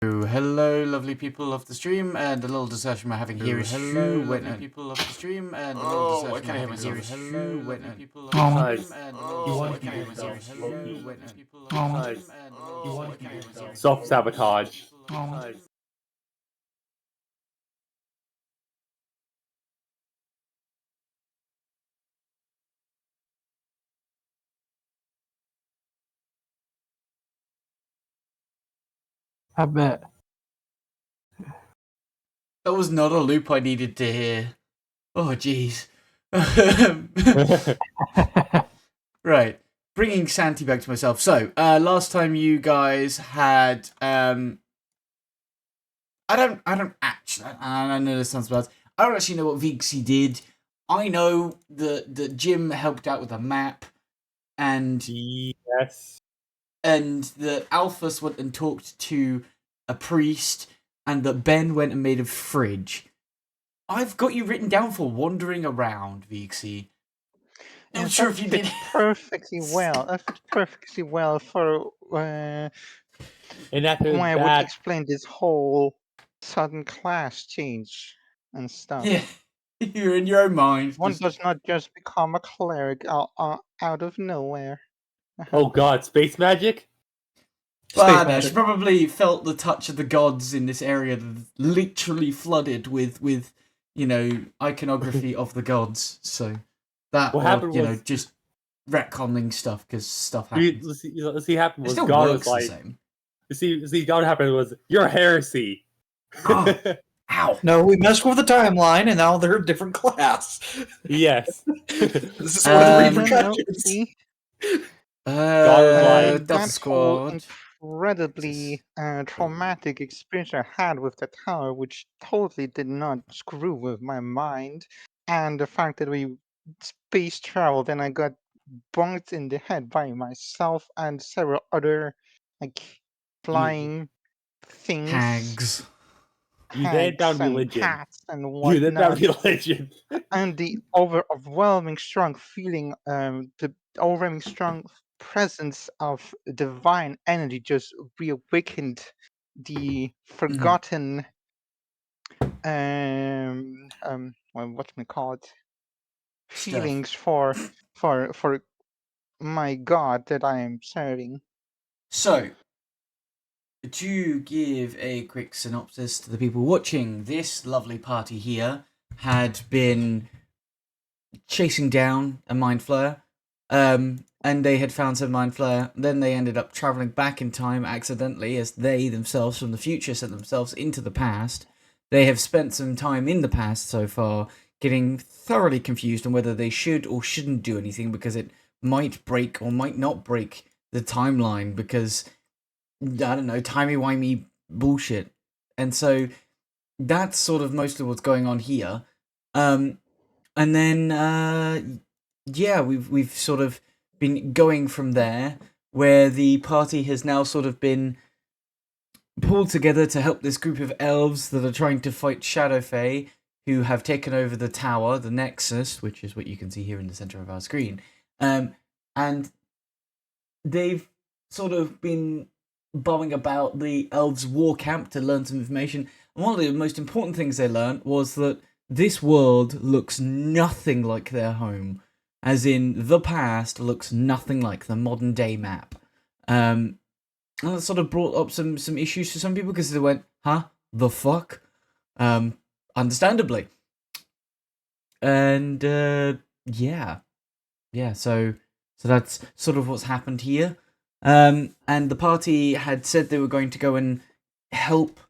Hello, lovely people of the stream, and a little discussion we're having here is hello, lovely people of the stream, and a little discussion we're having here is hello, lovely people of the stream, and a little discussion we're having here is hello, lovely people of the stream, and a little discussion we're having here is self-sabotage. I bet. That was not a loop I needed to hear. Oh, jeez. Right. Bringing sanity back to myself. So, last time you guys had, I don't actually, I know this sounds bad. I don't actually know what Vixie did. I know that Jim helped out with a map, and Yes. and that Alphas went and talked to a priest, and that Ben went and made a fridge. I've got you written down for wandering around, Vixie. I'm sure if you did perfectly well. That fits perfectly well for And after why I that, would explain this whole sudden class change and stuff. Yeah, you're in your own mind. One does not just become a cleric out of nowhere. oh god, space magic? But no, she probably felt the touch of the gods in this area that literally flooded with iconography of the gods. So that, What happened was, just retconning stuff because stuff happened. let's see, happened It was still God works was like, the same. see, God happened was, you're heresy. Oh, ow. No, we messed with the timeline, and now they're a different class. Yes. This is one of the No, repercussions. See? God was like, Delta That whole Squad. incredibly traumatic experience I had with the tower, which totally did not screw with my mind, and the fact that we space traveled and I got bonked in the head by myself and several other flying things, Hags. you laid down and religion. cats and You laid down whatnot, religion. and the overwhelming strong feeling, the overwhelming strong presence of divine energy just reawakened the forgotten what we call it, feelings for my god that I am serving. So, to give a quick synopsis to the people watching, this lovely party here had been chasing down a mind flayer, and they had found some mind flayer. Then they ended up traveling back in time accidentally, as they themselves from the future sent themselves into the past. They have spent some time in the past so far, getting thoroughly confused on whether they should or shouldn't do anything because it might break or might not break the timeline because, I don't know, timey-wimey bullshit. And so that's sort of mostly what's going on here. And then, we've sort of been going from there, where the party has now sort of been pulled together to help this group of elves that are trying to fight Shadowfae, who have taken over the tower, the Nexus, which is what you can see here in the center of our screen. And they've sort of been bumming about the elves' war camp to learn some information. And one of the most important things they learned was that this world looks nothing like their home, as in the past looks nothing like the modern day map. And that sort of brought up some issues for some people because they went, huh? The fuck? Understandably. And, yeah, so that's sort of what's happened here. And the party had said they were going to go and help,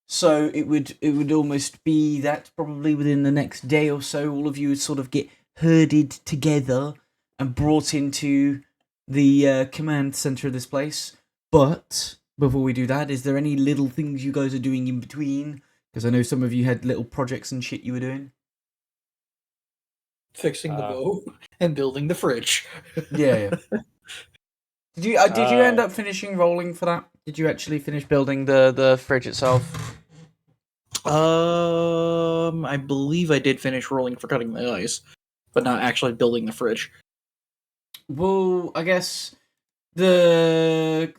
so it would almost be that probably within the next day or so, all of you would sort of get herded together and brought into the command center of this place. But before we do that, is there any little things you guys are doing in between? Because I know some of you had little projects and shit you were doing. Fixing the bow and building the fridge. Yeah. Did you end up finishing rolling for that? Did you actually finish building the fridge itself? I believe I did finish rolling for cutting the ice, but not actually building the fridge. Well, I guess the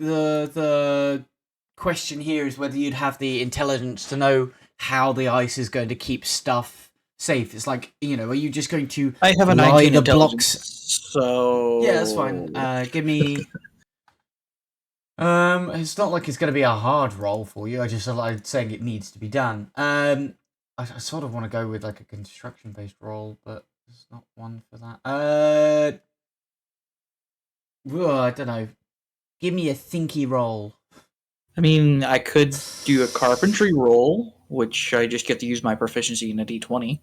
question here is whether you'd have the intelligence to know how the ice is going to keep stuff safe. It's like, are you just going to I have a lie 19 the intelligence, blocks? so Yeah, that's fine. Give me. It's not like it's going to be a hard roll for you. I just like saying it needs to be done. I sort of want to go with like a construction-based roll, but there's not one for that. I don't know. Give me a thinky roll. I mean, I could do a carpentry roll, which I just get to use my proficiency in a d20.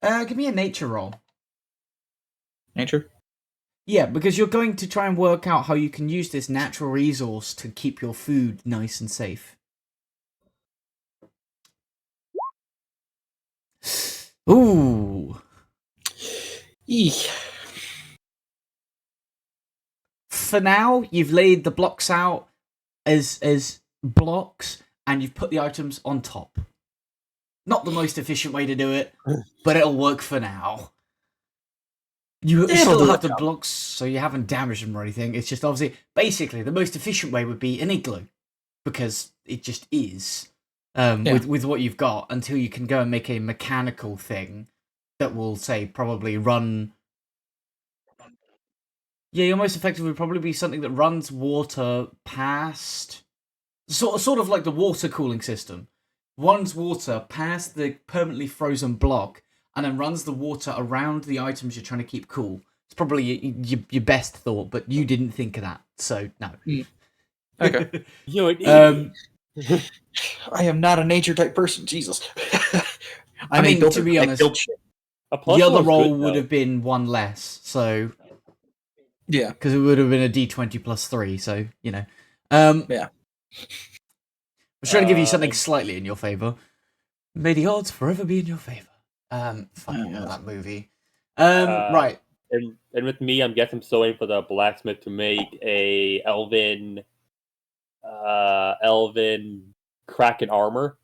Give me a nature roll. Nature? Yeah, because you're going to try and work out how you can use this natural resource to keep your food nice and safe. Ooh. Eek. For now, you've laid the blocks out as blocks, and you've put the items on top. Not the most efficient way to do it, but it'll work for now. You still have the blocks, so you haven't damaged them or anything. It's just obviously, basically, the most efficient way would be an igloo, because it just is. With what you've got, until you can go and make a mechanical thing that will, say, probably run. Yeah, your most effective would probably be something that runs water past, sort of like the water cooling system. Runs water past the permanently frozen block, and then runs the water around the items you're trying to keep cool. It's probably your best thought, but you didn't think of that, so no. Okay. You're an idiot. I am not a nature type person, Jesus. I mean, to be honest, A plus the other one's roll good, would though. have been one less, so Yeah. because it would have been a d20 plus 3, so Yeah. I was trying to give you something slightly in your favor. May the odds forever be in your favor. Fucking hell, that movie. Right. And with me, I'm guessing I'm still waiting for the blacksmith to make a elven kraken armor.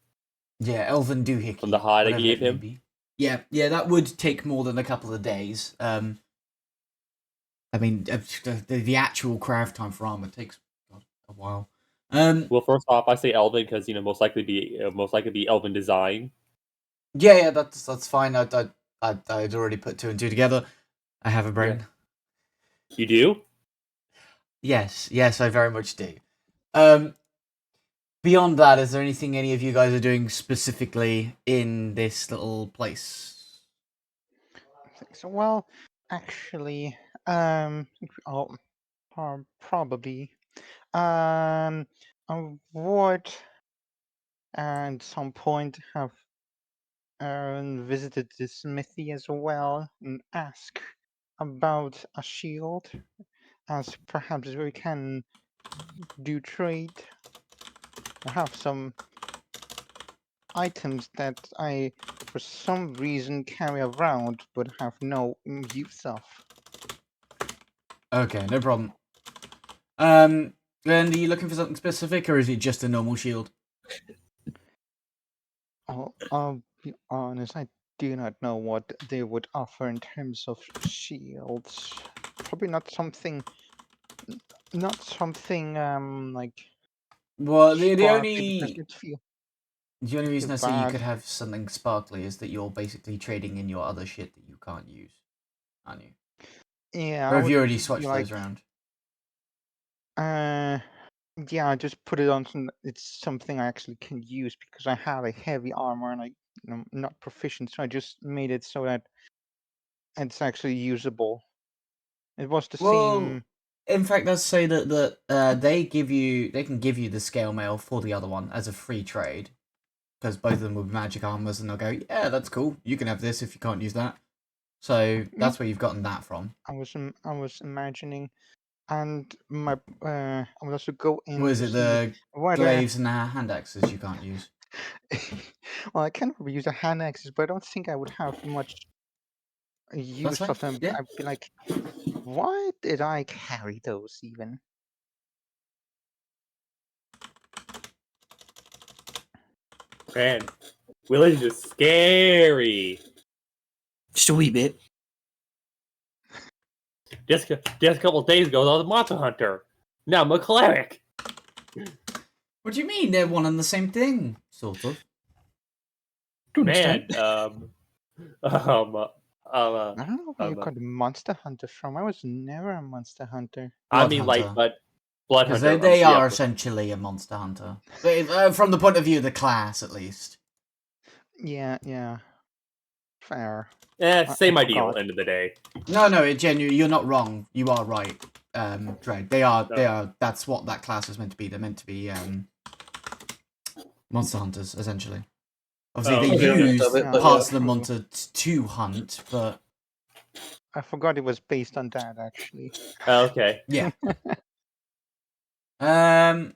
Yeah, Elven Doohickey. From the hide I gave him. Be. Yeah, that would take more than a couple of days. I mean, the actual craft time for armor takes a while. Well, first off, I say elven because most likely be elven design. Yeah, that's fine. I'd already put 2 and 2 together. I have a brain. Yeah. You do? Yes, I very much do. Beyond that, is there anything any of you guys are doing specifically in this little place? So, well, actually, probably, I would at some point have visited the smithy as well and ask about a shield, as perhaps we can do trade. I have some items that I, for some reason, carry around but have no use of. Okay, no problem. Then are you looking for something specific, or is it just a normal shield? I'll be honest, I do not know what they would offer in terms of shields. Probably not something like. Well, the Sparkly, because the only reason I say you bad. could have something sparkly is that you're basically trading in your other shit that you can't use, aren't you? Yeah, Or I have you would already be switched like, those around? yeah, I just put it on it's something I actually can use because I have a heavy armor and I'm not proficient, so I just made it so that it's actually usable. It was the same. In fact, let's say that they can give you the scale mail for the other one as a free trade, because both of them will be magic armors, and they'll go, yeah, that's cool. You can have this if you can't use that. So that's where you've gotten that from. I was imagining, and I would also go in Was to it see the whether. glaives and the hand axes you can't use? Well, I can use the hand axes, but I don't think I would have much That's use fine. of them. Yeah. I'd be like, why did I carry those even? Man, Willie's just scary. Just a wee bit. Just a couple days ago, I was a monster hunter. Now I'm a cleric. What do you mean? They're one and the same thing, sort of. To an Man, extent. I don't know where you um, got Monster Hunter from. I was never a Monster Hunter. I Blood mean, like, Hunter. but Blood Because Hunter. they yeah, are essentially a monster hunter. But, from the point of view of the class, at least. Yeah. Fair. same I ideal. forgot. End of the day. No, you're not wrong. You are right, Dread. They are. That's what that class is meant to be. They're meant to be monster hunters, essentially. Obviously, they Okay, use of it, but parts yeah. of the monster to hunt, but I forgot it was based on that, actually. Okay. yeah. Um.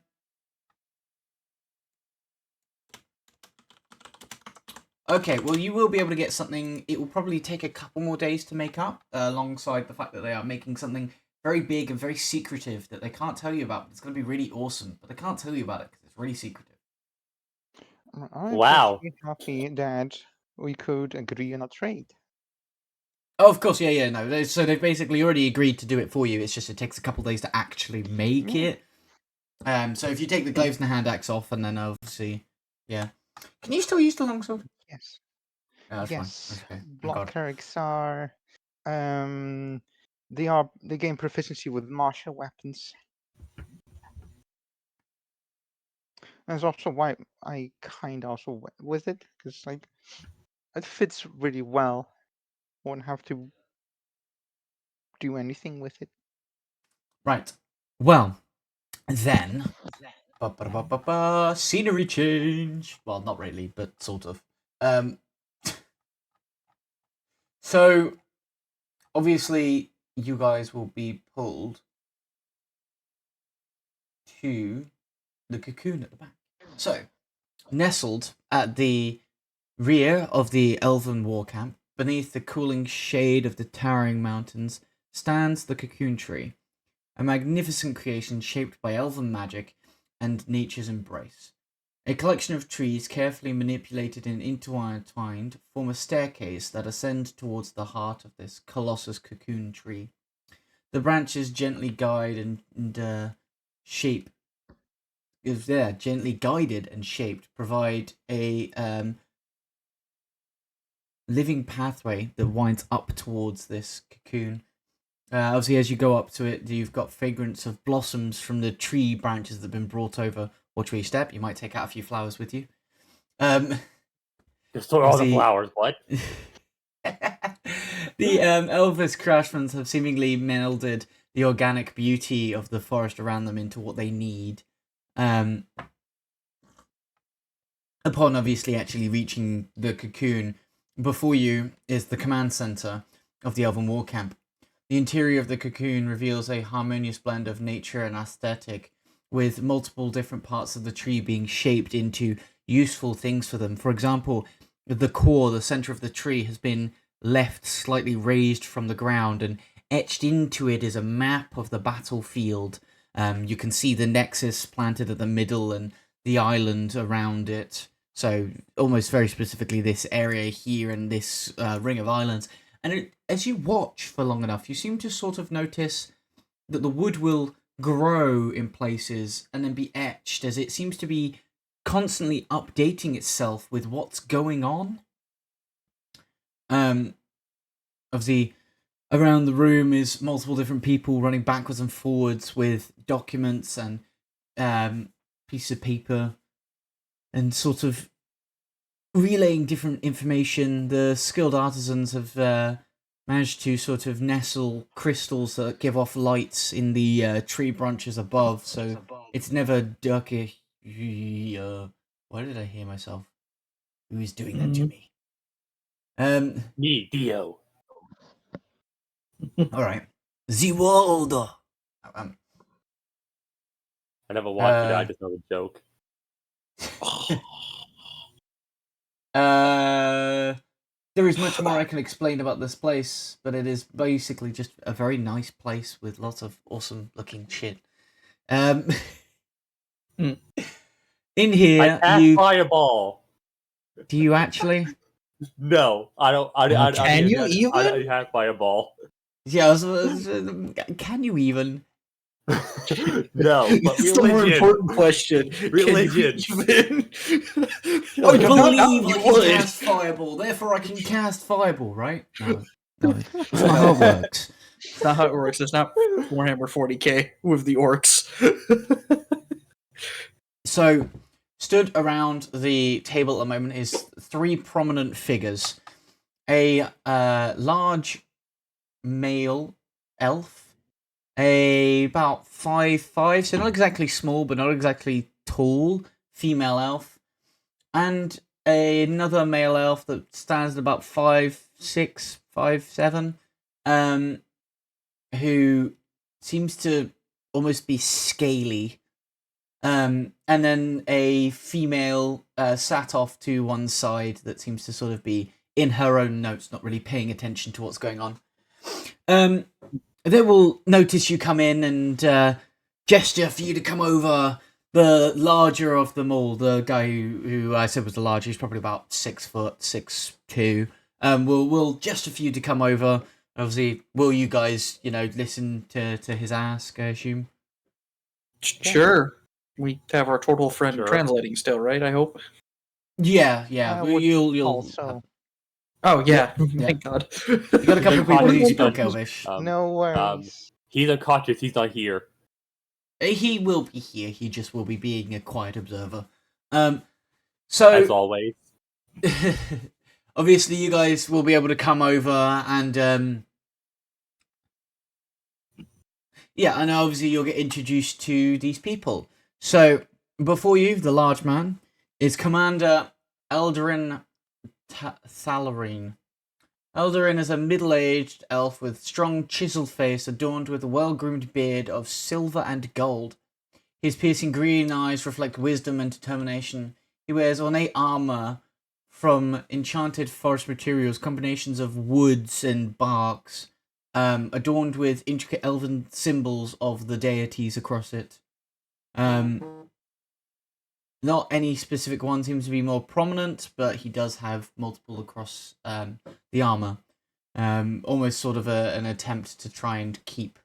Okay, well, you will be able to get something. It will probably take a couple more days to make up, alongside the fact that they are making something very big and very secretive that they can't tell you about. It's going to be really awesome, but they can't tell you about it because it's really secretive. I'm Wow. perfectly happy that we could agree on a trade. Oh, of course, yeah, no. So they've basically already agreed to do it for you. It's just it takes a couple days to actually make Yeah. it. So if you take the glaives and the hand axe off, and then obviously, yeah. Can you still use the longsword? Yes. Oh, that's Yes. fine. That's okay. Thank Block God. clerics are they gain proficiency with martial weapons. That's also why I kind of also went with it, because like it fits really well. Won't have to do anything with it. Right. Well, then. Scenery change. Well, not really, but sort of. Um. So, obviously, you guys will be pulled to the cocoon at the back. So, nestled at the rear of the elven war camp, beneath the cooling shade of the towering mountains, stands the cocoon tree, a magnificent creation shaped by elven magic and nature's embrace. A collection of trees carefully manipulated and intertwined form a staircase that ascend towards the heart of this colossus cocoon tree. The branches gently guide and shape. Is there gently guided and shaped, provide a living pathway that winds up towards this cocoon. Obviously, as you go up to it, you've got fragrance of blossoms from the tree branches that have been brought over. Watch where you step. You might take out a few flowers with you. Destroy all the The- flowers. What? The Elvis craftsmen have seemingly melded the organic beauty of the forest around them into what they need. Upon obviously actually reaching the cocoon, before you is the command center of the Elven War Camp. The interior of the cocoon reveals a harmonious blend of nature and aesthetic, with multiple different parts of the tree being shaped into useful things for them. For example, the core, the center of the tree, has been left slightly raised from the ground, and etched into it is a map of the battlefield. You can see the nexus planted at the middle and the island around it. So almost very specifically this area here and this ring of islands. And as you watch for long enough, you seem to sort of notice that the wood will grow in places and then be etched, as it seems to be constantly updating itself with what's going on. Obviously, around the room is multiple different people running backwards and forwards with documents and pieces of paper and sort of relaying different information. The skilled artisans have managed to sort of nestle crystals that give off lights in the tree branches above, so it's never darker. Why did I hear myself? Who is doing that to me? Me, Dio. All right, the world. I never watched it. I just know the joke. There is much more I can explain about this place, but it is basically just a very nice place with lots of awesome looking shit. In here, I cast fireball. do you actually? No, I don't. I Can you even? I have fireball. Yeah, can you even? No, but It's the more religion. important question. Religion. Can you even... I Like, I'm not believe doubting I you can would. cast fireball, therefore I can cast fireball, right? No, it's not how it works. It's not how it works. It's not Warhammer 40k with the orcs. So, stood around the table at the moment is 3 prominent figures. A large male elf, about 5'5", so not exactly small, but not exactly tall, female elf, and another male elf that stands at about 5'6", 5'7", who seems to almost be scaly. And then a female sat off to one side that seems to sort of be in her own notes, not really paying attention to what's going on. They will notice you come in and gesture for you to come over. The larger of them all, the guy who I said was the larger, he's probably about 6 foot, 6'2". Will gesture for you to come over. Obviously, will you guys, listen to his ask, I assume? Sure. We have our total friend Sure. translating still, right? I hope. Yeah. I would You'll also. Oh yeah, Yeah. thank God. You got a couple of people who speak Elvish. No worries. He's unconscious. He's not here. He will be here. He just will be being a quiet observer. As So always. obviously you guys will be able to come over and yeah, and obviously you'll get introduced to these people. So before you, the large man is Commander Eldarin Thalarine. Eldarin is a middle-aged elf with strong chiseled face adorned with a well-groomed beard of silver and gold. His piercing green eyes reflect wisdom and determination. He wears ornate armor from enchanted forest materials, combinations of woods and barks, adorned with intricate elven symbols of the deities across it. Not any specific one seems to be more prominent, but he does have multiple across the armor. Almost sort of an attempt to try and keep,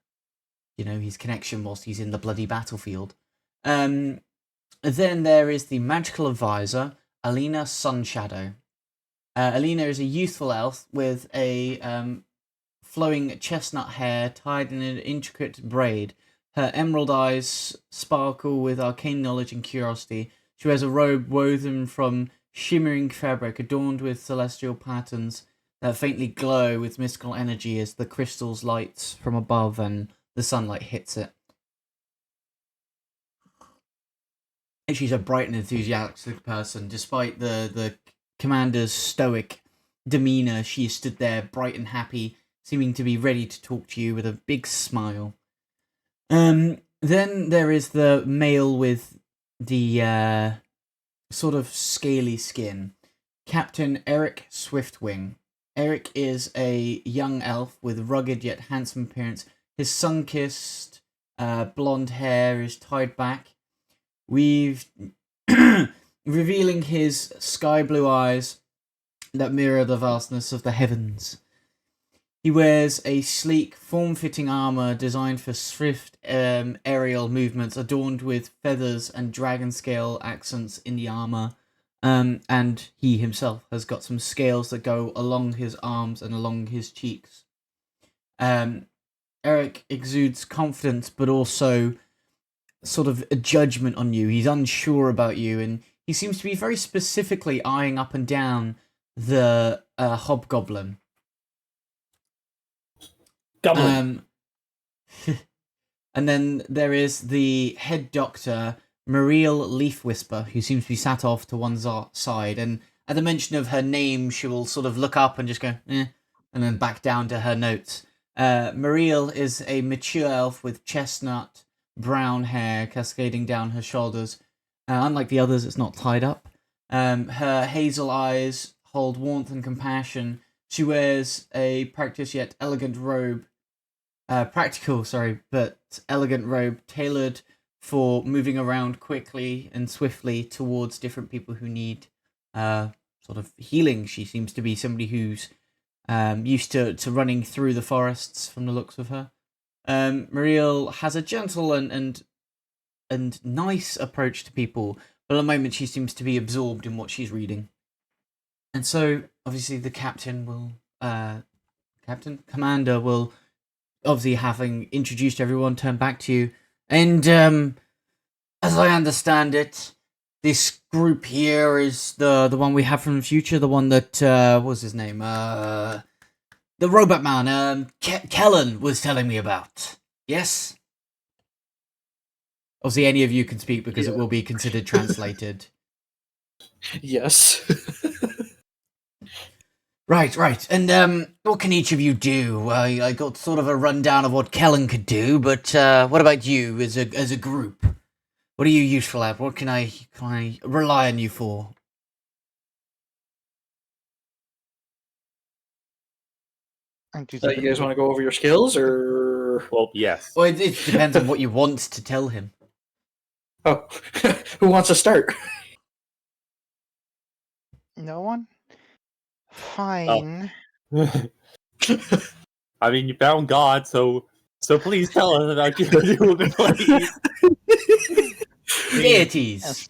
his connection whilst he's in the bloody battlefield. Then there is the magical advisor, Alina Sunshadow. Alina is a youthful elf with a flowing chestnut hair tied in an intricate braid. Her emerald eyes sparkle with arcane knowledge and curiosity. She wears a robe woven from shimmering fabric adorned with celestial patterns that faintly glow with mystical energy as the crystals light from above and the sunlight hits it. She's a bright and enthusiastic person. Despite the commander's stoic demeanor, she stood there bright and happy, seeming to be ready to talk to you with a big smile. Then there is the male with the sort of scaly skin, Captain Eric Swiftwing. Eric is a young elf with rugged yet handsome appearance. His sun-kissed blonde hair is tied back, revealing his sky blue eyes that mirror the vastness of the heavens. He wears a sleek, form-fitting armor designed for swift aerial movements, adorned with feathers and dragon scale accents in the armor. And he himself has got some scales that go along his arms and along his cheeks. Eric exudes confidence, but also sort of a judgment on you. He's unsure about you, and he seems to be very specifically eyeing up and down the hobgoblin. Goblin. And then there is the head doctor, Mariel Leafwhisper, who seems to be sat off to one side, and at the mention of her name, she will sort of look up and just go, and then back down to her notes. Mariel is a mature elf with chestnut brown hair cascading down her shoulders. Unlike the others, it's not tied up. Her hazel eyes hold warmth and compassion. She wears a practical yet elegant robe, but elegant robe tailored for moving around quickly and swiftly towards different people who need sort of healing. She seems to be somebody who's used to running through the forests from the looks of her. Mariel has a gentle and nice approach to people, but at the moment she seems to be absorbed in what she's reading. And so, obviously, the commander will, obviously, having introduced everyone, turn back to you. And as I understand it, this group here is the one we have from the future, the one that what was his name? The robot man, Kellen was telling me about. Yes. Obviously, any of you can speak because it will be considered translated. Yes. Right. And what can each of you do? I got sort of a rundown of what Kellen could do, but what about you as a group? What are you useful at? What can I rely on you for? And You guys want to go over your skills, or Well, yes. Well, it depends on what you want to tell him. oh, who wants to start? No one? Fine. I mean, you found God, so please tell us about your abilities. Deities. Yes.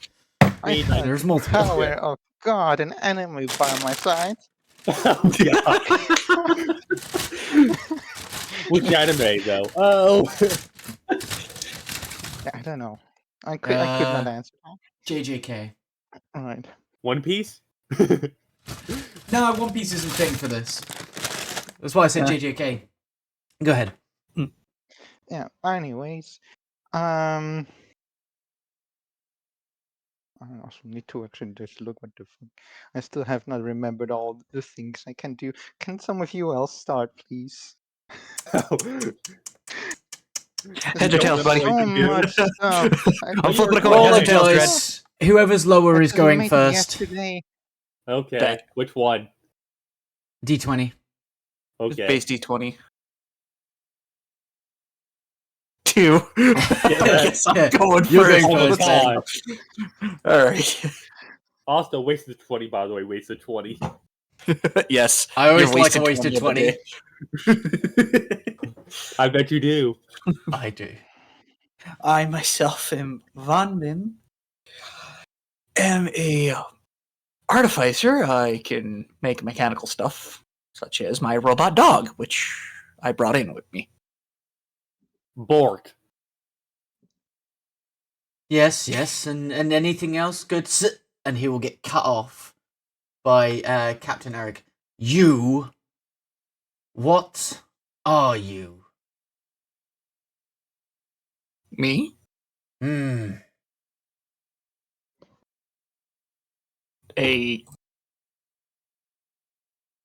I I mean, have There's multiple. power of God and enemy by my side. Oh, God. Which anime, though? Oh. Yeah, I don't know. I could not answer that. JJK. All right. One Piece? No, One Piece isn't thing for this. That's why I said JJK. Go ahead. Yeah. Anyways, I also need to actually just look what the fuck. I still have not remembered all the things I can do. Can some of you else start, please? Heads or tails, buddy? So much stuff. I'm flipping a coin. Roll Heads a or tails, Dread? dice. Whoever's lower is Because we going made it first. yesterday. Okay, Bet. which one? D20. Okay. Base D20. 2. I guess I'm going You're first. going Oh my first, then. God. Alright. Also, wasted 20, by the way. Wasted 20. Yes. I always you're like a wasted wasted 20 20. I bet you do. I do. I myself am Von Min. Am a artificer. I can make mechanical stuff, such as my robot dog, which I brought in with me. Bork. Yes, and anything else? Good. And he will get cut off by Captain Eric. You? What are you? Me? A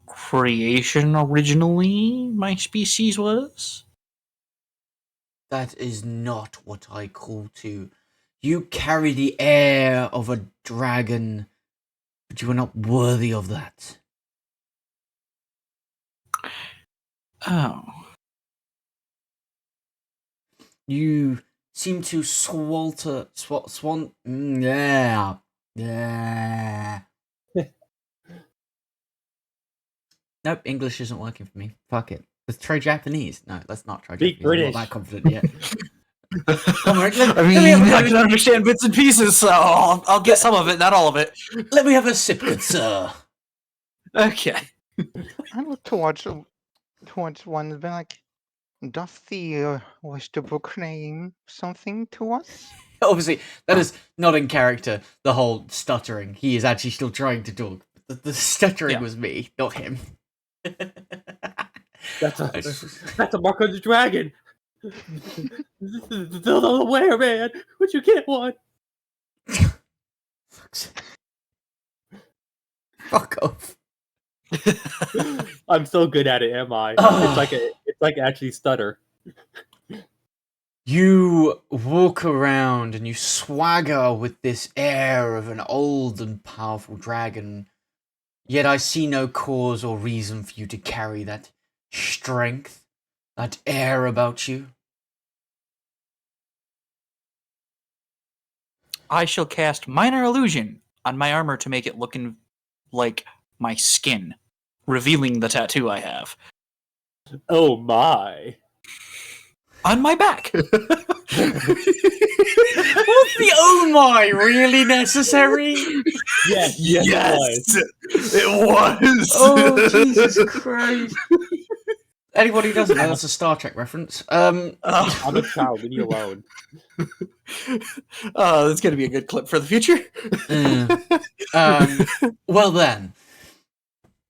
creation originally, my species was? That is not what I call to. You carry the air of a dragon, but you are not worthy of that. Oh. You seem to yeah. Nope, English isn't working for me. Fuck it. Let's try Japanese. No, let's not try Speak Japanese. I'm British. not that confident yet. Come on, I can understand bits and pieces, so I'll get some of it, not all of it. let me have a sip, good sir. Okay. I look towards one and be like, does the wish to proclaim something to us? Obviously, that is not in character, the whole stuttering. He is actually still trying to talk. The stuttering was me, not him. That's a mark of the dragon. Still aware, man. Would you get one? Fuck off. I'm so good at it, am I? It's like actually stutter. You walk around and you swagger with this air of an old and powerful dragon. Yet I see no cause or reason for you to carry that strength, that air about you. I shall cast Minor Illusion on my armor to make it looking like my skin, revealing the tattoo I have. Oh my. on my back. Was the oh my really necessary? Yes, it was. Oh, Jesus Christ. Anybody who doesn't know, that's a Star Trek reference. I'm a child, leave me alone. That's going to be a good clip for the future. Well then,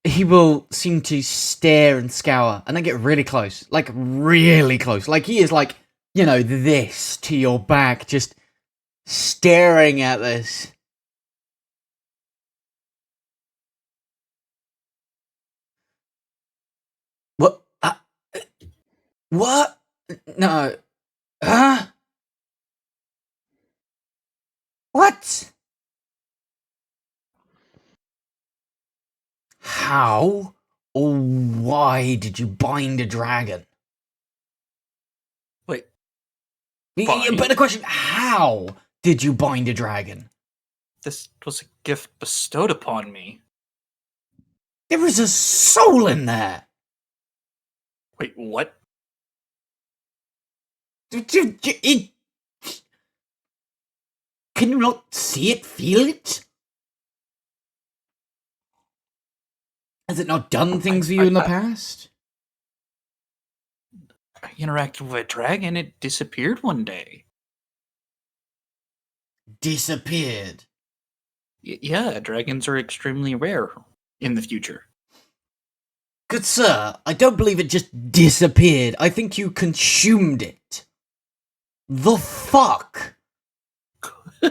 he will seem to stare and scour, and then get really close. Like, really close. Like, he is like, you know, this to your back, just staring at this. What? What? No. Huh? What? How or why did you bind a dragon? Wait. Yeah, but the question, how did you bind a dragon? This was a gift bestowed upon me. There is a soul in there. Wait, what? Can you not see it, feel it? Has it not done things for you in the past? I interacted with a dragon. It disappeared one day. Disappeared. Yeah, dragons are extremely rare in the future. Good sir, I don't believe it just disappeared. I think you consumed it. The fuck? I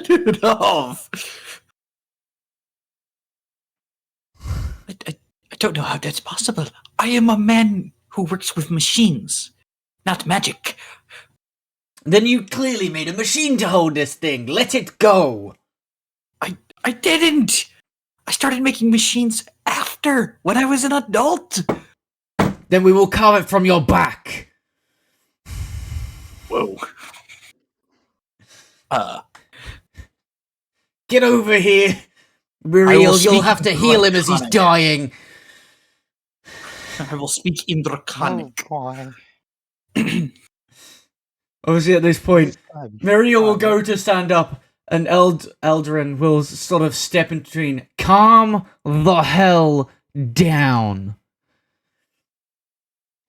don't know how that's possible. I am a man who works with machines, not magic. Then you clearly made a machine to hold this thing. Let it go. I didn't. I started making machines after, when I was an adult. Then we will carve it from your back. Whoa. Get over here. Real, you'll have to heal him as he's Draconic. dying. I will speak in Draconic. Oh boy. Obviously, at this point, Muriel will Oh, go to stand up, and Eldrin will sort of step in between. Calm the hell down.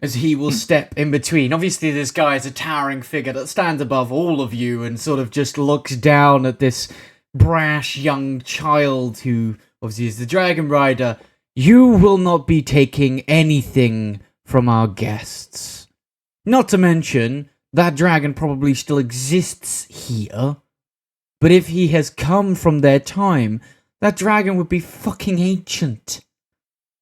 As he will step in between. Obviously, this guy is a towering figure that stands above all of you and sort of just looks down at this brash young child who obviously is the Dragon Rider. You will not be taking anything from our guests. Not to mention, that dragon probably still exists here. But if he has come from their time, that dragon would be fucking ancient.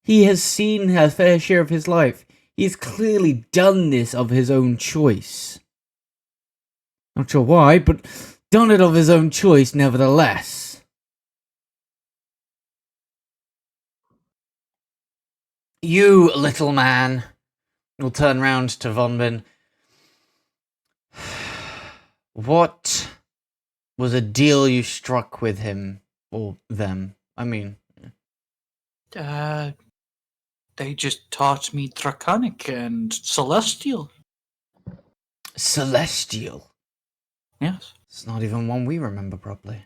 He has seen a fair share of his life. He's clearly done this of his own choice. Not sure why, but done it of his own choice nevertheless. You, little man, will turn round to Von Bin. What was a deal you struck with him, or them? I mean... They just taught me Draconic and Celestial. Celestial? Yes. It's not even one we remember properly.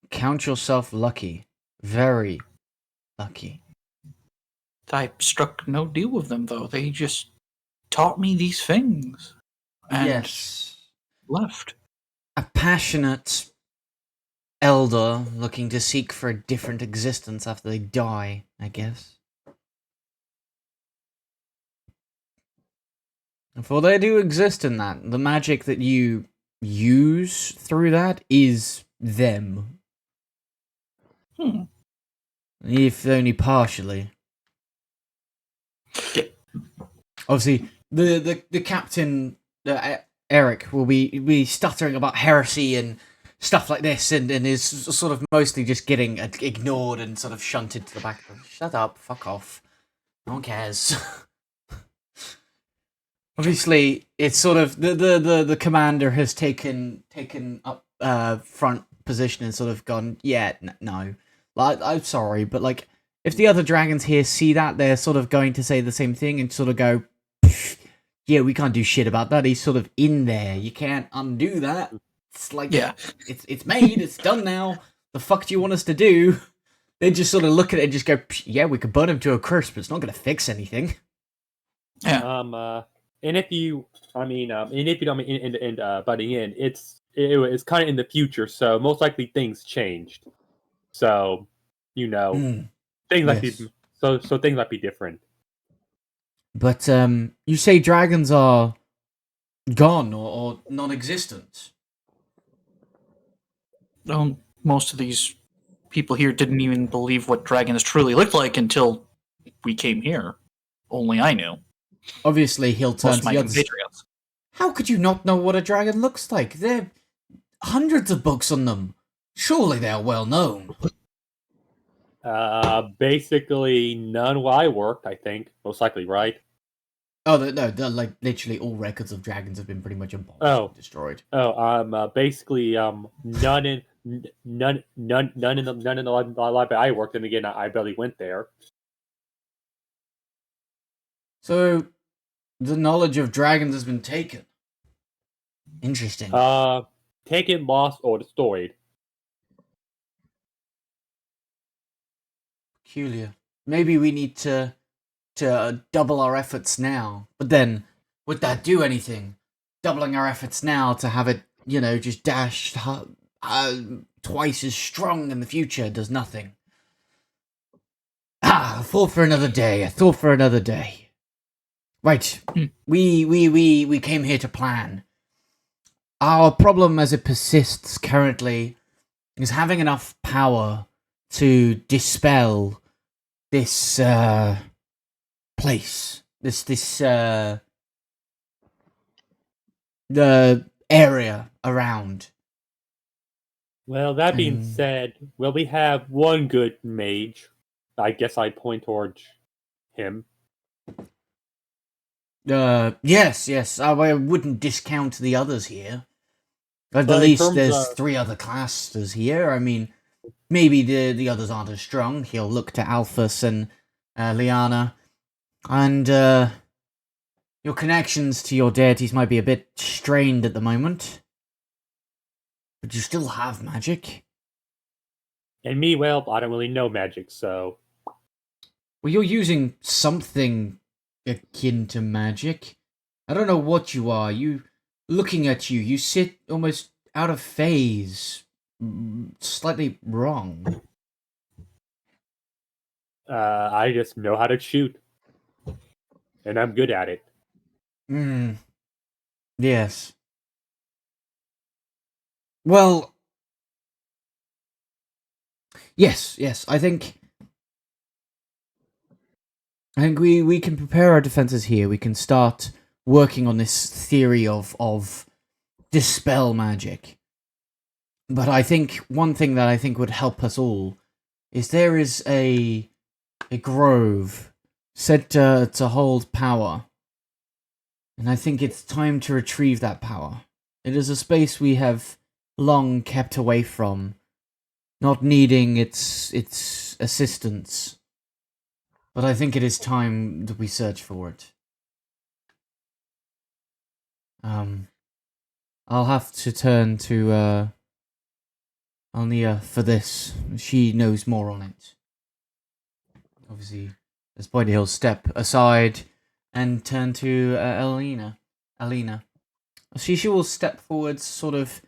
Count yourself lucky. Very lucky. I struck no deal with them, though. They just taught me these things. And Yes. left. A passionate elder looking to seek for a different existence after they die, I guess. And for they do exist in that, the magic that you use through that is them. If only partially. Yeah. Obviously, the captain, Eric, will be stuttering about heresy and stuff like this, and is sort of mostly just getting ignored and sort of shunted to the back. Shut up, fuck off. No one cares. Obviously, it's sort of the commander has taken up front position and sort of gone, yeah, no. Like, I'm sorry, but like, if the other dragons here see that, they're sort of going to say the same thing and sort of go, yeah, we can't do shit about that. He's sort of in there. You can't undo that. It's like, Yeah. it's made. It's done now. The fuck do you want us to do? They just sort of look at it and just go, yeah, we could burn him to a crisp, but it's not going to fix anything. Yeah. And if you, and if you don't mean butting in, it's kind of in the future, so most likely things changed. So, things might Yes. be so things might be different. But you say dragons are gone or non-existent. Most of these people here didn't even believe what dragons truly looked like until we came here. Only I knew. Obviously, he'll turn Most to of my the others. compatriots. How could you not know what a dragon looks like? There are hundreds of books on them. Surely they're well known. Basically none while I worked, I think. Most likely, right? Oh, no, like literally all records of dragons have been pretty much abolished and destroyed. Basically, none in the library I worked in. Again, I barely went there. So, the knowledge of dragons has been taken. Interesting. Taken, lost, or destroyed. Peculiar. Maybe we need to double our efforts now. But then, would that do anything? Doubling our efforts now to have it, just dashed twice as strong in the future does nothing. A thought for another day. Right. We came here to plan. Our problem as it persists currently is having enough power to dispel this place. The area around. Well, that being said, we have one good mage. I guess I point towards him. Yes. I wouldn't discount the others here. At the least, there's 3 other classes here. I mean, maybe the others aren't as strong. He'll look to Alphys and Liana. And your connections to your deities might be a bit strained at the moment. But you still have magic. And me, well, I don't really know magic, so... Well, you're using something akin to magic. I don't know what you are. Looking at you, you sit almost out of phase. Slightly wrong. I just know how to shoot. And I'm good at it. Yes. Well... Yes, I think we can prepare our defenses here. We can start working on this theory of dispel magic. But I think one thing that I think would help us all is there is a grove said to hold power. And I think it's time to retrieve that power. It is a space we have long kept away from, not needing its assistance. But I think it is time that we search for it. I'll have to turn to Alnia for this. She knows more on it. Obviously, at this point he'll step aside and turn to Alina. She will step forward, sort of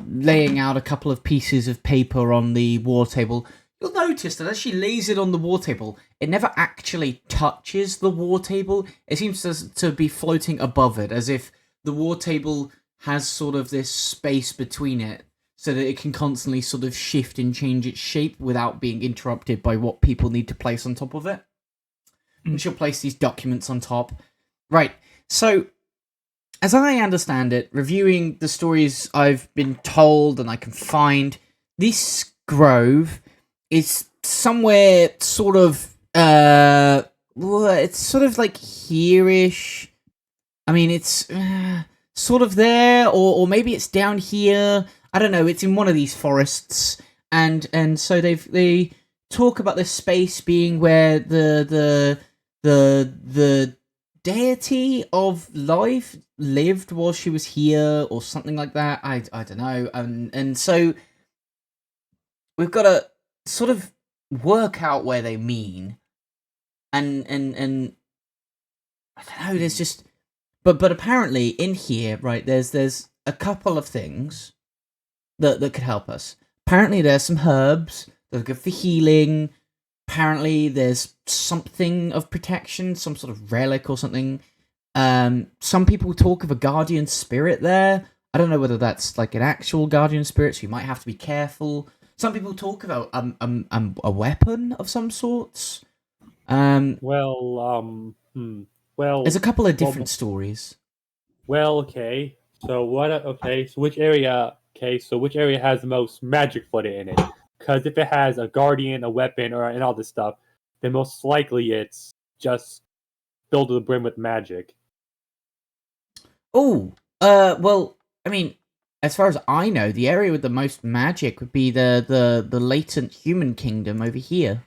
laying out a couple of pieces of paper on the war table. You'll notice that as she lays it on the war table, it never actually touches the war table. It seems to be floating above it, as if the war table has sort of this space between it, so that it can constantly sort of shift and change its shape without being interrupted by what people need to place on top of it. And she'll place these documents on top. Right, so, as I understand it, reviewing the stories I've been told and I can find, this grove is somewhere sort of, it's sort of like here-ish. I mean, it's sort of there, or maybe it's down here. I don't know, it's in one of these forests. And so they talk about this space being where the deity of life lived while she was here, or something like that. I don't know. And so we've got to sort of work out where they mean, and I don't know. There's just, but apparently in here, right? There's a couple of things that could help us. Apparently, there's some herbs that are good for healing. Apparently, there's something of protection, some sort of relic or something. Some people talk of a guardian spirit there. I don't know whether that's like an actual guardian spirit, so you might have to be careful. Some people talk about a weapon of some sorts. Well, There's a couple of different stories. Well, okay. So what? Okay, so which area? Okay, so which area has the most magic footed in it? Because if it has a guardian, a weapon, and all this stuff, then most likely it's just filled to the brim with magic. Oh, well, I mean, as far as I know, the area with the most magic would be the latent human kingdom over here.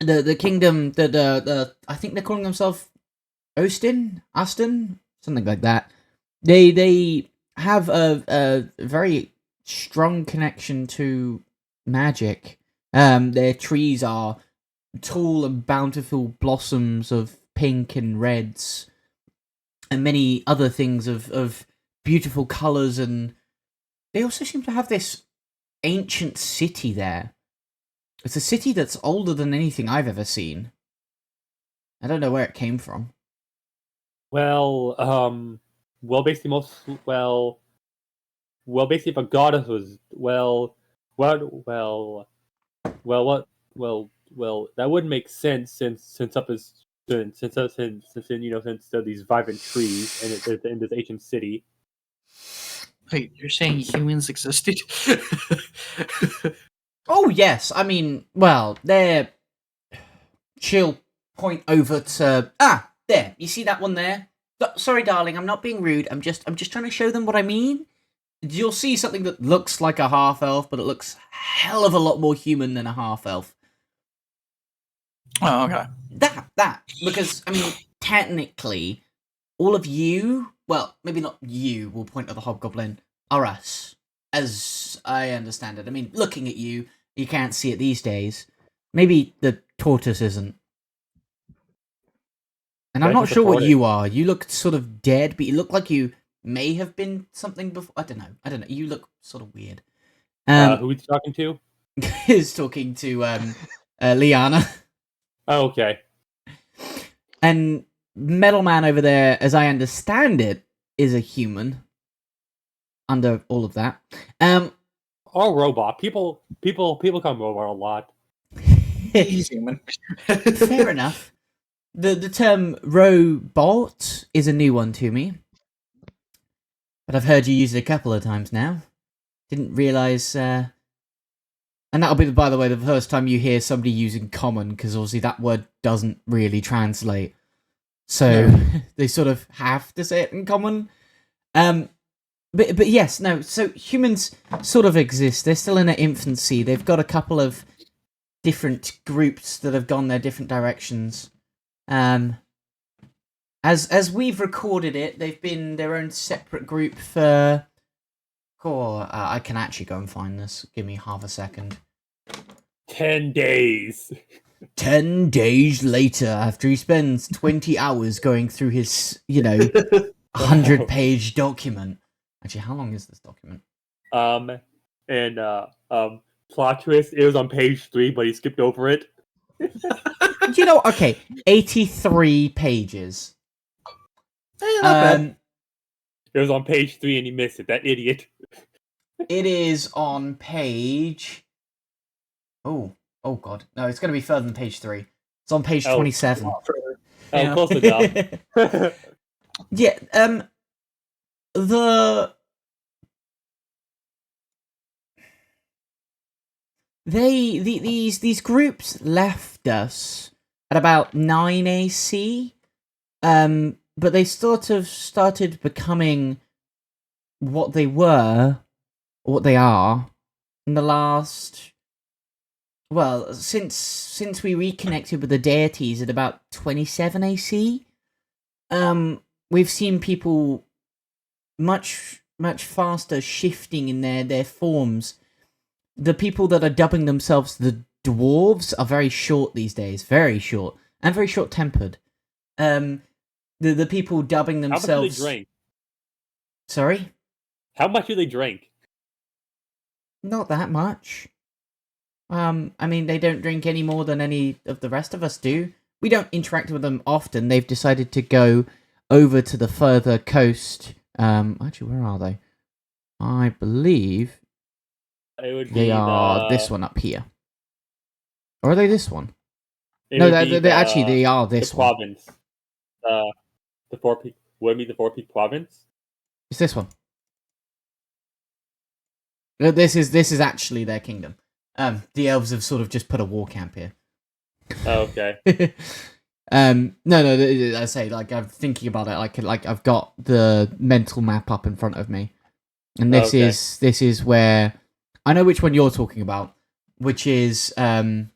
The kingdom that I think they're calling themselves Aston, something like that. They have a very strong connection to magic. Their trees are tall and bountiful blossoms of pink and reds, and many other things of beautiful colours, and they also seem to have this ancient city there. It's a city that's older than anything I've ever seen. I don't know where it came from. Well, basically basically, if a goddess was that would make sense since up is since these vibrant trees and it's in this ancient city. Wait, you're saying humans existed? Oh, yes. I mean, well, she'll point over to... there. You see that one there? Sorry, darling, I'm not being rude. I'm just trying to show them what I mean. You'll see something that looks like a half-elf, but it looks a hell of a lot more human than a half-elf. Oh, okay. That. Because, I mean, technically, all of you... Well, maybe not you, will point at the hobgoblin, are us. As I understand it. I mean, looking at you, you can't see it these days. Maybe the tortoise isn't. And I'm not sure what you are. You look sort of dead, but you look like you may have been something before. I don't know. You look sort of weird. Who he's talking to? He's talking to Liana. Oh, okay. And Metal Man over there, as I understand it, is a human. Under all of that. Or robot. People call him robot a lot. He's human. Fair enough. The term robot is a new one to me. But I've heard you use it a couple of times now. Didn't realise... And that'll be, by the way, the first time you hear somebody using common, because obviously that word doesn't really translate. So they sort of have to say it in common. But yes, no, so humans sort of exist. They're still in their infancy. They've got a couple of different groups that have gone their different directions. As we've recorded it, they've been their own separate group for... I can actually go and find this. Give me half a second. 10 days. 10 days later, after he spends 20 hours going through his, 100-page document. Actually, how long is this document? Plot twist, it was on page 3, but he skipped over it. Okay, 83 pages. It was on page 3 and he missed it, that idiot. It is on page... Oh god. No, it's going to be further than page 3. It's on page 27. Close enough. Yeah, these groups left us at about 9 AC, but they sort of started becoming what they were, or what they are, in the last well, since we reconnected with the deities at about 27 AC, we've seen people much faster shifting in their forms. The people that are dubbing themselves the dwarves are very short these days, very short, and very short-tempered. The people dubbing How much do themselves... they drink? Sorry? How much do they drink? Not that much. I mean, they don't drink any more than any of the rest of us do. We don't interact with them often. They've decided to go over to the further coast. Actually, where are they? I believe It would be they are this one up here. Or are they this one? It No, would be they actually they are this the one. province. The Four Peak would be the Four Peak province. It's this one. This is actually their kingdom. The elves have sort of just put a war camp here. Oh, okay. No, I say, like, I'm thinking about it, like I've got the mental map up in front of me, and this is where I know which one you're talking about, which is a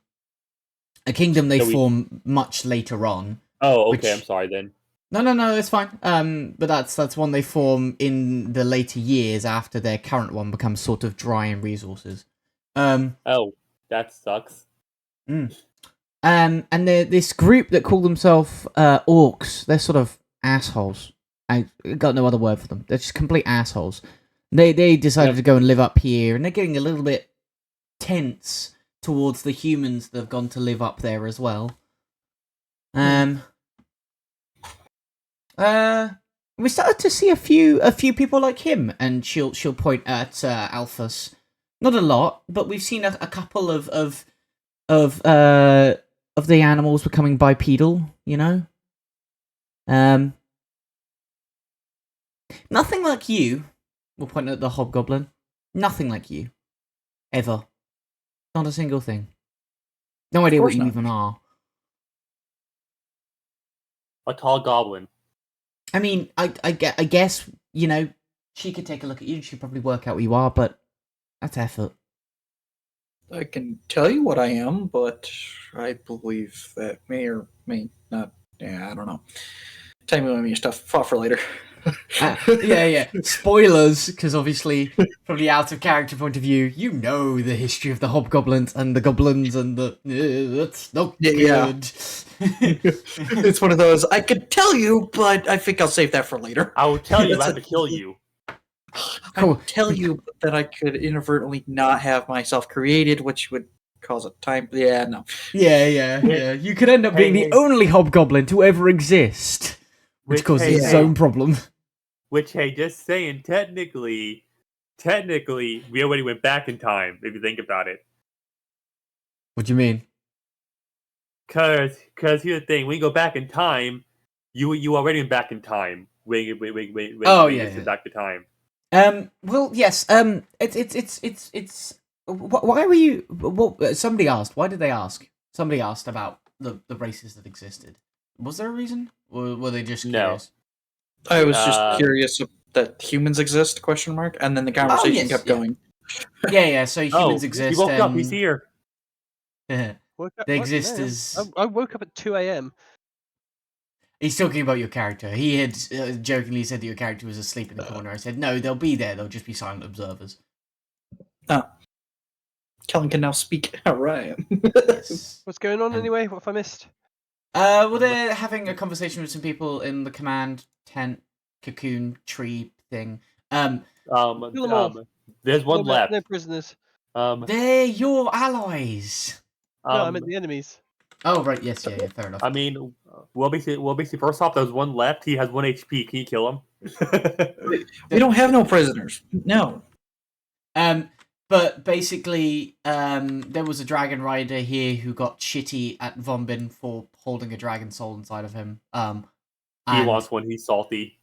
kingdom they form much later on. Oh, okay. I'm sorry then. No, it's fine. But that's one they form in the later years after their current one becomes sort of dry in resources. Oh, that sucks. And they're this group that call themselves orcs. They're sort of assholes. I got no other word for them. They're just complete assholes. They decided to go and live up here, and they're getting a little bit tense towards the humans that have gone to live up there as well. We started to see a few people like him, and she'll point at Alphas. Not a lot, but we've seen a couple of the animals becoming bipedal. You know, nothing like you. We'll point at the hobgoblin. Nothing like you, ever. Not a single thing. No idea what you even are. A tall goblin. I mean, I guess, you know, she could take a look at you and she'd probably work out what you are, but that's effort. I can tell you what I am, but I believe that may or may not. Yeah, I don't know. Tell me when your stuff. Fought for later. Yeah. Spoilers, because obviously, from the out of character point of view, you know the history of the hobgoblins and the goblins and the. That's not good. Yeah. It's one of those. I could tell you, but I think I'll save that for later. I will tell you. I have to kill you. I'll tell you that I could inadvertently not have myself created, which would cause a time. Yeah, no. Yeah. You could end up being the only hobgoblin to ever exist, which causes its own problem. Which, hey, just saying, technically, we already went back in time, if you think about it. What do you mean? Cause here's the thing: when you go back in time, you already went back in time. When back to time. Well, yes. It's. Why were you? Well, somebody asked. Why did they ask? Somebody asked about the races that existed. Was there a reason, or were they just curious? I was just curious that humans exist? ? And then the conversation kept going. Yeah. So humans exist. He woke up. He's here. They exist as. I woke up at 2 a.m. He's talking about your character. He had jokingly said that your character was asleep in the corner. I said, no, they'll be there. They'll just be silent observers. Oh. Kellen can now speak. All right. Yes. What's going on anyway? What have I missed? Well, they're having a conversation with some people in the command tent, cocoon, tree thing. There's one left. No prisoners. They're your allies. No, I meant the enemies. Oh, right. Yes, yeah, fair enough. I mean, well, basically, first off, there's one left. He has 1 HP. Can you kill him? We don't have no prisoners. No. But basically, there was a dragon rider here who got shitty at Vombin for holding a dragon soul inside of him. He wants one. He's salty.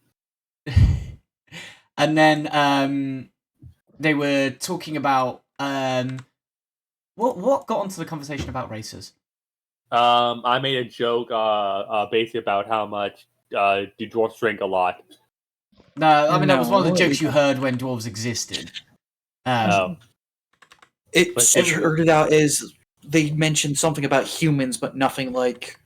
And then they were talking about what got onto the conversation about races. I made a joke, basically about how much do dwarves drink a lot. No, I mean that was one of the jokes you heard when dwarves existed. It started out as they mentioned something about humans, but nothing like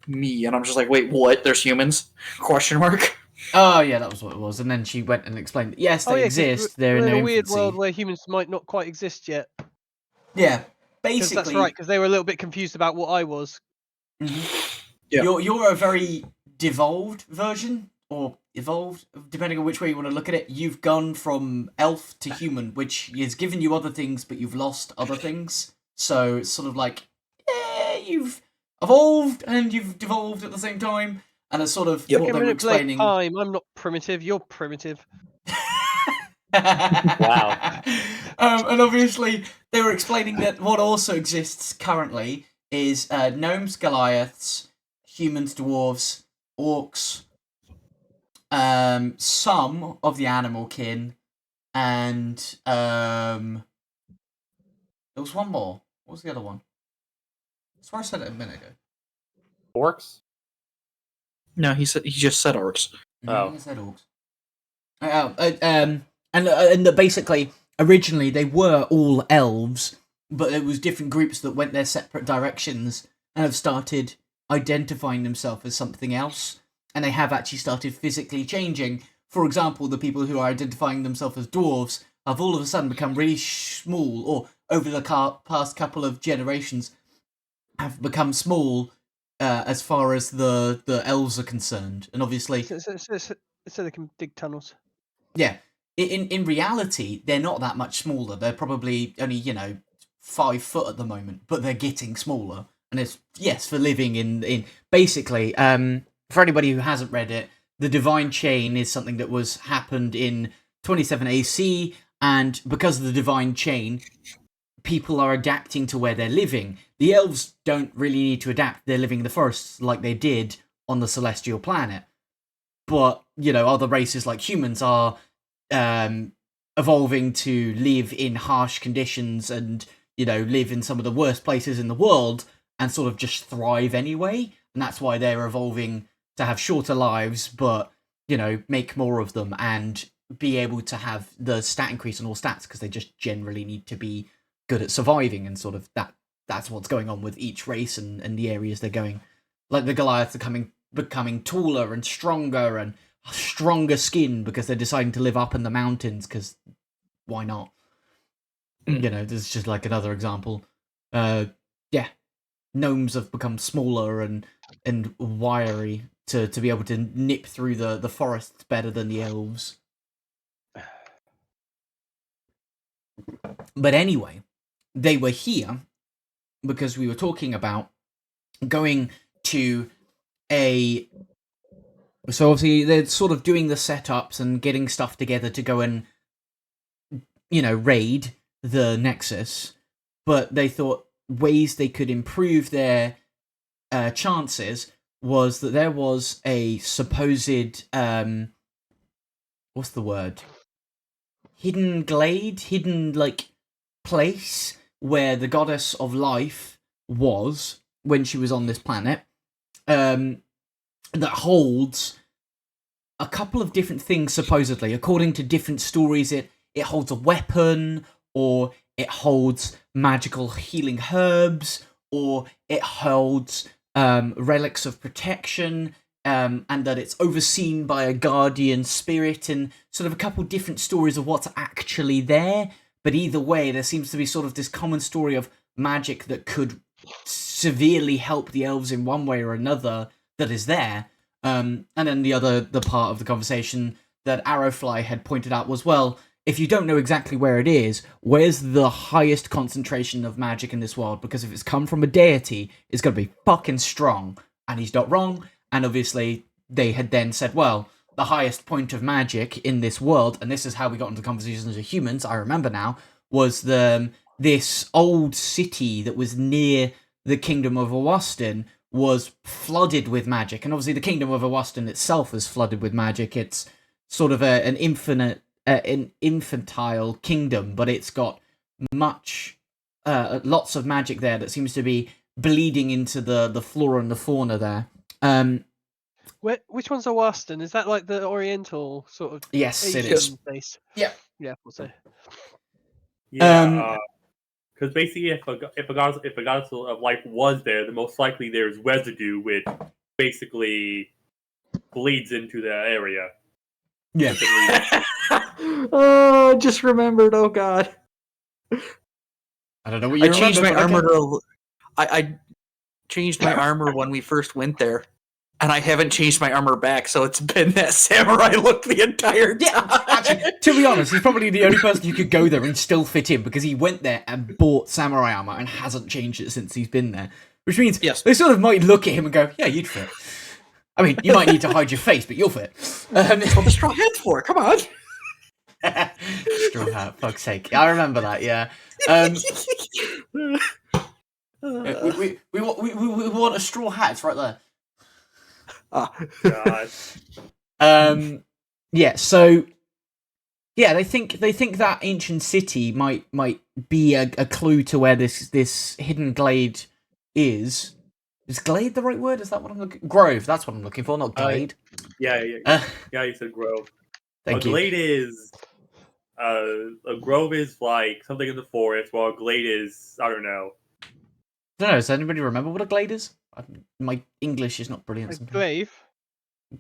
me, and I'm just like, wait, what? There's humans? Question mark. Oh yeah, that was what it was. And then she went and explained, yes, they 'cause exist. They're we're in in their a weird infancy. world where humans might not quite exist yet. Yeah, Because basically. that's right. Because they were a little bit confused about what I was. Yeah. You're a very devolved version, or evolved, depending on which way you want to look at it. You've gone from elf to human, which has given you other things, but you've lost other things. So it's sort of like, you've evolved and you've devolved at the same time. And it's sort of Yep. what You they can were manipulate explaining. time. I'm not primitive. You're primitive. Wow. And obviously, they were explaining that what also exists currently is gnomes, Goliaths, humans, dwarves, orcs, some of the animal kin, and there was one more. What was the other one? I swear I said it a minute ago. Orcs? No, he just said orcs. No, Oh. I think I said orcs. And basically, originally they were all elves, but there was different groups that went their separate directions and have started identifying themselves as something else, and they have actually started physically changing. For example, the people who are identifying themselves as dwarves have all of a sudden become really small, or over the past couple of generations have become small as far as the elves are concerned. And obviously, So they can dig tunnels. yeah, in reality, they're not that much smaller. They're probably only 5 foot at the moment, but they're getting smaller. And it's for living in basically. For anybody who hasn't read it, the Divine Chain is something that happened in 27 AC, and because of the Divine Chain, people are adapting to where they're living. The elves don't really need to adapt. They're living in the forests like they did on the celestial planet. But, other races like humans are evolving to live in harsh conditions and, live in some of the worst places in the world and sort of just thrive anyway. And that's why they're evolving to have shorter lives, but, make more of them and be able to have the stat increase on all stats because they just generally need to be good at surviving, and sort of that's what's going on with each race and the areas they're going. Like the Goliaths are becoming taller and stronger skin because they're deciding to live up in the mountains because why not? This is just like another example. Gnomes have become smaller and wiry to be able to nip through the forests better than the elves. But anyway, they were here because we were talking about going to so obviously they're sort of doing the setups and getting stuff together to go and raid the Nexus, but they thought ways they could improve their chances was that there was a supposed what's the word, hidden glade, hidden place where the goddess of life was when she was on this planet, that holds a couple of different things. Supposedly, according to different stories, it holds a weapon, or it holds magical healing herbs, or it holds relics of protection, and that it's overseen by a guardian spirit, and sort of a couple different stories of what's actually there. But either way, there seems to be sort of this common story of magic that could severely help the elves in one way or another that is there. And then the part of the conversation that Arrowfly had pointed out was, well, if you don't know exactly where it is, where's the highest concentration of magic in this world? Because if it's come from a deity, it's going to be fucking strong. And he's not wrong. And obviously, they had then said, well, the highest point of magic in this world, and this is how we got into conversations as humans, I remember now, was this old city that was near the Kingdom of Awaston was flooded with magic. And obviously the Kingdom of Awaston itself is flooded with magic. It's sort of an infantile kingdom, but it's got lots of magic there that seems to be bleeding into the flora and the fauna there. Which one's Awaston? Is that like the Oriental sort of Yes, it Asian is. place? Yeah. Yeah, we'll say. Yeah. Because basically, if a goddess of life was there, then most likely there's residue, which basically bleeds into the area. Yeah. Oh, just remembered. Oh God. I don't know what you I changed my remember, but armor to. I changed my armor when we first went there, and I haven't changed my armor back, so it's been that samurai look the entire time. Actually, to be honest, he's probably the only person who could go there and still fit in because he went there and bought samurai armor and hasn't changed it since he's been there. Which means Yes. they sort of might look at him and go, "Yeah, you'd fit." I mean, you might need to hide your face, but you'll fit. That's what the straw hat's for. Come on. Straw hat, fuck's sake. I remember that. Yeah. We want a straw hat. It's right there. God. Yeah. So. Yeah, they think that ancient city might be a clue to where this hidden glade is. Is glade the right word? Is that what I'm looking? Grove. That's what I'm looking for, not glade. Yeah. You said grove. Thank you. Glade is a grove is like something in the forest, while a glade is I don't know. I don't know. Does anybody remember what a glade is? My English is not brilliant. A sometimes. glaive.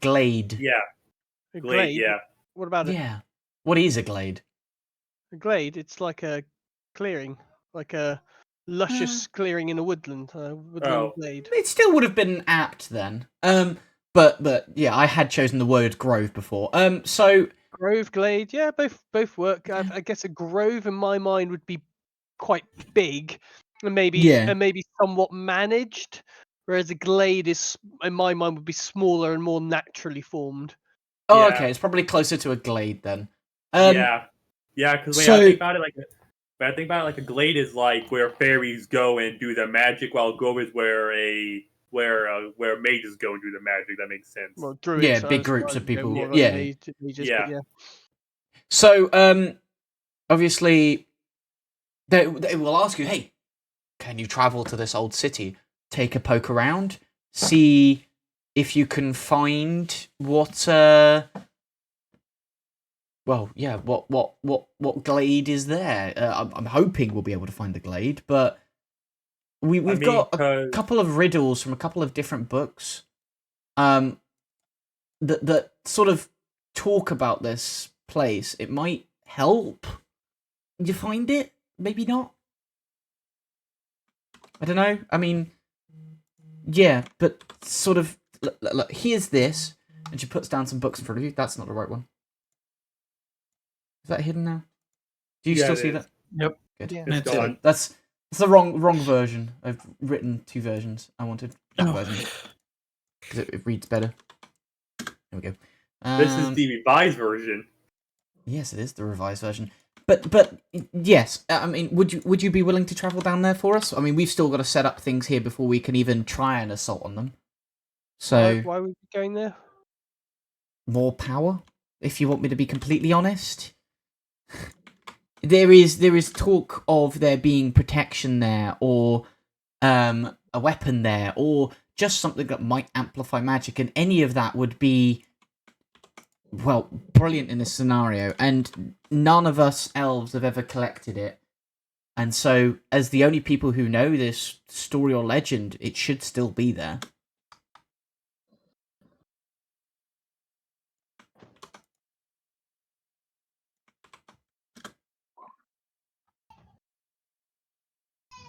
Glade. Yeah. A Glade. glade. Yeah. What about it? Yeah. What is a glade? A glade. It's like a clearing, like a luscious clearing in a woodland. Woodland glade. It still would have been apt then. But yeah, I had chosen the word grove before. So Grove, glade. Yeah, both work. I guess a grove in my mind would be quite big, and maybe somewhat managed, whereas a glade is in my mind would be smaller and more naturally formed. Oh, Yeah. okay. It's probably closer to a glade then. Yeah, because when I think about it, like a glade is like where fairies go and do their magic, while a grove is where mages go and do their magic. That makes sense. Well, druids. Yeah, big groups of people. More Yeah. mages, Yeah. But yeah. So, obviously, they will ask you, hey, can you travel to this old city? Take a poke around, see if you can find what, well, yeah, what glade is there. I'm hoping we'll be able to find the glade, but we've got a couple of riddles from a couple of different books, that sort of talk about this place. It might help you find it, maybe not. I don't know. I mean, yeah, but sort of. Look, here's this, and she puts down some books in front of you. That's not the right one. Is that hidden now? Do you still see that? Yep. Good. Yeah. It's gone. That's the wrong version. I've written two versions. I wanted that version because it reads better. There we go. This is the revised version. Yes, it is the revised version. But yes, I mean, would you be willing to travel down there for us? I mean, we've still got to set up things here before we can even try and assault on them. So Why would we be going there? more power, if you want me to be completely honest. There is talk of there being protection there, or a weapon there, or just something that might amplify magic, and any of that would be, well, brilliant in this scenario, and none of us elves have ever collected it. And so, as the only people who know this story or legend, it should still be there.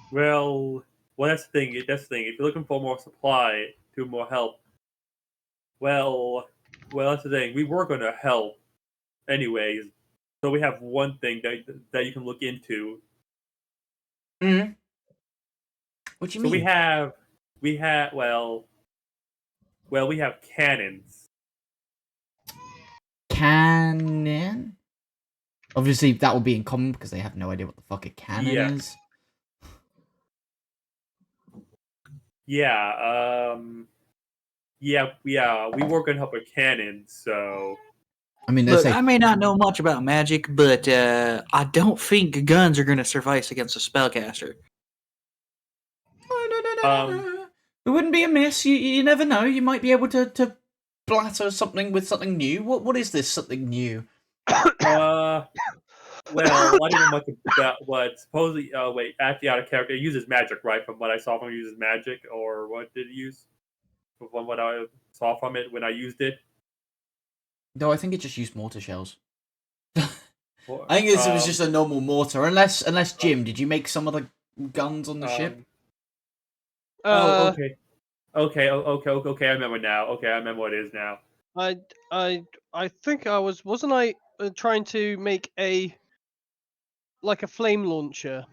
Well, that's the thing. If you're looking for more supply, more help, well, that's the thing. We were going to help, anyways. So we have one thing that you can look into. Mm-hmm. What do you mean? So we have we have cannons. Cannon? Obviously, that will be in common because they have no idea what the fuck a cannon is. Yeah, we were going to help with cannons, so... I mean, Look, I may not know much about magic, but I don't think guns are going to suffice against a spellcaster. No. It wouldn't be amiss. You never know. You might be able to blatter something with something new. What is this something new? Well, I didn't know much about what supposedly. Wait, actually, out of character, it uses magic, right? From what I saw from it, uses magic, or what did it use? From what I saw from it when I used it. No, I think it just used mortar shells. Or, I think it was just a normal mortar. Unless Jim, did you make some of the guns on the ship? Oh, okay. Okay. I remember now. Okay, I remember what it is now. I think I wasn't I trying to make a flame launcher.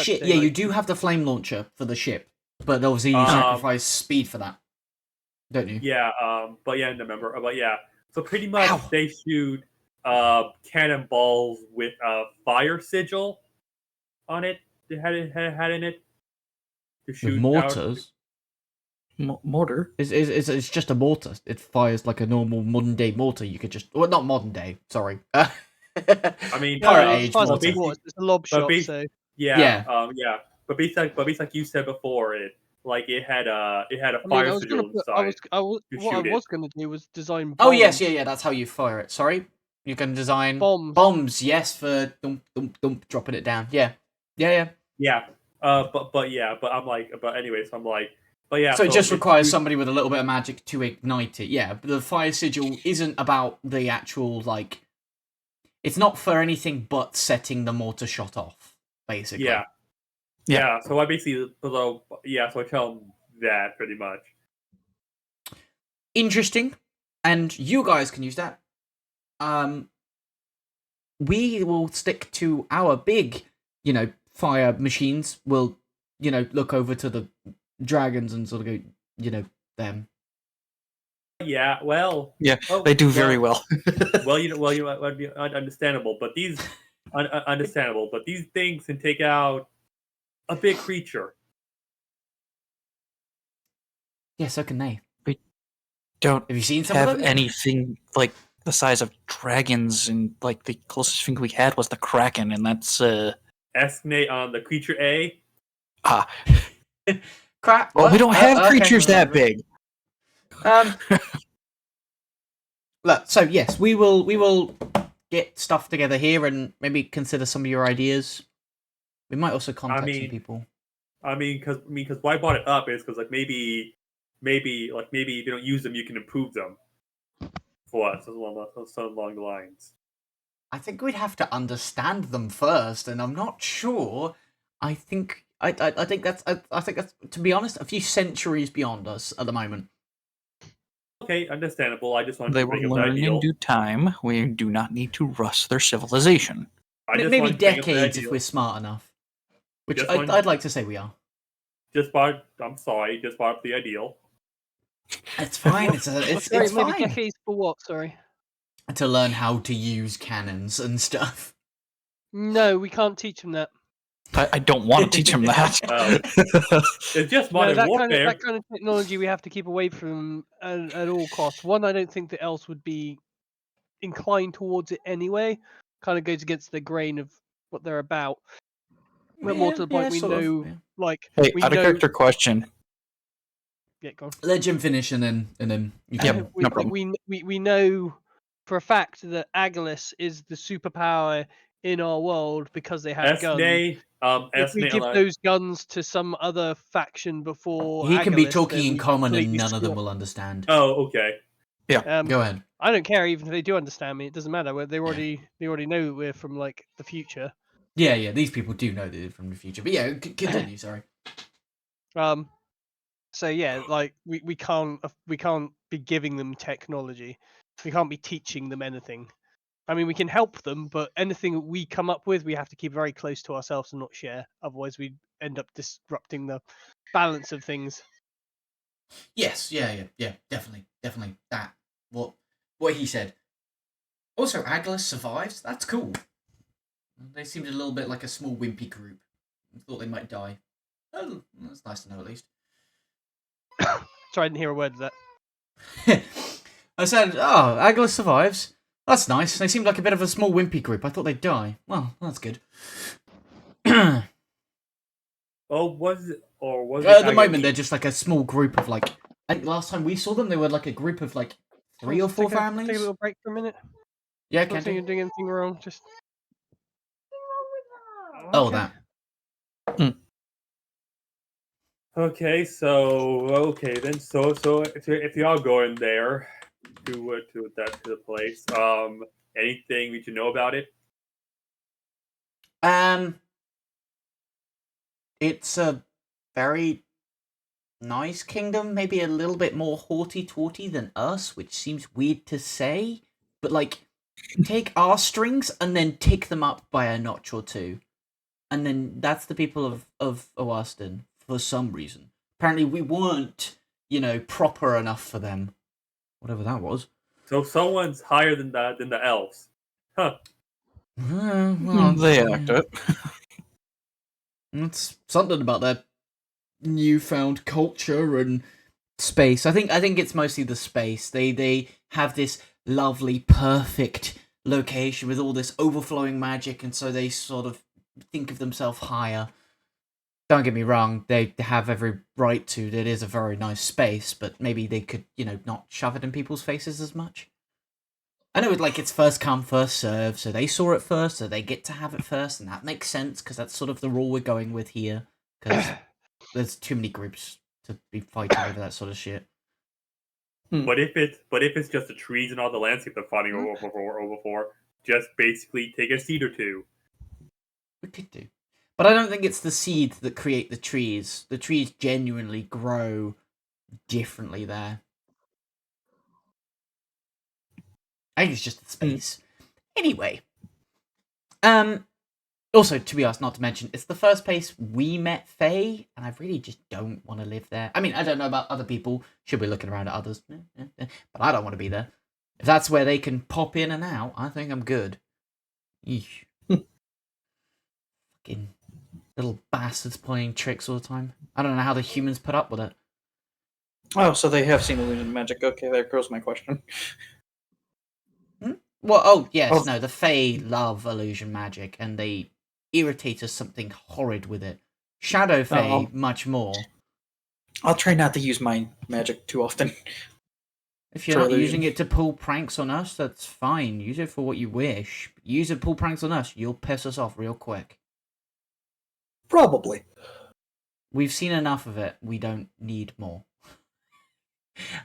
Shit, thing, yeah, like- you do have the flame launcher for the ship, but obviously you sacrifice speed for that, don't you? Yeah. But yeah, I remember. But yeah. So pretty much Ow. they shoot cannonballs with a fire sigil on it. They had in it to shoot With out. mortars, Mortar. it's just a mortar. It fires like a normal modern day mortar. You could just, well, not modern day. Sorry. I mean, pirate No, age it's fine, mortar. it's a lob shot, basi- so Yeah. Yeah. Yeah. But basically, like you said before, it had a I mean, fire I was sigil gonna put, inside. what shoot I it. was gonna do was design bombs. Oh yes, yeah. That's how you fire it. Sorry, you can design Bombs. Yes, for dropping it down. Yeah. Yeah. But I'm like, but anyways, I'm like, but yeah. So it just it requires shoots- somebody with a little bit of magic to ignite it. Yeah, but the fire sigil isn't about the actual like. It's not for anything but setting the mortar shot off, basically. Yeah. Yeah. So I basically, so I tell them that pretty much. Interesting, and you guys can use that. We will stick to our big, fire machines. We'll, look over to the dragons and sort of go, them. Yeah. Well. Yeah, oh, they do very well. Understandable, but these understandable, but these things can take out a big creature. Yeah, so can they. Don't Have you seen some have of them? anything like the size of dragons, and like the closest thing we had was the Kraken, and that's Estimate on the creature A. Crap. Well, we don't have okay, creatures that big. Look, so yes, we will get stuff together here and maybe consider some of your ideas. We might also contact some people. Because why I brought it up is because maybe if you don't use them, you can improve them for us along the lines. I think we'd have to understand them first, and I'm not sure. I think that's to be honest, a few centuries beyond us at the moment. Okay, understandable. I just wanted They to will bring up that learn in ideal. due time. We do not need to rush their civilization. Maybe decades if we're smart enough. Which I'd like to say we are. I'm sorry, just brought up the ideal. It's fine. It's maybe fine. decades for what? Sorry. To learn how to use cannons and stuff. No, we can't teach them that. I don't want to teach them that. It's just modern warfare. That kind of technology we have to keep away from at all costs. One, I don't think that else would be inclined towards it anyway. Kind of goes against the grain of what they're about. But more to the point, we know, Hey, out of character question. Yeah, go on. Let Jim finish, and then you can. Yep, no problem. We know for a fact that Agalus is the superpower in our world because they have guns. If we give those guns to some other faction before he can be Agalus, talking in common and none of them will understand. Oh, okay. Yeah. Go ahead. I don't care even if they do understand me. It doesn't matter. They already know that we're from like the future. Yeah. These people do know that they're from the future. But yeah, continue. Sorry. So yeah, like we can't be giving them technology. We can't be teaching them anything. I mean, we can help them, but anything we come up with, we have to keep very close to ourselves and not share. Otherwise, we end up disrupting the balance of things. Yes, yeah, definitely. That what he said. Also, Agalus survives. That's cool. They seemed a little bit like a small wimpy group. I thought they might die. Oh, that's nice to know at least. Sorry, I didn't hear a word of that. I said, "Oh, Agalus survives. That's nice. They seemed like a bit of a small wimpy group. I thought they'd die. Well, that's good." Oh, was it at the moment they're just like a small group of like. I think last time we saw them, they were like a group of like 3 or 4 families. Take a little break for a minute. Yeah, Don't think you're doing anything wrong. Just Oh, that. Okay, then so if y'all going there to the place, anything we should know about it? It's a very nice kingdom, maybe a little bit more haughty-taughty than us, which seems weird to say, but like, take our strings and then tick them up by a notch or two. And then that's the people of Oaston, for some reason. Apparently we weren't, proper enough for them. Whatever that was. So someone's higher than the elves. Huh. Well, They act it. it's something about their newfound culture and space. I think it's mostly the space. They have this lovely, perfect location with all this overflowing magic, and so they sort of think of themselves higher. Don't get me wrong, they have every right to. It is a very nice space, but maybe they could, not shove it in people's faces as much. I know it's first come, first serve, so they saw it first, so they get to have it first, and that makes sense, because that's sort of the rule we're going with here, because there's too many groups to be fighting over that sort of shit. But if it's just the trees and all the landscape they're fighting over for, just basically take a seed or two. We could do. But I don't think it's the seeds that create the trees. The trees genuinely grow differently there. I think it's just the space. Anyway. Also, to be honest, not to mention, it's the first place we met Faye, and I really just don't want to live there. I mean, I don't know about other people. Should be looking around at others. But I don't want to be there. If that's where they can pop in and out, I think I'm good. Eesh. Fucking little bastards playing tricks all the time. I don't know how the humans put up with it. Oh, so they have seen illusion magic. Okay, there goes my question. Well, yes, no, the Fae love illusion magic, and they irritate us something horrid with it. Shadow Fae, much more. I'll try not to use my magic too often. If you're not using it to pull pranks on us, that's fine. Use it for what you wish. Use it to pull pranks on us, you'll piss us off real quick. Probably. We've seen enough of it. We don't need more.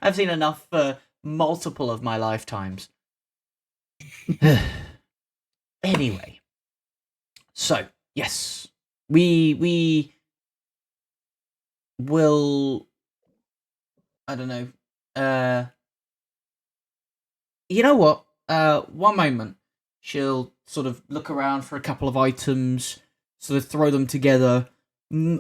I've seen enough for multiple of my lifetimes. Anyway. So, yes. We will... I don't know. You know what? One moment. She'll sort of look around for a couple of items, sort of throw them together,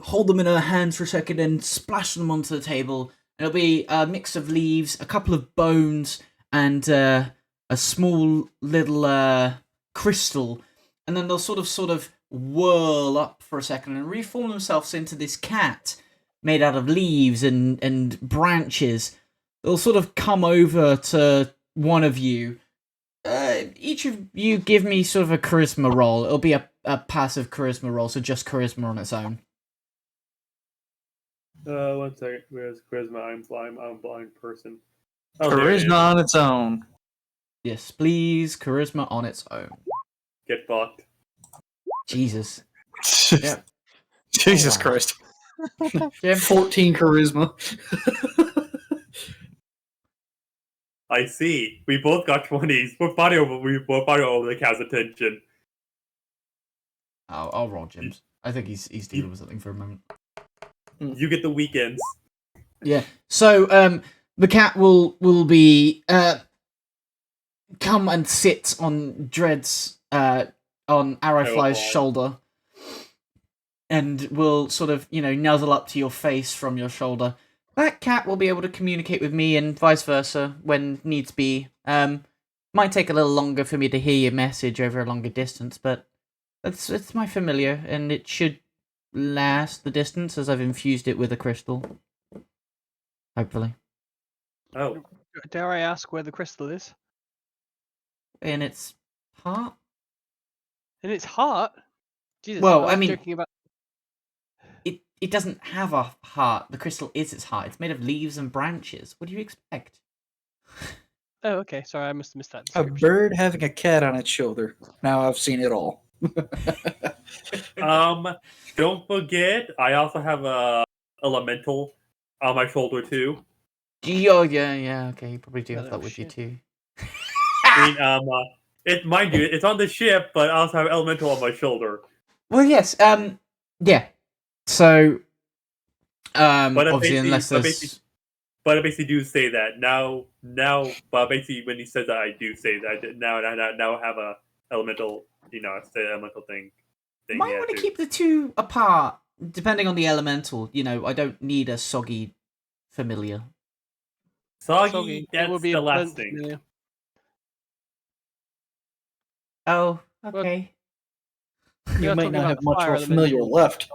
hold them in her hands for a second, and splash them onto the table. It'll be a mix of leaves, a couple of bones, and a small little crystal. And then they'll sort of whirl up for a second and reform themselves into this cat made out of leaves and branches. They'll sort of come over to one of you. Each of you give me sort of a charisma roll. It'll be a passive charisma roll, so just charisma on its own. 1 second. Where's charisma? I'm a blind person. Oh, charisma on its own. Yes, please. Charisma on its own. Get fucked. Jesus. Yep. Jesus Christ. 14 charisma. I see. We both got 20s. We both fighting over the cat's attention. I'll roll Jim's. I think he's dealing with something for a moment. You get the weekends. Yeah. So the cat will be come and sit on Dread's on Arrowfly's shoulder, and will sort of nuzzle up to your face from your shoulder. That cat will be able to communicate with me and vice versa when needs be. Might take a little longer for me to hear your message over a longer distance, but it's my familiar, and it should last the distance as I've infused it with a crystal. Hopefully. Oh. Dare I ask where the crystal is? In its heart? In its heart? Jesus, well, I mean, joking about... It doesn't have a heart. The crystal is its heart. It's made of leaves and branches. What do you expect? Oh, okay. Sorry, I must have missed that A bird having a cat on its shoulder. Now I've seen it all. Don't forget, I also have a elemental on my shoulder too. Oh, yeah. Okay, you probably do have that with you too. I mean, mind you, it's on the ship, but I also have elemental on my shoulder. Well, yes. Yeah. So, But obviously, unless there's. But I basically do say that now. But basically, when he says that, I do say that now. Now I have a elemental, say elemental thing. Might Yeah, want to too. keep the two apart, depending on the elemental. I don't need a soggy familiar. Soggy. It will That's be the a last burnt thing. familiar. Oh, okay. You are might talking not about have the much fire of a familiar elemental. left.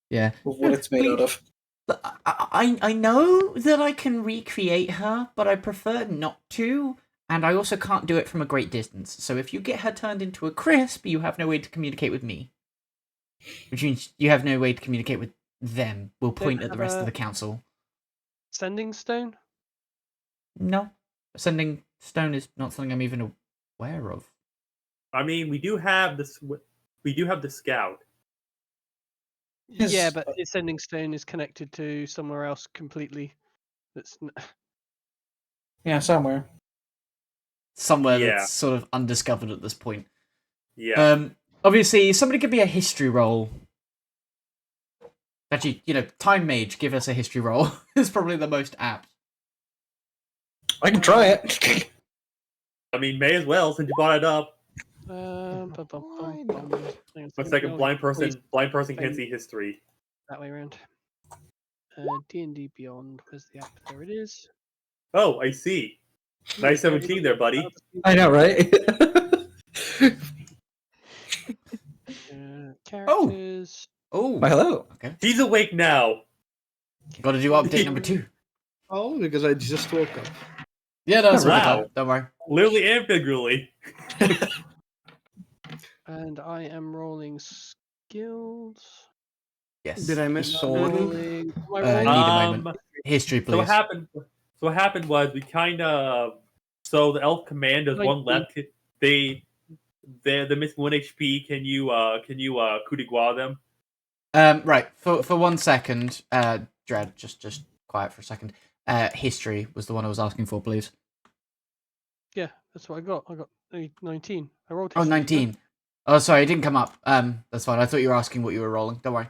Yeah. Of what it's made out of. But I know that I can recreate her, but I prefer not to, and I also can't do it from a great distance. So if you get her turned into a crisp, you have no way to communicate with me. Which means you have no way to communicate with them. We'll point at the rest of the council. Sending stone? No. Sending stone is not something I'm even aware of. I mean, we do have this. We do have the scout. Yes. Yeah, but his sending stone is connected to somewhere else completely. Yeah, somewhere. Somewhere Yeah. that's sort of undiscovered at this point. Yeah. Obviously, somebody could be a history roll. Actually, Time Mage, give us a history roll. Is probably the most apt. I can try it. I mean, may as well since you brought it up. One second, blind person can't see history. That way around. D&D Beyond. Where's the app? There it is. Oh, I see. Nice 17 there, buddy. I know, right? Characters. Oh. Why, hello. Okay. He's awake now. Got to do update number 2. Oh, because I just woke up. Yeah, no, that's Wow. right. Don't worry. Literally and figuratively. And I am rolling skills. Yes. Did I miss I'm something? rolling. Need a moment. History, please. So what happened was we kind of. So the elf command, there's one left. They're missing 1 HP. Can you coup de grace them? Right. For 1 second, Dread, just quiet for a second. History was the one I was asking for, please. Yeah, that's what I got. I got 19. I rolled Oh, history, 19. Oh, sorry, it didn't come up. That's fine. I thought you were asking what you were rolling. Don't worry.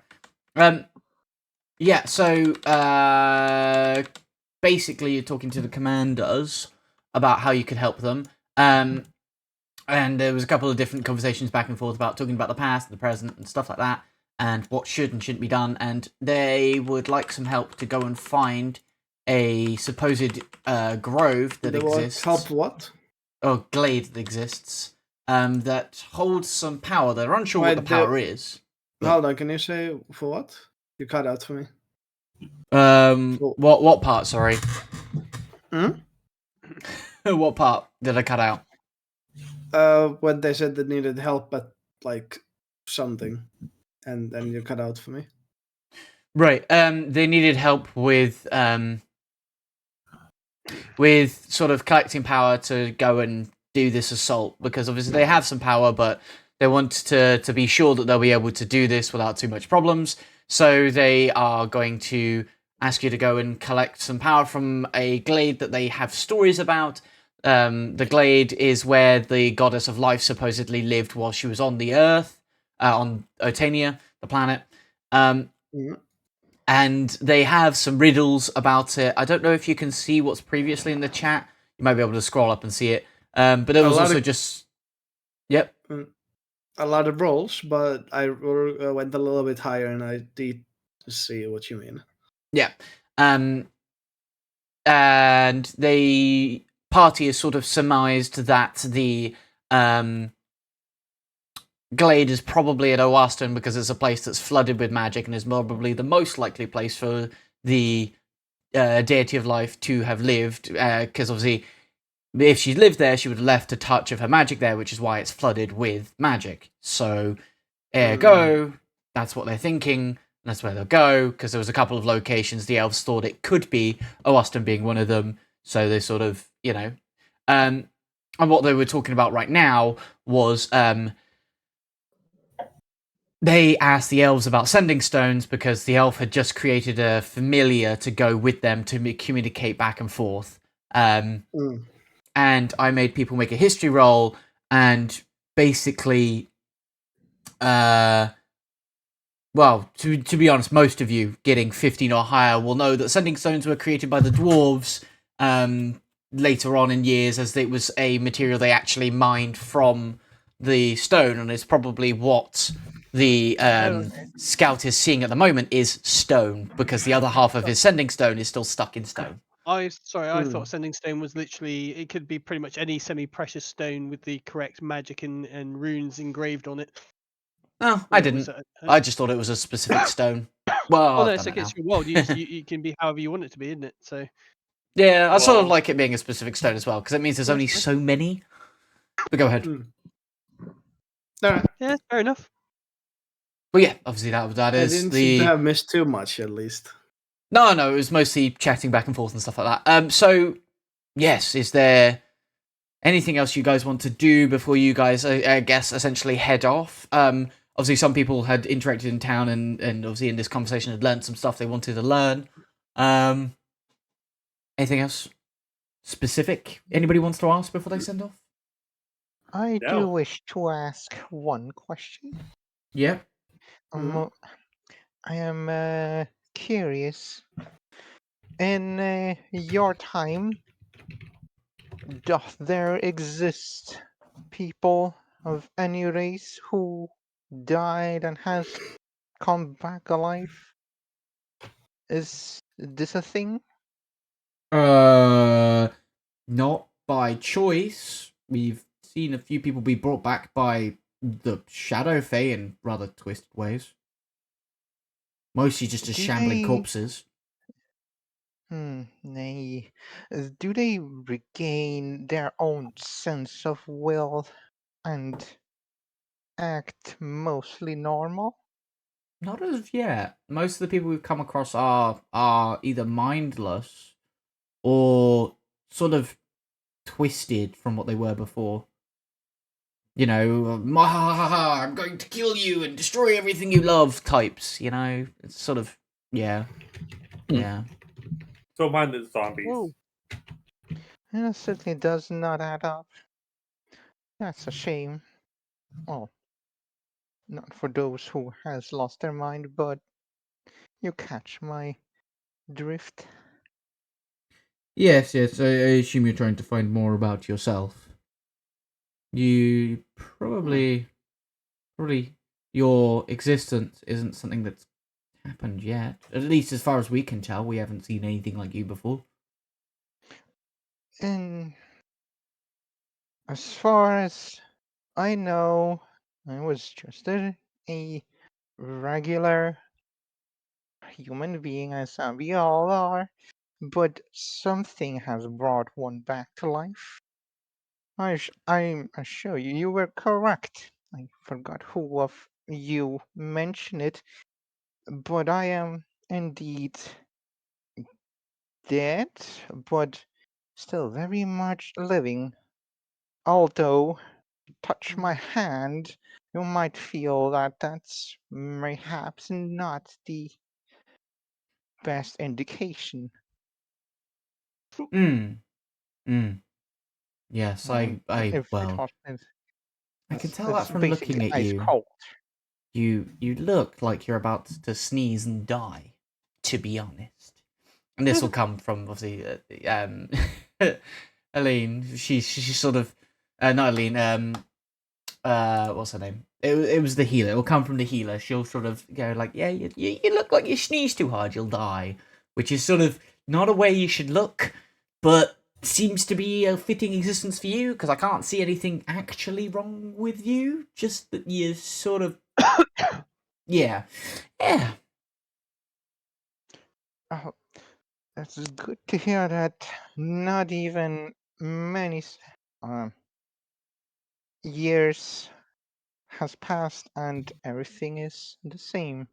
Yeah, so, basically you're talking to the commanders about how you could help them. And there was a couple of different conversations back and forth about talking about the past, the present, and stuff like that, and what should and shouldn't be done, and they would like some help to go and find a supposed grove that exists. Help what? Or glade that exists, that holds some power. They're unsure what the power is. But... Hold on, can you say for what? You cut out for me. What part, sorry? What part did I cut out? When they said they needed help at, like, something. And then you cut out for me. Right, they needed help with sort of collecting power to go and do this assault, because obviously they have some power, but they want to be sure that they'll be able to do this without too much problems, so they are going to ask you to go and collect some power from a glade that they have stories about. The glade is where the goddess of life supposedly lived while she was on the Earth, on Otania, the planet. And they have some riddles about it. I don't know if you can see what's previously in the chat. You might be able to scroll up and see it. But there was also just... Yep. A lot of rolls, but I went a little bit higher and I did see what you mean. Yeah. And the party has sort of surmised that the glade is probably at Oaston because it's a place that's flooded with magic and is probably the most likely place for the deity of life to have lived, because obviously if she lived there she would have left a touch of her magic there, which is why it's flooded with magic. So ergo, that's what they're thinking. That's where they'll go, because there was a couple of locations the elves thought it could be, Oaston being one of them. So they sort of, and what they were talking about right now was they asked the elves about sending stones because the elf had just created a familiar to go with them to communicate back and forth. And I made people make a history roll, and basically, well, to be honest, most of you getting 15 or higher will know that sending stones were created by the dwarves later on in years, as it was a material they actually mined from the stone, and it's probably what the scout is seeing at the moment is stone, because the other half of his sending stone is still stuck in stone. I thought sending stone was literally, it could be pretty much any semi-precious stone with the correct magic and runes engraved on it. No, I didn't. I just thought it was a specific stone. Well, no, I've it's done okay. it It's your world. You can be however you want it to be, isn't it? So yeah, I sort of like it being a specific stone as well, because it means there's only so many. But go ahead. All right. Yeah, fair enough. But yeah, obviously that is I didn't the. seem to have missed too much, at least. No, it was mostly chatting back and forth and stuff like that. So yes, is there anything else you guys want to do before you guys, I guess, essentially head off? Obviously, some people had interacted in town and obviously in this conversation had learned some stuff they wanted to learn. Anything else specific anybody wants to ask before they send off? I do wish to ask one question. Yeah. I am curious. In your time, doth there exist people of any race who died and has come back alive? Is this a thing? Not by choice. We've seen a few people be brought back by the Shadow Fae in rather twisted ways. Mostly just as shambling corpses. Nay. Do they regain their own sense of will and act mostly normal? Not as of yet. Most of the people we've come across are either mindless or sort of twisted from what they were before. You know, I'm going to kill you and destroy everything you love types, you know? It's sort of, yeah. Yeah. So mindless zombies. Whoa. It certainly does not add up. That's a shame. Well, not for those who has lost their mind, but you catch my drift. Yes, I assume you're trying to find more about yourself. You probably your existence isn't something that's happened yet. At least as far as we can tell, we haven't seen anything like you before. And as far as I know, I was just a regular human being, as we all are, but something has brought one back to life. I assure you, you were correct. I forgot who of you mentioned it, but I am indeed dead, but still very much living. Although, touch my hand, you might feel that that's perhaps not the best indication. Yes, If it well, was, I can tell that it's from looking basically at ice you. cold. You look like you're about to sneeze and die, to be honest. And this will come from obviously Aline. She's sort of not Aline. What's her name? It was the healer. It will come from the healer. She'll sort of go like, yeah, you look like you sneeze too hard, you'll die, which is sort of not a way you should look, but seems to be a fitting existence for you because I can't see anything actually wrong with you. Just that you sort of, yeah. Oh, that's good to hear that not even many years has passed and everything is the same.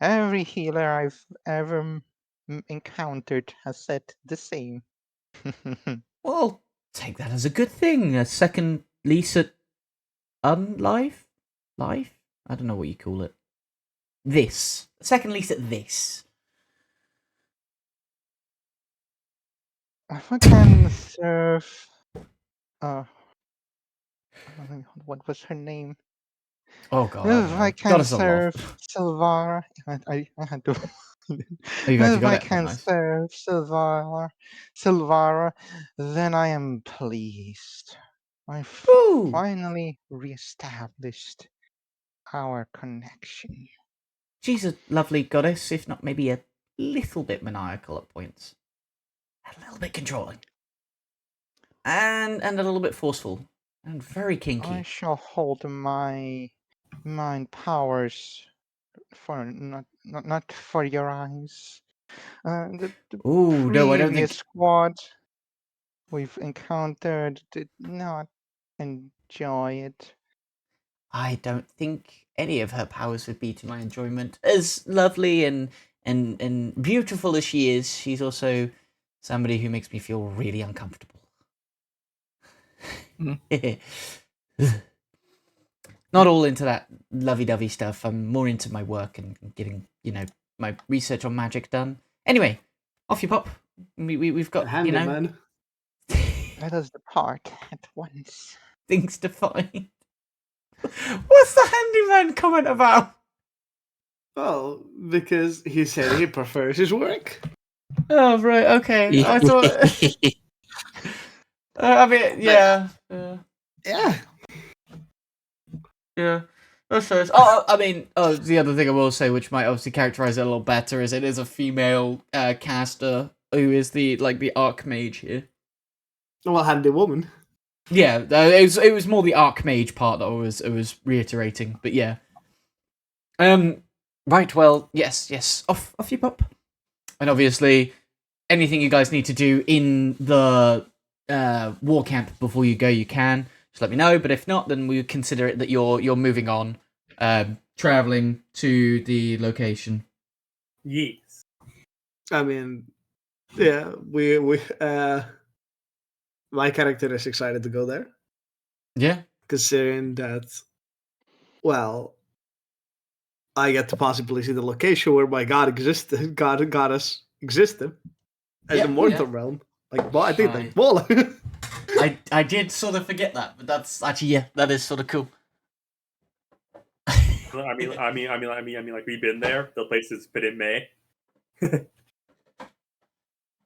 Every healer I've ever encountered has said the same. Well, take that as a good thing. A second lease at life. I don't know what you call it. This. Second least at this. If I can serve. What was her name? Oh god, I If don't I know. can Goddess of love. serve Silvara, I had to. Oh, you If got I it? Oh, can nice. serve Silvara, then I am pleased. I've Ooh! finally reestablished our connection. She's a lovely goddess, if not maybe a little bit maniacal at points. A little bit controlling. And a little bit forceful. And very I kinky. shall hold my mind powers for not for your eyes. The Ooh, no, I don't previous think... squad we've encountered did not enjoy it. I don't think any of her powers would be to my enjoyment. As lovely and beautiful as she is, she's also somebody who makes me feel really uncomfortable. Not all into that lovey-dovey stuff. I'm more into my work and getting, my research on magic done. Anyway, off you pop. We've got, Handyman. Let us depart at once. things to find. What's the handyman comment about? Well, because he said he prefers his work. Oh, right, okay. I thought... I mean, yeah. Yeah. Yeah. That's fair. The other thing I will say, which might obviously characterize it a little better, is it is a female caster who is the archmage here. Well, handy woman. Yeah, it was more the archmage part that I was reiterating, but yeah. Right. Well, yes. Off you pop. And obviously, anything you guys need to do in the war camp before you go, you can. Just let me know. But if not, then we would consider it that you're moving on, traveling to the location. Yes. I mean, yeah, we my character is excited to go there. Yeah. Considering that, well, I get to possibly see the location where my goddess existed as the mortal realm. Like, I think like ball. I did sort of forget that, but that's actually that is sort of cool. I mean, like we've been there. The place has been in May.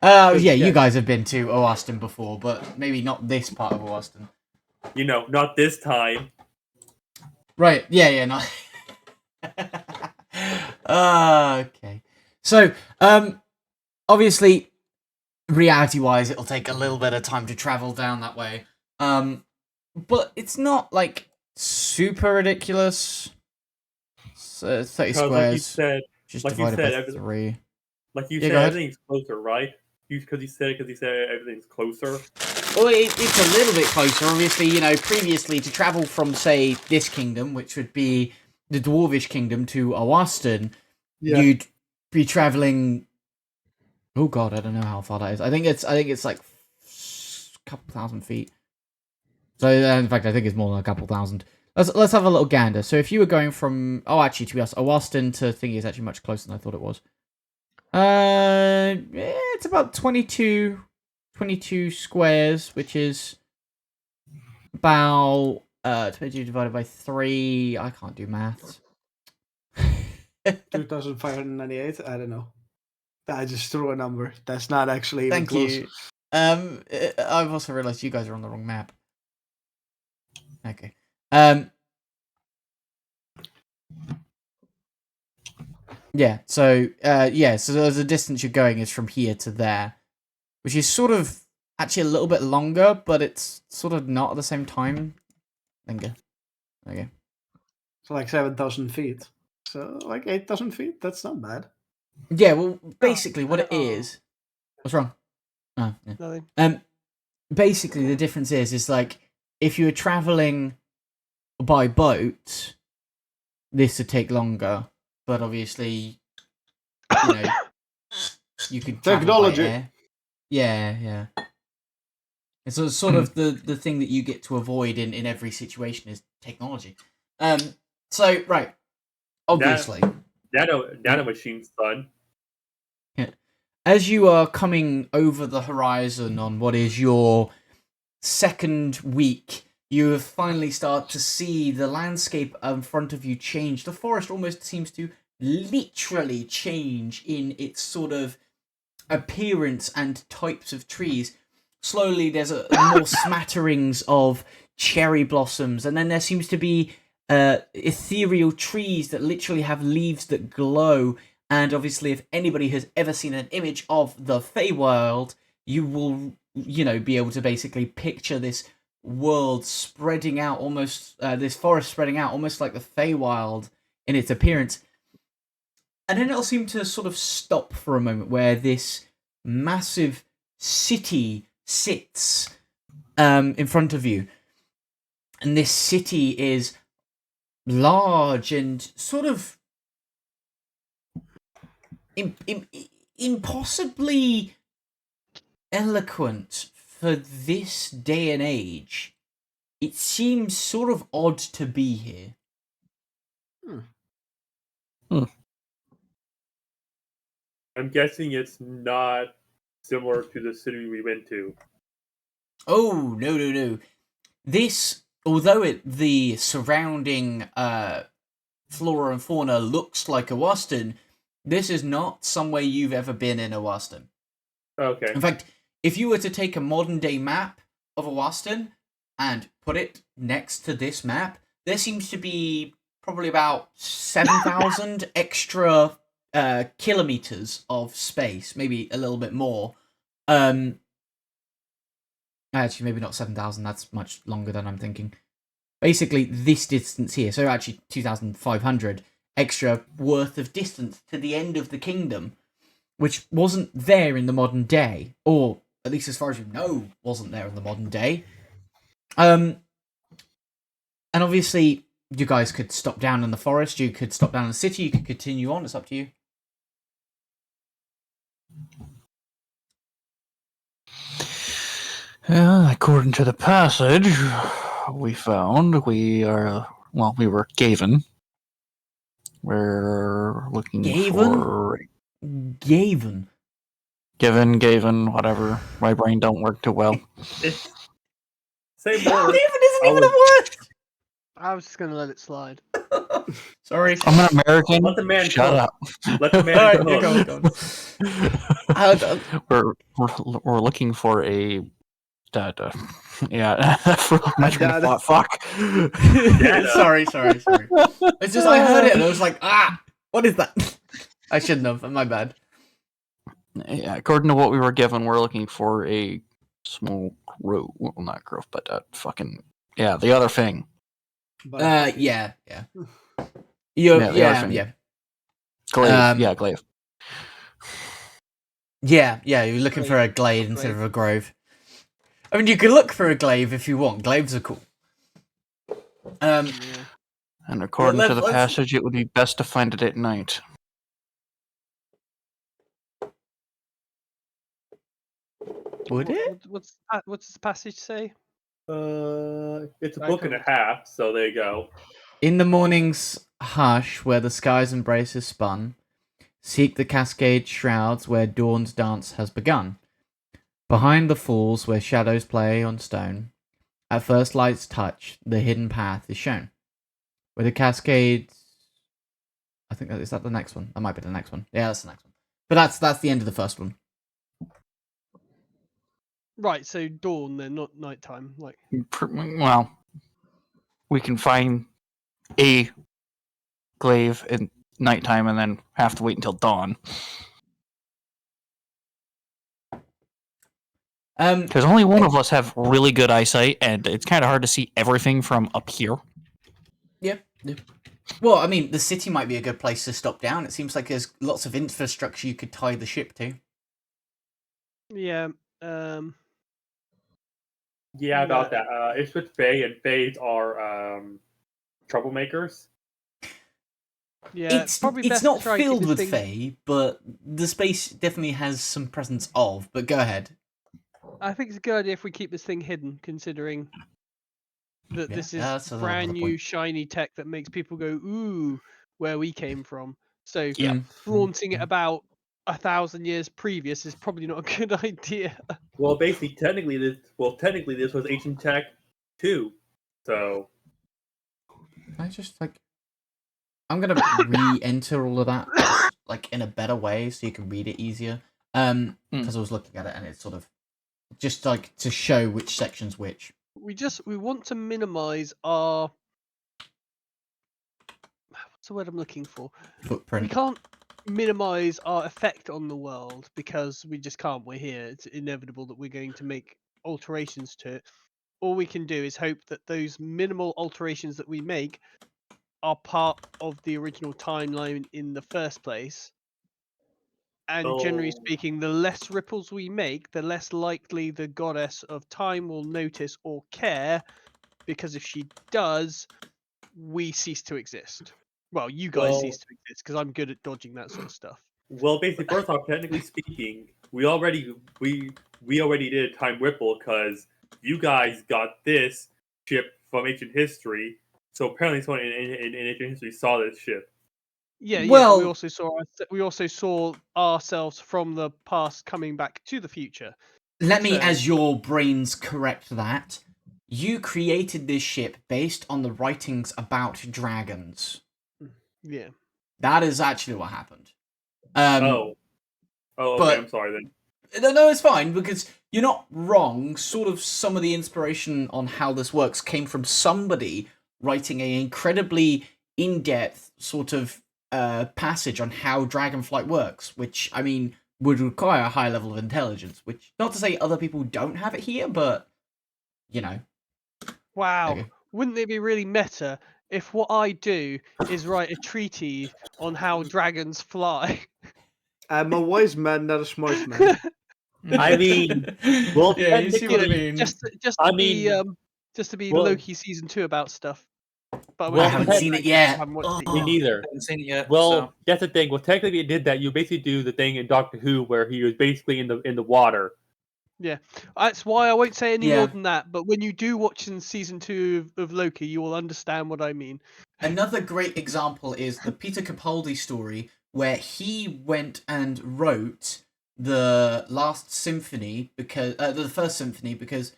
Yeah, you guys have been to Austin before, but maybe not this part of Austin. Not this time. Right? Yeah, no. Okay. So, obviously, reality-wise, it'll take a little bit of time to travel down that way. But it's not like super ridiculous. So 30 squares. Like you said, just divided by 3. Like you said, everything's closer, right? Because you said everything's closer. Well, it's a little bit closer. Obviously, previously to travel from, say, this kingdom, which would be the Dwarvish kingdom, to Austin, you'd be traveling. Oh God, I don't know how far that is. I think it's like a couple thousand feet. So, in fact, I think it's more than a couple thousand. Let's have a little gander. So, if you were going from, actually, to be honest, Austin to thingy is actually much closer than I thought it was. It's about 22 squares, which is about 22 divided by 3. I can't do maths. 2,598. I don't know. I just threw a number. That's not actually even close. Thank you. I've also realized you guys are on the wrong map. Okay. Yeah. So the distance you're going is from here to there, which is sort of actually a little bit longer, but it's sort of not at the same time. Okay. So like 7,000 feet. So like 8,000 feet. That's not bad. Yeah. Well, basically, what it is. What's wrong? Oh, yeah. Nothing. Basically, the difference is like if you were traveling by boat, this would take longer. But obviously, you could technology. By air. Yeah. It's sort of the thing that you get to avoid in every situation is technology. So, right. Obviously. Nano machine's fun. Yeah. As you are coming over the horizon on what is your second week, you have finally started to see the landscape in front of you change. The forest almost seems to literally change in its sort of appearance and types of trees. Slowly there's more smatterings of cherry blossoms, and then there seems to be ethereal trees that literally have leaves that glow. And obviously, if anybody has ever seen an image of the Feywild, you will, be able to basically picture this world spreading out almost, this forest spreading out almost like the Feywild in its appearance. And then it'll seem to sort of stop for a moment where this massive city sits in front of you. And this city is large and sort of impossibly eloquent for this day and age. It seems sort of odd to be here. I'm guessing it's not similar to the city we went to. Oh, no. This, although the surrounding flora and fauna looks like Awaston, this is not somewhere you've ever been in Awaston. Okay. In fact, if you were to take a modern day map of Awaston and put it next to this map, there seems to be probably about 7,000 extra kilometers of space, maybe a little bit more. Actually, maybe not 7,000, that's much longer than I'm thinking. Basically, this distance here, so actually 2,500 extra worth of distance to the end of the kingdom, which wasn't there in the modern day, or at least as far as you know, wasn't there in the modern day. And obviously, you guys could stop down in the forest, you could stop down in the city, you could continue on, it's up to you. According to the passage we found, we were Gaven. We're looking for... Gaven? Gaven, whatever. My brain don't work too well. Say more. Gaven isn't even a word! I was just going to let it slide. Sorry. I'm an American. Let the man Shut cook. up. Let the man go. We're looking for a... yeah, for my train of thought. Fuck. Sorry. It's just I heard it and I was like, what is that? I shouldn't have. My bad. Yeah, according to what we were given, we're looking for a small grove. Well, not grove, but the other thing. Yeah. Glaive. Glaive. Yeah, you're looking for a glade instead of a grove. I mean, you can look for a glaive if you want. Glaives are cool. And according to the passage, it would be best to find it at night. Would it? What's this passage say? It's a book and a half, so there you go. In the morning's hush, where the sky's embrace is spun, seek the cascade shrouds where dawn's dance has begun. Behind the falls where shadows play on stone, at first light's touch, the hidden path is shown. Where the cascades... I think is that the next one? That might be the next one. Yeah, that's the next one. But that's the end of the first one. Right, so dawn then, not nighttime. Well, we can find a glaive at nighttime and then have to wait until dawn. Because only one of us have really good eyesight, and it's kind of hard to see everything from up here. Yep. Well, I mean, the city might be a good place to stop down. It seems like there's lots of infrastructure you could tie the ship to. Yeah. Yeah, about that. It's with Fae, and Faes are troublemakers. Yeah, it's not filled with Fae, but the space definitely has some presence of. But go ahead. I think it's a good idea if we keep this thing hidden, considering that this is that's a brand valid new point. shiny tech that makes people go, ooh, where we came from. So Yeah. flaunting it about 1,000 years previous is probably not a good idea. Well, basically, technically, this was ancient tech too. So I just like. I'm gonna re-enter all of that just like in a better way so you can read it easier. Because I was looking at it and it's sort of just like to show which section's which. We want to minimize our, what's the word I'm looking for? Footprint. We can't minimize our effect on the world because we just can't. We're here. It's inevitable that we're going to make alterations to it. All we can do is hope that those minimal alterations that we make are part of the original timeline in the first place. And generally speaking, the less ripples we make, the less likely the goddess of time will notice or care, because if she does, we cease to exist. Well, you guys cease to exist because I'm good at dodging that sort of stuff. Well, basically, first off, technically speaking, we already did a time ripple because you guys got this ship from ancient history. So apparently, someone in ancient history saw this ship. Yeah, well, but we also saw ourselves from the past coming back to the future. Let me, as your brains, correct that. You created this ship based on the writings about dragons. Yeah. That is actually what happened. Okay, but, I'm sorry then. No, it's fine, because you're not wrong. Sort of some of the inspiration on how this works came from somebody writing an incredibly in-depth sort of passage on how dragonflight works, which, I mean, would require a high level of intelligence, which, not to say other people don't have it here, but, you know. Wow. Okay. Wouldn't it be really meta if what I do is write a treatise on how dragons fly? I'm a wise man, not a smart man. I mean, well, yeah, you see what I mean. Just to be Loki season 2 about stuff. But I haven't seen it yet. Me neither. I haven't seen it yet. Well, so. That's the thing. Well, technically, it did that. You basically do the thing in Doctor Who where he was basically in the water. Yeah, that's why I won't say any more than that. But when you do watch in season 2 of Loki, you will understand what I mean. Another great example is the Peter Capaldi story, where he went and wrote the last symphony because the first symphony because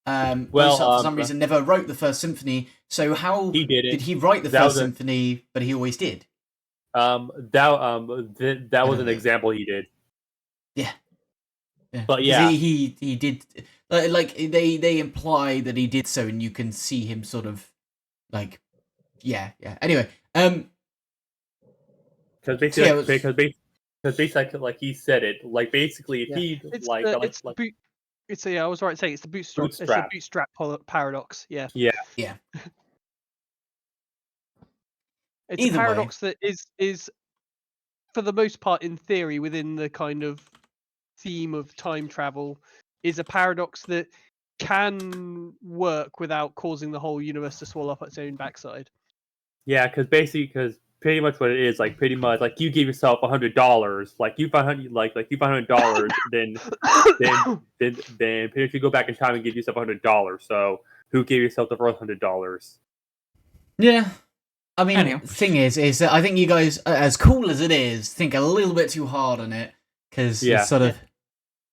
Mozart for some reason never wrote the first symphony. So how did he write the first symphony? But he always did. That was an example he did. Yeah. But yeah, he did. Like they imply that he did so, and you can see him sort of like. Yeah. Anyway, because basically, like he said it, like basically, if I was right saying it's the bootstrap. It's the bootstrap paradox. Yeah. Yeah. It's a paradox that is, for the most part, in theory, within the kind of theme of time travel, is a paradox that can work without causing the whole universe to swallow up its own backside. Yeah, because pretty much what it is, like pretty much like you give yourself $100, like you find $100, then if you go back in time and give yourself $100, so who gave yourself the first $100? Yeah, I mean, thing is that I think you guys, as cool as it is, think a little bit too hard on it because it's sort of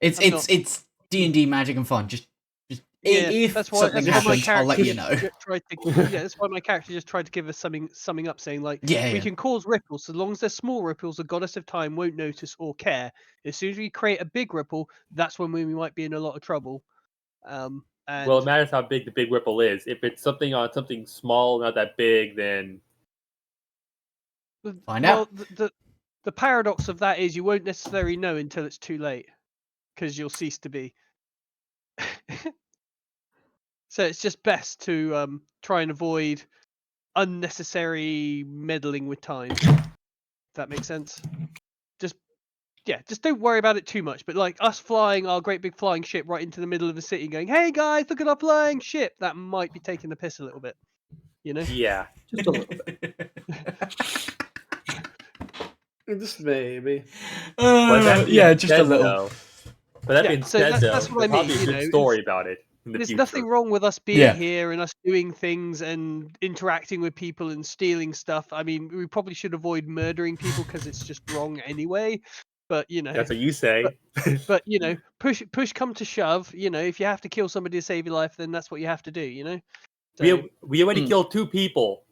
it's D&D magic and fun. Just if something happens, I'll let you know. That's why my character just tried to give us summing up, saying like, we can cause ripples so long as they're small ripples. The goddess of time won't notice or care. As soon as we create a big ripple, that's when we might be in a lot of trouble. Well, it matters how big the big ripple is. If it's something small, not that big, then find out. The paradox of that is you won't necessarily know until it's too late, because you'll cease to be. So it's just best to try and avoid unnecessary meddling with time. If that makes sense. Just don't worry about it too much. But like us flying our great big flying ship right into the middle of the city, going, "Hey guys, look at our flying ship," that might be taking the piss a little bit. You know? Yeah, just a little bit. Just maybe. Just a little. Though. But that being said, that's what I mean. Probably a good story about it. in the There's future. nothing wrong with us being here and us doing things and interacting with people and stealing stuff. I mean, we probably should avoid murdering people because it's just wrong anyway. But you know, That's what you say. but you know, push come to shove. You know, if you have to kill somebody to save your life, then that's what you have to do. You know. So, we already killed 2 people.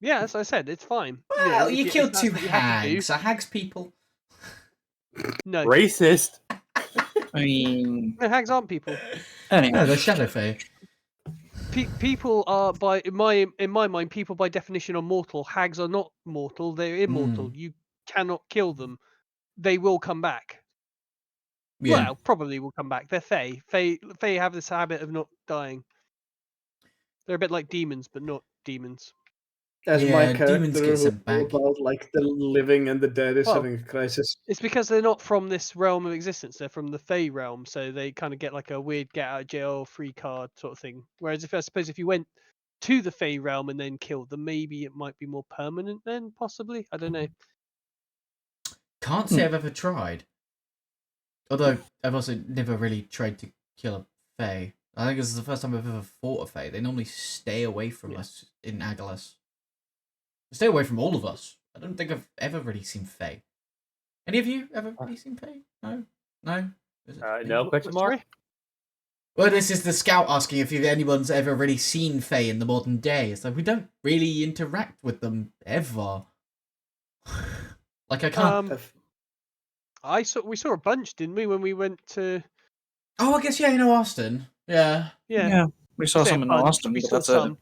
yeah, as I said, it's fine. Well, you killed if that's 2 what you have to do, hags. Are hags people? no, Racist. I mean, no, hags aren't people. anyway. No, they're Shadowfae. People are in my mind, people by definition are mortal. Hags are not mortal; they're immortal. You cannot kill them. They will come back. Yeah. Well, probably will come back. They're Fae. Fae have this habit of not dying. They're a bit like demons, but not demons. As Yeah, my demons character get who sent back. about like the living and the dead is Well, having a crisis. It's because they're not from this realm of existence. They're from the Fae realm, so they kind of get like a weird get out of jail free card sort of thing. Whereas I suppose if you went to the Fae realm and then killed them, maybe it might be more permanent then, possibly. I don't know. Can't say I've ever tried. Although I've also never really tried to kill a Fae. I think this is the first time I've ever fought a Fae. They normally stay away from us in Agalas. They stay away from all of us. I don't think I've ever really seen Fae. Any of you ever really seen Fae? No? No? No, question mark? Well, this is the scout asking if anyone's ever really seen Fae in the modern day. It's like, we don't really interact with them, ever. Like, I can't... we saw a bunch, didn't we, when we went to... Oh, I guess, yeah, you know, Austin. Yeah. Yeah, we saw some in Austin, We but saw that's some. it.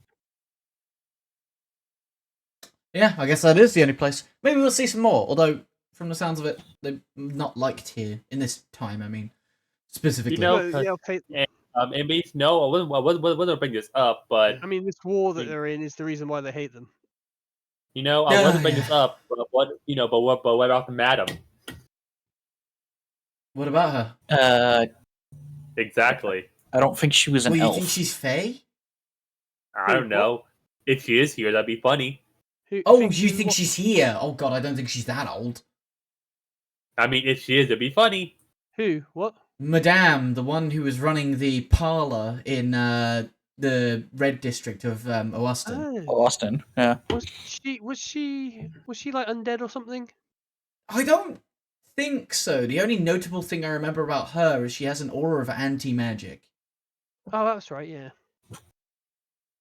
Yeah, I guess that is the only place. Maybe we'll see some more, although, from the sounds of it, they're not liked here, in this time, I mean, specifically. You know, and maybe, no, I wasn't bring this up, but... I mean, this war that they're in is the reason why they hate them. You know, I wasn't bring this up, but what about the madam? What about her? Exactly. I don't think she was an elf. You think she's Fae? I don't know. If she is here, that'd be funny. You think she's here? Oh god, I don't think she's that old. I mean, if she is, it'd be funny. Who? What? Madame, the one who was running the parlor in the Red District of Oaston. Austin, yeah. Was she like undead or something? I don't think so. The only notable thing I remember about her is she has an aura of anti-magic. Oh, that's right, yeah.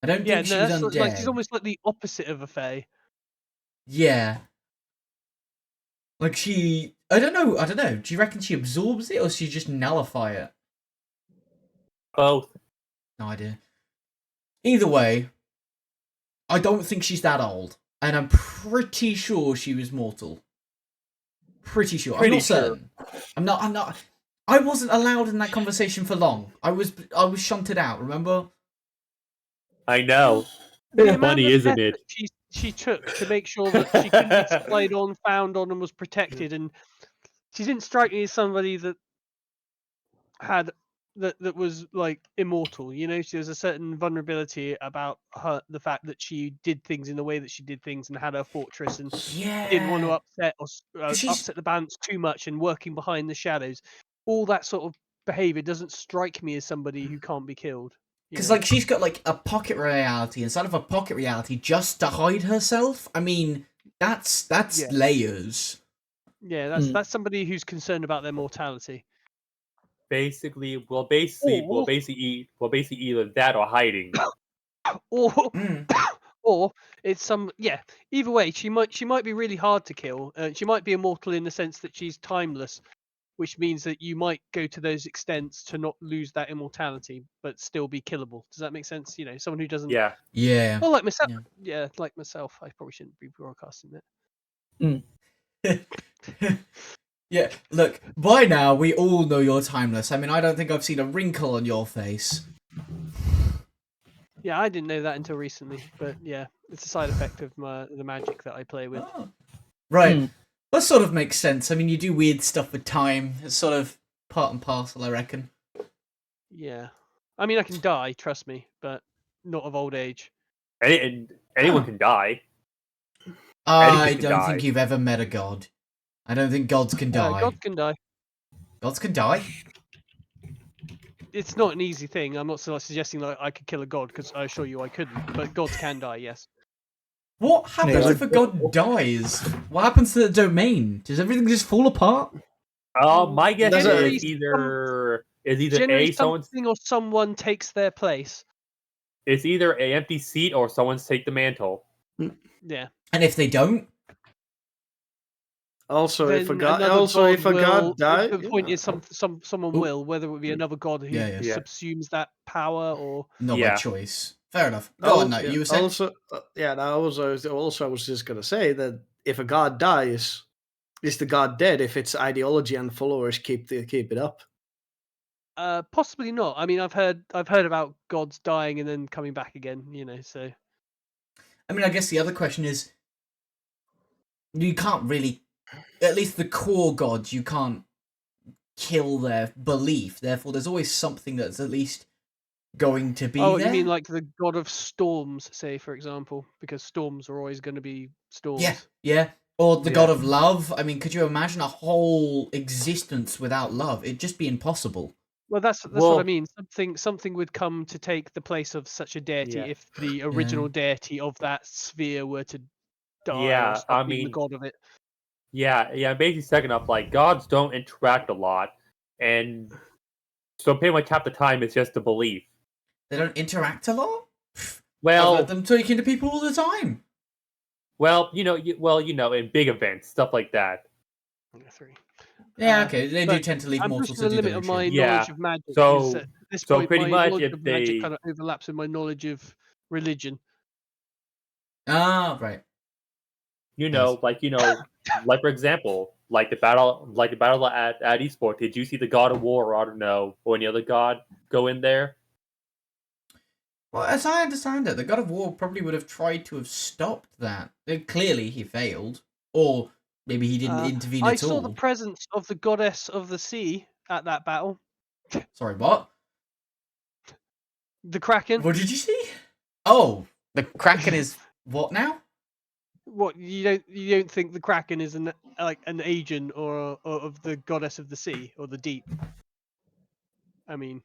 I don't think she was undead. Like, she's almost like the opposite of a Fae. Yeah. Like I don't know. Do you reckon she absorbs it or she just nullify it? Both. No idea. Either way, I don't think she's that old. And I'm pretty sure she was mortal. Pretty sure. I'm not certain. I'm not. I wasn't allowed in that conversation for long. I was shunted out, remember? I know. The Funny, isn't it? She took to make sure that she couldn't be spied on, found on, and was protected. And she didn't strike me as somebody that had that was like immortal. You know, she has a certain vulnerability about her, the fact that she did things in the way that she did things and had her fortress and didn't want to upset the balance too much and working behind the shadows. All that sort of behavior doesn't strike me as somebody who can't be killed. Because like she's got like a pocket reality inside of a pocket reality just to hide herself. I mean, that's layers. Yeah, that's somebody who's concerned about their mortality. Basically either that or hiding. Or it's either way, she might be really hard to kill. She might be immortal in the sense that she's timeless, which means that you might go to those extents to not lose that immortality, but still be killable. Does that make sense? You know, someone who doesn't. Yeah. Well, like myself. Yeah, like myself. I probably shouldn't be broadcasting that. Yeah, look, by now we all know you're timeless. I mean, I don't think I've seen a wrinkle on your face. Yeah, I didn't know that until recently, but yeah, it's a side effect of the magic that I play with. Oh. Right. That sort of makes sense. I mean, you do weird stuff with time. It's sort of part and parcel, I reckon. Yeah. I mean, I can die, trust me, but not of old age. Anyone can die. I don't think you've ever met a god. I don't think gods can die. Gods can die. Gods can die? it's not an easy thing. I'm not suggesting that I could kill a god, because I assure you I couldn't. But gods can die, yes. What happens Yeah. if a god dies? What happens to the domain? Does everything just fall apart? My guess Generally is either Generally, someone's something or someone takes their place. it's either an empty seat or someone's take the mantle. Yeah. And if they don't, Also, if a Then god, another god dies, The point is, someone Ooh. will, whether it be another god who Yeah, yeah. subsumes that power, or not by Yeah. choice. Fair enough. Go on, no, yeah, you were saying? also, I was just gonna say that if a god dies, is the god dead if its ideology and followers keep it up? possibly not. I mean, I've heard about gods dying and then coming back again. So. I mean, I guess the other question is, you can't really, at least the core gods, you can't kill their belief. Therefore, there's always something that's at least going to be Oh, there. you mean like the god of storms, say, for example, because storms are always going to be storms. Yeah. Or the Yeah. god of love. I mean, could you imagine a whole existence without love? It'd just be impossible. Well, that's what Well- I mean. Something would come to take the place of such a deity Yeah. if the original deity of that sphere were to die, Yeah, or stop I being the mean- god of it. Yeah. Basically, second up, like gods don't interact a lot, and so pretty much half the time it's just a belief. They don't interact a lot? I've Well, heard them talking to people all the time. in big events, stuff like that. Three. Yeah, okay. They do but tend to leave I'm mortals pushing to the do limit their of own my shit. Yeah, knowledge of magic. so- At this so point, pretty my much knowledge if of magic they- kind of overlaps with my knowledge of religion. Ah, right. Like for example, like the battle at Eastport. Did you see the God of War, or I don't know, or any other god go in there? Well, as I understand it, the God of War probably would have tried to have stopped that. Clearly, he failed. Or maybe he didn't intervene I at saw all. the presence of the goddess of the sea at that battle. Sorry, what? The Kraken. What did you see? Oh, the Kraken is what now? What, you don't think the Kraken is an agent or of the goddess of the sea or the deep? I mean,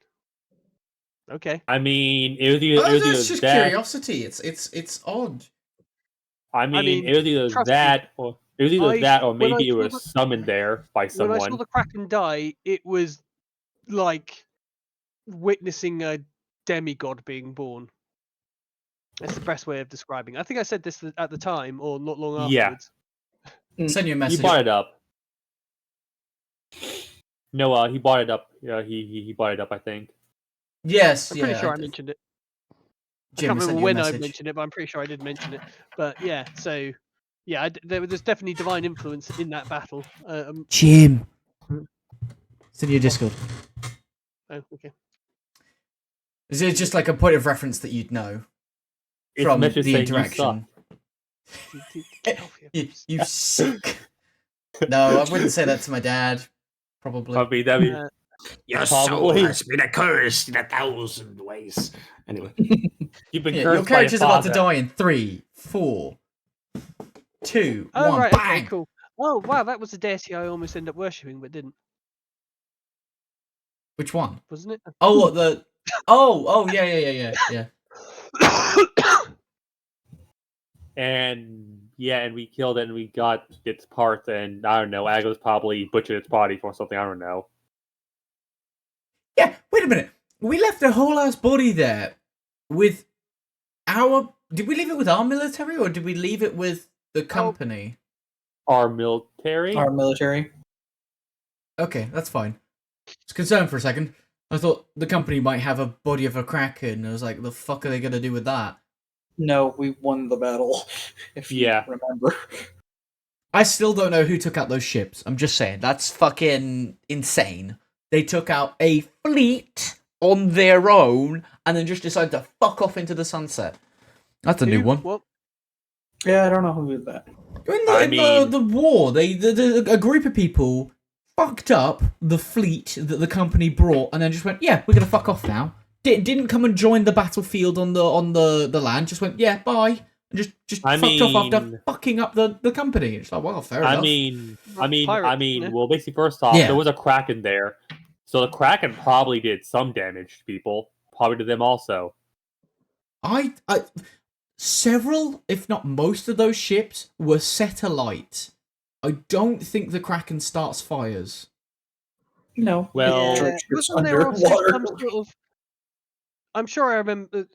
okay. I mean, it was Oh, either that's just that. curiosity. It's odd. I mean, mean, it was either trust me, that, or when I maybe it saw was summoned there by When I someone. saw the Kraken die, it was like witnessing a demigod being born. That's the best way of describing it. I think I said this at the time, or not long Yeah. afterwards. Send you a He message. brought it up. No, he brought it up. Yeah, he brought it up, I think. Yes, I'm yeah. pretty sure I mentioned it. I Jim can't sent remember you a when I message. mentioned it, but I'm pretty sure I did mention it. But yeah, so yeah, there's definitely divine influence in that battle. Jim. Send you a Discord. Oh, okay. Is it just like a point of reference that you'd know It's from meant to the say you interaction? Get off here. You sick. No, I wouldn't say that to my dad. Probably. Probably that'd be. Your Probably. soul has been accursed in 1,000 ways. Anyway, You've been Yeah, cursed your by character's a about to father. die in 3, 4, 2, Oh 1. right, Bang! okay, cool. Oh wow, that was a deity I almost ended up worshipping, but didn't, Which one? wasn't it? Oh, what the? Oh, yeah. And we killed it, and we got its parts, and I don't know, Agos probably butchered its body for something, I don't know. Yeah, wait a minute. We left a whole ass body there with our. Did we leave it with our military or did we leave it with the company? Our military? Our military. Okay, that's fine. I was concerned for a second. I thought the company might have a body of a Kraken. I was like, the fuck are they going to do with that? No, we won the battle. If you Yeah. remember. I still don't know who took out those ships. I'm just saying, that's fucking insane. They took out a fleet on their own and then just decided to fuck off into the sunset. That's a new one. What? Yeah, I don't know who did that. In the war, a group of people fucked up the fleet that the company brought and then just went, yeah, we're gonna fuck off now. Didn't come and join the battlefield on the land. Just went, yeah, bye. And just fucked off after fucking up the company. It's like, well, fair enough. I mean, Pirate, yeah. well, basically, first off, Yeah. there was a Kraken there. So the Kraken probably did some damage to people. Probably to them also. I several, if not most of those ships were set alight. I don't think the Kraken starts fires. No. Well, Yeah. Wasn't there also some sort of? I'm sure I remember.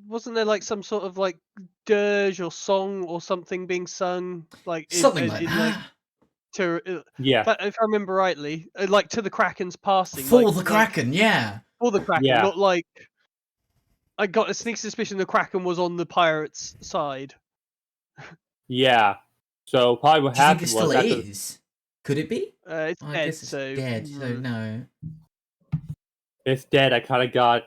Wasn't there like some sort of like dirge or song or something being sung like Something like that. like to yeah, if I remember rightly, like to the Kraken's passing For like, the Kraken, yeah. for the Kraken, Yeah. not like. I got a sneak suspicion the Kraken was on the pirates' side. yeah. So probably what Do you think happened it was still after is? Could it be? It's I dead, guess it's so dead, so no. it's dead. I kind of got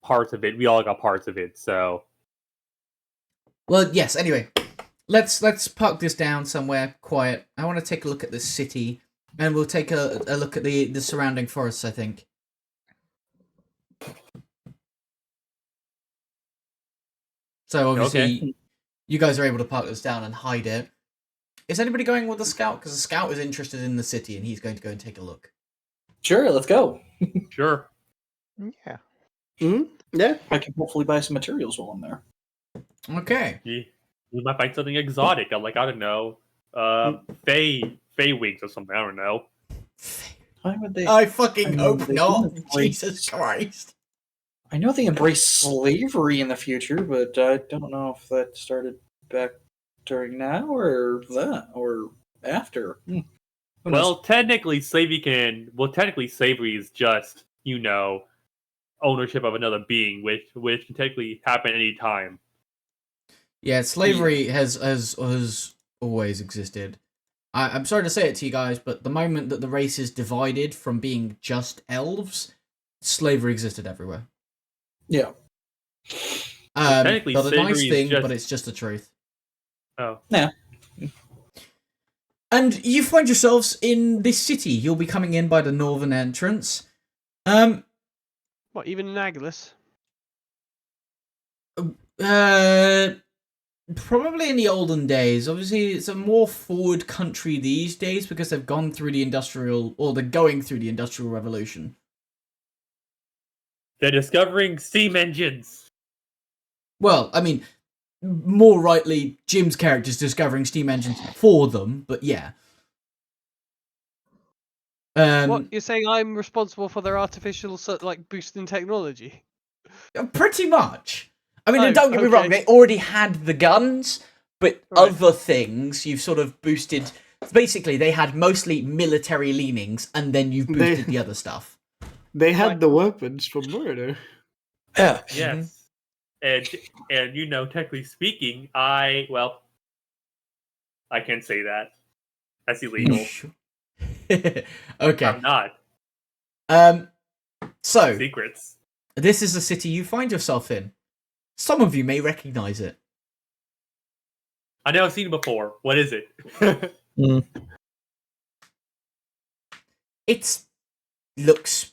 parts of it. We all got parts of it. So Well, yes. Anyway, let's park this down somewhere quiet. I want to take a look at this city, and we'll take a look at the surrounding forests. I think. So obviously, you guys are able to park this down and hide it. Is anybody going with the scout? Because the scout is interested in the city, and he's going to go and take a look. Sure, let's go. sure. Yeah. Yeah. I can hopefully buy some materials while I'm there. Okay. We might find something exotic. I don't know, Fey wings or something. I don't know. Why would they? I fucking mean, hope they not. didn't embrace- Jesus Christ. I know they embrace slavery in the future, but I don't know if that started back during now or that or after. Who knows? Well, technically, slavery is just ownership of another being, which can technically happen any time. Yeah, slavery has always existed. I'm sorry to say it to you guys, but the moment that the race is divided from being just elves, slavery existed everywhere. Yeah. Technically, not a nice slavery is thing, just- but it's just the truth. Oh. Yeah. And you find yourselves in this city. You'll be coming in by the northern entrance. What, even in Agilus? Probably in the olden days. Obviously, it's a more forward country these days because they've gone through the they're going through the Industrial Revolution. They're discovering steam engines. Well, I mean, more rightly, Jim's character's discovering steam engines for them, but yeah. What, you're saying I'm responsible for their artificial boost in technology? Pretty much. I mean, Oh, don't get me wrong, okay. they already had the guns, but Right. other things you've sort of boosted. Basically, they had mostly military leanings, and then you've boosted the other stuff. They had Right. the weapons for murder. Yeah. Yes. And technically speaking, I can't say that. That's illegal. Okay. I'm not. So Secrets. this is the city you find yourself in. Some of you may recognize it. I know I've seen it before. What is it? It looks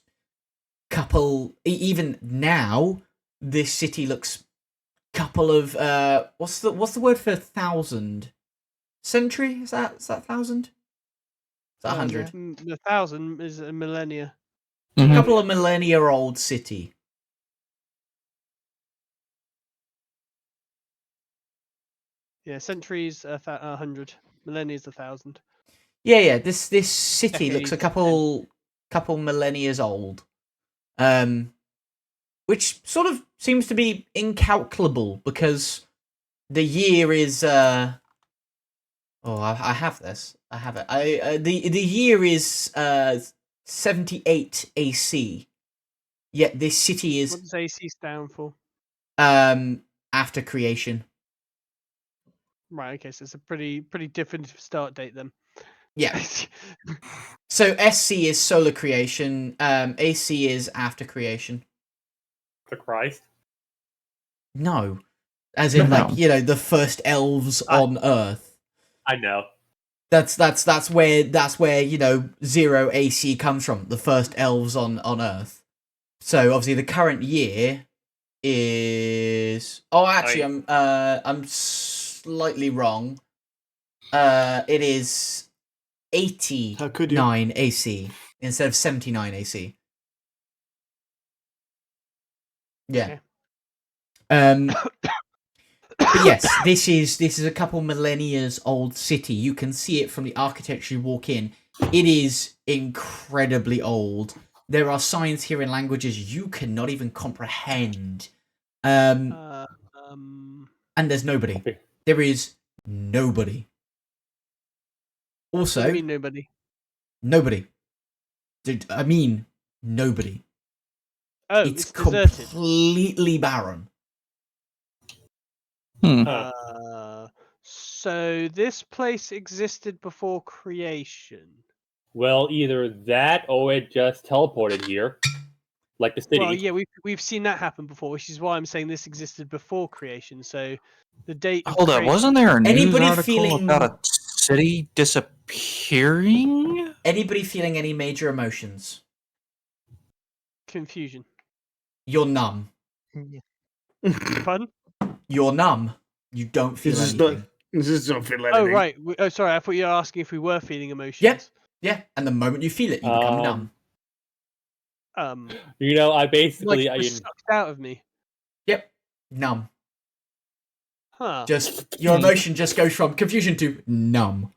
even now. This city looks couple of what's the word for 1,000? Century? Is that 1,000? Is that 100? The 1,000 is a millennia. A couple of millennia old city. Yeah, centuries 100, millennia is 1,000. Yeah. This city looks a Decades, couple millennias old. Which sort of seems to be incalculable because the year is I have this. I have it. The year is 78 AC. Yet this city is What does AC stand for? after creation. Right, okay, so it's a pretty definitive start date then. Yeah. So SC is solar creation. AC is after creation. The Christ. No, as in No. the first elves on Earth. I know. That's where 0 AC comes from. The first elves on Earth. So obviously the current year is. Oh, actually, I'm slightly wrong. It is 89 AC. instead of 79 AC. Yeah. But yes, this is a couple millennia old city. You can see it from the architecture you walk in. It is incredibly old. There are signs here in languages you cannot even comprehend. And there's nobody. There is nobody. Also, what do you mean nobody? Nobody. I mean, nobody. Oh, it's deserted. Completely barren. So this place existed before creation. Well, either that or it just teleported here, like the city. Well, yeah, we've seen that happen before, which is why I'm saying this existed before creation. So the date. Hold up, wasn't there a news article feeling about a city disappearing? Anybody feeling any major emotions? Confusion. You're numb. Pardon? You're numb. You don't feel anything. You just don't feel anything. Oh, right. Oh, sorry. I thought you were asking if we were feeling emotions. Yeah. Yeah. And the moment you feel it, you become numb. You know, I basically... Like it was sucked out of me. Yep. Numb. Huh. Just, your emotion just goes from confusion to numb.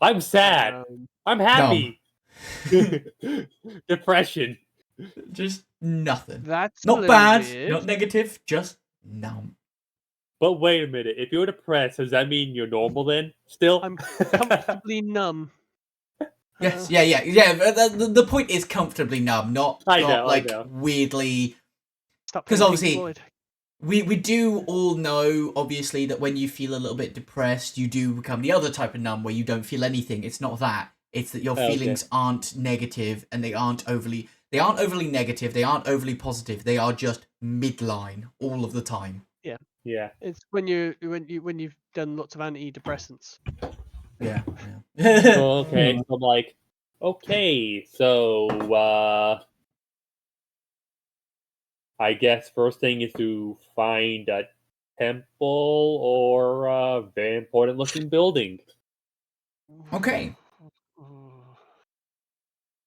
I'm sad. I'm happy. Depression. Just nothing. That's not bad, weird. not negative, just numb. But wait a minute. If you're depressed, does that mean you're normal then? Still? I'm comfortably numb. Yes, yeah. The point is comfortably numb, not I know. weirdly. Because obviously, we do all know, obviously, that when you feel a little bit depressed, you do become the other type of numb where you don't feel anything. It's not that. It's that your feelings aren't negative and they aren't overly negative. They aren't overly positive. They are just midline all of the time. Yeah. Yeah. It's when you've done lots of antidepressants. Yeah. Okay. So I'm like, okay, so I guess first thing is to find a temple or a very important looking building. Okay.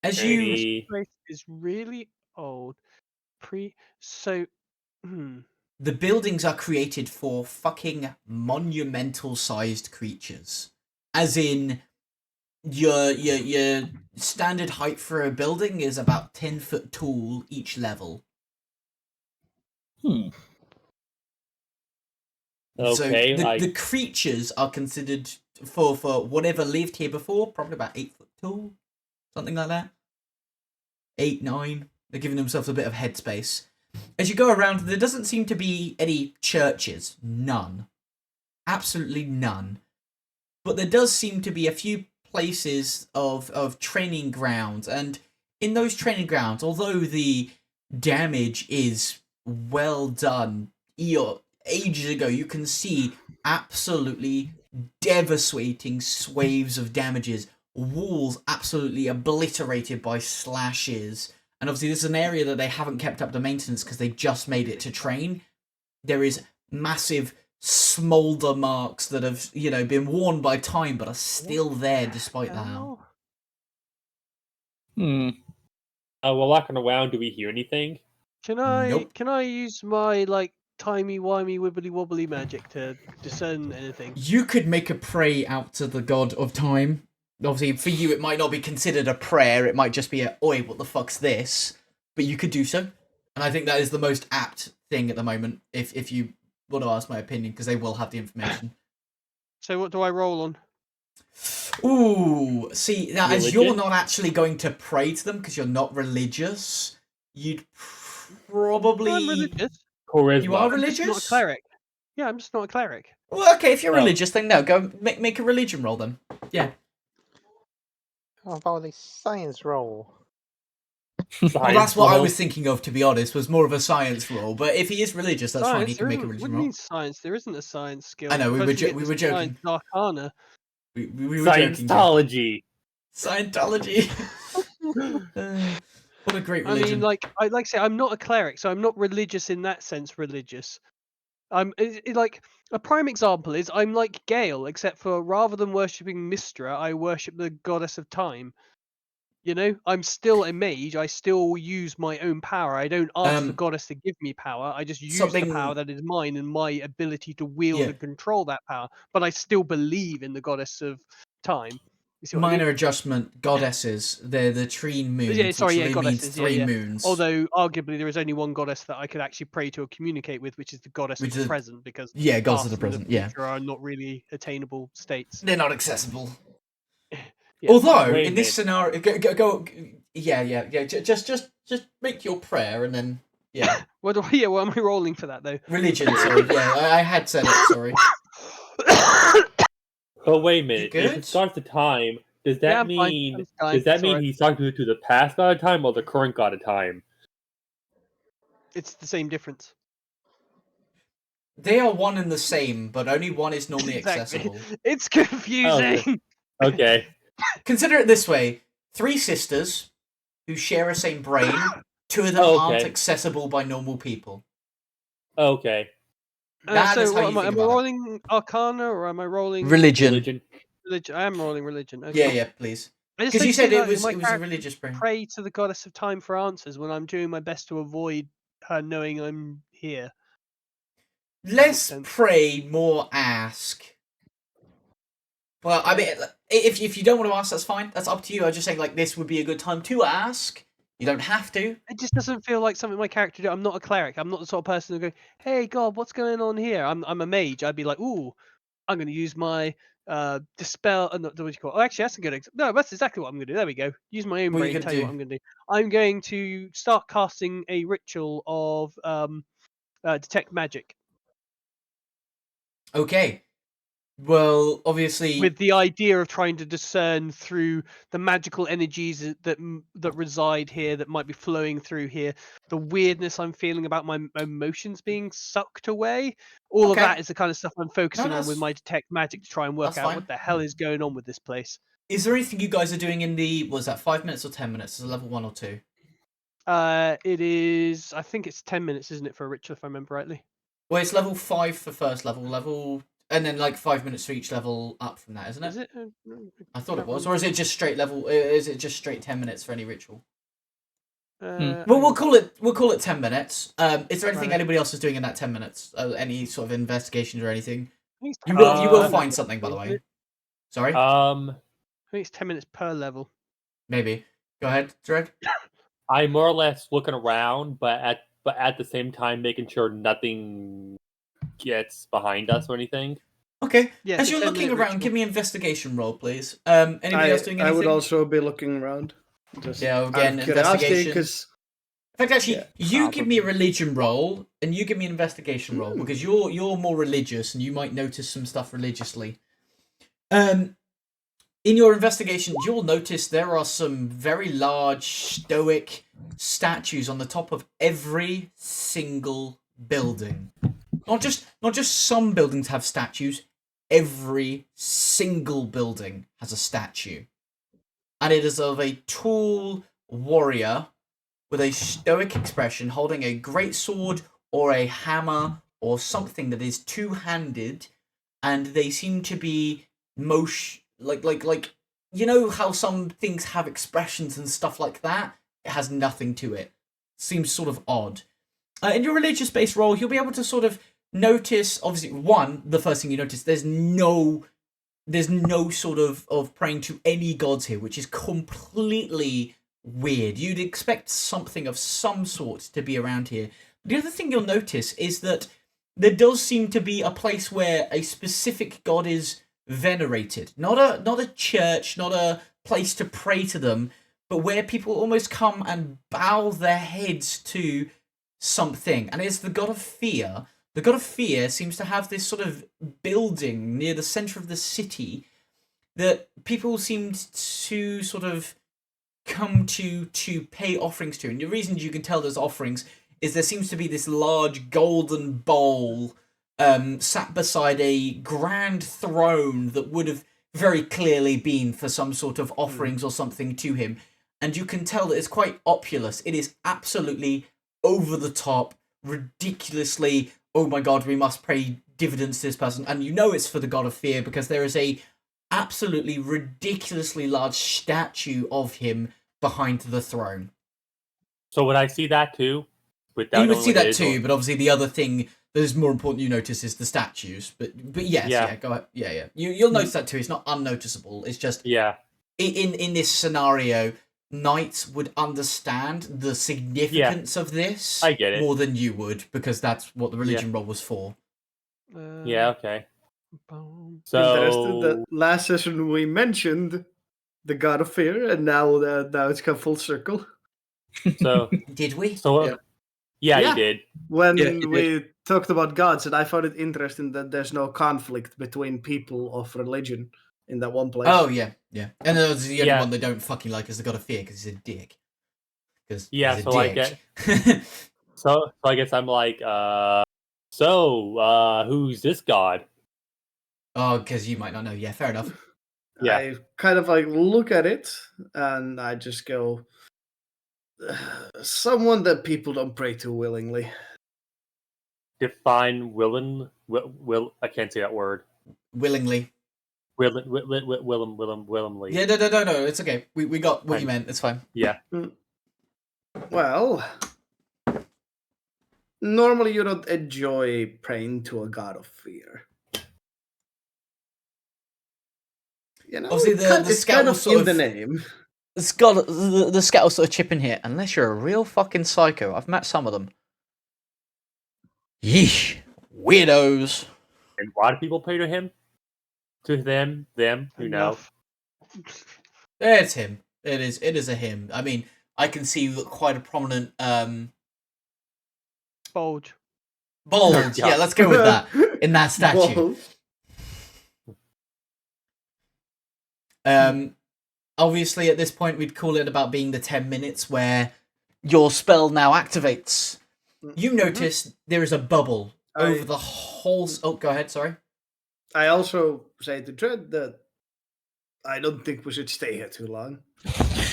As This you place is really old. The buildings are created for fucking monumental-sized creatures. As in, your standard height for a building is about 10 foot tall each level. Okay, so the creatures are considered for whatever lived here before, probably about 8 foot tall, something like that. 8, 9. They're giving themselves a bit of headspace. As you go around, there doesn't seem to be any churches. None. Absolutely none. But there does seem to be a few places of training grounds. And in those training grounds, although the damage is well done, ages ago, you can see absolutely devastating swathes of damages. Walls absolutely obliterated by slashes. And obviously this is an area that they haven't kept up the maintenance because they just made it to train. There is massive smolder marks that have, been worn by time but are still there despite that. We're walking around. Do we hear anything? Can I Nope. Can I use my timey-wimey wibbly-wobbly magic to discern anything? You could make a prayer out to the god of time. Obviously, for you, it might not be considered a prayer. It might just be oi, what the fuck's this? But you could do so. And I think that is the most apt thing at the moment, if you want to ask my opinion, because they will have the information. So what do I roll on? Ooh, see, now, Religion? as you're not actually going to pray to them, because you're not religious, you'd probably... I'm religious. Charisma. You are I'm religious? just not a cleric. Yeah, I'm just not a cleric. Well, okay, if you're religious, then no, go make a religion roll then. Yeah. How about a science roll? Well, that's what I was thinking of, to be honest, was more of a science roll. But if he is religious, that's fine. He can make a religion What do you roll. mean science? There isn't a science skill. I know, we were joking. Arcana. We were joking. Scientology. What a great religion. I mean, I say, I'm not a cleric, so I'm not religious in that sense. Religious. Like a prime example is I'm like Gale, except for rather than worshipping Mistra, I worship the goddess of time. You know, I'm still a mage. I still use my own power. I don't ask the goddess to give me power. I just use the power that is mine and my ability to wield and control that power. But I still believe in the goddess of time. You see what Minor I mean? adjustment, goddesses. They're the tree moons, which really means goddesses. 3 moons. Although, arguably, there is only one goddess that I could actually pray to or communicate with, which is the goddess of the present, because gods of the past present, and the future are not really attainable states. They're not accessible. Yeah. Although, in this scenario... Just make your prayer, and then... Yeah. What am I rolling for that, though? Religion, sorry. Yeah, I had said it, sorry. Oh, wait a minute. If it starts the time, does that mean he's talking to the past god of time or the current god of time? It's the same difference. They are one and the same, but only one is normally accessible. It's confusing. Oh, okay. Consider it this way. 3 sisters who share a same brain, 2 of them aren't accessible by normal people. Okay. That is how you am I rolling Arcana or am I rolling... Religion. I am rolling Religion. Okay. Yeah, please. Because you said it was a religious brain. Pray to the goddess of time for answers when I'm doing my best to avoid her knowing I'm here. Less pray, more ask. Well, I mean, if you don't want to ask, that's fine. That's up to you. I'm just saying, like, this would be a good time to ask. You don't have to. It just doesn't feel like something my character do. I'm not a cleric. I'm not the sort of person who go, "Hey, God, what's going on here?" I'm a mage. I'd be like, "Ooh, I'm going to use my dispel." Not what you call it. Oh, actually, that's a good. No, that's exactly what I'm going to do. There we go. Use my own brain. Tell you what I'm going to do. I'm going to start casting a ritual of detect magic. Okay. Well, obviously, with the idea of trying to discern through the magical energies that reside here, that might be flowing through here, the weirdness I'm feeling about my emotions being sucked away. All of that is the kind of stuff I'm focusing on with my detect magic to try and work out what the hell is going on with this place. Is there anything you guys are doing in the... Was that 5 minutes or 10 minutes? Is it level 1 or 2? It is... I think it's 10 minutes, isn't it, for a ritual, if I remember rightly? Well, it's level 5 for first level... And then like 5 minutes for each level up from that, isn't it? Is it? I thought it was. Or is it just straight level? Is it just straight 10 minutes for any ritual? Well, we'll call it 10 minutes. Is there anything anybody else is doing in that 10 minutes? Any sort of investigations or anything? You will find something, by the way. Sorry. I think it's 10 minutes per level. Maybe. Go ahead, Dredd. I'm more or less looking around, but at the same time making sure nothing gets behind us or anything. Okay. Yeah, as you're looking around, give me an investigation roll, please. Anybody else doing anything? I would also be looking around. Again, investigation. In fact, actually, you give me a religion roll, and you give me an investigation roll, because you're more religious, and you might notice some stuff religiously. In your investigation, you'll notice there are some very large stoic statues on the top of every single building. Not just some buildings have statues. Every single building has a statue. And it is of a tall warrior with a stoic expression holding a great sword or a hammer or something that is two-handed, and they seem to be like you know how some things have expressions and stuff like that? It has nothing to it. Seems sort of odd. In your religious-based role, you'll be able to sort of notice, obviously, the first thing you notice, there's no sort of praying to any gods here, which is completely weird. You'd expect something of some sort to be around here. The other thing you'll notice is that there does seem to be a place where a specific god is venerated. Not a church, not a place to pray to them, but where people almost come and bow their heads to something. And it's the god of fear. The god of fear seems to have this sort of building near the center of the city that people seem to sort of come to pay offerings to. And the reason you can tell there's offerings is there seems to be this large golden bowl sat beside a grand throne that would have very clearly been for some sort of offerings or something to him. And you can tell that it's quite opulous. It is absolutely over the top, ridiculously, oh my god, we must pay dividends to this person. And you know it's for the god of fear because there is a absolutely ridiculously large statue of him behind the throne. So would I see that too? Without You would knowing see what it that is, too, or- but obviously the other thing that is more important you notice is the statues. But yes, Yeah. go ahead. Yeah. You'll notice that too. It's not unnoticeable. It's just Yeah. in this scenario, knights would understand the significance of this I get it. more than you would, because that's what the religion role was for. Yeah, okay. Boom. Interested. The So last session we mentioned the God of Fear, and now it's come full circle. so Did we? so Yeah. yeah, Yeah. you did. When Yeah, you we talked about gods, and I found it interesting that there's no conflict between people of religion in that one place. Oh yeah. And the only Yeah. one they don't fucking like is the God of Fear because he's a dick. Because Yeah, he's a so I dick. So I guess I'm like, who's this god? Oh, because you might not know. Yeah, fair enough. Yeah. I kind of like look at it, and I just go, someone that people don't pray to willingly. Define will I can't say that word. Willingly. Willingly. Yeah, no. It's okay. We got what you meant. It's fine. Yeah. Well, normally you don't enjoy praying to a god of fear. You know, Obviously, the it's scout kind was of sort in the of- name. the scout will sort of chip in here. Unless you're a real fucking psycho. I've met some of them. Yeesh. Weirdos. And why do people pray to him? To them, who know. Enough. It's him. It is a him. I mean, I can see quite a prominent Bulge. bulge. Yeah. Yeah, let's go with that. In that statue. Whoa. Obviously at this point we'd call it about being the 10 minutes where your spell now activates. You notice there is a bubble over the whole... Oh, go ahead, sorry. I also say to Dread that I don't think we should stay here too long.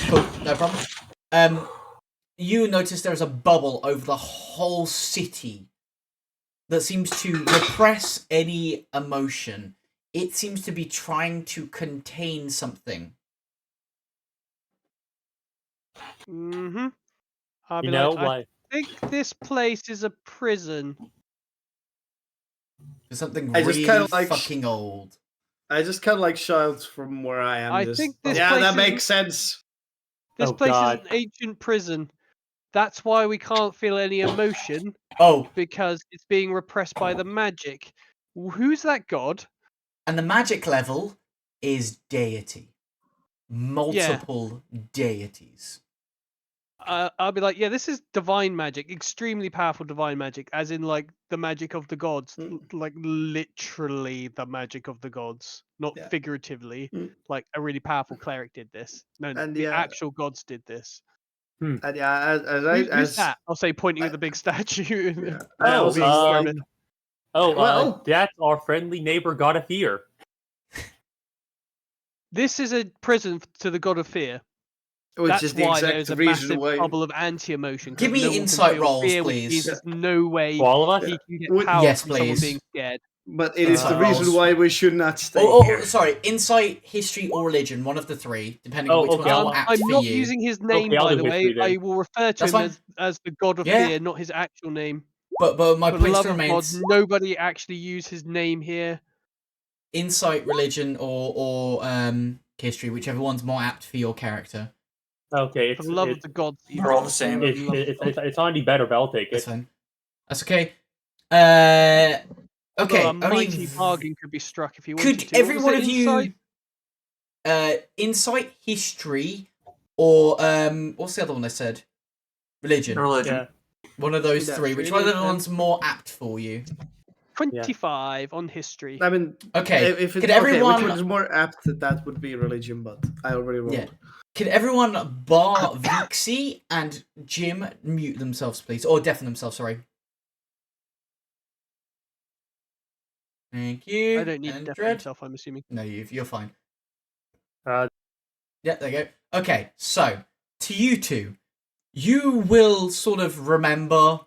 Cool, no problem. You notice there's a bubble over the whole city that seems to repress any emotion. It seems to be trying to contain something. Mm-hmm. I'll be You know, like, I like think this place is a prison. There's something I just really kinda like- fucking old. I just kind of like shout from where I am. I just, think this yeah, place that is- makes sense. This Oh, place God. is an ancient prison. That's why we can't feel any emotion, Oh, because it's being repressed by the magic. Who's that god? and the magic level is deity. Multiple deities. I'll be like, yeah, this is divine magic, extremely powerful divine magic, as in like the magic of the gods, like literally the magic of the gods, not Yeah. figuratively. Mm. Like a really powerful cleric did this. No, And the yeah. actual gods did this. And yeah, Who's that? I'll say, pointing at the big statue. Yeah, I Oh, also- squirming. Well- that's our friendly neighbor God of Fear. This is a prison to the god of fear. which That's is the why exact there's a reason massive why. bubble of anti-emotion. 'cause Give me no one can insight feel rolls, fear, which please. means there's no way For all of us? he can get Would- power Yes, from someone please. being scared. But it is the Insight reason rolls. why we should not stay Oh, here. sorry. Insight, history, or religion. One of the three, depending on which okay, one's more apt I'm for not you. using his name, Okay, I'll by do the way. history then. I will refer to That's him fine. as the god of Yeah. fear, not his actual name. But my For the point love still of God, remains: nobody actually used his name here. insight, religion, or history, whichever one's more apt for your character. Okay, For it's the love of it's the gods, They're all the same. it's on the better, but I'll take That's it. fine. That's okay. Although Okay. a mighty bargain could be struck if you wanted Could to. every What one was of it, you, insight? insight, history, or what's the other one I said? Religion. Religion. Yeah. One of those Yeah. three. Which one of the Religion. one's more apt for you? 25 on history. I mean, Okay. if it's Could okay, everyone? which one is more apt? That would be religion, but I already rolled. Yeah. Could everyone bar Vixie and Jim mute themselves, please, or deafen themselves? Sorry. Thank you. I don't need to And deafen Dread? himself, I'm assuming. No, you're fine. Uh, Yeah, there you go. Okay, so to you two, you will sort of remember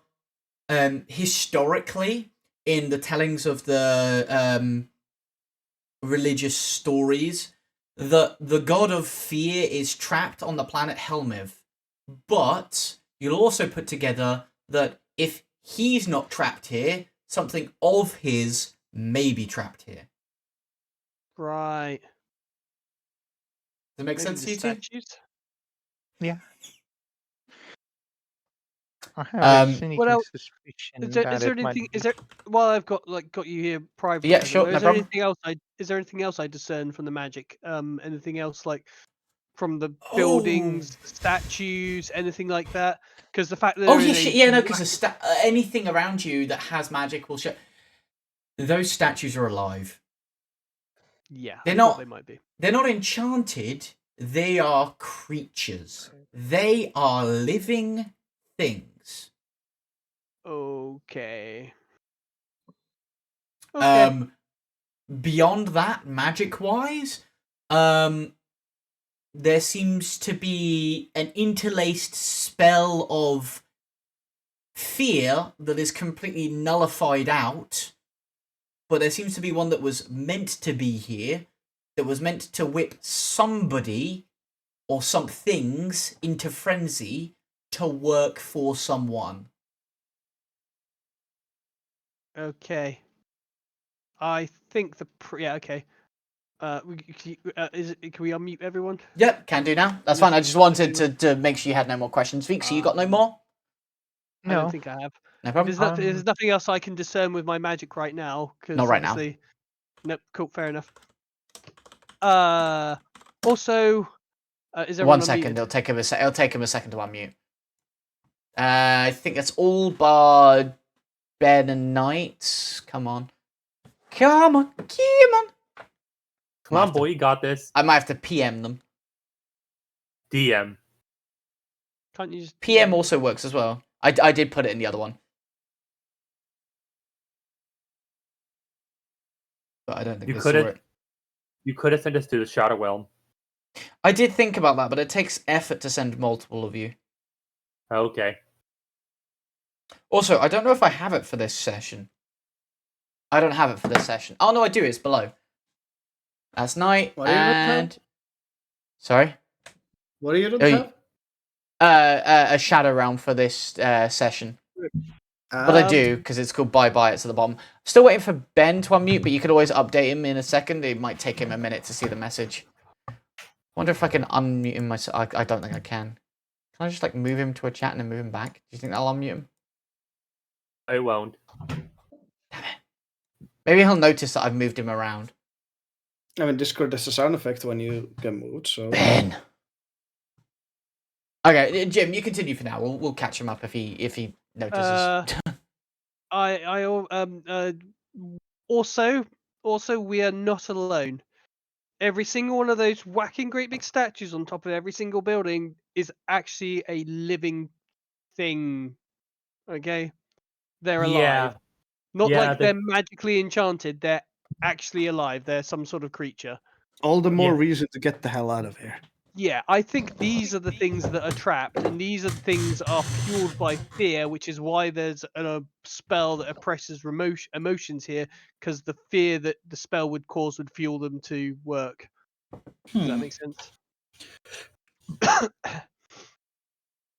historically in the tellings of the religious stories the god of fear is trapped on the planet Helmiv. But you'll also put together that if he's not trapped here, something of his may be trapped here. Right. Does it make Maybe sense the to you two? statues? Yeah. I have a What sneaking else? suspicion Is there that it might anything? be. Is there? While I've got you here privately, Yeah, as it sure, were, no is there problem. anything else? Is there anything else I discern from the magic? Anything else like from the buildings, statues, anything like that? Because the fact that Oh they're yeah, in shit, a yeah, no, because anything around you that has magic will show. Those statues are alive. yeah, They're I thought not. they might be. They're not enchanted. They are creatures. They are living things. Okay. Okay. Beyond that, magic-wise, there seems to be an interlaced spell of fear that is completely nullified out, but there seems to be one that was meant to be here, that was meant to whip somebody or some things into frenzy to work for someone. Okay. I think yeah. Okay. Can we unmute everyone? Yep, can do now. That's fine. I just wanted to make sure you had no more questions. Feeks, you got no more? I don't No. think I have. No problem. There's nothing else I can discern with my magic right now. Not right now. Obviously... Nope. Cool. Fair enough. Also, is everyone 1 second. unmuted? It'll take him a second to unmute. I think that's all bar Ben and Knight. Come on. Come on. Come on, boy, you got this. I might have to PM them. DM. Can't you just PM also works as well. I did put it in the other one. But I don't think You they could saw have. it. You could have sent us to the Shadow Realm. I did think about that, but it takes effort to send multiple of you. Okay. Also, I don't know if I have it for this session. I don't have it for this session. Oh, no, I do. It's below. That's Night and... Sorry? What do you don't have? A shadow realm for this session. But I do, because it's called Bye-Bye. It's at the bottom. Still waiting for Ben to unmute, but you could always update him in a second. It might take him a minute to see the message. Wonder if I can unmute him myself. I don't think I can. Can I just like move him to a chat and then move him back? Do you think that'll unmute him? I won't. Damn it. Maybe he'll notice that I've moved him around. I mean, Discord has a sound effect when you get moved, so... Ben! Okay, Jim, you continue for now. We'll catch him up if he notices. Also, we are not alone. Every single one of those whacking great big statues on top of every single building is actually a living thing. Okay? They're alive. Not like they're magically enchanted, they're actually alive. They're some sort of creature. All the more reason to get the hell out of here. Yeah, I think these are the things that are trapped, and these are the things that are fueled by fear, which is why there's a spell that oppresses emotions here, because the fear that the spell would cause would fuel them to work. Does that make sense?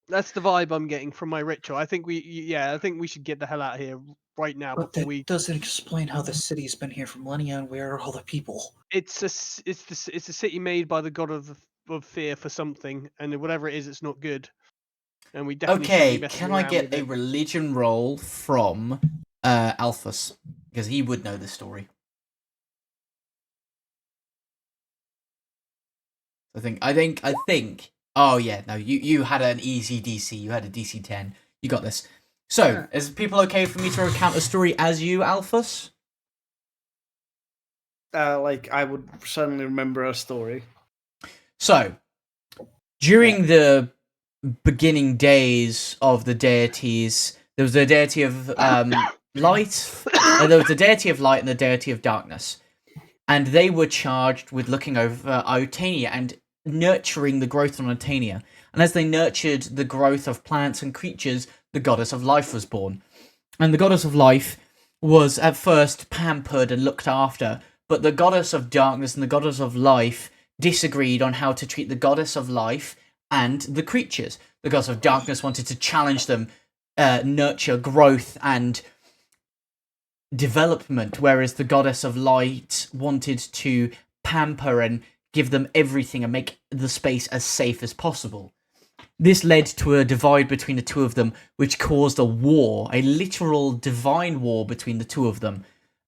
That's the vibe I'm getting from my ritual. I think I think we should get the hell out of here right now. But that doesn't explain how the city's been here for millennia and where are all the people? It's a city made by the god of fear for something, and whatever it is, it's not good. And we definitely shouldn't be messing can I around get with a it. religion roll from Alphas? Because he would know the story. I think. Oh yeah, no, you had an easy DC. You had a DC 10. You got this. So, is people okay for me to recount a story as you, Alphas? I would suddenly remember a story. So, during the beginning days of the deities, there was the deity of light, there was the deity of light and the deity of darkness. And they were charged with looking over Otania and nurturing the growth on Otania. And as they nurtured the growth of plants and creatures, the goddess of life was born. And the goddess of life was at first pampered and looked after, but the goddess of darkness and the goddess of life disagreed on how to treat the goddess of life and the creatures. The goddess of darkness wanted to challenge them, nurture growth and development, whereas the goddess of light wanted to pamper and give them everything and make the space as safe as possible. This led to a divide between the two of them, which caused a war, a literal divine war between the two of them.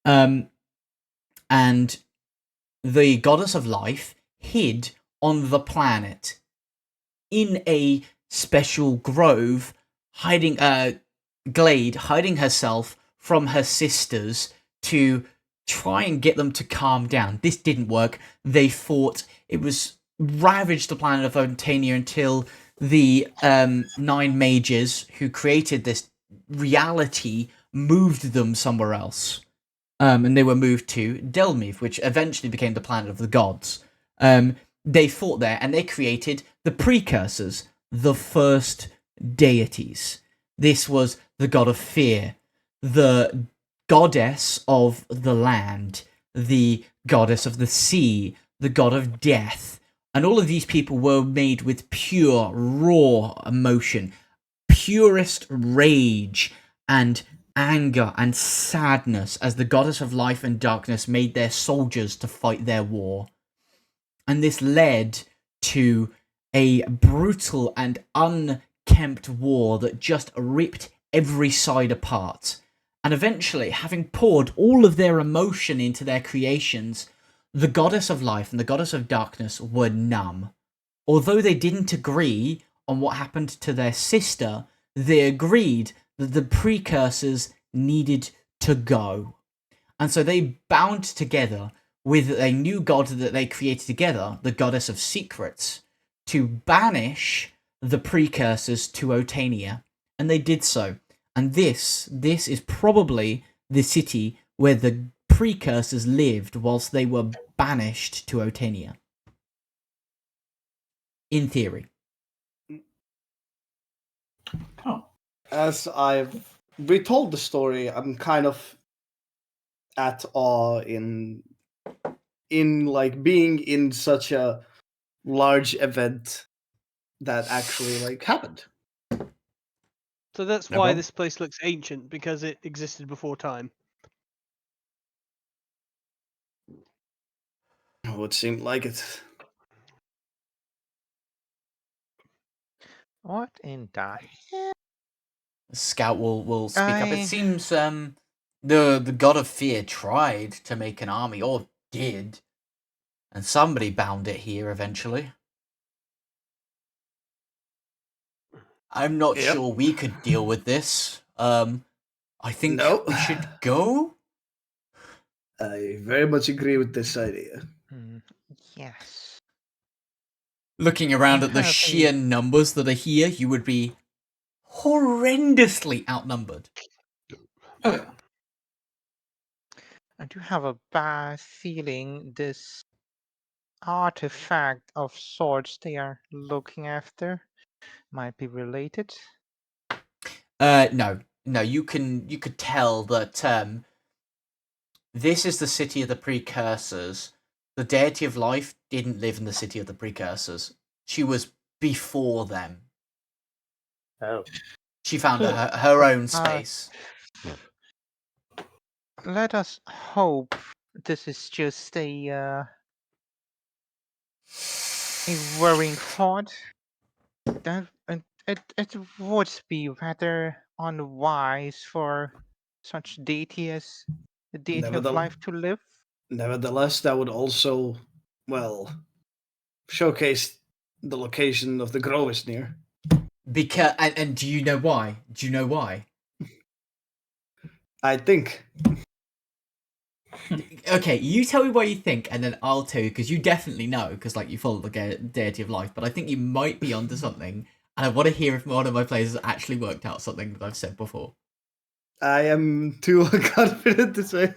And the goddess of life hid on the planet in a special grove, hiding glade, hiding herself from her sisters to try and get them to calm down. This didn't work. They fought. It was ravaged the planet of Otania until the 9 mages who created this reality moved them somewhere else. And they were moved to Delmeve, which eventually became the planet of the gods. They fought there, and they created the precursors, the first deities. This was the god of fear, the goddess of the land, the goddess of the sea, the god of death. And all of these people were made with pure, raw emotion, purest rage, and anger and sadness as the goddess of life and darkness made their soldiers to fight their war. And this led to a brutal and unkempt war that just ripped every side apart. And eventually, having poured all of their emotion into their creations, the goddess of life and the goddess of darkness were numb. Although they didn't agree on what happened to their sister, they agreed that the precursors needed to go. And so they bound together with a new god that they created together, the goddess of secrets, to banish the precursors to Otania. And they did so. And this is probably the city where the precursors lived whilst they were banished to Otania. In theory. Oh. As I've retold the story, I'm kind of at awe in like being in such a large event that actually like happened. So that's why this place looks ancient, because it existed before time. It would seem like it. What in the hell? Scout will speak up. It seems the god of fear tried to make an army, or did, and somebody bound it here eventually. I'm not sure we could deal with this. I think we should go. I very much agree with this idea. Yes. Looking around at the sheer numbers that are here, you would be horrendously outnumbered. Oh. I do have a bad feeling this artifact of sorts they are looking after might be related. No, you could tell that this is the city of the precursors. The deity of life didn't live in the city of the precursors. She was before them. Oh. She found her own space. Let us hope this is just a worrying thought. It would be rather unwise for such deity as the deity of life to live. Nevertheless, that would also, showcase the location of the grove is near. Because and do you know why? Do you know why? I think. Okay, you tell me why you think, and then I'll tell you, because you definitely know, because like you follow the deity of life. But I think you might be onto something, and I want to hear if one of my players has actually worked out something that I've said before. I am too confident to say,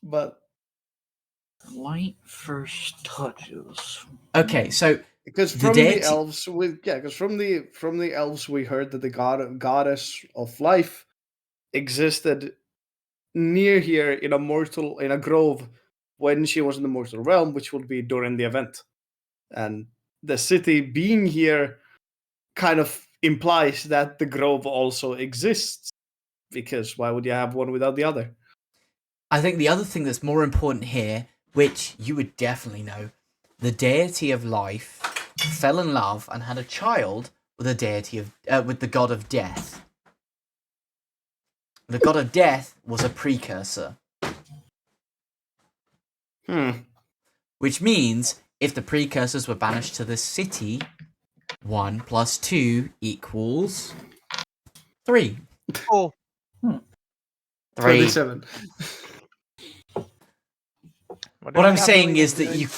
but light first touches. Okay, so because from the elves, from the elves, we heard that the goddess of life existed near here in a grove when she was in the mortal realm, which would be during the event. And the city being here kind of implies that the grove also exists, because why would you have one without the other? I think the other thing that's more important here, which you would definitely know, the deity of life fell in love and had a child with the deity of with the god of death. The god of death was a precursor. Which means if the precursors were banished to the city, 1 + 2 = 3. Oh, 3. 27. What I'm saying is that you,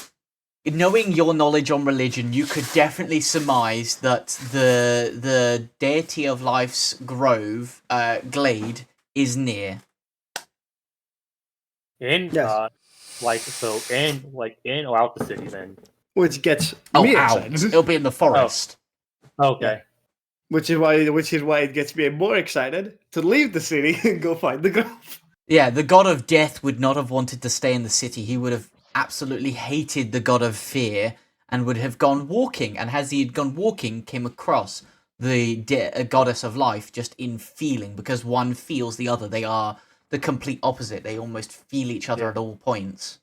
knowing your knowledge on religion, you could definitely surmise that the deity of life's glade is near. In Yes. in or out the city then. Which gets Oh, me out. excited. It'll be in the forest. Okay. Yeah. Which is why it gets me more excited to leave the city and go find the grove. Yeah, the god of death would not have wanted to stay in the city. He would have absolutely hated the god of fear and would have gone walking. And as he had gone walking, came across the goddess of life just in feeling, because one feels the other. They are the complete opposite. They almost feel each other at all points.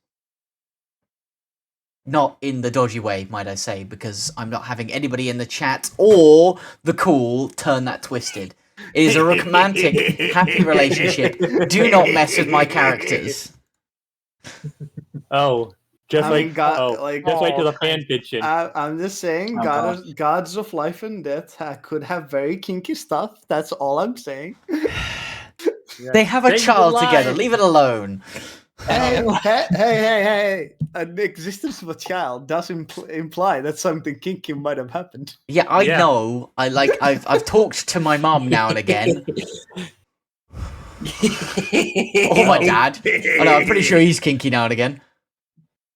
Not in the dodgy way, might I say, because I'm not having anybody in the chat or the call turn that twisted. It is a romantic, happy relationship. Do not mess with my characters. Oh, just I mean, just like to the fan fiction. I'm just saying, gods of life and death could have very kinky stuff. That's all I'm saying. They have a child together. Leave it alone. Hey! An existence of a child does imply that something kinky might have happened. Yeah, I know. I've talked to my mom now and again. Or my dad. Oh, no, I'm pretty sure he's kinky now and again.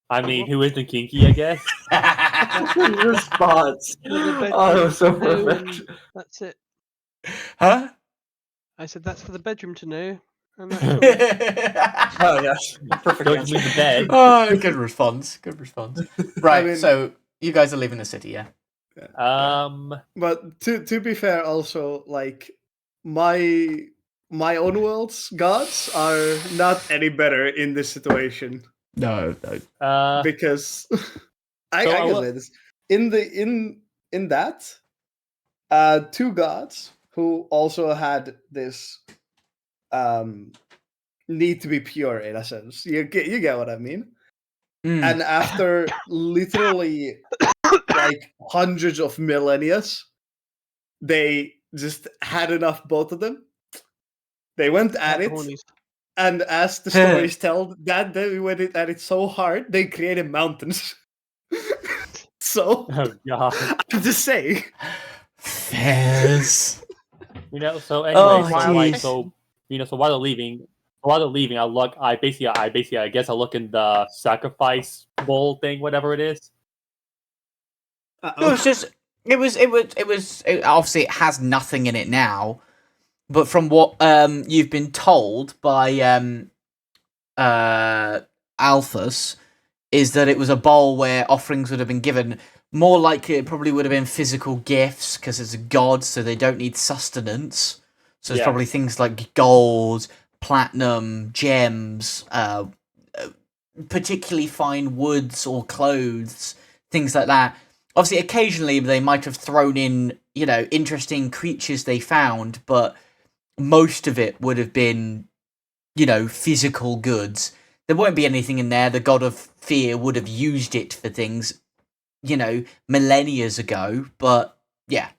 I mean, who isn't kinky, I guess? Good response. Oh, so perfect. That's it. Huh? I said that's for the bedroom to know. And Oh, yes. Perfect Don't answer. leave the bed. Oh, good response. Good response. Right, I mean, so you guys are leaving the city, yeah? But to be fair, also, like, my own world's gods are not any better in this situation. No. Because I can say this. In that, two gods who also had this need to be pure, in a sense. You get what I mean? And after literally like hundreds of millennia, they just had enough, both of them. They went at it, and as the stories tell, that they went at it so hard, they created mountains. So, oh god, I'm just saying. Fizz. So anyway, Oh, so while they're leaving, I guess I look in the sacrifice bowl thing, whatever it is. It was just, obviously it has nothing in it now, but from what you've been told by Alphas, is that it was a bowl where offerings would have been given. More likely, it probably would have been physical gifts, because it's a god, so they don't need sustenance. So it's probably things like gold, platinum, gems, particularly fine woods or clothes, things like that. Obviously, occasionally they might have thrown in, interesting creatures they found, but most of it would have been, physical goods. There won't be anything in there. The god of fear would have used it for things, millennia ago, but yeah.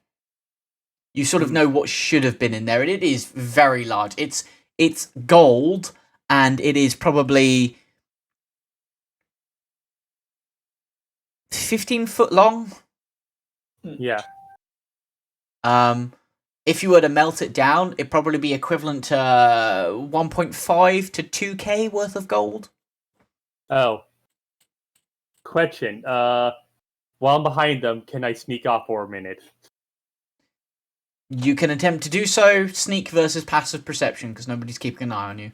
You sort of know what should have been in there, and it is very large. It's gold, and it is probably 15 foot long. Yeah. If you were to melt it down, it'd probably be equivalent to 1.5 to 2k worth of gold. Oh. Question. While I'm behind them, can I sneak off for a minute? You can attempt to do so. Sneak versus passive perception, because nobody's keeping an eye on you.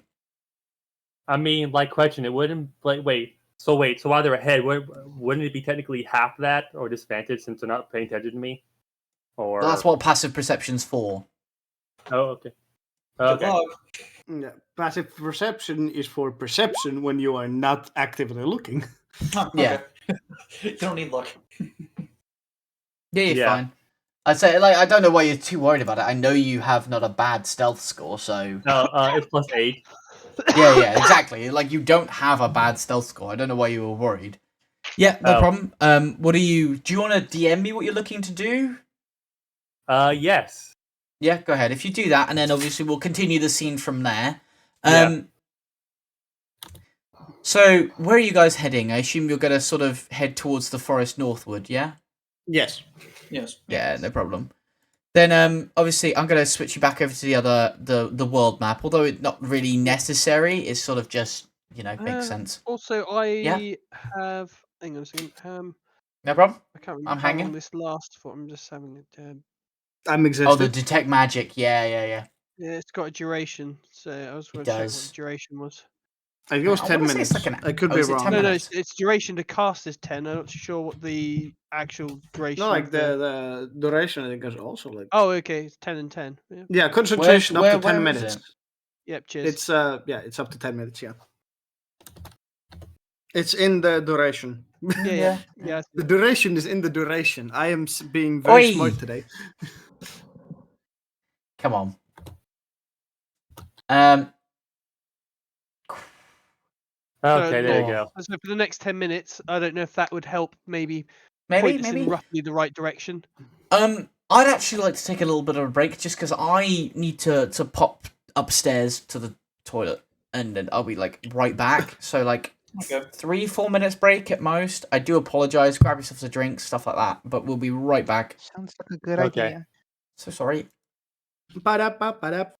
I mean, question. It wouldn't. Wait. So wait, so while they're ahead, wouldn't it be technically half that or disadvantage since they're not paying attention to me? Or That's what passive perception's for. Oh, okay. Good luck. Yeah. Passive perception is for perception when you are not actively looking. Yeah. You don't need luck. Yeah, you're Yeah. fine. I'd say, like, I don't know why you're too worried about it. I know you have not a bad stealth score, so... No, it's +8. Yeah, exactly. Like, you don't have a bad stealth score. I don't know why you were worried. Yeah, no problem. What do you want to DM me what you're looking to do? Yes. Yeah, go ahead. If you do that, and then obviously we'll continue the scene from there. Yeah. So, where are you guys heading? I assume you're going to sort of head towards the forest northward, yeah? Yes. Yes. Yeah, no problem. Then, obviously, I'm going to switch you back over to the world map. Although it's not really necessary, it's sort of just, makes sense. Also, I have. Hang on a second. No problem. I can't remember I'm how long hanging. this lasts for. I'm just having a. I'm Oh, exhausted. the detect magic. Yeah. Yeah, it's got a duration, so I was going It to check what does. the duration was. I think it was I 10 wanna say it's minutes. like I could be is it wrong. 10 No, minutes? its duration to cast is 10. I'm not sure what the actual duration. No, like of the duration, I think, is also like. Oh, okay, it's 10 and 10. Yeah. Yeah, concentration up to 10 where is minutes. it? Yep. Cheers. It's it's up to 10 minutes. Yeah. It's in the duration. Yeah. The duration is in the duration. I am being very smart today. Come on. Okay, there you go. So for the next 10 minutes, I don't know if that would help maybe Maybe. in roughly the right direction. I'd actually like to take a little bit of a break just because I need to pop upstairs to the toilet and then I'll be like right back. So like 3-4 minutes break at most. I do apologize. Grab yourselves a drink, stuff like that. But we'll be right back. Sounds like a good Okay. idea. So sorry. Ba-da-ba-ba-da.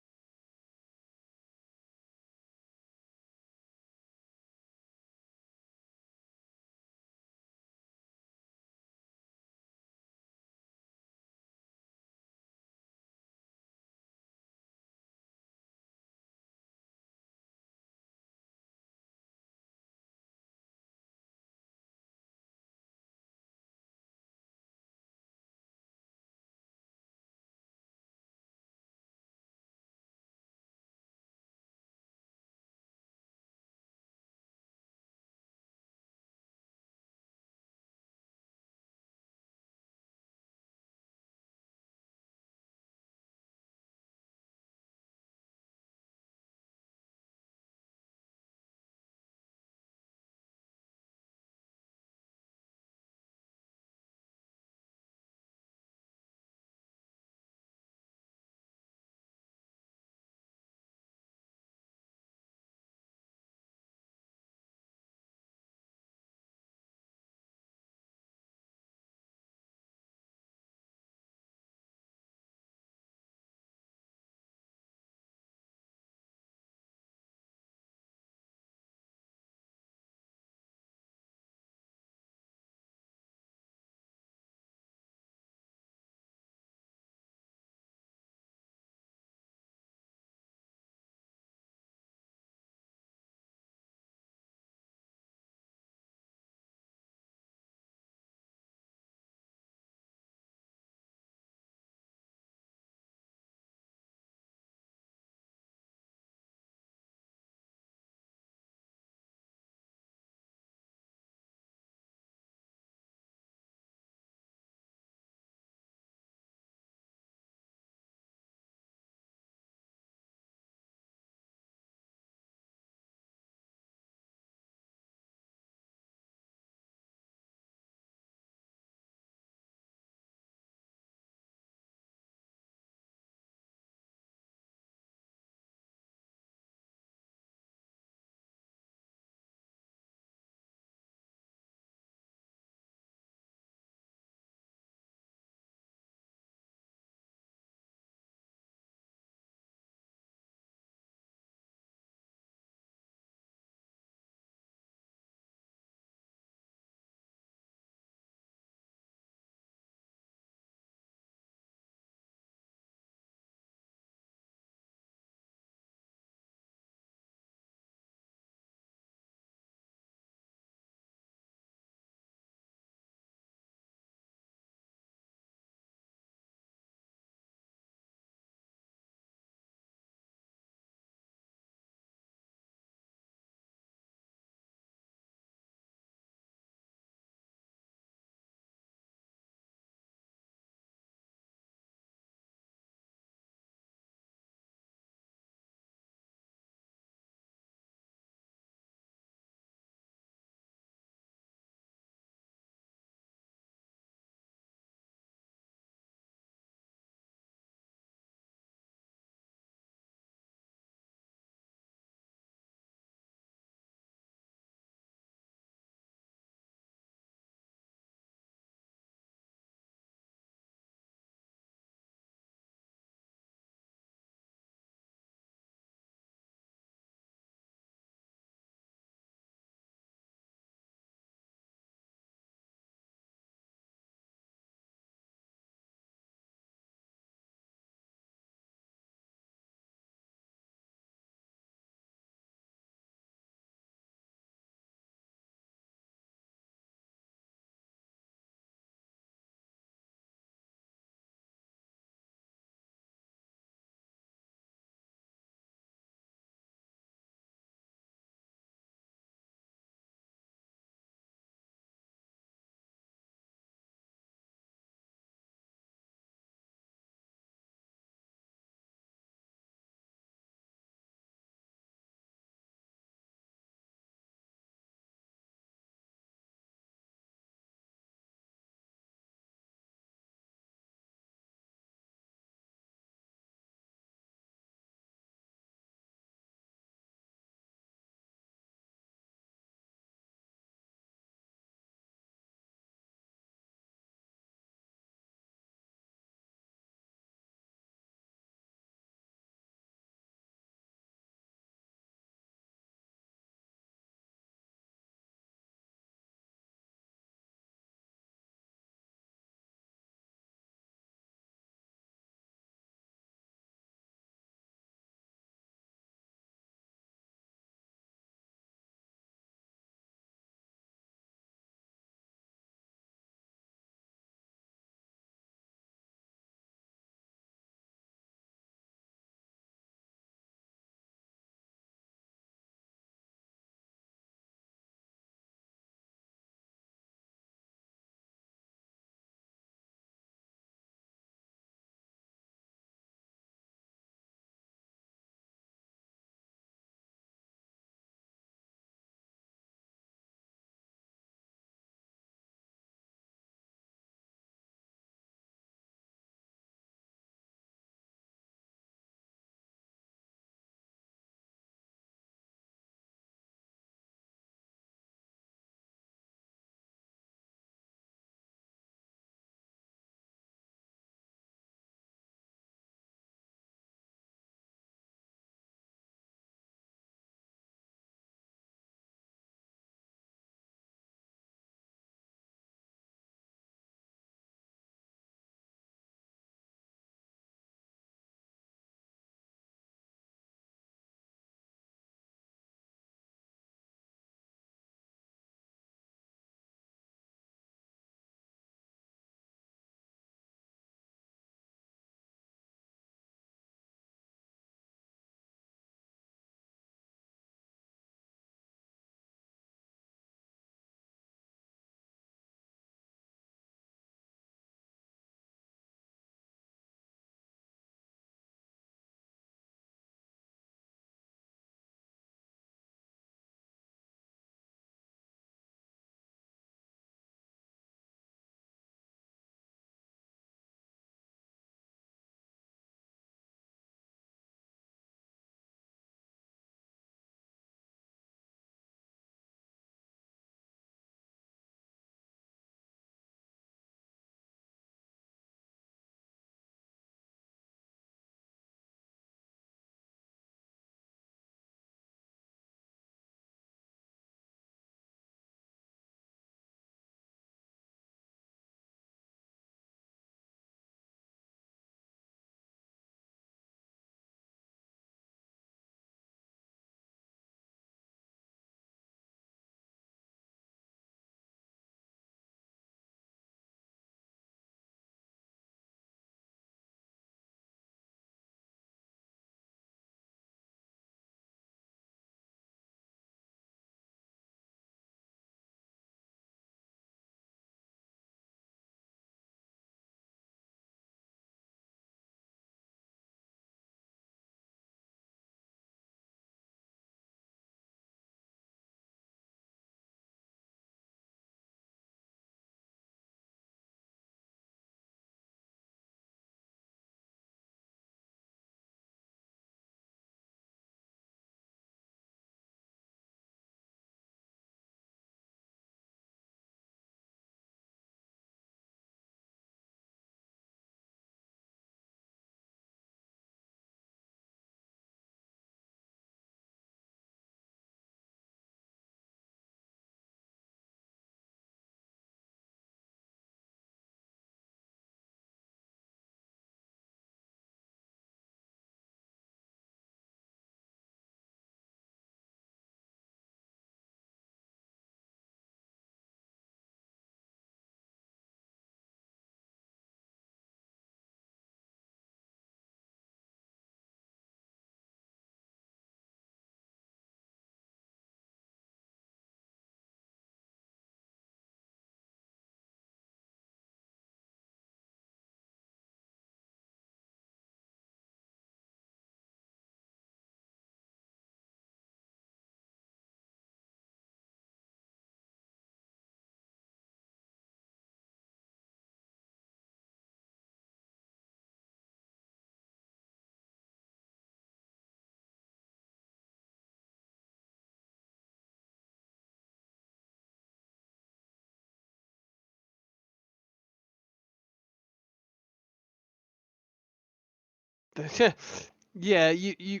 Yeah, you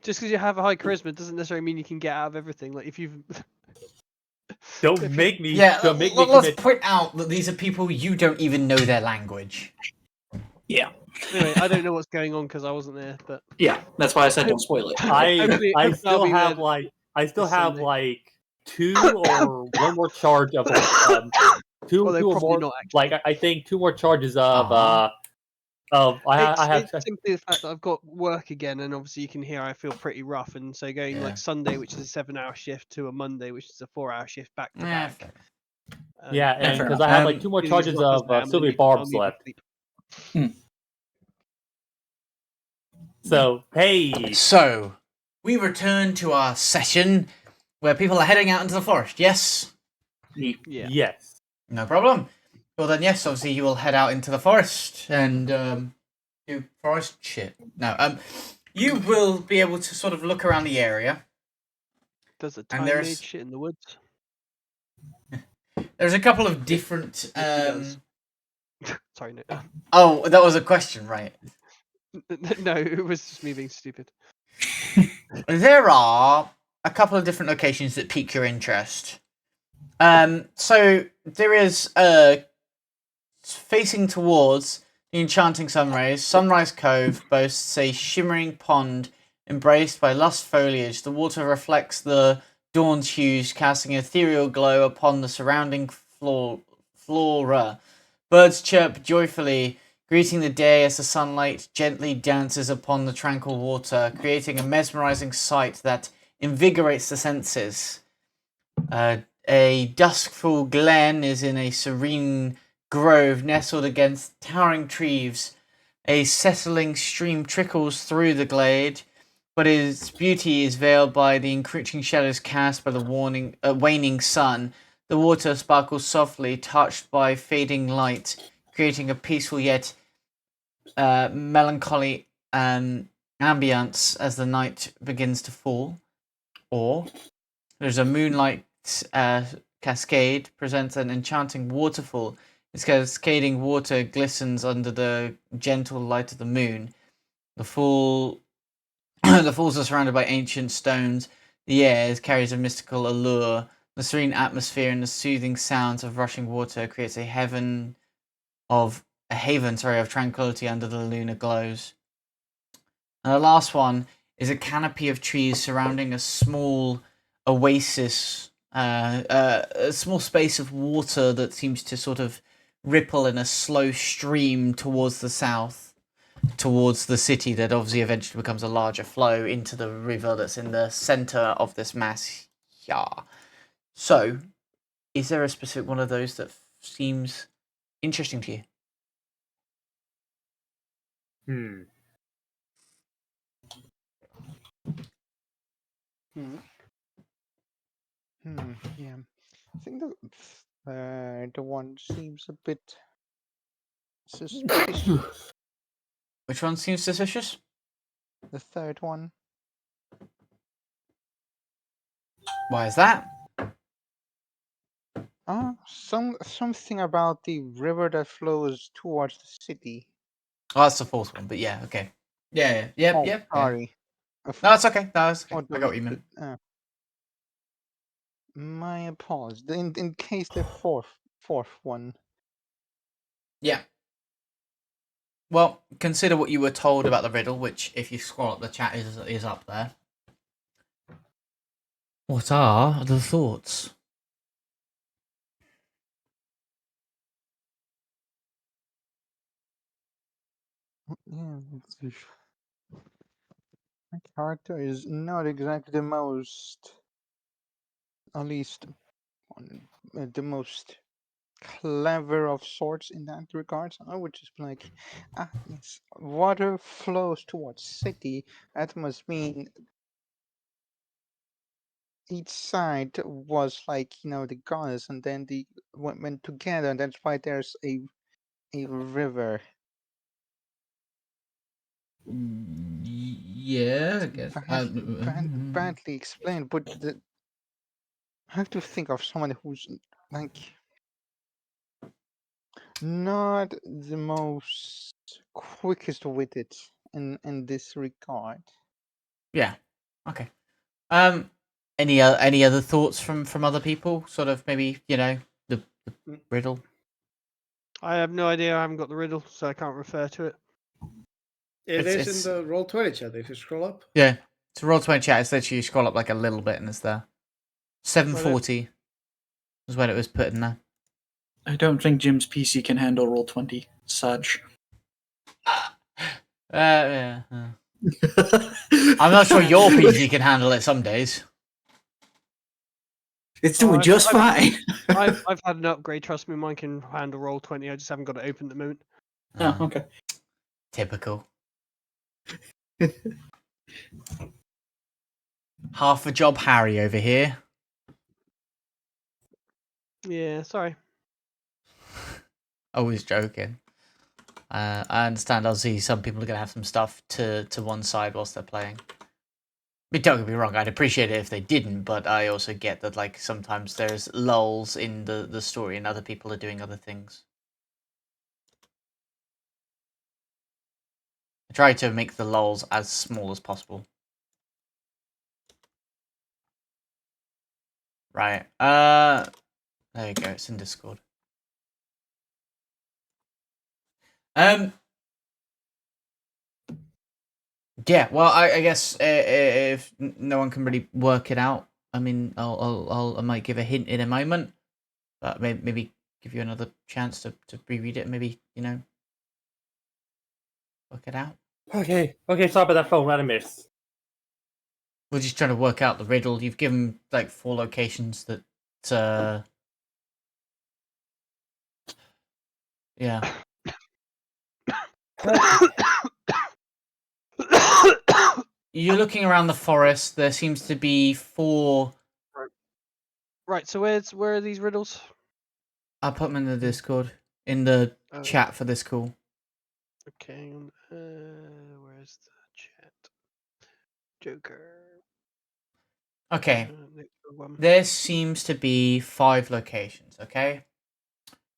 just because you have a high charisma doesn't necessarily mean you can get out of everything. Like if you've Don't make me. Yeah, Don't make me let's commit. point out that these are people you don't even know their language. Yeah. Anyway, I don't know what's going on because I wasn't there, but Yeah, that's why I said don't spoil it. hopefully I I'll still be have there like this Sunday. like 2 or 1 more charge of two Although two or probably more. not actually. Like I think 2 more charges of Aw. I have It's simply the fact that I've got work again, and obviously you can hear I feel pretty rough, and so going Yeah. like Sunday, which is a 7-hour shift, to a Monday, which is a 4-hour shift back to Yeah, back. yeah, and fair because enough. I have like 2 more Feeling as charges rough as of I am, Sylvia I'll Barbs need my left. sleep. So hey, So, we return to our session where people are heading out into the forest, yes? Yeah. yes. No problem. Well then, yes, obviously you will head out into the forest and do forest shit. No, you will be able to sort of look around the area. Does the And time there's- made shit in the woods? There's a couple of different... Yes, he does. Sorry, no. Oh, that was a question, right? No, it was just me being stupid. There are a couple of different locations that pique your interest. So there is facing towards the enchanting sunrays. Sunrise Cove boasts a shimmering pond embraced by lush foliage. The water reflects the dawn's hues, casting an ethereal glow upon the surrounding flora. Birds chirp joyfully, greeting the day as the sunlight gently dances upon the tranquil water, creating a mesmerizing sight that invigorates the senses. A duskful glen is in a serene grove nestled against towering trees. A settling stream trickles through the glade, but its beauty is veiled by the encroaching shadows cast by the waning sun. The water sparkles softly, touched by fading light, creating a peaceful yet melancholy ambience as the night begins to fall. Or there's a moonlight cascade, presents an enchanting waterfall. Its cascading water glistens under the gentle light of the moon. The falls are surrounded by ancient stones. The air carries a mystical allure. The serene atmosphere and the soothing sounds of rushing water creates a haven of tranquility under the lunar glows. And the last one is a canopy of trees surrounding a small oasis, a small space of water that seems to sort of ripple in a slow stream towards the south, towards the city that obviously eventually becomes a larger flow into the river that's in the center of this mass. Yeah. So, is there a specific one of those that seems interesting to you? Yeah. I think the one seems a bit suspicious. Which one seems suspicious? The third one. Why is that? Something about the river that flows towards the city. Oh, that's the fourth one, but yeah, okay. Yeah. Sorry. No, it's okay. No, it's okay. What I got what you meant. My apologies. In case the fourth one. Yeah. Well, consider what you were told about the riddle, which, if you scroll up the chat, is up there. What are the thoughts? Yeah, my character is not exactly the most, at least, the most clever of sorts in that regard. I would just be like, yes, water flows towards city. That must mean each side was like the goddess, and then the went together, and that's why there's a river. Yeah, I guess. Badly explained, but I have to think of someone who's like not the most quickest witted in this regard. Yeah. Okay. Any other thoughts from other people? Sort of maybe the riddle. I have no idea. I haven't got the riddle, so I can't refer to it. It It's is in the Roll20 chat if you scroll up. Yeah. It's a Roll20 chat. It's literally you scroll up like a little bit and it's there. 740 was when it was put in there. I don't think Jim's PC can handle Roll20. Such. Yeah. I'm not sure your PC can handle it some days. It's doing just fine. I've had an upgrade. Trust me, mine can handle Roll20. I just haven't got it open at the moment. Oh, okay. Typical. Half a job Harry over here. Yeah, sorry. Always joking. I understand. I'll see some people are going to have some stuff to one side whilst they're playing. But don't get me wrong, I'd appreciate it if they didn't, but I also get that like sometimes there's lulls in the story and other people are doing other things. I try to make the lulls as small as possible. Right. There you go, it's in Discord. Yeah, well, I guess if no one can really work it out, I mean, I might give a hint in a moment, but maybe give you another chance to reread it and maybe, work it out. Okay, sorry about that phone randomness. We're just trying to work out the riddle. You've given like 4 locations that, yeah. You're looking around the forest. There seems to be 4. Right. So where are these riddles? I'll put them in the Discord, in the chat for this call. Okay. Where's the chat? Joker. Okay. There seems to be 5 locations, okay?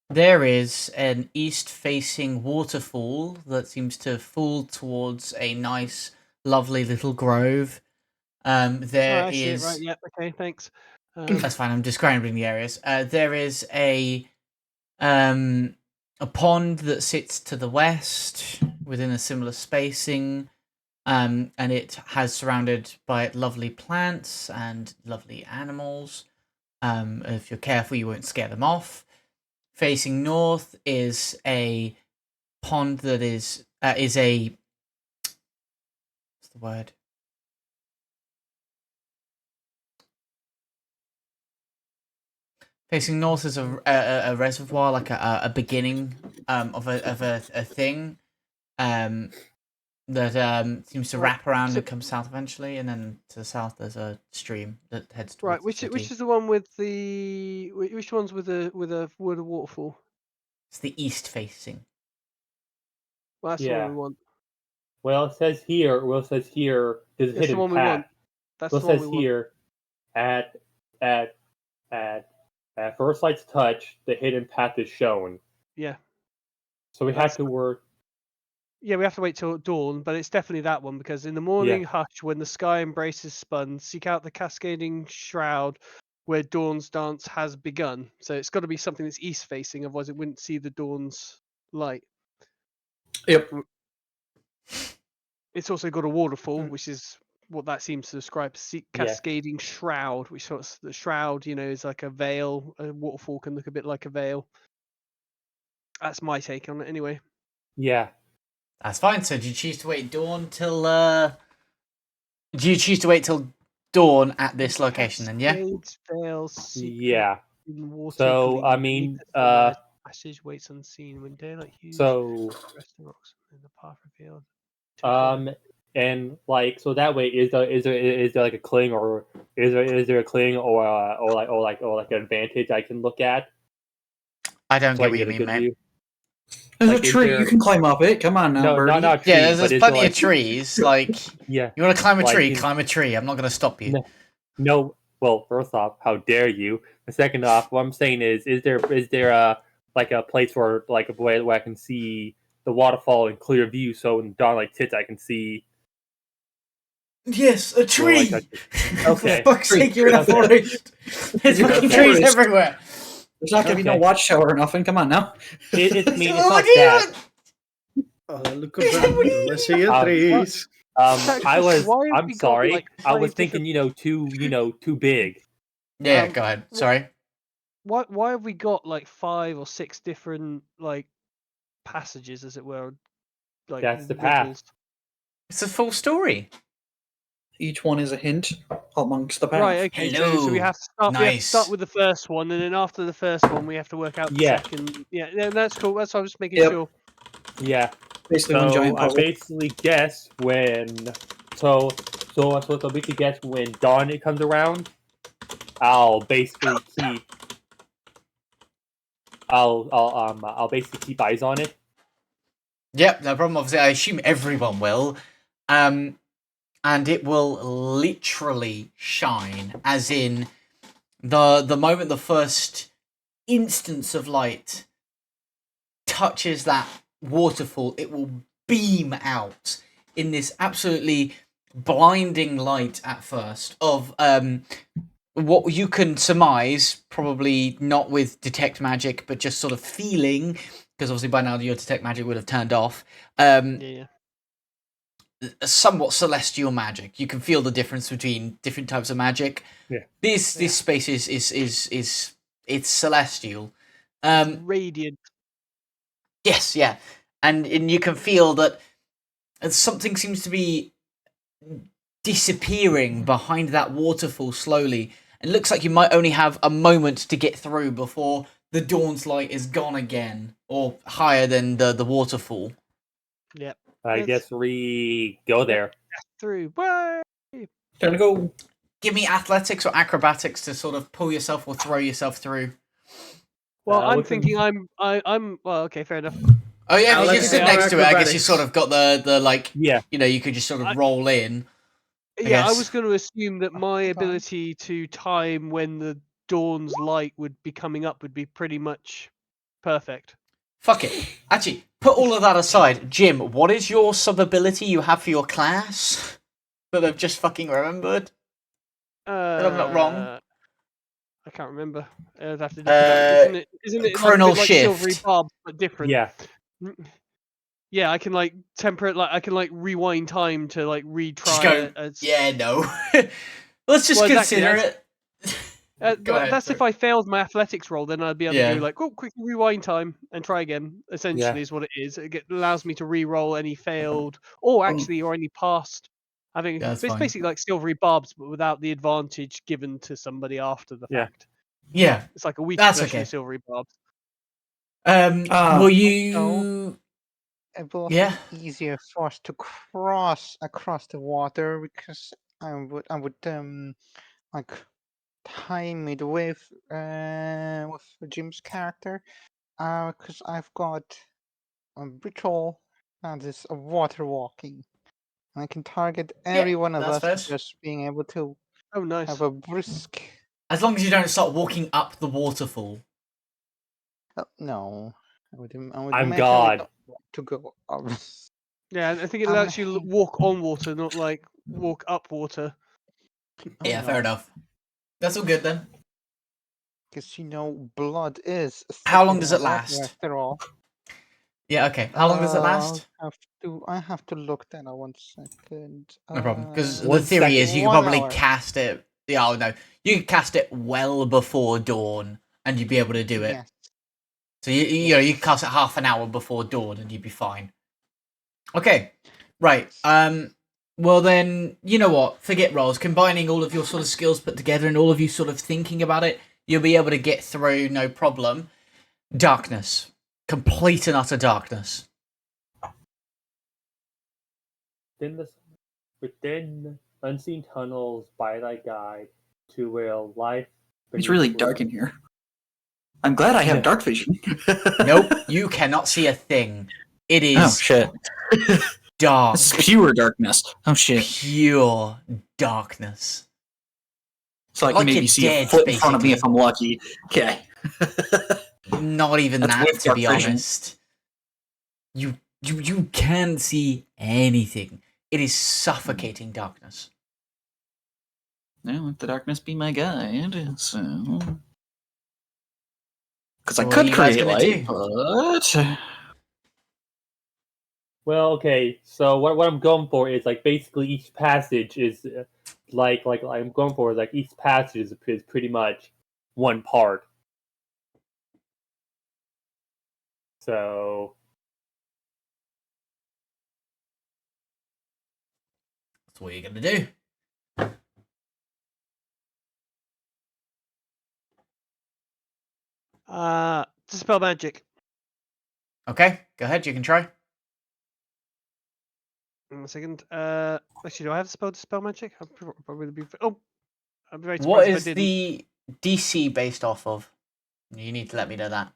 There is an east-facing waterfall that seems to fall towards a nice, lovely little grove. There I is... see it, right, yeah, okay, thanks. That's fine, I'm describing the areas. There is a pond that sits to the west within a similar spacing. And it has surrounded by lovely plants and lovely animals. If you're careful, you won't scare them off. Facing north is a pond that is a... What's the word? Facing north is a reservoir, like a beginning of a thing. That seems to wrap around and come south eventually, and then to the south there's a stream that heads towards right. the city. Which is the one with the which one's with a waterfall? It's the east facing. Well, that's the one we want. Well, it says here. There's a hidden the one path. we want. That's well, the one it says we want. here at first light's touch, the hidden path is shown. Yeah. So we have to work. Yeah, we have to wait till dawn, but it's definitely that one because in the morning hush, when the sky embraces spun, seek out the cascading shroud where dawn's dance has begun. So it's got to be something that's east facing, otherwise it wouldn't see the dawn's light. Yep. It's also got a waterfall, which is what that seems to describe. Cascading shroud, which sort of the shroud, is like a veil. A waterfall can look a bit like a veil. That's my take on it, anyway. Yeah. That's fine. So, do you choose to wait dawn till? Do you choose to wait till dawn at this location? Then, yeah. Yeah. So, I mean, passage waits unseen when daylight hues. So, resting rocks in the path revealed. and like so that way is there like a cling or is there a cling or like an advantage I can look at? I don't get what you mean, mate. View? There's a tree. You can climb up it. Come on now, no, birdie. not tree, yeah, there's plenty of trees. Like, yeah, you want to climb a tree? Climb a tree. I'm not going to stop you. No. Well, first off, how dare you? And second off, what I'm saying is there a like a place where like a way where I can see waterfall in clear view, so when dawn like hits, I can see. Yes, a tree. Okay. For fuck's sake, you're in a Okay. forest. There's fucking trees everywhere. There's not going to be no watchtower or nothing. Come on now. It's Oh, not what are you that. doing? Look around. Let's see your trees. I'm sorry. I was thinking, too big. Yeah, go ahead. Sorry. Why have we got like 5 or 6 different like passages, as it were? Like That's the path. rivers? It's a full story. Each one is a hint amongst the path. Right. Okay. So we have to start. We have to start Nice. with the first one, and then after the first one, we have to work out the second. Yeah, that's cool. That's why I was just making sure. Yeah. Basically, one giant I puzzle. basically guess when. So I'm supposed to basically guess when dawn it comes around. I'll basically keep. I'll basically keep eyes on it. Yep, no problem. Obviously, I assume everyone will. And it will literally shine, as in the moment the first instance of light touches that waterfall, it will beam out in this absolutely blinding light at first of what you can surmise, probably not with detect magic, but just sort of feeling, because obviously by now your detect magic would have turned off. Yeah. Somewhat celestial magic. You can feel the difference between different types of magic. Yeah. This space is it's celestial. Radiant. Yes, yeah. And you can feel that something seems to be disappearing behind that waterfall slowly. It looks like you might only have a moment to get through before the dawn's light is gone again, or higher than the waterfall. Yep. I guess we go there. Through. Bye. Time to go. Give me athletics or acrobatics to sort of pull yourself or throw yourself through. Well, I'm thinking I'm well, okay, fair enough. Oh yeah, if you just sit next to it, I guess you acrobatics. sort of got the like, Yeah. you could just sort of roll in. Yeah, I guess. was going to assume that my ability to time when the dawn's light would be coming up would be pretty much perfect. Fuck it. Actually, put all of that aside. Jim, what is your sub-ability you have for your class that I've just fucking remembered? That I'm not wrong. I can't remember. I'd have to look it up. Isn't it chronal like shift. silvery barbs but different? Yeah. Yeah, I can like temper it. Like I can like rewind time to like retry Just go. it. Yeah, no. Let's just consider it. Go ahead, that's sorry. if I failed my athletics roll, then I'd be able to do like, quickly rewind time and try again. Essentially, is what it is. It allows me to re-roll any failed, or any past. It's fine. basically like silvery barbs, but without the advantage given to somebody after the fact. Yeah, It's like a weak that's version okay. of silvery barbs. Will you? It will be easier for us to cross across the water because I would like time it with Jim's character because I've got a ritual that is a water walking. I can target every one of us fair. just being able to have a brisk. As long as you don't start walking up the waterfall. No, I would I'm God. not want to go up. Yeah, I think it lets you walk on water, not like walk up water. Yeah, fair enough. That's all good then. Because blood is. How long does it last? After all. Yeah. Okay. How long does it last? I have to look that up 1 second. No problem. Because the 1 theory is you could 1 probably hour. cast it. Yeah. Oh no. You could cast it well before dawn, and you'd be able to do it. Yes. So you could cast it half an hour before dawn, and you'd be fine. Okay. Right. Well then, you know what? Forget rolls. Combining all of your sort of skills put together and all of you sort of thinking about it, you'll be able to get through, no problem. Darkness. Complete and utter darkness. Within unseen tunnels by thy guide to where life. It's really dark in here. I'm glad I have dark vision. Nope, you cannot see a thing. It is Oh shit. dark. This is pure darkness. Oh shit. Pure darkness. So I can maybe see a foot in front of me if I'm lucky. Okay. Not even That's that, with to be dark vision. honest. You You can't see anything. It is suffocating darkness. Now let the darkness be my guide. So, because I What are could you guys create gonna light, do? but Well, okay. So what I'm going for is like basically each passage is like I'm going for is like each passage is pretty much one part. So That's what you're gonna do. Dispel magic. Okay, go ahead. You can try. In a second. Actually, do I have the spell dispel magic? I'd probably be. Oh, I'd be very What surprised if I is didn't. the DC based off of? You need to let me know that.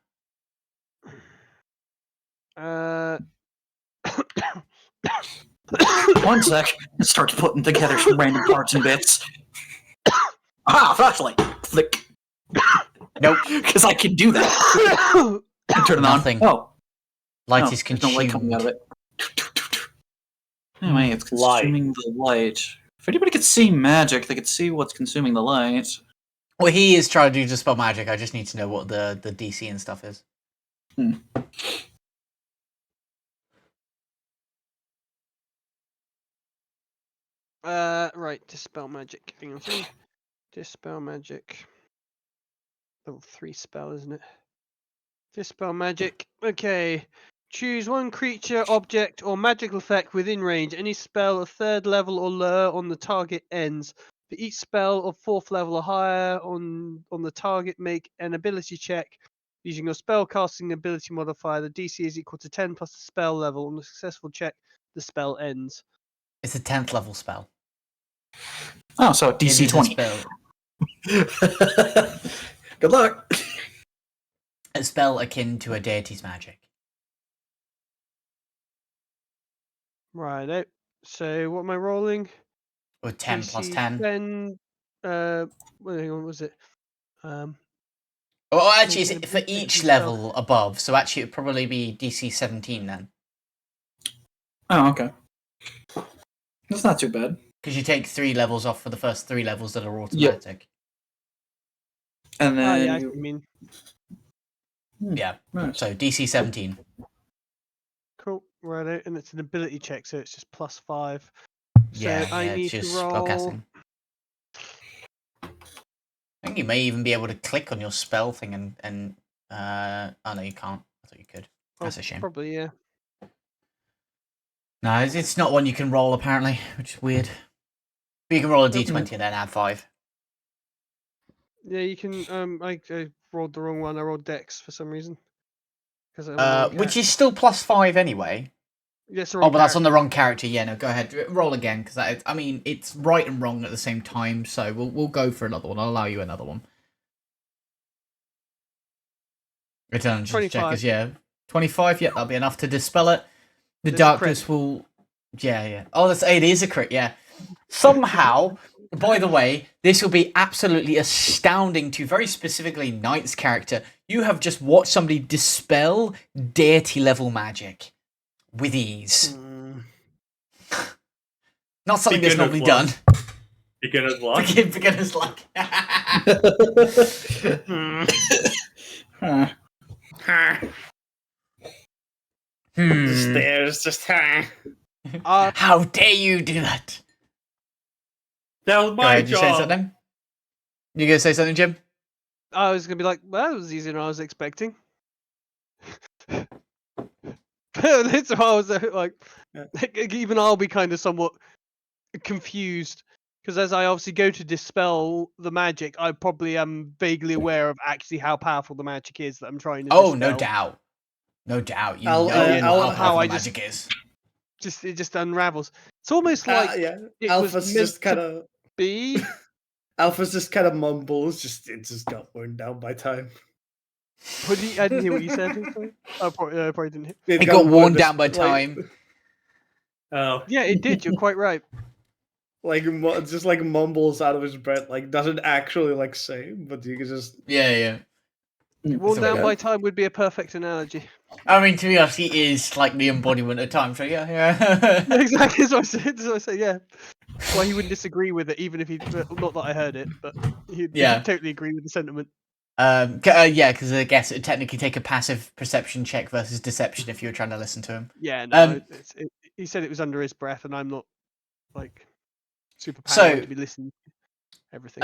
one sec. It starts putting together some random parts and bits. Flashlight. Flick. Nope. Because I can do that. Turn it Nothing. on. Oh. Light No, is there's no light coming out of consumed. it. Anyway, it's consuming the light. If anybody could see magic, they could see what's consuming the light. Well, he is trying to do dispel magic. I just need to know what the DC and stuff is. Right. Dispel magic. Hang on a second. Dispel magic. Level 3 spell, isn't it? Dispel magic. Okay. Choose one creature, object, or magical effect within range. Any spell of 3rd level or lower on the target ends. For each spell of 4th level or higher on the target, make an ability check. Using your spell casting ability modifier, the DC is equal to 10 plus the spell level. On a successful check, the spell ends. It's a 10th level spell. Oh, so It DC is 20. Good luck. A spell akin to a deity's magic. Right. So what am I rolling? Or 10 DC plus 10. 10. Hang on, what was it? Oh, actually, is it for each level above? So actually, it'd probably be DC 17 then. Oh, okay. That's not too bad. Because you take 3 levels off for the first 3 levels that are automatic. And then yeah, I mean. Yeah. Nice. So DC 17. Cool. Right, and it's an ability check, so it's just plus 5. So Yeah, I it's need just to roll. spellcasting. I think you may even be able to click on your spell thing and oh no, you can't. I thought you could. That's a shame. Probably, yeah. No, it's not one you can roll apparently, which is weird. But you can roll a d20 and then add 5. Yeah, you can. I rolled the wrong one. I rolled Dex for some reason. Which is still plus 5 anyway. Yes, but that's on the wrong character. Yeah, no, go ahead, roll again because I mean it's right and wrong at the same time. So we'll go for another one. I'll allow you another one. Return checkers, yeah, 25. Yeah, that'll be enough to dispel it. The darkness will. Yeah. Oh, it is a crit. Yeah. Somehow, by the way, this will be absolutely astounding to very specifically Knight's character. You have just watched somebody dispel deity level magic with ease. Not something that's normally done. Beginner's luck. Beginner's luck. Stairs, just how dare you do that? That was my job. You say something? You gonna say something, Jim? I was gonna be like, well, that was easier than I was expecting. That's why I was like, even I'll be kind of somewhat confused because as I obviously go to dispel the magic, I probably am vaguely aware of actually how powerful the magic is that I'm trying to dispel. Oh, no doubt. No doubt. You know how powerful magic is. It just unravels. It's almost like Alpha's just kind of be. Alpha's just kind of mumbles. It just got worn down by time. I didn't hear what you said. I probably didn't hear. It got worn down by time. Oh. Yeah, it did. You're quite right. Like just like mumbles out of his breath, like doesn't actually say, but you can just yeah. Worn down by time would be a perfect analogy. I mean, to be honest, he is like the embodiment of time. So yeah. Exactly. That's what I said. Yeah. Well, he wouldn't disagree with it, even if he. Not that I heard it, but he'd totally agree with the sentiment. Yeah, because I guess it would technically take a passive perception check versus deception if you were trying to listen to him. Yeah, no, he said it was under his breath, and I'm not like super paranoid to be listening to everything.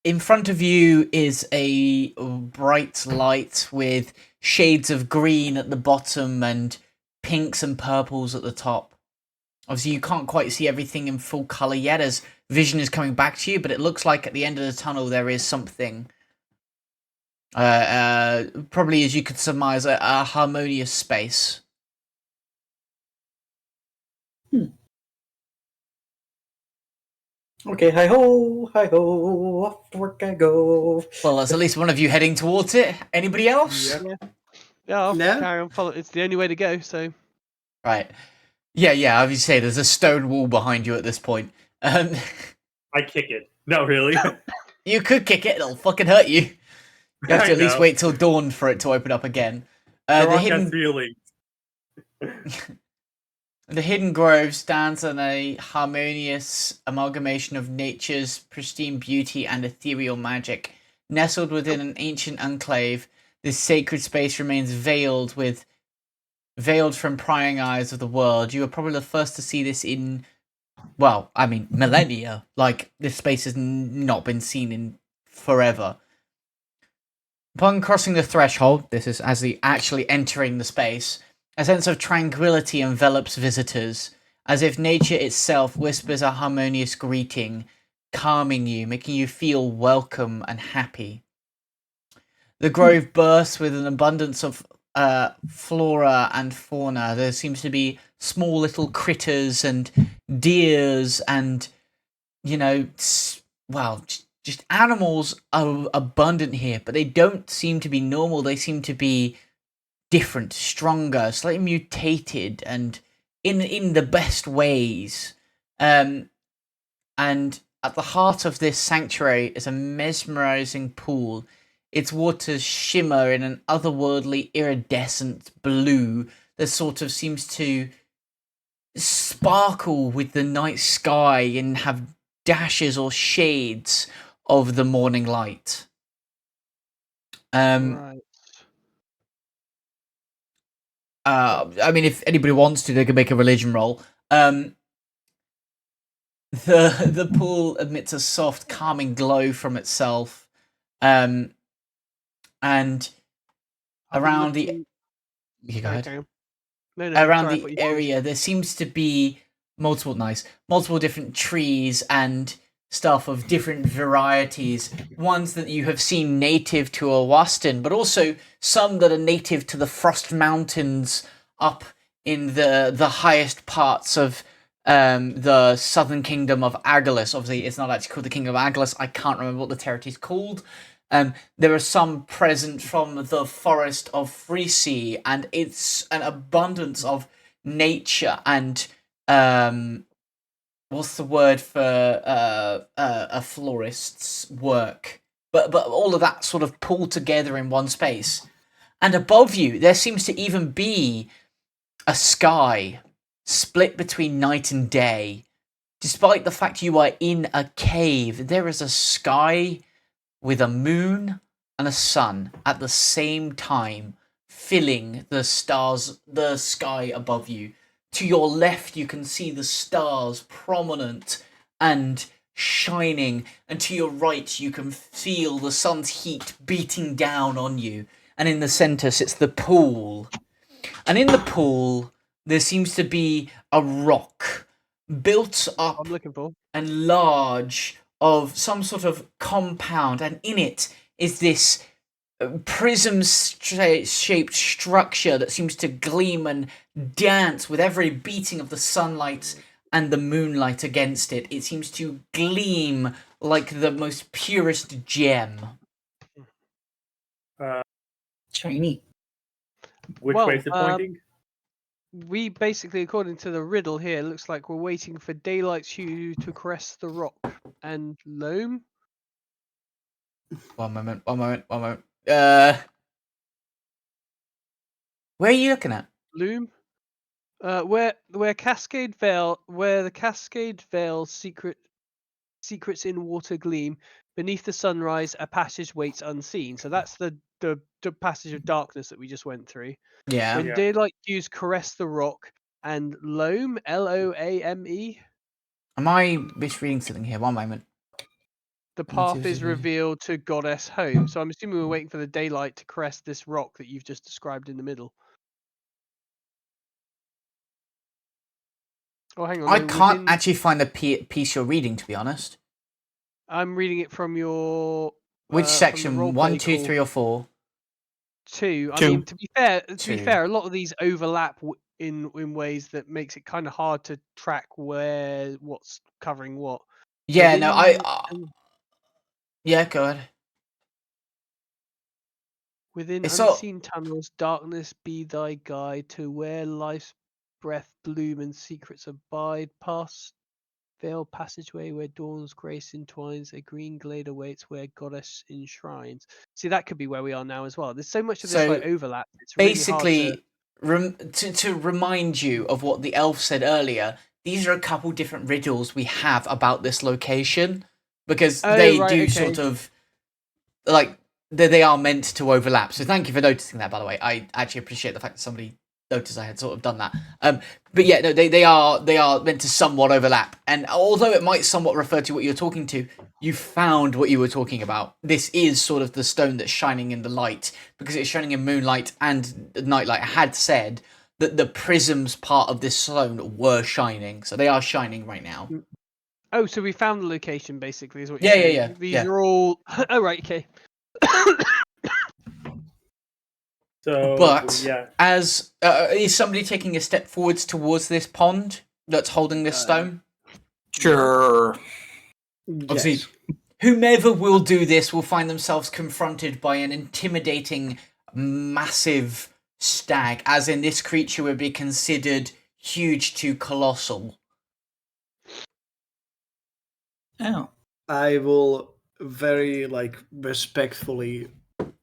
In front of you is a bright light with shades of green at the bottom and pinks and purples at the top. Obviously, you can't quite see everything in full color yet as vision is coming back to you, but it looks like at the end of the tunnel there is something. Probably, as you could surmise, a harmonious space. Okay, hi ho, off to work I go. Well, there's at least one of you heading towards it. Anybody else? Yeah, I'll carry on follow. It's the only way to go. So. Right. Yeah. I would say there's a stone wall behind you at this point. I kick it. No, really. You could kick it. It'll fucking hurt you. You have to at least wait till dawn for it to open up again. The hidden grove stands on a harmonious amalgamation of nature's pristine beauty and ethereal magic. Nestled within an ancient enclave, this sacred space remains veiled from prying eyes of the world. You are probably the first to see this in, well, I mean, millennia. Like, this space has not been seen in forever. Upon crossing the threshold, this is as the actually entering the space, a sense of tranquility envelops visitors, as if nature itself whispers a harmonious greeting, calming you, making you feel welcome and happy. The grove bursts with an abundance of flora and fauna. There seems to be small little critters and deers and, just animals are abundant here, but they don't seem to be normal. They seem to be different, stronger, slightly mutated, and in the best ways. And at the heart of this sanctuary is a mesmerizing pool. Its waters shimmer in an otherworldly iridescent blue that sort of seems to sparkle with the night sky and have dashes or shades of the morning light. Right. I mean, if anybody wants to, they can make a religion roll. The pool emits a soft, calming glow from itself, and around the. You go ahead. No, around the area, there seems to be multiple different trees and stuff of different varieties. Ones that you have seen native to Awaston, but also some that are native to the Frost Mountains up in the highest parts of the southern kingdom of Agalus. Obviously, it's not actually called the Kingdom of Agalus. I can't remember what the territory is called. There are some present from the forest of Freesea, and it's an abundance of nature and what's the word for a florist's work? But all of that sort of pulled together in one space. And above you, there seems to even be a sky split between night and day. Despite the fact you are in a cave, there is a sky with a moon and a sun at the same time, filling the sky above you. To your left, you can see the stars prominent and shining, and to your right, you can feel the sun's heat beating down on you. And in the center sits the pool. And in the pool, there seems to be a rock built up I'm looking for. and large of some sort of compound, and in it is this prism-shaped structure that seems to gleam and dance with every beating of the sunlight and the moonlight against it. It seems to gleam like the most purest gem. Shiny. Which way is it pointing? We basically, according to the riddle here, looks like we're waiting for daylight's hue to caress the rock and loam. One moment. Where are you looking at? Bloom. Where the Cascade Vale secrets in water gleam. Beneath the sunrise, a passage waits unseen. So that's the passage of darkness that we just went through. Yeah. When daylight hues caress the rock, and Loam, Loame, Am I misreading something here? One moment. the path is revealed to Goddess Home. So I'm assuming we're waiting for the daylight to caress this rock that you've just described in the middle. Oh, hang on. I can't actually find the piece you're reading, to be honest. I'm reading it from your... Which section? 1, 2, 3, or 4? 2. I 2. mean, to be fair, Two. a lot of these overlap in ways that makes it kind of hard to track what's covering what. Yeah, no, yeah, go ahead. Within It's all- unseen tunnels, darkness be thy guide to where life's breath bloom and secrets abide. Past veiled passageway where dawn's grace entwines, a green glade awaits where goddess enshrines. See, that could be where we are now as well. There's so much of this like overlap. It's basically really hard to remind you of what the elf said earlier. These are a couple different riddles we have about this location because sort of like they are meant to overlap. So thank you for noticing that. By the way, I actually appreciate the fact that somebody noticed I had sort of done that. But yeah, no, they are meant to somewhat overlap. And although it might somewhat refer to what you're talking to, you found what you were talking about. This is sort of the stone that's shining in the light because it's shining in moonlight and nightlight. I had said that the prisms part of this stone were shining, so they are shining right now. Oh, so we found the location basically, is what you're saying. Yeah. These are all... Oh, right, okay. So, but yeah. as is somebody taking a step forwards towards this pond that's holding this stone? Sure. Obviously, whomever will do this will find themselves confronted by an intimidating, massive stag, as in this creature would be considered huge to colossal. Oh. I will very respectfully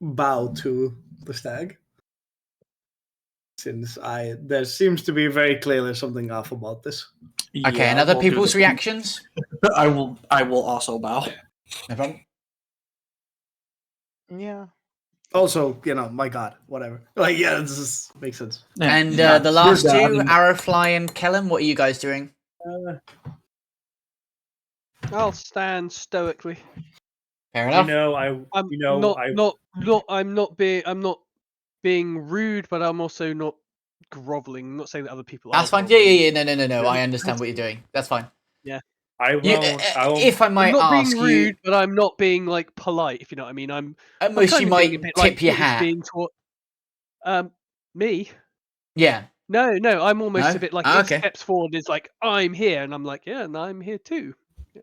bow to the stag, since there seems to be very clearly something off about this. Okay, and other people's reactions? I will also bow. No problem. Yeah. Also, my God, whatever. This makes sense. Yeah. And the last two, Arrowfly and Kellum, what are you guys doing? I'll stand stoically. Fair enough. I'm not being rude, but I'm also not groveling. I'm not saying that other people That's are. fine. Yeah. No. I understand what you're doing. That's fine. Yeah. If I might I'm not ask being rude, but I'm not being polite. If you know what I mean. I'm most kind you of might being a bit tip your British hat. being me. Yeah. No. I'm almost a bit okay. It steps forward. Is like I'm here, and I'm like, yeah, and I'm here too.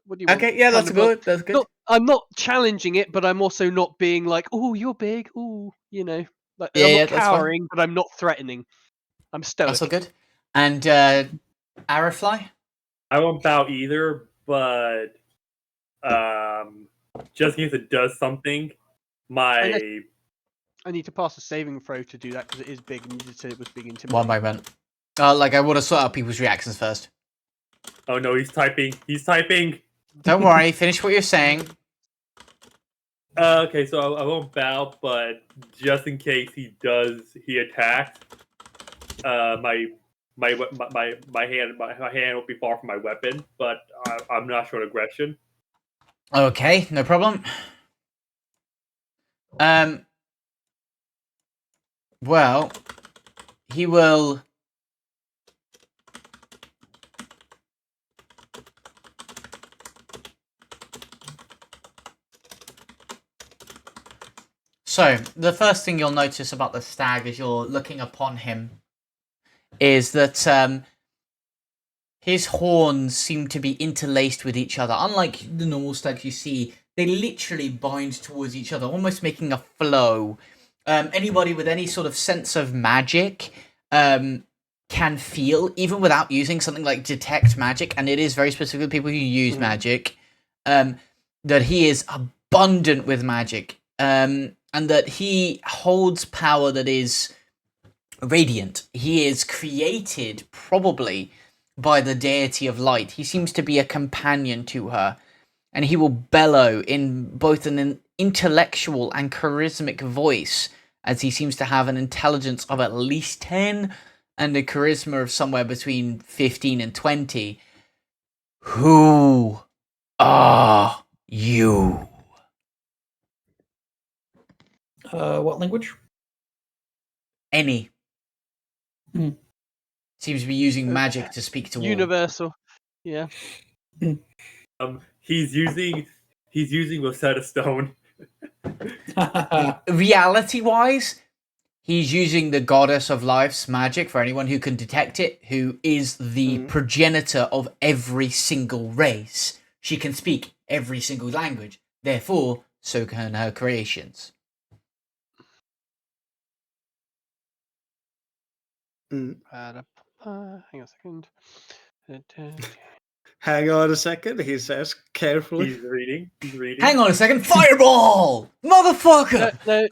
What do you want? Okay, yeah, that's good. That's good. I'm not challenging it, but I'm also not being like, oh, you're big. Oh, I'm not cowering, but I'm not threatening. I'm stoic. That's all good. And Arrowfly? I won't bow either, but just in case it does something, I need to pass a saving throw to do that because it is big, and you said it was big intimidating. One moment. I want to sort out people's reactions first. Oh no, he's typing. Don't worry, finish what you're saying. Okay, so I won't bow, but just in case he attacks, my hand will be far from my weapon, but I'm not showing aggression. Okay, no problem. Well, he will. So, the first thing you'll notice about the stag as you're looking upon him is that his horns seem to be interlaced with each other. Unlike the normal stags you see, they literally bind towards each other, almost making a flow. Anybody with any sort of sense of magic can feel, even without using something like detect magic, and it is very specific to people who use magic, that he is abundant with magic. And that he holds power that is radiant. He is created probably by the deity of light. He seems to be a companion to her, and he will bellow in both an intellectual and charismatic voice, as he seems to have an intelligence of at least 10 and a charisma of somewhere between 15 and 20. Who are you? What language? Any. Hmm. Seems to be using magic to speak to all. Universal. Yeah. He's using Rosetta Stone. Reality-wise, he's using the goddess of life's magic for anyone who can detect it, who is the progenitor of every single race. She can speak every single language. Therefore, so can her creations. Mm. Hang on a second. Hang on a second, he says carefully. He's reading. Hang on a second. Fireball! Motherfucker! No.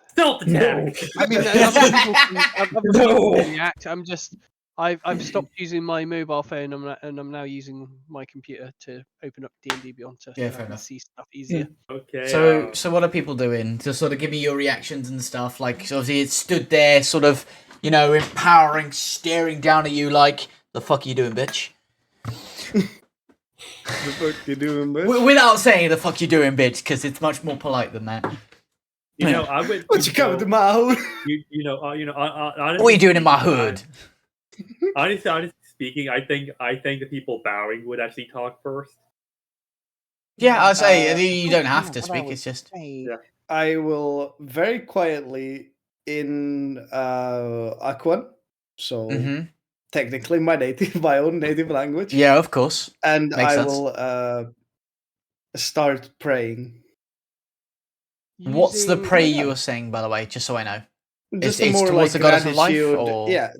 Stop the damage. I mean, other people can react. I'm just, I've stopped using my mobile phone, and I'm now using my computer to open up D&D Beyond to fair enough. see stuff easier. Okay. So what are people doing to sort of give me your reactions and stuff? Like, so obviously it stood there, sort of, empowering, staring down at you like, the fuck are you doing, bitch? The fuck you doing, bitch? Without saying the fuck you doing, bitch, because it's much more polite than that. I would. What you coming to my hood? Honestly, What are you doing in my hood? Honestly speaking, I think the people bowing would actually talk first. Yeah, I'll say you don't have to speak. It's just I will very quietly in Aquan, so technically my own native language. Yeah, of course. And Makes sense. Will start praying. What's the prayer you were saying, by the way, just so I know? Just it's more towards like the goddess of life, gratitude. or Yeah,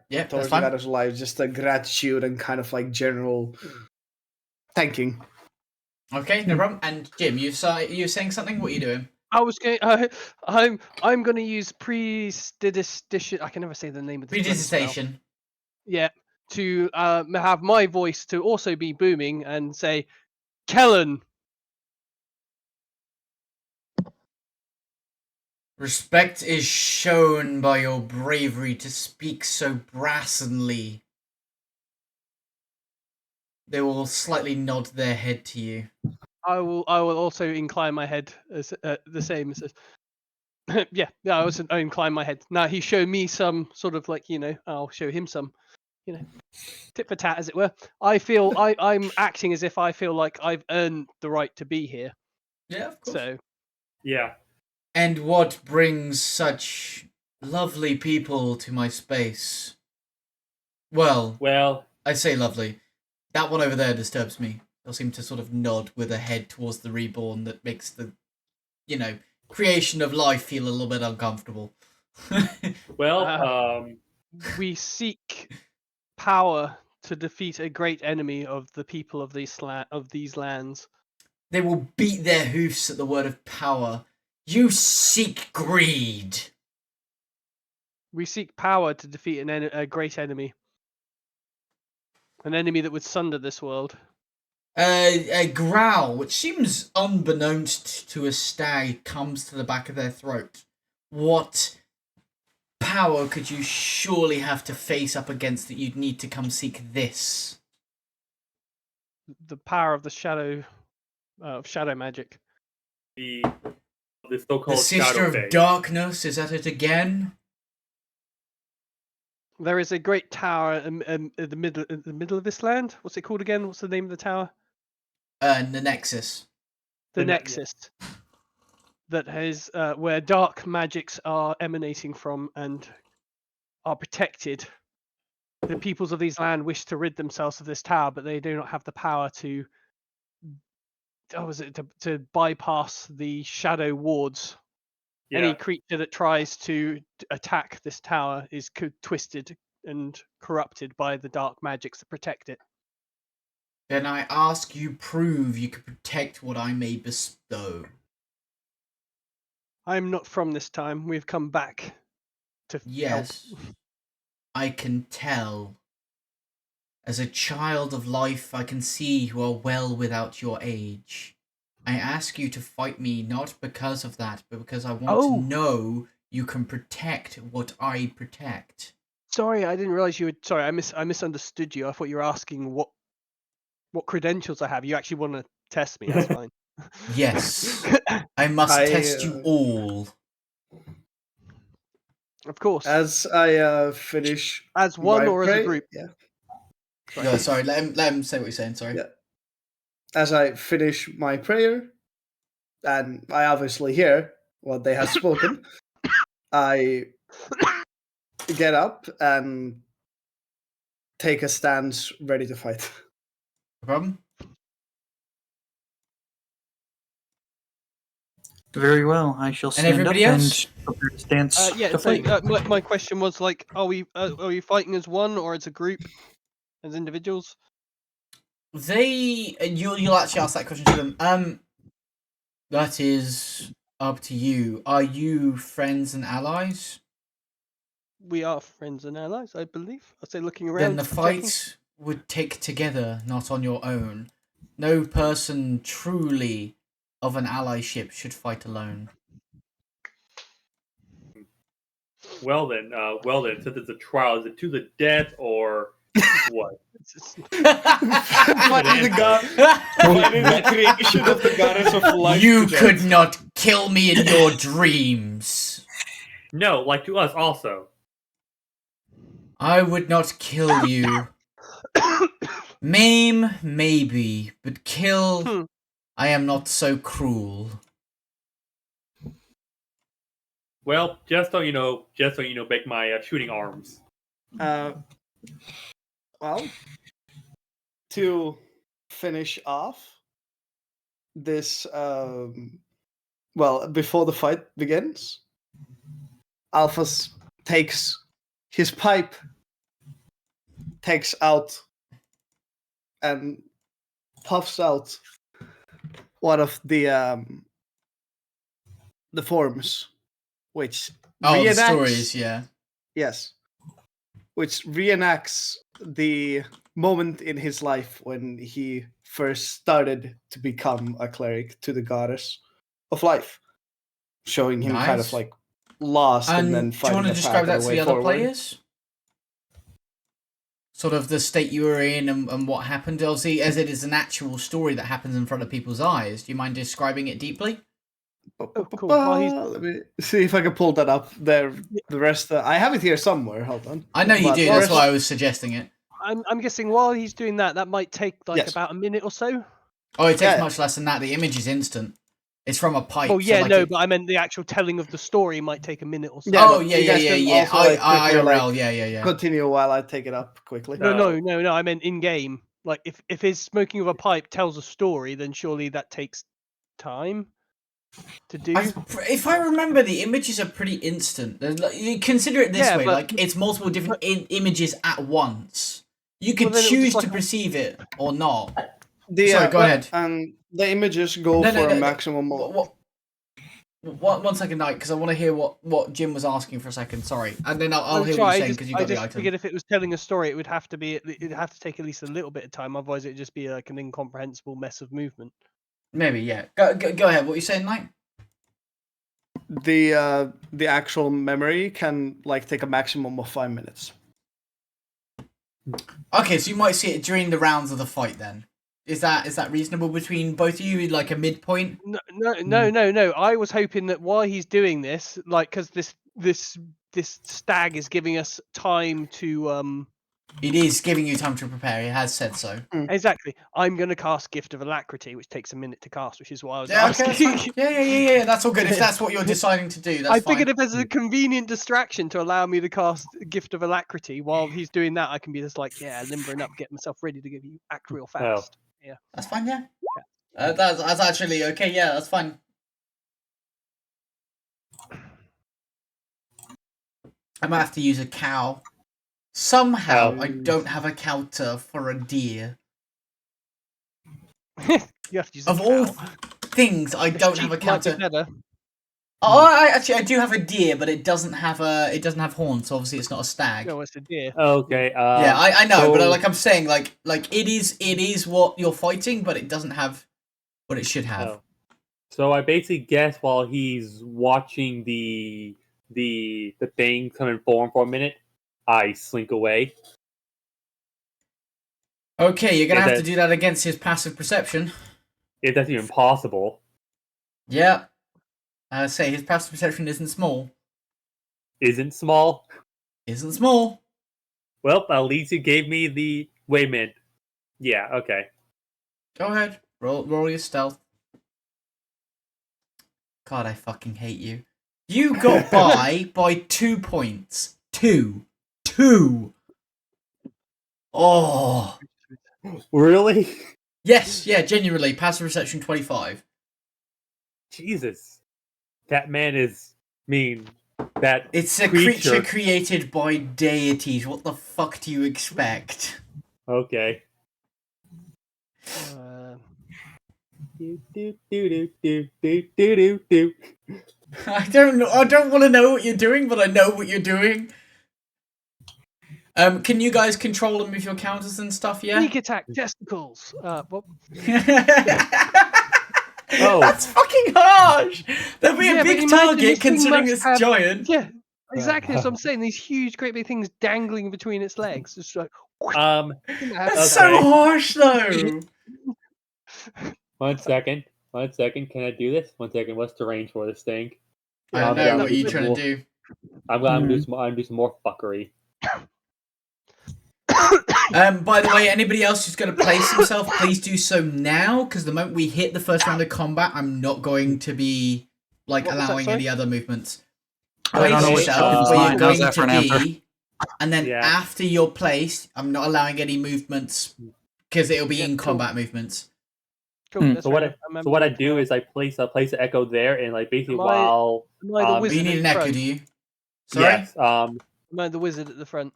that's towards the fine. goddess of life. Just a gratitude and kind of like general thanking. Okay, no problem. And Jim, you saying something? What are you doing? I was going. I'm going to use prestidigitation. I can never say the name of the Prestidigitation. Yeah, to have my voice to also be booming and say, Kellen. Respect is shown by your bravery to speak so brazenly. They will slightly nod their head to you. I will also incline my head as the same as. Yeah. I also incline my head. Now he showed me some sort of like I'll show him some, tit for tat as it were. I feel I'm acting as if I feel like I've earned the right to be here. Yeah, of course. So. Yeah. And what brings such lovely people to my space? Well, I say lovely. That one over there disturbs me. They'll seem to sort of nod with a head towards the reborn that makes the, creation of life feel a little bit uncomfortable. We seek power to defeat a great enemy of the people of these lands. They will beat their hoofs at the word of power. You seek greed. We seek power to defeat a great enemy. An enemy that would sunder this world. A growl, which seems unbeknownst to a stag, comes to the back of their throat. What power could you surely have to face up against that you'd need to come seek this? The power of the shadow magic. The so-called the sister of darkness. Is that it again? There is a great tower in the middle of this land. What's it called again? What's the name of the tower? The Nexus. The Nexus. That has where dark magics are emanating from and are protected. The peoples of these land wish to rid themselves of this tower, but they do not have the power to. To bypass the shadow wards? Yeah. Any creature that tries to attack this tower is twisted and corrupted by the dark magics that protect it. Then I ask you prove you can protect what I may bestow. I'm not from this time. We've come back to help. Yes, I can tell. As a child of life, I can see you are well without your age. I ask you to fight me not because of that, but because I want to know you can protect what I protect. Sorry, I didn't realize you would. Sorry, I misunderstood you. I thought you were asking what credentials I have. You actually want to test me? That's fine. Yes, I must test you all. Of course. As I finish as one my or as a group. Yeah. No, sorry. Let him say what he's saying. Sorry. Yeah. As I finish my prayer, and I obviously hear what they have spoken, I get up and take a stance ready to fight. No problem. Very well. I shall stand up everybody else? and prepare to stance to So fight. my question was like, are we fighting as one or as a group, as individuals? You'll actually ask that question to them. That is up to you. Are you friends and allies? We are friends and allies, I believe. I say looking around. Then the checking. fight would take together, not on your own. No person truly of an allyship should fight alone. Well then, since it's a trial, is it to the death or what? Fighting the creation of the goddess of life. You could not kill me in your dreams. No, like to us also. I would not kill you. Maim, maybe, but kill, I am not so cruel. Well, just so you know, make my shooting arms. Well, to finish off this, before the fight begins, Alphas takes his pipe, takes out, and puffs out one of the forms, which the stories, yeah. Yes, which reenacts the moment in his life when he first started to become a cleric to the goddess of life, showing him kind of like lost and then do you finding want to a describe path that to way the other forward. players? Sort of the state you were in and what happened. Obviously, as it is an actual story that happens in front of people's eyes. Do you mind describing it deeply? Cool. Let me see if I can pull that up. There, the rest. I have it here somewhere. Hold on. I know you do. That's why I was suggesting it. I'm guessing while he's doing that, that might take about a minute or so. Oh, it takes much less than that. The image is instant. It's from a pipe. Oh yeah, but I meant the actual telling of the story might take a minute or so. Yeah, yeah. IRL, yeah. Continue while I take it up quickly. No. I meant in game. Like if his smoking of a pipe tells a story, then surely that takes time to do. If I remember, the images are pretty instant. You consider it this way: like it's multiple different images at once. You could choose to perceive it or not. Sorry, go ahead. And the images go for a maximum of... One second, Knight, because I want to hear what Jim was asking for a second. Sorry, and then I'll hear what you're saying because you got the item. I just figured if it was telling a story, it would have to take at least a little bit of time. Otherwise, it'd just be like an incomprehensible mess of movement. Maybe, yeah. Go ahead. What are you saying, Knight? The actual memory can take a maximum of 5 minutes. Okay, so you might see it during the rounds of the fight then. Is that reasonable between both of you, like a midpoint? No. I was hoping that while he's doing this, because this stag is giving us time to It is giving you time to prepare. It has said so. Exactly. I'm going to cast Gift of Alacrity, which takes a minute to cast, which is why I was asking. Okay, yeah. That's all good. If that's what you're deciding to do, that's fine. I figured if there's a convenient distraction to allow me to cast Gift of Alacrity while he's doing that, I can be just limbering up, get myself ready to give you act real fast. Yeah, that's fine. Yeah, that's actually okay. Yeah, that's fine. I might have to use a cow. Somehow, I don't have a counter for a deer. You have to use a cow. All things, I don't have a counter. Oh, I do have a deer, but it doesn't have horns, so obviously it's not a stag. No, it's a deer. Okay. Yeah, I know, so, but I'm saying, like it is what you're fighting, but it doesn't have what it should have. Oh. So I basically guess while he's watching the thing come and form for a minute, I slink away. Okay, you're gonna have to do that against his passive perception. If that's even possible. Yeah. Say his passive perception isn't small. Isn't small? Isn't small. Well, at least you gave me the... Wait a minute. Yeah, okay. Go ahead. Roll your stealth. God, I fucking hate you. You got by 2 points. Two. Oh. Really? Yes, yeah, genuinely. Passive perception 25. Jesus. That man is mean. That It's a creature created by deities. What the fuck do you expect? Okay. I don't want to know what you're doing, but I know what you're doing. Can you guys control them with your counters and stuff? Yeah. Sneak attack testicles. Well, Oh, that's fucking harsh. That'd be a but big imagine target this thing considering must it's have- giant. Yeah, exactly. So I'm saying these huge, great big things dangling between its legs. It's like That's so harsh, though. One second. Can I do this? 1 second. What's the range for this thing? I don't know what you're trying to do. I'm gonna do some more fuckery. By the way, anybody else who's going to place himself, please do so now, because the moment we hit the first round of combat, I'm not going to be allowing any other movements. I don't know Place what yourself where you're How's going that for to an answer? be, and then after you're placed, I'm not allowing any movements because it'll be in combat movements. Cool, So what I do is I place an echo there, and basically while you need an echo, do you? Sorry. Yes. Am I the wizard at the front?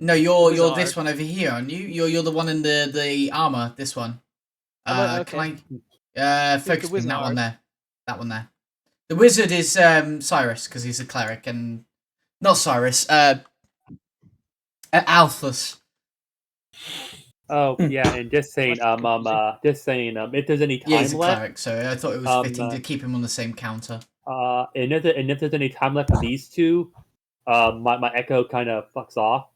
No, you're this one over here, aren't you? You're the one in the armor. This one. Okay. Can I focus on that one there? That one there. The wizard is Cyrus because he's a cleric, and not Cyrus. Alphas. Oh yeah, and just saying if there's any time Yeah, he's a left, cleric, so I thought it was fitting to keep him on the same counter. and if there's any time left for these two, my echo kind of fucks off.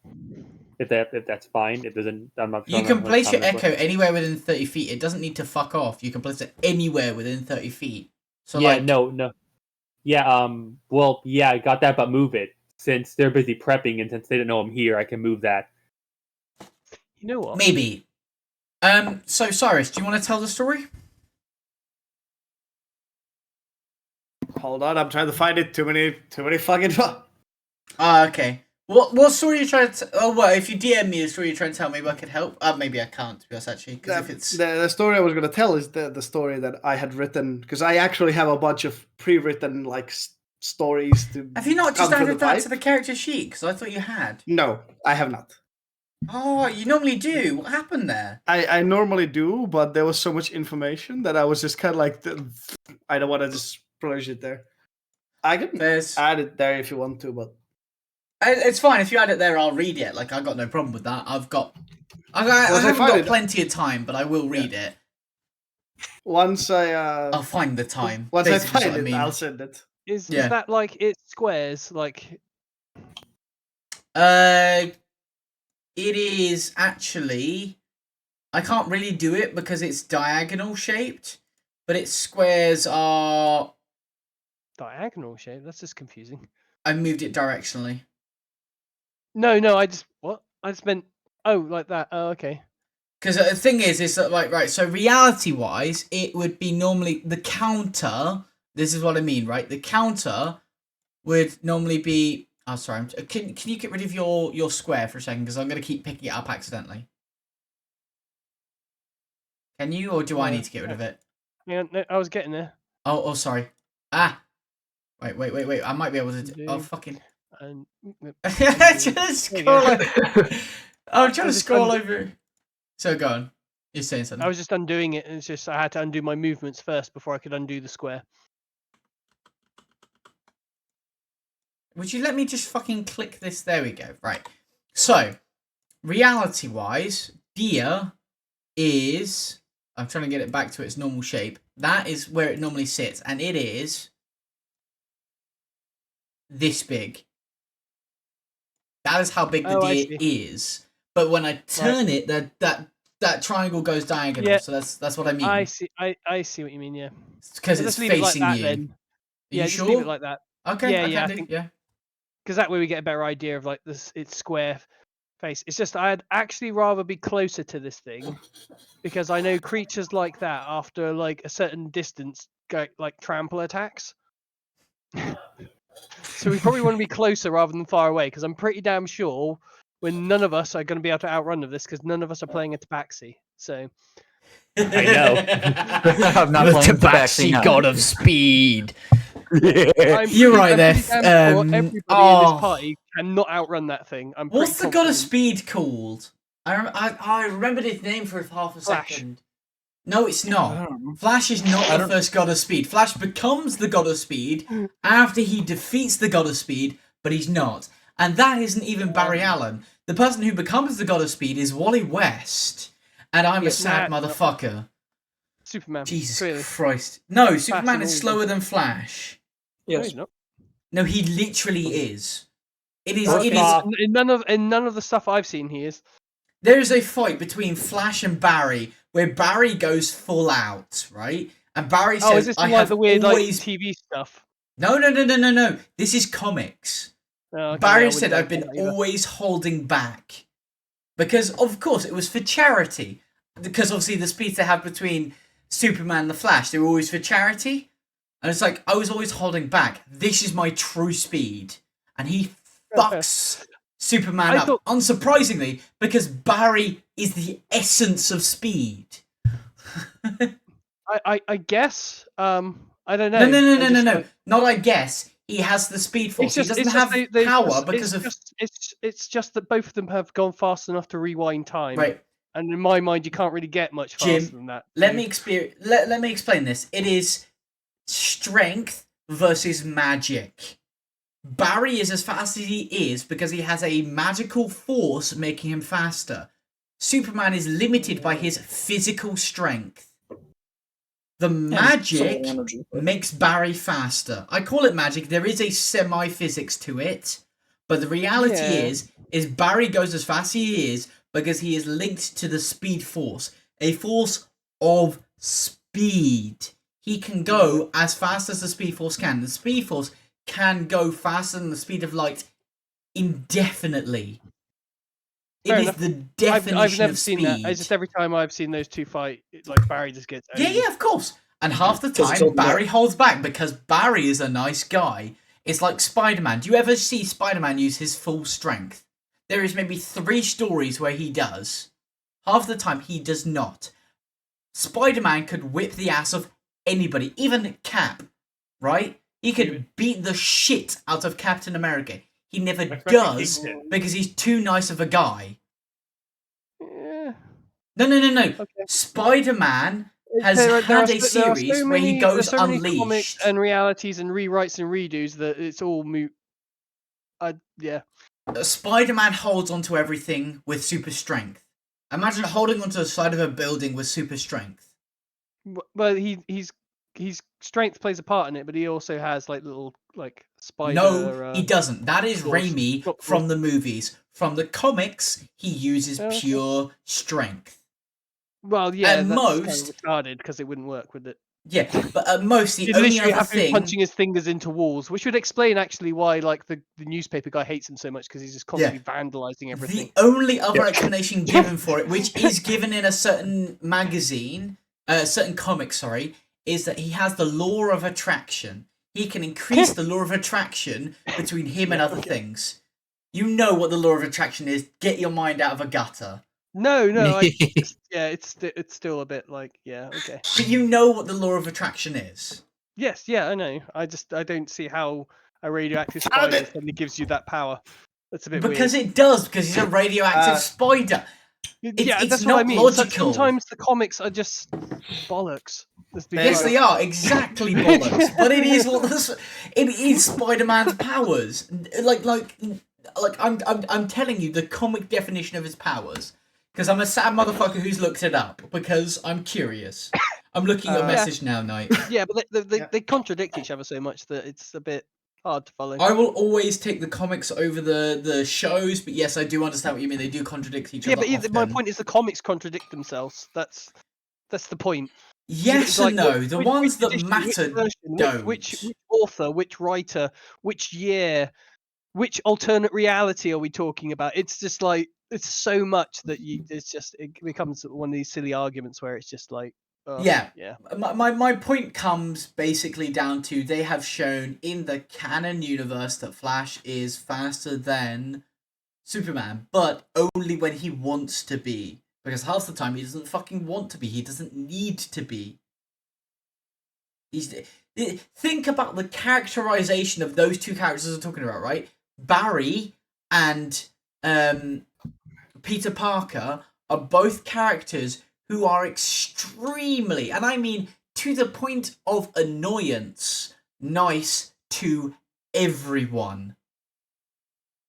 If that's fine. If there's I'm not sure. You can place your echo anywhere within 30 feet. It doesn't need to fuck off. You can place it anywhere within 30 feet. So yeah, no. Yeah, well, yeah, I got that, but move it. Since they're busy prepping and since they don't know I'm here, I can move that. You know what? Maybe. So Cyrus, do you want to tell the story? Hold on, I'm trying to find it. Too many fucking. Okay. What story are you trying to? Oh, well, if you DM me a story you're trying to tell, maybe I could help. Maybe I can't, to be honest, actually, because if it's the story I was gonna tell is the story that I had written, because I actually have a bunch of pre-written stories to. Have you not just added that to the character sheet? Because I thought you had. No, I have not. Oh, you normally do. What happened there? I normally do, but there was so much information that I was just kind of I don't want to just splurge it there. I can add it there if you want to, but it's fine if you add it there. I'll read it. I've got no problem with that. I haven't got plenty of time, but I will read it. Once I'll find the time. Once I find it, I'll send it. Is that it's squares? It is actually. I can't really do it because it's diagonal shaped, but its squares are diagonal shape. That's just confusing. I moved it directionally. No, I just meant like that. Oh, okay. Because the thing is that right. So reality-wise, it would be normally the counter. This is what I mean, right? The counter would normally be. Oh, sorry. Can you get rid of your square for a second? Because I'm going to keep picking it up accidentally. Can you, or do I need to get rid of it? Yeah, no, I was getting there. Oh, sorry. Wait. I might be able to. Oh, fucking. Just scroll over. I'm trying to scroll over. So go on. You're saying something. I was just undoing it, and it's just I had to undo my movements first before I could undo the square. would you let me just fucking click this? There we go. Right. So, reality-wise, deer is... I'm trying to get it back to its normal shape. That is where it normally sits, and it is this big. That is how big the deer is. But when I turn it, that triangle goes diagonal. Yeah. So that's what I mean. I see what you mean. Yeah. Because it's facing you. Then. Yeah, just sure? leave it like that. Okay, I think. Yeah. Because that way we get a better idea of like this. Its square face. It's just I'd actually rather be closer to this thing, because I know creatures like that after like a certain distance go like trample attacks. So we probably want to be closer rather than far away, because I'm pretty damn sure when none of us are going to be able to outrun of this, because none of us are playing a tabaxi. So I know. I'm not playing tabaxi, god of speed. Yeah. You're right there. Sure everybody in this party cannot outrun that thing. What's the god of speed called? I remembered his name for half a second. No, it's not. Flash is not the first god of speed. Flash becomes the god of speed after he defeats the god of speed, but he's not. And that isn't even Barry Allen. The person who becomes the god of speed is Wally West. And I'm a sad motherfucker. Superman. Jesus Christ. No, Superman is slower than Flash. Yes. No, he literally is. It is. In none of the stuff I've seen, he is. There is a fight between Flash and Barry where Barry goes full out, right? And Barry says, "Oh, is this like the weird TV stuff?" No. This is comics. Oh, okay, Barry said, "I've been always holding back because, of course, it was for charity. Because obviously the speeds they have between Superman and the Flash, they were always for charity." And it's like, I was always holding back. This is my true speed. And he fucks Superman up, unsurprisingly, because Barry is the essence of speed. I guess. I don't know. No. Not I guess. He has the speed force. He doesn't have power because of... It's just that both of them have gone fast enough to rewind time. Right. And in my mind, you can't really get much faster than that. Let me explain this. It is strength versus magic. Barry is as fast as he is because he has a magical force making him faster. Superman is limited by his physical strength. The magic makes Barry faster. I call it magic. There is a semi-physics to it. But the reality is Barry goes as fast as he is because he is linked to the speed force. A force of speed. He can go as fast as the speed force can. The speed force can go faster than the speed of light indefinitely. It is the definition I've never of seen speed. that. It's just every time I've seen those two fight, like Barry just gets... Yeah, of course. And half the time, Barry holds back because Barry is a nice guy. It's like Spider-Man. Do you ever see Spider-Man use his full strength? There is maybe 3 stories where he does. Half the time, he does not. Spider-Man could whip the ass of anybody, even Cap, right? He could beat the shit out of Captain America. He never does because he's too nice of a guy. Yeah. No. Okay. Spider-Man has had a series where he goes unleashed. Many comics and realities and rewrites and redos that it's all moot. Yeah. Spider-Man holds onto everything with super strength. Imagine holding onto the side of a building with super strength. Well, he's strength plays a part in it, but he also has like little like spider. No, he doesn't. That is Raimi from the movies. From the comics, he uses pure strength. Well, yeah, and that's most kind of retarded because it wouldn't work, would it? Yeah, but at most the only other thing punching his fingers into walls, which would explain actually why like the newspaper guy hates him so much because he's just constantly vandalizing everything. The only other explanation given for it, which is given in a certain magazine, certain comic, sorry, is that he has the law of attraction. He can increase the law of attraction between him and other things. You know what the law of attraction is. Get your mind out of a gutter. No, it's still a bit like, okay. But you know what the law of attraction is. Yes, I know. I don't see how a radioactive spider suddenly gives you that power. That's a bit weird. Because it does, because he's a radioactive spider. It's that's not what I mean. Logical. Sometimes the comics are just bollocks. Yes, they are exactly bollocks. But it is it is Spider-Man's powers. Like I'm telling you the comic definition of his powers because I'm a sad motherfucker who's looked it up because I'm curious. I'm looking at your message now, Knight. Yeah, but they contradict each other so much that it's a bit hard to follow. I will always take the comics over the shows, but yes, I do understand what you mean. They do contradict each other. Yeah, but my point is the comics contradict themselves. That's the point. Yes and no. The ones that matter don't. Which author, which writer, which year, which alternate reality are we talking about? It's just like it's so much that it becomes one of these silly arguments where it's just like. Yeah. My point comes basically down to they have shown in the canon universe that Flash is faster than Superman, but only when he wants to be. Because half the time he doesn't fucking want to be. He doesn't need to be. Think about the characterization of those two characters I'm talking about, right? Barry and Peter Parker are both characters who are extremely, and I mean to the point of annoyance, nice to everyone.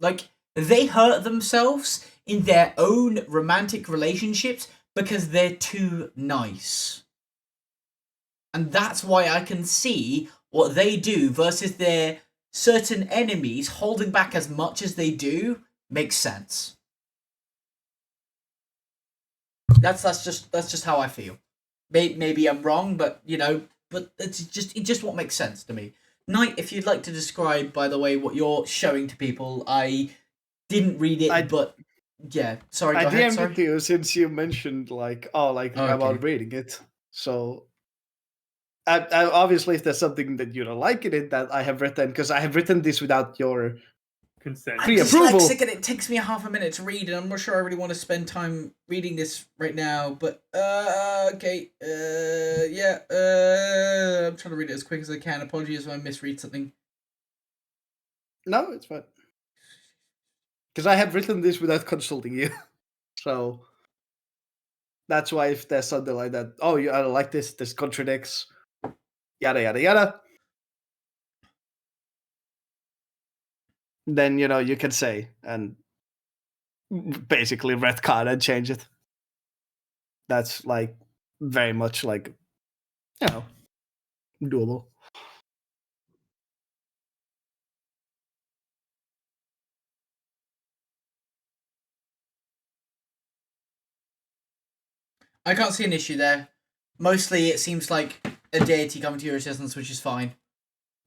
Like, they hurt themselves in their own romantic relationships because they're too nice. And that's why I can see what they do versus their certain enemies holding back as much as they do makes sense. That's just how I feel. Maybe I'm wrong, but but it's just what makes sense to me. Knight, if you'd like to describe, by the way, what you're showing to people, I didn't read it, but yeah, sorry. Go ahead. DM'd it to you since you mentioned about reading it. So, obviously, if there's something that you don't like in it that I have written, because I have written this without your consent, I'm dyslexic and it takes me half a minute to read, and I'm not sure I really want to spend time reading this right now. But okay, I'm trying to read it as quick as I can. Apologies if I misread something. No, it's fine. Because I have written this without consulting you, so that's why if there's something like that, I don't like this. This contradicts, yada yada yada. Then you can say and basically retcon and change it. That's like very much like doable. I can't see an issue there. Mostly, it seems like a deity coming to your assistance, which is fine.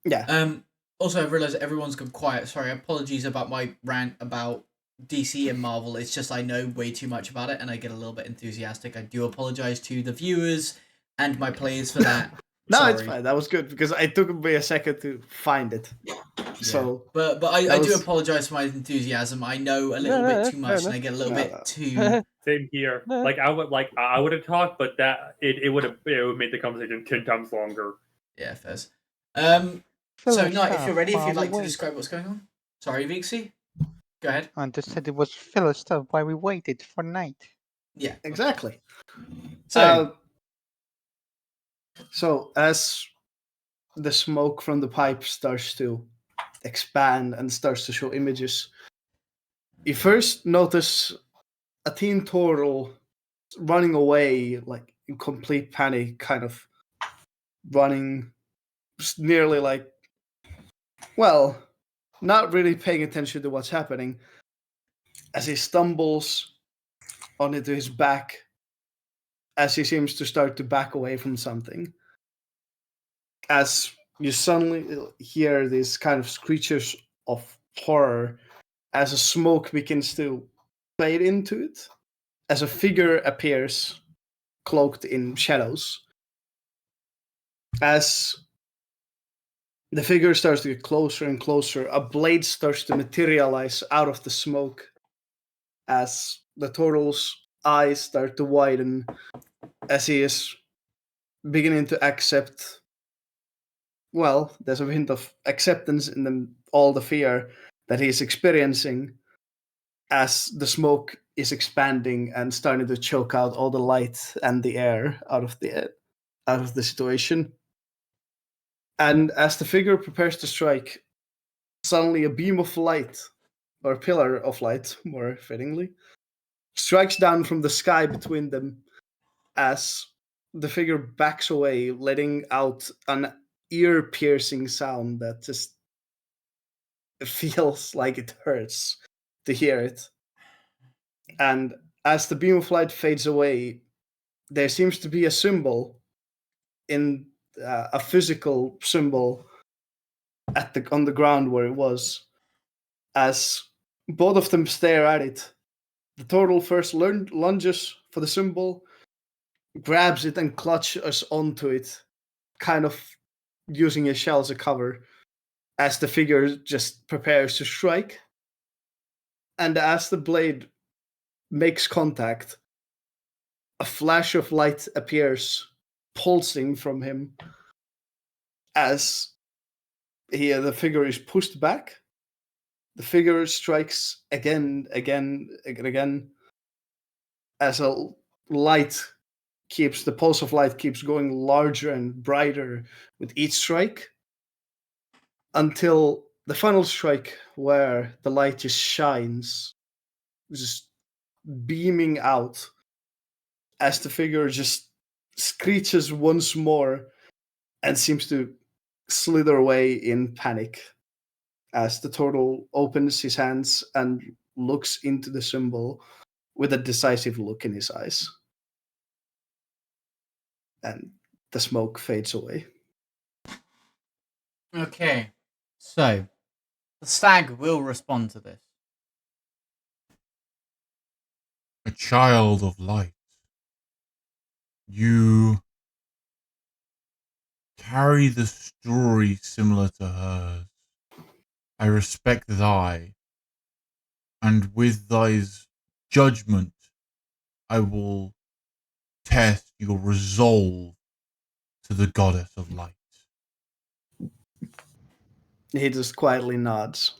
Yeah. Also, I realised everyone's gone quiet. Sorry, apologies about my rant about DC and Marvel. It's just I know way too much about it, and I get a little bit enthusiastic. I do apologise to the viewers and my players for that. No, Sorry. It's fine. That was good because it took me a second to find it. Yeah. So, but I do apologise for my enthusiasm. I know a little bit too much, and I get a little bit too. Same here. I would have talked, but that it would make the conversation 10 times longer. Yeah, fairs. So, Knight, if you're ready, if you'd like to describe what's going on. Sorry, Vixie. Go ahead. I just said it was filler stuff while we waited for night. Yeah, exactly. So as the smoke from the pipe starts to expand and starts to show images, you first notice a teen turtle running away, like in complete panic, kind of running nearly like, well, not really paying attention to what's happening as he stumbles onto his back as he seems to start to back away from something. As you suddenly hear these kind of screeches of horror as a smoke begins to fade into it, as a figure appears cloaked in shadows. As the figure starts to get closer and closer, a blade starts to materialize out of the smoke as the turtle's eyes start to widen as he is beginning to accept. Well, there's a hint of acceptance in all the fear that he's experiencing as the smoke is expanding and starting to choke out all the light and the air out of the out of the situation. And as the figure prepares to strike, suddenly a beam of light, or a pillar of light, more fittingly, strikes down from the sky between them as the figure backs away, letting out an ear-piercing sound that just feels like it hurts to hear it. And as the beam of light fades away, there seems to be a symbol in a physical symbol on the ground where it was. As both of them stare at it, the turtle first lunges for the symbol, grabs it and clutches onto it, kind of using his shell as a cover, as the figure just prepares to strike. And as the blade makes contact, a flash of light appears, pulsing from him, as the figure is pushed back. The figure strikes again, as the pulse of light keeps going larger and brighter with each strike, until the final strike where the light just shines, just beaming out, as the figure just screeches once more and seems to slither away in panic, as the turtle opens his hands and looks into the symbol with a decisive look in his eyes. And the smoke fades away. Okay, so the stag will respond to this. A child of light. You carry the story similar to hers. I respect thy, and with thy judgment, I will test your resolve to the goddess of light. He just quietly nods.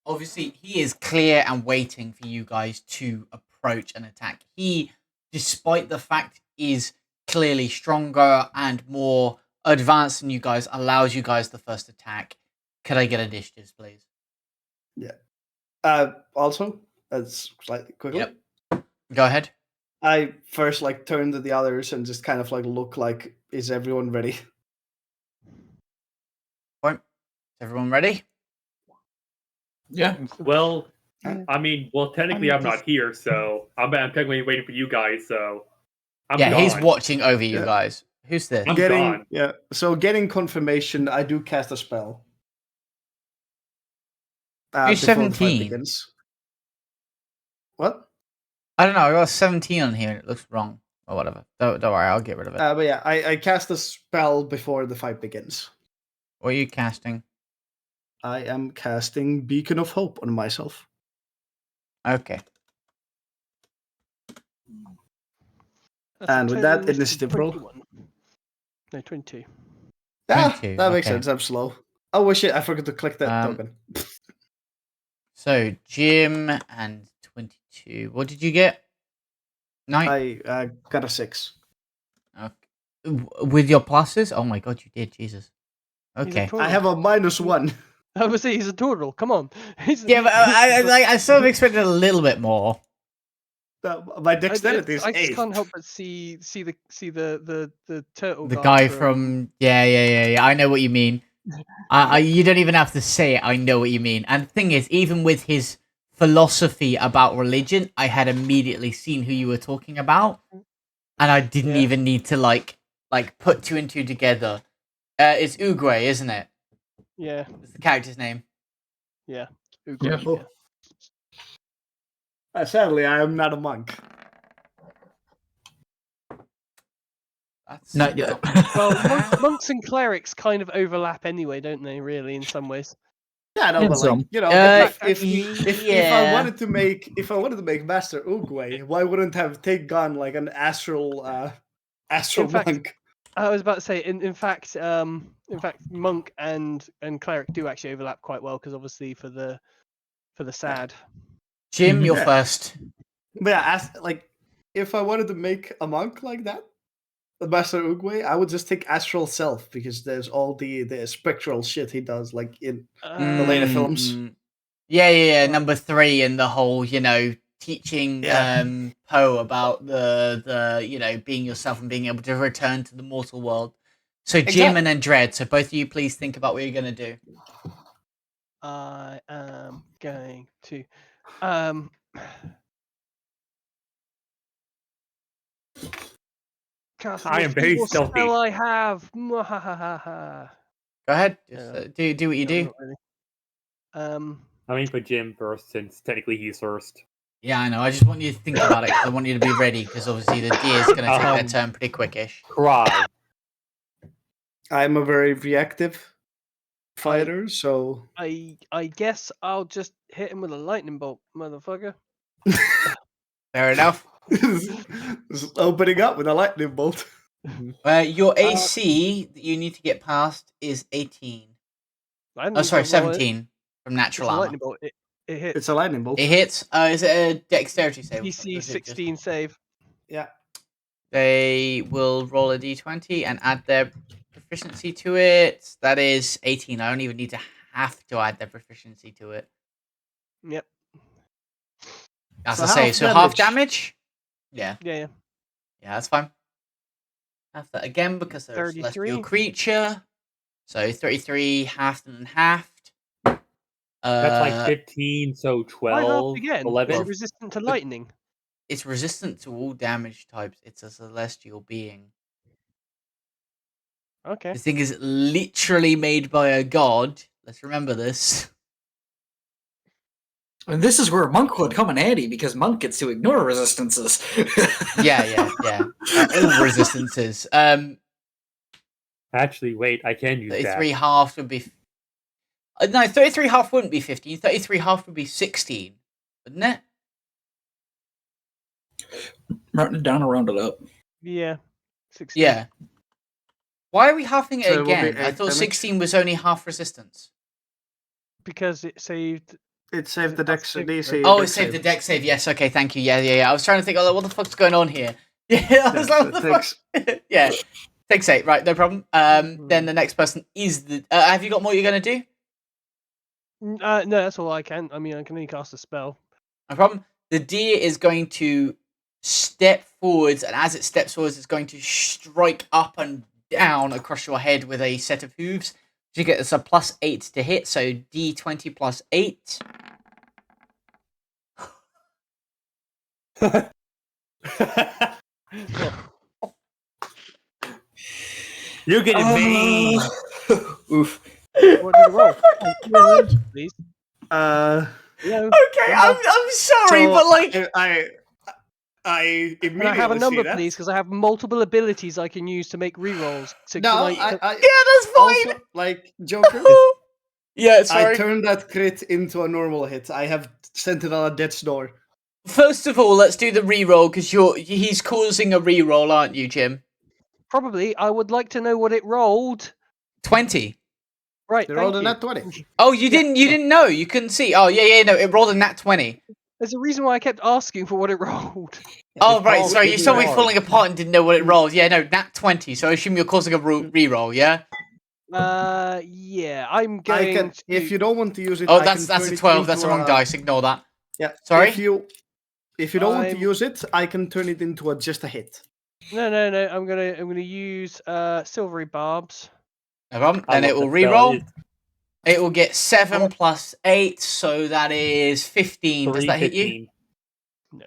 Obviously, he is clear and waiting for you guys to approach and attack. He, despite the fact is clearly stronger and more advanced than you guys, allows you guys the first attack. Could I get initiatives, please? Yeah. Also, as slightly quickly. Yep. Go ahead. I first turn to the others and just kind of look like, is everyone ready? Point. Is everyone ready? Yeah. Well, technically I'm not here, so I'm technically waiting for you guys, so I'm gone. He's watching over you Yeah. guys. Who's this? I'm gone. Yeah. So getting confirmation, I do cast a spell. Who's before the fight 17? begins. What? I don't know. I got 17 on here and it looks wrong. Or whatever. Don't worry, I'll get rid of it. But yeah, I cast a spell before the fight begins. What are you casting? I am casting Beacon of Hope on myself. Okay. And with that, initiative roll. 21. No, 22. Yeah, 22, that makes okay. sense. I'm slow. Oh, shit, I forgot to click that token. So, Jim and 22. What did you get? 9? I got a 6. Okay. With your pluses? Oh my god, you did. Jesus. Okay. I have a -1. I was saying he's a turtle. Come on. Yeah, but I sort of expected a little bit more. My dexterity is I 8. just can't help but see the turtle. The guy from yeah. I know what you mean. You don't even have to say it. I know what you mean. And the thing is, even with his philosophy about religion, I had immediately seen who you were talking about, and I didn't even need to like put 2 and 2 together. It's Ugwe, isn't it? Yeah. It's the character's name. Yeah. Yeah. Oh. Sadly, I am not a monk. That's Not yet. Well, monks and clerics kind of overlap anyway, don't they? Really, in some ways. Yeah, no, but some. if I wanted to make Master Ugwe, why wouldn't I have taken an astral monk? I was about to say, in fact, monk and cleric do actually overlap quite well because obviously for the sad. Jim, you're first. But yeah, if I wanted to make a monk like that, the Master Oogway, I would just take Astral Self because there's all the spectral shit he does, like in the later films. Yeah. Number 3 in the whole, teaching Poe about the being yourself and being able to return to the mortal world. So Jim and then Dredd. So both of you, please think about what you're gonna do. I am going to. I am very stealthy. Spell I have. Go ahead. Just do what you do. Really. I mean, for Jim first, since technically he's first. Yeah, I know. I just want you to think about it. I want you to be ready because obviously the deer is going to take their turn pretty quickish. Cry. I'm a very reactive fighter, so I guess I'll just hit him with a lightning bolt, motherfucker. Fair enough. Just opening up with a lightning bolt. Your AC that you need to get past is 18. Oh, sorry, 17 from natural armor. Lightning bolt. It hits. It's a lightning bolt. It hits. Is it a dexterity save? DC 16 save. Yeah. They will roll a d20 and add their proficiency to it. That is 18. I don't even need to have to add their proficiency to it. Yep. That's a save. So half damage? Yeah. Yeah, that's fine. Half that again because they're a celestial creature. So 33 halved and halved. That's like 15, so 12, again? 11. Is it resistant to lightning? It's resistant to all damage types. It's a celestial being. Okay. This thing is literally made by a god. Let's remember this. And this is where Monk would come in handy because Monk gets to ignore resistances. Yeah. All resistances. Actually, wait, I can use 33 that. half would be... no, 33 half wouldn't be 15. 33 half would be 16. Wouldn't it? Round it down or round it up. Yeah. 16. Yeah. Why are we halving it So it will be again? I 8 thought damage. 16 was only half resistance. Because it saved... It saved the dex DC. Oh, it saved the dex save. Yes, okay, thank you. Yeah. I was trying to think, what the fuck's going on here? Yeah, I was like, what the fuck? Yeah. Takes 8, right, no problem. Then the next person is the... have you got more you're going to do? No, that's all I can. I mean, I can only cast a spell. No problem. The deer is going to step forwards, and as it steps forwards, it's going to strike up and down across your head with a set of hooves. You get this a +8 to hit, so D20 plus 8. You're getting mean. Oof. What did you roll? Please. Yeah. Okay, I'm sorry, but like I immediately Can I have a number, see that. please? Because I have multiple abilities I can use to make rerolls. So No, can I... yeah, that's fine. Also, like Joker, Yeah, sorry. I turned that crit into a normal hit. I have sent it on a death's door. First of all, let's do the reroll because he's causing a reroll, aren't you, Jim? Probably. I would like to know what it rolled. 20. Right. You rolled a nat 20. Oh, you didn't know. You couldn't see. Oh, yeah, no, it rolled a nat 20. There's a reason why I kept asking for what it rolled. Oh, right. Sorry, you saw me falling apart and didn't know what it rolled. Yeah, no, nat 20. So I assume you're causing a reroll, yeah? Yeah. I'm going to... If you don't want to use it, Oh, I that's can a turn 12. it That's the into wrong dice. Ignore that. Yeah. Sorry? If you don't want to use it, I can turn it into just a hit. No. I'm gonna use silvery barbs. No problem. Then it will reroll. It will get 7 plus 8, so that is 15. Does that hit you? No.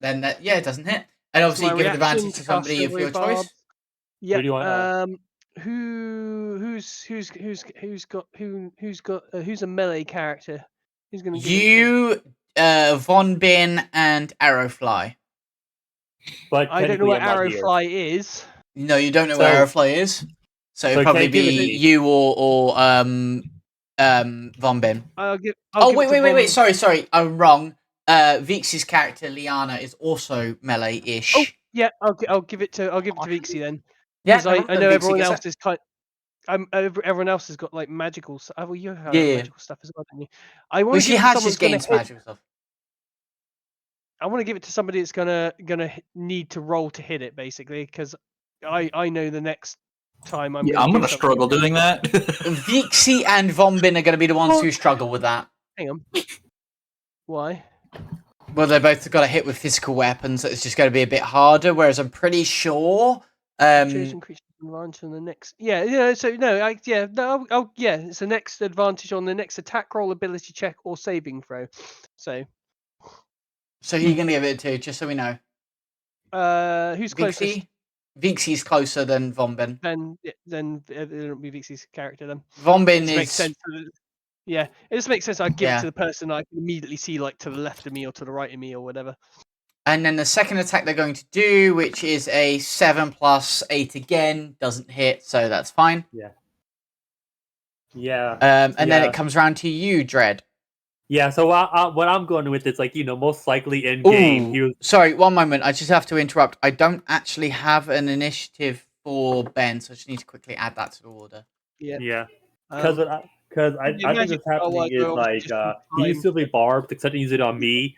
Then it doesn't hit. And obviously give advantage to somebody of your choice. Yeah. Who do you want? Who's a melee character? Who's gonna give You, Von Bin, and Arrowfly. But I don't know what technically I'm not here. Arrowfly is. No, you don't know where Arrowfly is. So it'd probably be you or Von Bin. Wait. Sorry. I'm wrong. Vixie's character Liana is also melee-ish. Oh, yeah. I'll give it to Vixie then. Yeah, Because I know everyone else is everyone else has got like magical stuff. Well, you have magical stuff as well, don't you? She has just gained magical stuff. I want to give it to somebody that's gonna need to roll to hit it, basically, because I know the next time I'm I'm going gonna struggle doing that. Vixie and Vombin are going to be the ones who struggle with that. Hang on. Why? Well, they both got to hit with physical weapons, so it's just going to be a bit harder. Whereas I'm pretty sure. Chosen creature advantage on the next. Yeah. So no, it's the next advantage on the next attack roll, ability check, or saving throw. So you're going to give it to, just so we know. who's closest? Vixie. Vixie's closer than Vombin. Then it'll be Vixie's character then. Vombin is. Makes sense. Yeah, it just makes sense. I'd give it Yeah. to the person I can immediately see, like to the left of me or to the right of me or whatever. And then the second attack they're going to do, which is a 7 plus 8 again, doesn't hit, so that's fine. Yeah. Yeah. And then it comes around to you, Dread. Yeah, so what I'm going with is, like, most likely in game. Ooh, sorry, one moment. I just have to interrupt. I don't actually have an initiative for Ben, so I just need to quickly add that to the order. Yeah. Because I think what's happening is, like, he used to be barbed, except he used it on me.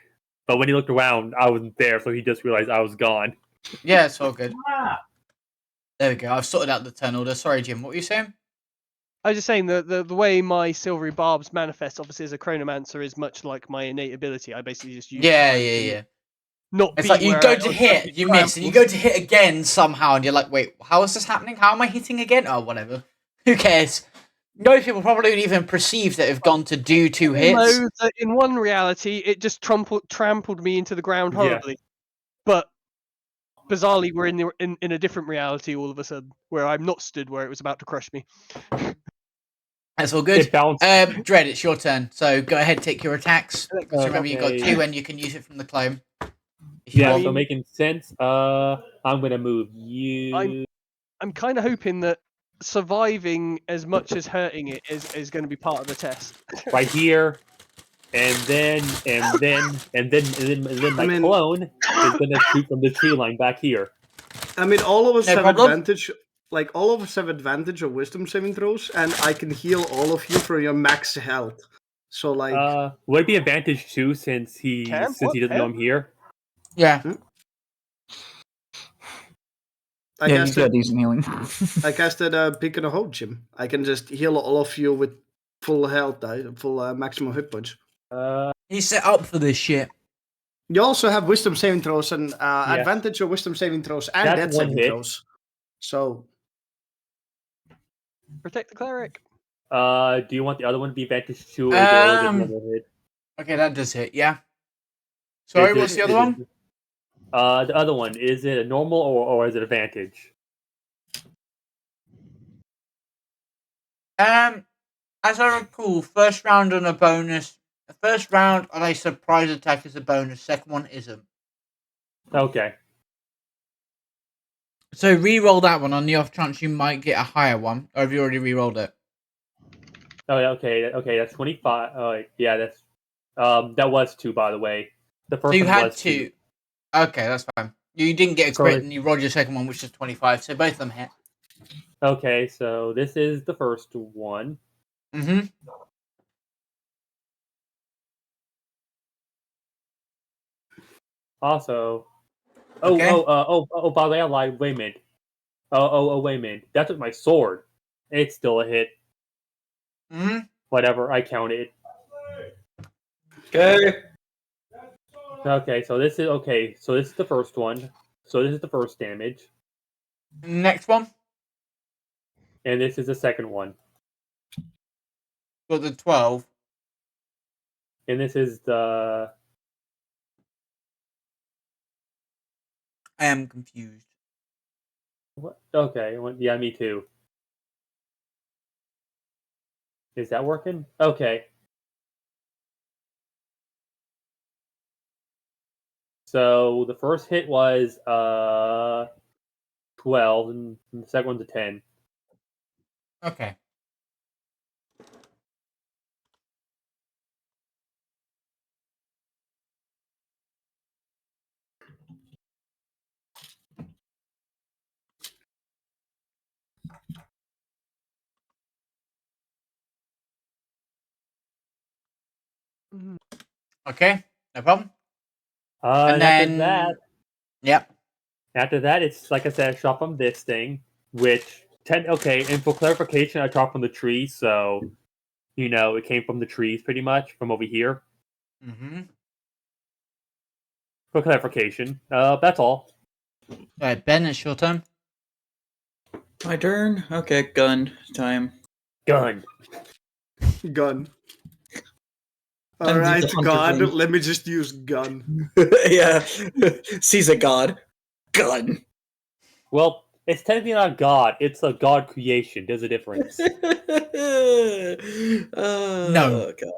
But when he looked around, I wasn't there, so he just realized I was gone. Yeah, it's all good. There we go. I've sorted out the turn order. Sorry, Jim. What were you saying? I was just saying the way my silvery barbs manifest, obviously, as a chronomancer, is much like my innate ability. I basically just use. Yeah. Not it's like you go to hit, you miss, and you go to hit again somehow, and you're like, wait, how is this happening? How am I hitting again? Oh, whatever. Who cares? Most people probably don't even perceive that have gone to do 2 hits. No, in one reality, it just trampled me into the ground horribly. Yeah. But bizarrely, we're in a different reality all of a sudden, where I'm not stood where it was about to crush me. That's all good. It bounced. Dread, it's your turn. So go ahead, take your attacks. So remember, you got 2, and you can use it from the clone. Yeah, so making sense. I'm gonna move you. I'm kind of hoping that surviving as much as hurting it is going to be part of the test. Right here, and then my clone is gonna shoot from the tree line back here. I mean, all of us have advantage. Like, all of us have advantage of wisdom saving throws, and I can heal all of you for your max health. So, like, would it be advantage too, since he doesn't know I'm here? Yeah. I he's got decent healing. I casted Beacon of Hope, Jim. I can just heal all of you with full health, full maximum hit points. He's set up for this shit. You also have wisdom saving throws and advantage of wisdom saving throws and death saving throws. So protect the cleric. Do you want the other one to be advantage 2 or is it normal hit? Okay, that does hit. Yeah. Sorry, what's the other one? The other one, is it a normal or is it advantage? As I recall, first round on a bonus. The first round on a surprise attack is a bonus. Second one isn't. Okay. So re-roll that one on the off chance you might get a higher one, or have you already re-rolled it? Oh, okay. That's 25. Yeah, that's that was 2, by the way. The first so you one had was 2. Okay, that's fine. You didn't get a crit, and you rolled your second one, which is 25. So both of them hit. Okay, so this is the first one. Mm-hmm. Also, by the way, I lied. Wait a minute. Wait a minute. That's with my sword. It's still a hit. Mm-hmm. Whatever, I counted. Okay. Okay, so this is the first one. So this is the first damage. Next one. And this is the second one. Got the 12. And this is the... I am confused. What? Okay, yeah, me too. Is that working? Okay. So the first hit was 12, and the second one's a 10. Okay. Okay, no problem. And after then, that, yep. After that, it's like I said, I shot from this thing, which okay. And for clarification, I shot from the tree, so it came from the trees pretty much from over here. Mm-hmm. For clarification, that's all. All right, Ben, it's your turn. My turn. Okay, gun time. Gun. All right, the hunter God. thing. Let me just use gun. Yeah, sees a god. Gun. Well, it's technically not God; it's a God creation. There's a difference. No. God.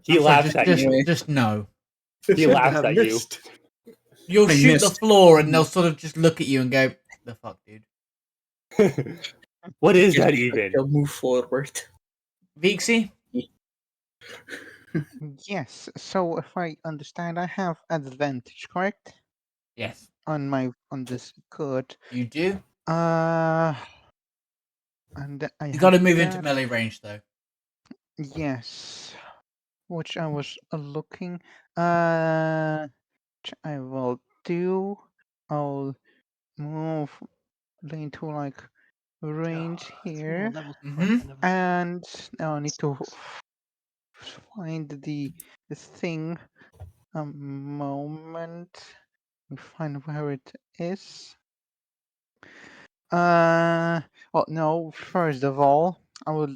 He I'm sorry, laughs at you. just no. He laughs I at you. missed. You'll I shoot the missed. floor, and they'll sort of just look at you and go, "The fuck, dude." What is that Yes, even? I'll move forward. Vixie? Yes. So if I understand, I have advantage, correct? Yes. On this good. You do? And I You got to have move into that. melee range, though. Yes. Which I was looking. Which I will do. I'll move into like range here, and now I need to find the thing. A moment. Let me find where it is. Well, no. First of all, I will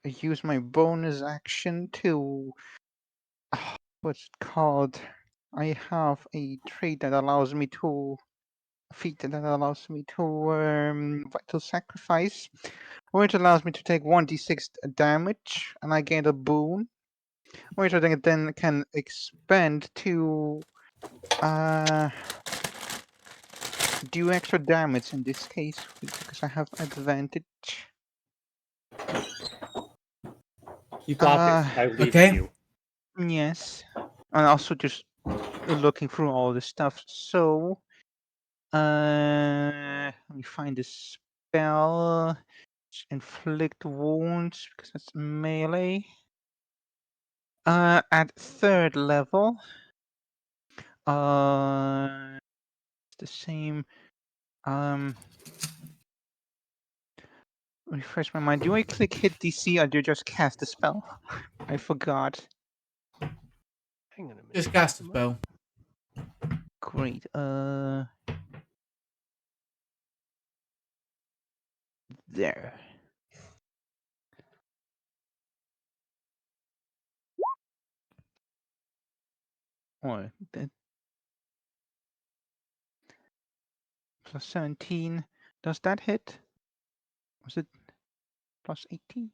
use my bonus action to. What's it called? I have a trait that allows me to. Feat that allows me to vital sacrifice, which allows me to take 1d6 damage, and I gain a boon, which I think then can expand to do extra damage in this case because I have advantage. You got this. I believe in you. Yes, and also just looking through all the stuff. So, let me find the spell. Inflict wounds because that's melee. At 3rd level. It's the same. Refresh my mind. Do I click hit DC or do I just cast the spell? I forgot. Hang on a minute. Just cast a spell. Great. There. Oh, that plus 17. Does that hit? Was it plus 18?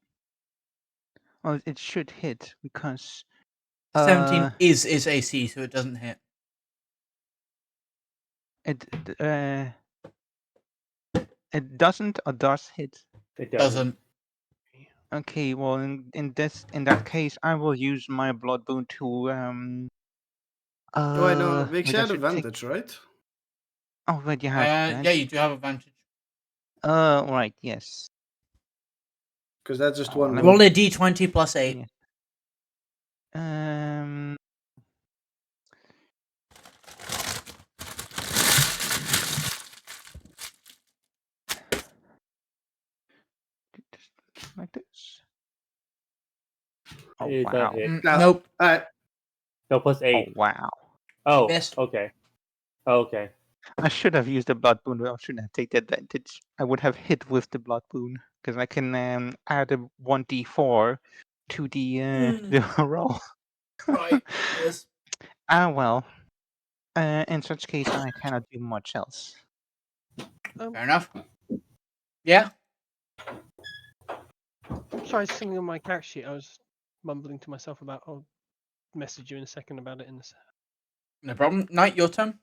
Oh, it should hit because 17 is AC, so it doesn't hit. It doesn't or does hit? It doesn't. Okay, well in that case I will use my blood boon to Oh, I know. Vix wait, I had should take- advantage, right? Oh, wait, you have Yeah, you do have advantage. Right, yes. Because that's just one Roll a d20 plus 8. Yeah. Like this. Oh, Is wow. that hit? Nope. No, plus 8. Oh, wow. Oh, Miss. okay. Okay. I should have used the blood boon, but I shouldn't have taken advantage. I would have hit with the blood boon because I can add a 1d4 to the roll. Right. Yes. Well. In such case, I cannot do much else. Fair enough. Yeah. Sorry, something on my character sheet. I was mumbling to myself about. I'll message you in a second about it in the No problem. Knight, your turn.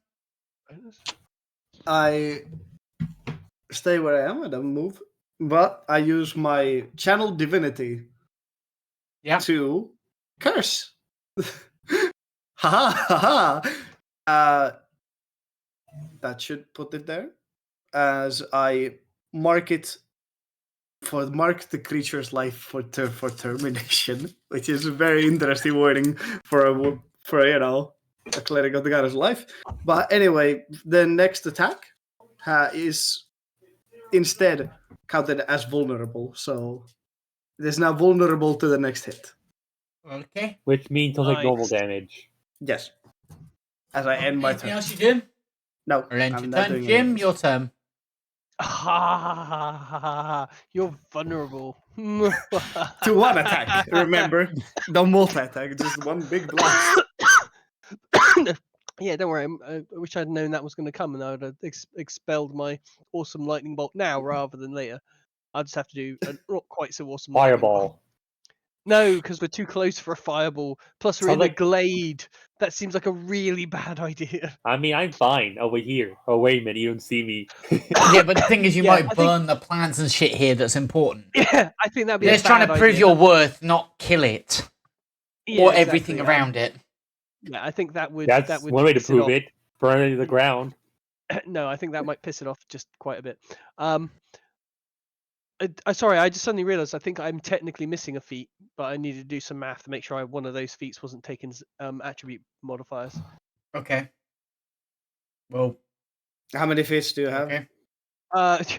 bonus. I stay where I am. I don't move, but I use my channel divinity. To curse. Ha ha ha. That should put it there, as I mark the creature's life for termination, which is very interesting wording for for a cleric of the goddess life. But anyway, the next attack is instead counted as vulnerable, so it is now vulnerable to the next hit. Okay. Which means he'll take normal Nice. damage. Yes. As I end my Anything turn. else you do? No, Or end I'm your not turn, doing Jim. anything Your else. turn. You're vulnerable. To one attack, remember? Don't multi-attack, just one big blast. Yeah, don't worry. I wish I'd known that was going to come, and I would have expelled my awesome lightning bolt now rather than later. I'll just have to do a not quite so awesome lightning bolt. Fireball. No, because we're too close for a fireball. Plus, we're Sounds in like- a glade. That seems like a really bad idea. I mean, I'm fine over here. Oh, wait a minute, you don't see me. Yeah, but the thing is, you Yeah, might I think- burn the plants and shit here that's important. Yeah, I think that'd be You're a just trying bad to prove idea. your worth, not kill it. Yeah, Or exactly, everything around it. Yeah, I think that would. That's that would one way to piss prove off. it. Burn it to the ground. No, I think that might piss it off just quite a bit. Sorry, I just suddenly realised I think I'm technically missing a feat, but I need to do some math to make sure one of those feats wasn't taking attribute modifiers. Okay. Well, How many feats do you have? okay.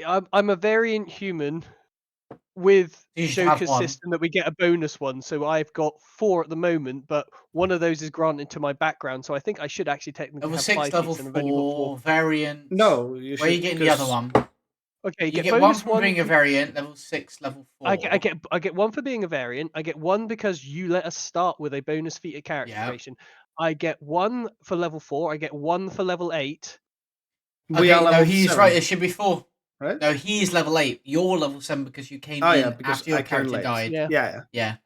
I'm a variant human with You should have Joker's one. system that we get a bonus one, so I've got 4 at the moment, but one of those is granted to my background, so I think I should actually technically Level have 6, 5 level feats, and I've only got 4. 4, variant. No, you should. Where are you getting the other one? Okay, You get get one bonus from being a variant, level 6, level 4. I get 1 for being a variant. I get 1 because you let us start with a bonus feat of character creation. I get 1 for level 4. I get 1 for level 8. We are level he's 7, right. It should be 4. right? No, he's level 8. You're level 7 because you came Oh, in yeah, because after your I came character late. died. Yeah. Yeah.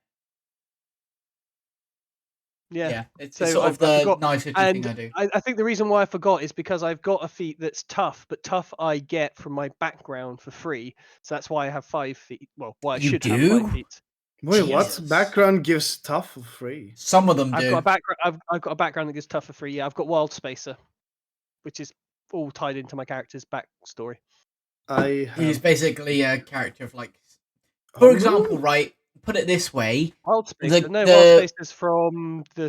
Yeah. It's So sort of I the forgot- nicer thing I do. I think the reason why I forgot is because I've got a feat that's tough, but tough I get from my background for free. So that's why I have 5 feet. Well, why I You should do? have 5 feet. Wait, Jesus. what? Background gives tough for free. Some of them I've do. got a background. I've got a background that gives tough for free. Yeah, I've got Wild Spacer, which is all tied into my character's backstory. I He's have... basically a character of like, for Oh. example, right? Put it this way. Wild Spacer. The- No, the- Wild Spacer's from the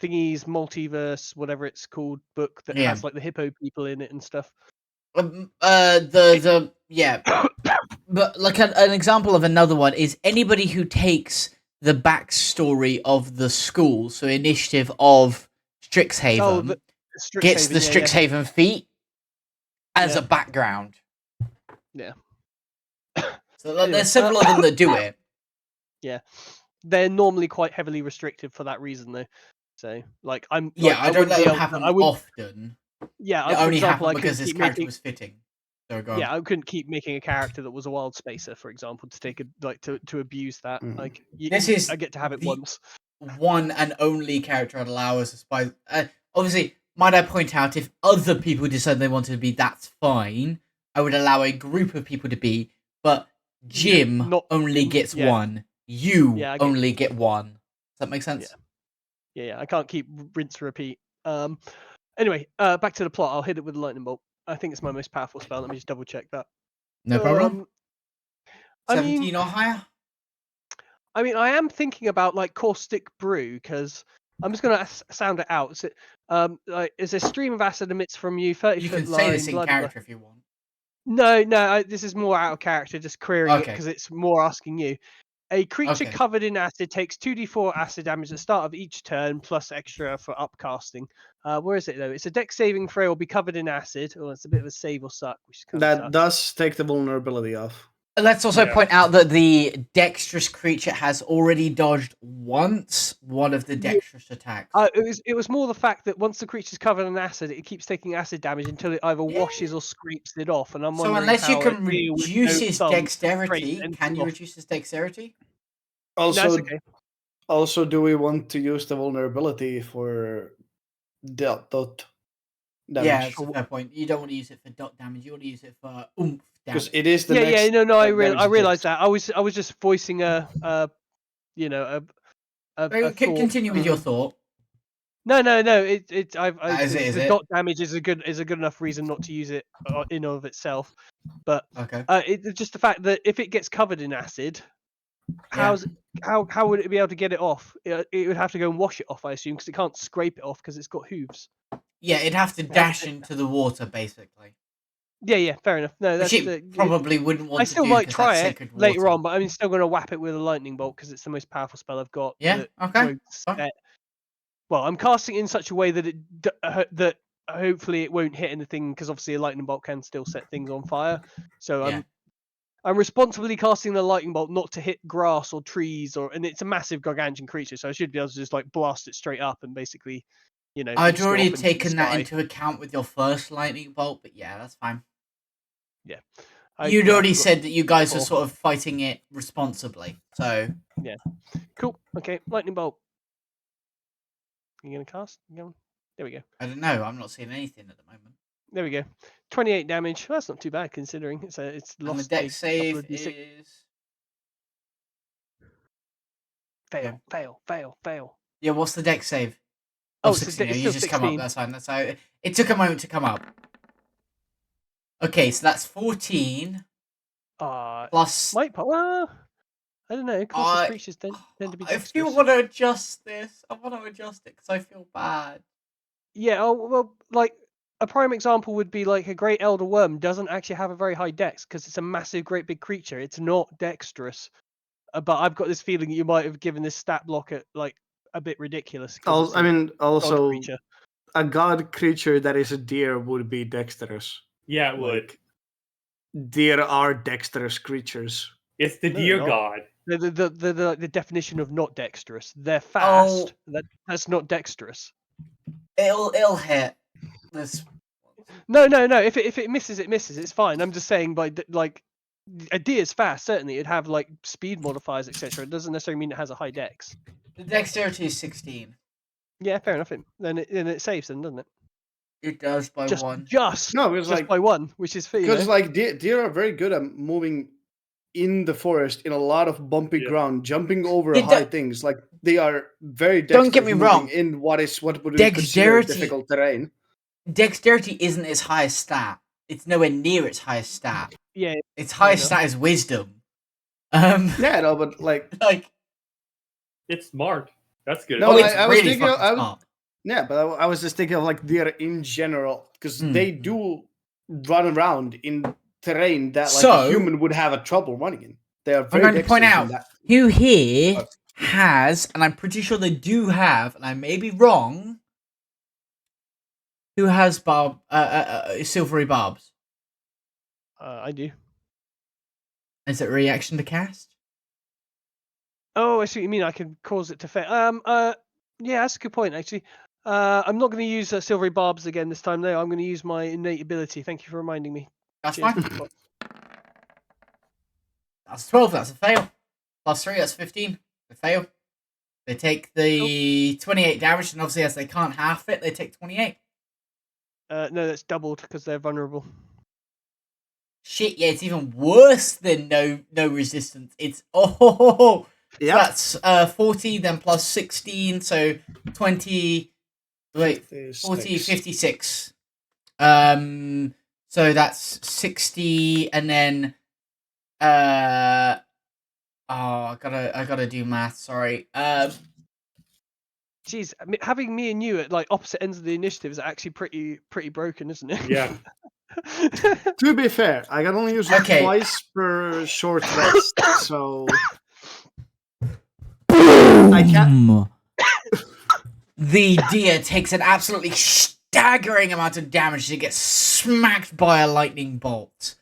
thingy's multiverse, whatever it's called, book that Yeah. has like the hippo people in it and stuff. Yeah. But like an example of another one is anybody who takes the backstory of the school, so initiative of Strixhaven, gets the Strixhaven feat as a background. Yeah. So Anyway, there's several of them that do it. Yeah, they're normally quite heavily restricted for that reason, though. So, like, I'm Yeah, I don't wouldn't let be them able- happen I would, often. yeah, It for only example, happened I because couldn't this keep character making. was fitting. So go on. Yeah, I couldn't keep making a character that was a Wild Spacer, for example, to take to abuse that. Mhm. Like, This is I get to have it the- once. One and only character I'd allow as a spy. Obviously, might I point out, if other people decide they wanted to be, that's fine. I would allow a group of people to be, but Jim not only Jim, gets yeah. one. You Yeah, I get- only get one. Does that make sense? Yeah, I can't keep rinse repeat. Anyway, back to the plot. I'll hit it with a lightning bolt. I think it's my most powerful spell. Let me just double check that. No problem. I 17 mean, or higher? I am thinking about like caustic brew because I'm just gonna sound it out. So, like, is a stream of acid emits from you, 30 You foot can line. say this in blah, blah, blah. character if you want. No, this is more out of character, just querying it Okay. because it's more asking you. A creature Okay. covered in acid takes 2d4 acid damage at the start of each turn, plus extra for upcasting. Where is it though? It's a dex saving throw. Will be covered in acid. Oh, it's a bit of a save or suck, which is kind of That does take the vulnerability off. Let's also Yeah. point out that the dexterous creature has already dodged once one of the dexterous attacks. It was more the fact that once the creature's covered in acid, it keeps taking acid damage until it either washes or scrapes it off. And I'm So wondering unless you how can a deal with reduce no his thumb dexterity, scrapes can you off. reduce his dexterity? No, it's Also, okay. also, do we want to use the vulnerability for dot damage? Yeah, that's a fair point. You don't want to use it for dot damage. You want to use it for oomph Because damage. it is the Yeah, next. no, I damage it realized takes. that. I was just voicing a Continue with your thought. No. It's Is it? the dot damage is a good enough reason not to use it in of itself. But Okay. it's just the fact that if it gets covered in acid, How would it be able to get it off? It would have to go and wash it off, I assume, because it can't scrape it off because it's got hooves. Yeah, it'd have to dash into the water, basically. Yeah, fair enough. No, Which it probably wouldn't want I to still do might because try that's it sacred later water. on, but I'm still going to whap it with a lightning bolt because it's the most powerful spell I've got. Yeah, okay. Well, I'm casting it in such a way that that hopefully it won't hit anything because obviously a lightning bolt can still set things on fire. So I'm responsibly casting the lightning bolt not to hit grass or trees and it's a massive gargantuan creature, so I should be able to just like blast it straight up and basically, I'd already taken that into account with your first lightning bolt, but yeah, that's fine. Yeah. You'd already said that you guys were sort of fighting it responsibly, so yeah. Cool. Okay, lightning bolt. You gonna cast? There we go. I don't know. I'm not seeing anything at the moment. There we go. 28 damage. Well, that's not too bad considering it's lost. And the dex save is fail. Yeah, what's the dex save? Oh, 16. It's you just 16. come up. That's fine. That's how it took a moment to come up. Okay, so that's 14. Plus. Well, I don't know. Cautious creatures tend to be dexterous. I feel want to adjust this. I want to adjust it because I feel bad. Yeah. Oh well, like a prime example would be like a great elder worm doesn't actually have a very high dex because it's a massive, great big creature. It's not dexterous. But I've got this feeling that you might have given this stat block like a bit ridiculous. Also, a god creature that is a deer would be dexterous. Yeah, it would. Deer are dexterous creatures. It's the deer god. The definition of not dexterous. They're fast. That's not dexterous. It'll hit this. No. If it misses, it misses. It's fine. I'm just saying, like a deer's fast. Certainly, it'd have like speed modifiers, etc. It doesn't necessarily mean it has a high dex. The dexterity is 16. Yeah, fair enough. Then it saves them, doesn't it? It does by one. Just by one, which is fair. Because like deer are very good at moving in the forest in a lot of bumpy ground, jumping over high things. Like they are very dexterous. Don't get me wrong. In what would be considered difficult terrain. Dexterity isn't its highest stat. It's nowhere near its highest stat. Yeah. Its highest stat is wisdom. Yeah, no, but like it's smart. That's good. No, it's I was really thinking fucking smart. Yeah, but I was just thinking of like deer in general because they do run around in terrain that like a human would have a trouble running in. They are very. I'm going to point out who here has, and I'm pretty sure they do have, and I may be wrong. Who has silvery barbs? I do. Is it a reaction to cast? Oh, I see what you mean. I can cause it to fail. Yeah, that's a good point actually. I'm not going to use silvery barbs again this time. No, I'm going to use my innate ability. Thank you for reminding me. That's fine. That's 12. That's a fail. Plus 3. That's 15. They fail. They take the 28 damage, and obviously, as they can't half it, they take 28. No, that's doubled because they're vulnerable. Shit, yeah, it's even worse than no resistance. It's that's 40, then plus 16, so 20. Wait, 40, 56. So that's 60, and then I gotta do math. Sorry. Jeez, I mean, having me and you at like opposite ends of the initiative is actually pretty broken, isn't it? Yeah. To be fair, I can only use it twice per short rest, so I can't. The deer takes an absolutely staggering amount of damage as it gets smacked by a lightning bolt,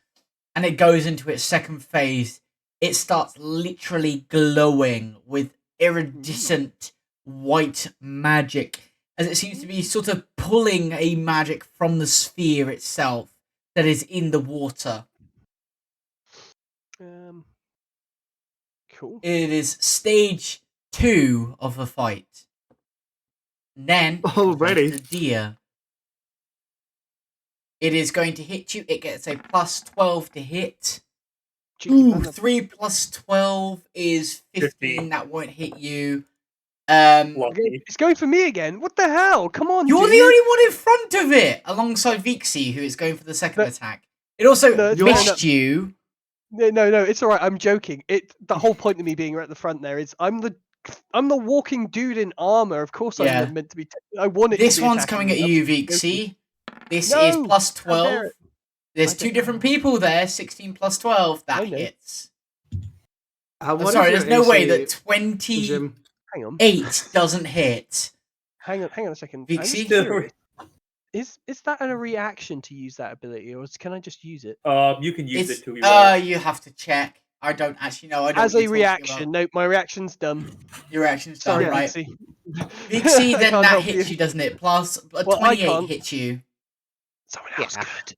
and it goes into its second phase. It starts literally glowing with iridescent white magic, as it seems to be sort of pulling a magic from the sphere itself that is in the water. Cool. It is stage 2 of the fight. Then already the deer. It is going to hit you. It gets a plus 12 to hit. Ooh, 3 plus 12 is 15. That won't hit you. It's going for me again. What the hell? Come on, you're the only one in front of it, alongside Vixie, who is going for the second attack. It also missed you. No, it's all right. I'm joking. The whole point of me being at the front there is I'm the walking dude in armor. Of course, Yeah. I'm meant to be. I want it. This to be one's attacking coming at me. you, I'm joking. Vixie. This No! is plus How dare 12. it. There's I two don't different know. people there. 16 plus 12. I That know. hits. What Sorry, is there's your no way AC, that 28 Jim? doesn't hit. Hang on a second. I'm just Vixie? curious. Is that a reaction to use that ability, or can I just use it? You can use It's it to reroll. you have to check. I don't actually know. I know As what a you're reaction. talking No, my reaction's done. about. Your reaction's done, Sorry, right? Vixie. Vixie, I then can't that help hits you, doesn't it? Plus Well, I 28 can't. hits you. Someone else could.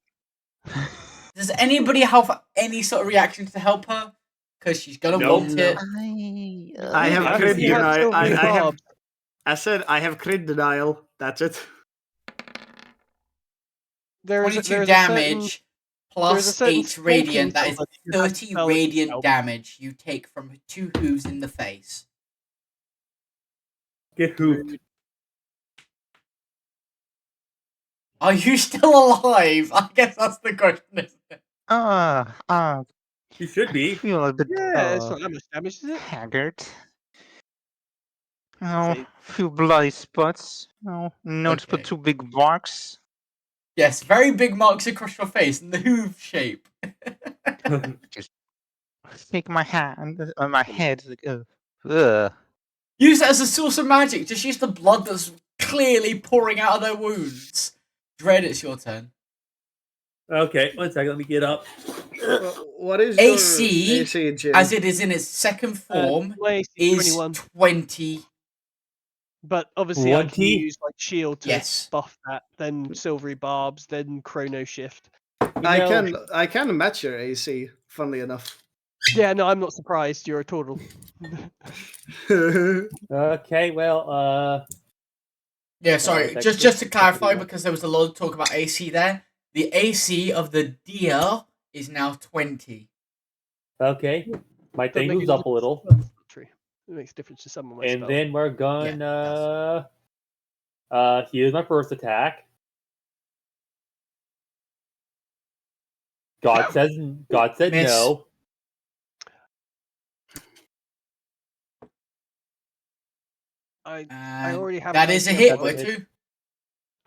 Does anybody have any sort of reaction to help her? Because she's gonna Nope. want it. I have I crit see how denial. silvery I have. barbs. I said I have crit denial. That's it. There is 22 a damage plus certain 8 radiant. That is silver that you have to 30 spell with radiant yourself. damage you take from 2 hooves in the face. Get hooped. Are you still alive? I guess that's the question, isn't it? You should I be. feel a bit Yeah, it's not that much damage, is it? haggard. Oh, Say- few bloody spots. Oh, noticeable Okay. 2 big marks. Yes, very big marks across your face in the hoof shape. Just take my hand, my head. Like, ugh. Use it as a source of magic. Just use the blood that's clearly pouring out of their wounds. Dread, it's your turn. Okay, 1 second. Let me get up. What is AC, your AC, Jim? as it is in its second form, my AC is 21. 20. But obviously, I can 20? use like shield to Yes. buff that, then silvery barbs, then chrono shift. I can match your AC. Funnily enough. Yeah, no, I'm not surprised. You're a total. Okay, well, Yeah, sorry. that's Just good. to clarify, That's because there was a lot of talk about AC there. The AC of the deer is now 20. okay. My Doesn't thing make moves any up a little. difference. That's not true. It makes a difference to some of my And spells. then we're gonna here's my first attack. God said Miss. no. I And already have. that an is a idea hit of by what- 2.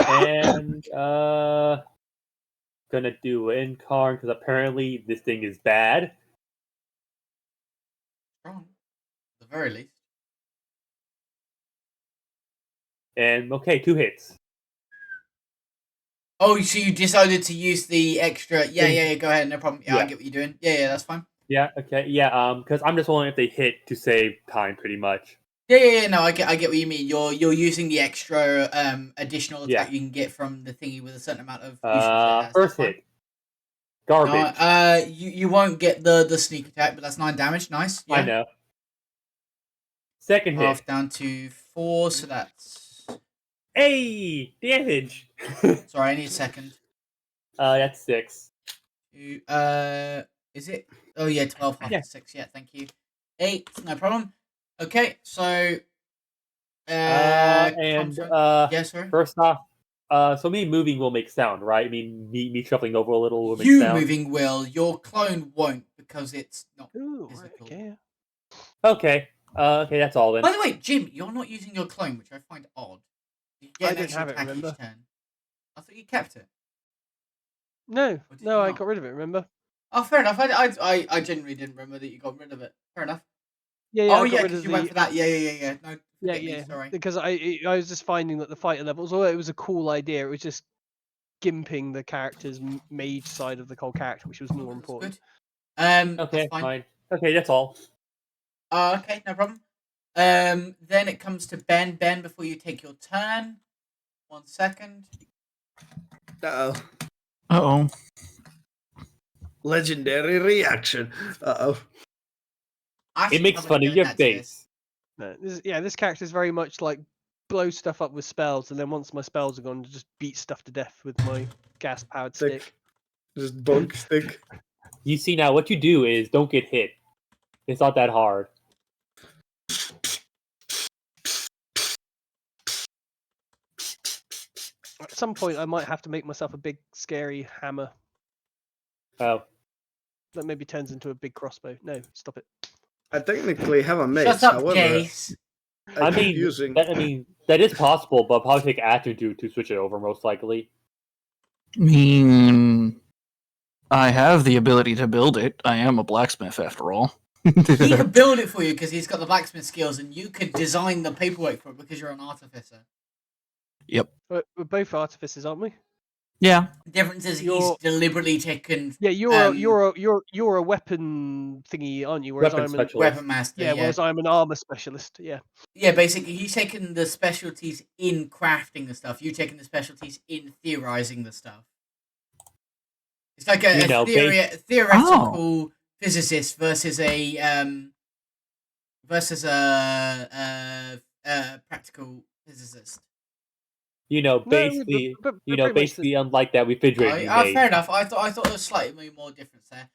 And gonna do incarn because apparently this thing is bad. Strong. At the very least. And okay, 2 hits. Oh, so you decided to use the extra. Yeah, go ahead, no problem. Yeah, I Yeah. get what you're doing. Yeah, that's fine. Yeah, okay, yeah, because I'm just wondering if they hit to save time, pretty much. Yeah, no, I get what you mean. You're using the extra additional attack Yeah. you can get from the thingy with a certain amount of uses it has. First That's fine. hit, garbage. No, you won't get the sneak attack, but that's 9 damage. Nice. Yeah. I know. Second hit, Half down to 4, so that's. hey, damage. Sorry, I need a second. That's 6. Is it? Oh yeah, 12 half Yeah. 6. Yeah, thank you. 8, no problem. Okay, so. And Yeah, sorry. first off, so me moving will make sound, right? I mean, me shuffling over a little will make You sound. moving will. Your clone won't because it's not Ooh, right, physical. okay. Okay, okay, that's all then. By the way, Jim, you're not using your clone, which I find odd. You get I an don't extra have it, attack remember? each turn. I thought you kept it. No, Or did no, you I not? got rid of it. Remember? Oh, fair enough. I genuinely didn't remember that you got rid of it. Fair enough. Yeah, Oh I yeah, got rid because of you went the. for that. Yeah. No, Yeah, forget me. yeah. Sorry. Because I was just finding that the fighter levels, although it was a cool idea, it was just gimping the character's mage side of the whole character, which was more That's important. good. Okay, That's fine. fine. Okay, that's all. Okay, no problem. Then it comes to Ben. Ben, before you take your turn. 1 second. Uh-oh. Legendary reaction. Uh-oh. It makes fun of your face. No, this character is very much like blow stuff up with spells, and then once my spells are gone, just beat stuff to death with my gas-powered stick. Just bunk stick. You see now, what you do is don't get hit. It's not that hard. At some point, I might have to make myself a big, scary hammer. Oh. That maybe turns into a big crossbow. No, stop it. I technically have a mace. Shut up, However, Case. I keep using. That is possible, but probably take after to switch it over most likely. I mean, I have the ability to build it. I am a blacksmith, after all. He could build it for you because he's got the blacksmith skills, and you could design the paperwork for it because you're an artificer. Yep. We're both artificers, aren't we? Yeah. The difference is he's You're- deliberately taken. Yeah, you're a weapon thingy, aren't you? Whereas Weapon I'm specialist. Weapon master. yeah, whereas I'm an armor specialist. Yeah. Yeah, basically, he's taken the specialties in crafting the stuff. You've taken the specialties in theorizing the stuff. It's like a theoretical physicist versus a practical physicist. Basically, basically unlike that refrigerator you made. Fair enough. I thought there was slightly more difference there.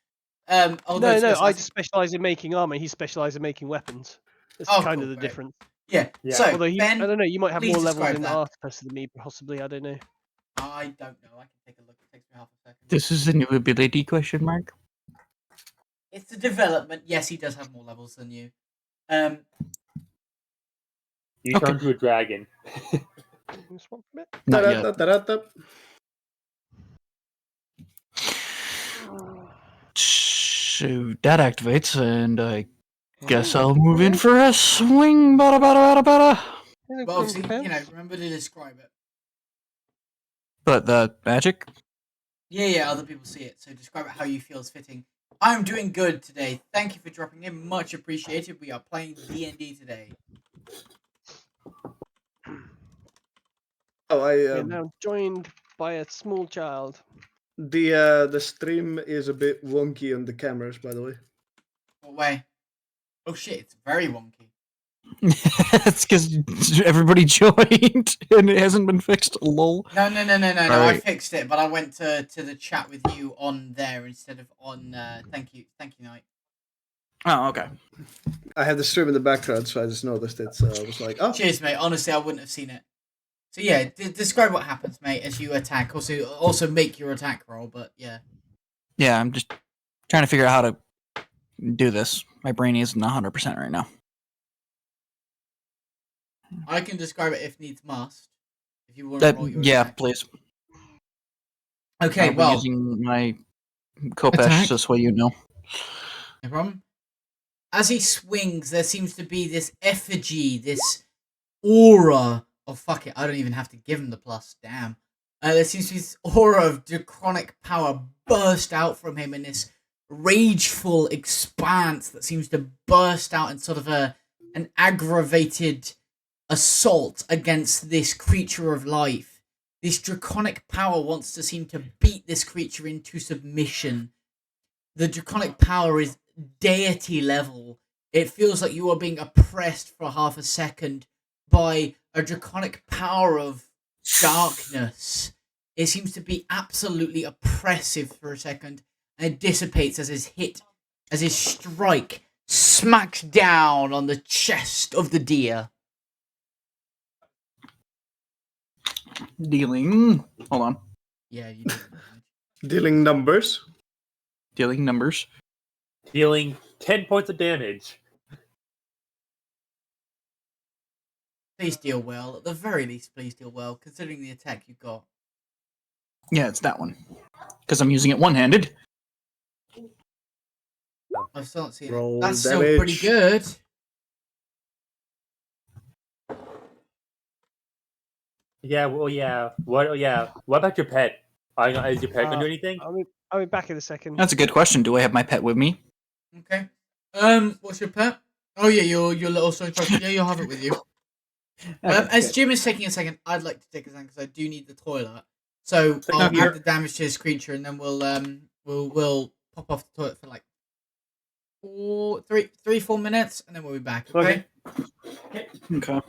I just specialize in making armor. He specializes in making weapons. That's kind of the difference. Yeah. Yeah. So, Although Ben, I don't know, you might have please more levels describe in that. artificer than me, possibly. I don't know. I don't know. I can take a look. It takes me half a second. This is a new ability question mark. It's a development. Yes, he does have more levels than you. You turn to a dragon. Just one bit. Not yet. Da-da-da-da-da. So that activates, and I guess I'll move in for a swing. Bada bada bada bada. Well, obviously, remember to describe it. But the magic? Yeah, other people see it. So describe it how you feel is fitting. I'm doing good today. Thank you for dropping in. Much appreciated. We are playing D&D today. We're now joined by a small child. The stream is a bit wonky on the cameras, by the way. What way? Oh shit, it's very wonky. It's because everybody joined and it hasn't been fixed. Lol. No. Right. I fixed it, but I went to the chat with you on there instead of on. Thank you, night. Oh, okay. I had the stream in the background, so I just noticed it. So I was like, "Oh, Cheers, mate. Honestly, I wouldn't have seen it. So yeah, describe what happens, mate, as you attack. Also make your attack roll. But yeah. Yeah, I'm just trying to figure out how to do this. My brain isn't 100% right now. I can describe it if needs must. If you want to roll your attack. Please. Okay, I'll be well, using my Kopesh attack. this way, you know. No problem. As he swings, there seems to be this effigy, this aura. Oh, fuck it. I don't even have to give him the plus. Damn. There seems to be this aura of draconic power burst out from him in this rageful expanse that seems to burst out in sort of an aggravated assault against this creature of life. This draconic power wants to seem to beat this creature into submission. The draconic power is deity level. It feels like you are being oppressed for half a second by a draconic power of darkness. It seems to be absolutely oppressive for a second, and it dissipates as his strike smacks down on the chest of the deer. Dealing. Hold on. Yeah, you do. dealing numbers." Dealing numbers. Dealing 10 points of damage. Please deal well. At the very least, please deal well, considering the attack you got. Yeah, it's that one. Because I'm using it one-handed. I still don't see it. Roll That's still damage. pretty good. Yeah, well, yeah. What about your pet? Is your pet gonna do anything? I'll be back in a second. That's a good question. Do I have my pet with me? Okay. What's your pet? Oh yeah, your little soy puppy. Yeah, you'll have it with you. As Jim is taking a second, I'd like to take a second because I do need the toilet. So I'll add the damage to his creature, and then we'll pop off the toilet for like 4 minutes, and then we'll be back. Okay. Okay.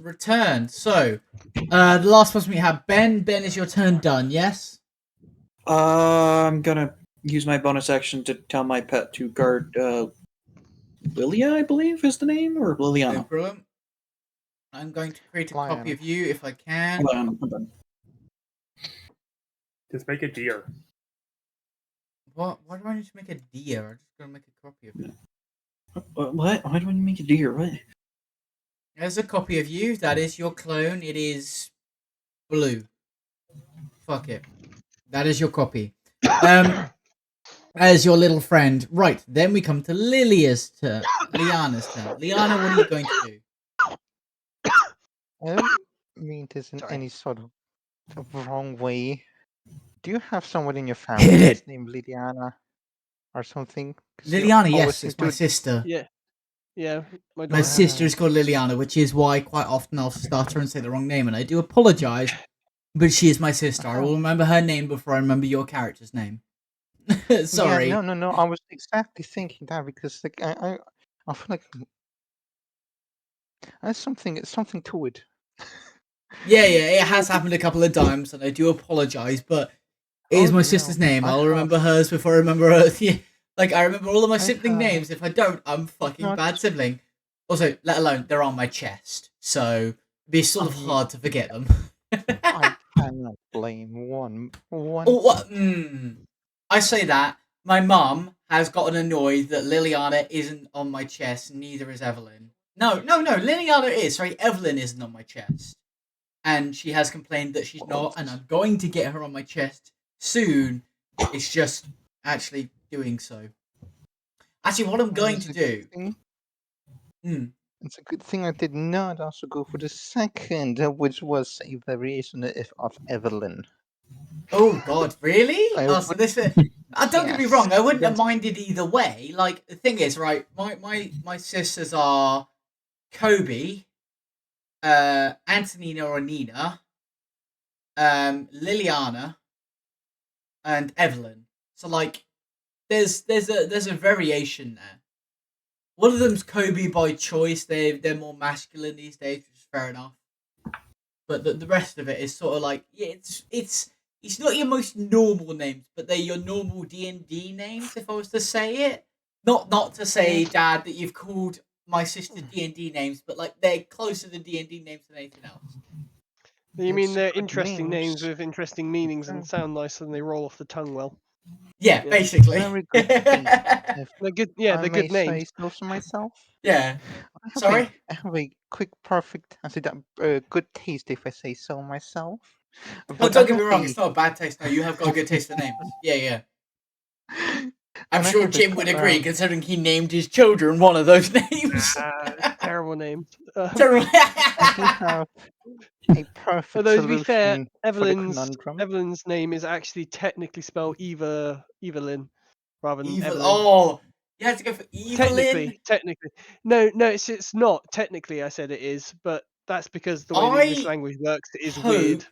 returned. So, the last person we have, Ben. Ben, is your turn done? Yes. I'm gonna use my bonus action to tell my pet to guard Lilia, I believe is the name, or No Liliana. problem. I'm going to create a copy Lion. of you if I can. Hold on. Just make a deer. What? Why do I need to make a deer? I'm just gonna make a copy of it. What? Why do I need to make a deer? What? There's a copy of you. That is your clone. It is blue. Fuck it. That is your copy. As your little friend. Right. Then we come to Lilia's turn. Liana's turn. Liana, what are you going to do? I don't mean this in Sorry. any sort of wrong way. Do you have someone in your Hit family it. that's named Liliana or something? 'Cause you Liliana, always yes, seem it's my to- sister. Yeah, my My daughter. sister is called Liliana, which is why quite often I'll stutter and say the wrong name, and I do apologize. But she is my sister. I will remember her name before I remember your character's name. Sorry. Yeah, no. I was exactly thinking that because like I feel like there's something to it. Yeah, it has happened a couple of times, and I do apologize, but it is my sister's name. I'll remember hers before I remember hers. Yeah, like I remember all of my sibling names. If I don't, I'm fucking bad sibling. Also, let alone they're on my chest, so it'd be sort of hard to forget them. I cannot blame one. Oh, what? I say that my mum has gotten annoyed that Liliana isn't on my chest. Neither is Evelyn. No. Liliana is. Sorry, Evelyn isn't on my chest. And she has complained that she's not, and I'm going to get her on my chest soon. It's just actually doing so. Actually, what I'm going to do. It's a good thing I did not also go for the second, which was a variation of Evelyn. Oh God, really? I So this. Don't get me wrong. I wouldn't have minded either way. Like the thing is, right? My sisters are Kobe, Antonina or Nina, Liliana, and Evelyn. So like, there's a variation there. One of them's Kobe by choice. They're more masculine these days, which is fair enough. But the rest of it is sort of like it's not your most normal names, but they're your normal D&D names. If I was to say it, not to say, Dad, that you've called my sister D&D names, but like they're closer to D&D names than anything else. You mean they're interesting names with interesting meanings and sound nice and they roll off the tongue well? Yeah, basically. Very good taste. They're good. Yeah, they're good names. Say so for myself. Yeah. I have a quick, perfect. I say that good taste, if I say so myself. But don't get me wrong, it's not a bad taste. No, you have got a good taste for names. Yeah. I'm sure Jim would agree, considering he named his children one of those names. Terrible names. Terrible. I have a perfect Although to be solution fair, for the Evelyn's conundrum. name is actually technically spelled Evelyn, rather than Evelyn. Oh, you had to go for Evelyn. Technically, no, it's not. Technically, I said it is, but that's because the way the English language works, it is weird.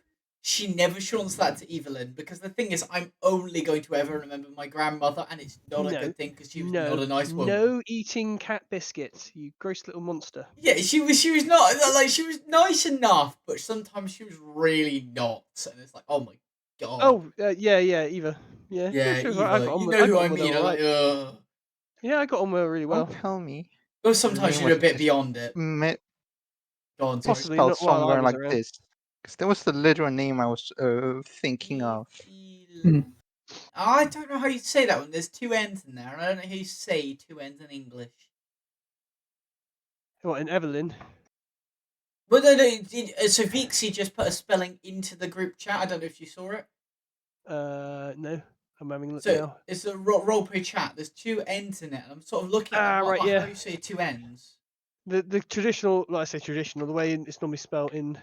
She never shortens that to Evelyn, because the thing is, I'm only going to ever remember my grandmother, and it's not a good thing because she was not a nice woman. No eating cat biscuits, you gross little monster. Yeah, she was not like, she was nice enough, but sometimes she was really not, and it's like, oh my God. Oh yeah, Eva. Yeah, sure, Eva. You know who I mean? Like, yeah, I got on with her really well. Don't tell me. Well, sometimes you're a bit beyond it. Go on, possibly spelled not while I somewhere was like around. this. Because there was the literal name I was thinking of. I don't know how you say that one. There's two N's in there, and I don't know how you say two N's in English. What, in Evelyn? Well, no. So Vixie just put a spelling into the group chat. I don't know if you saw it. No. I'm having a look so now. It's a roleplay chat. There's two N's in it, and I'm sort of looking at right, how yeah. you say two N's. The traditional, like I say traditional, the way it's normally spelled in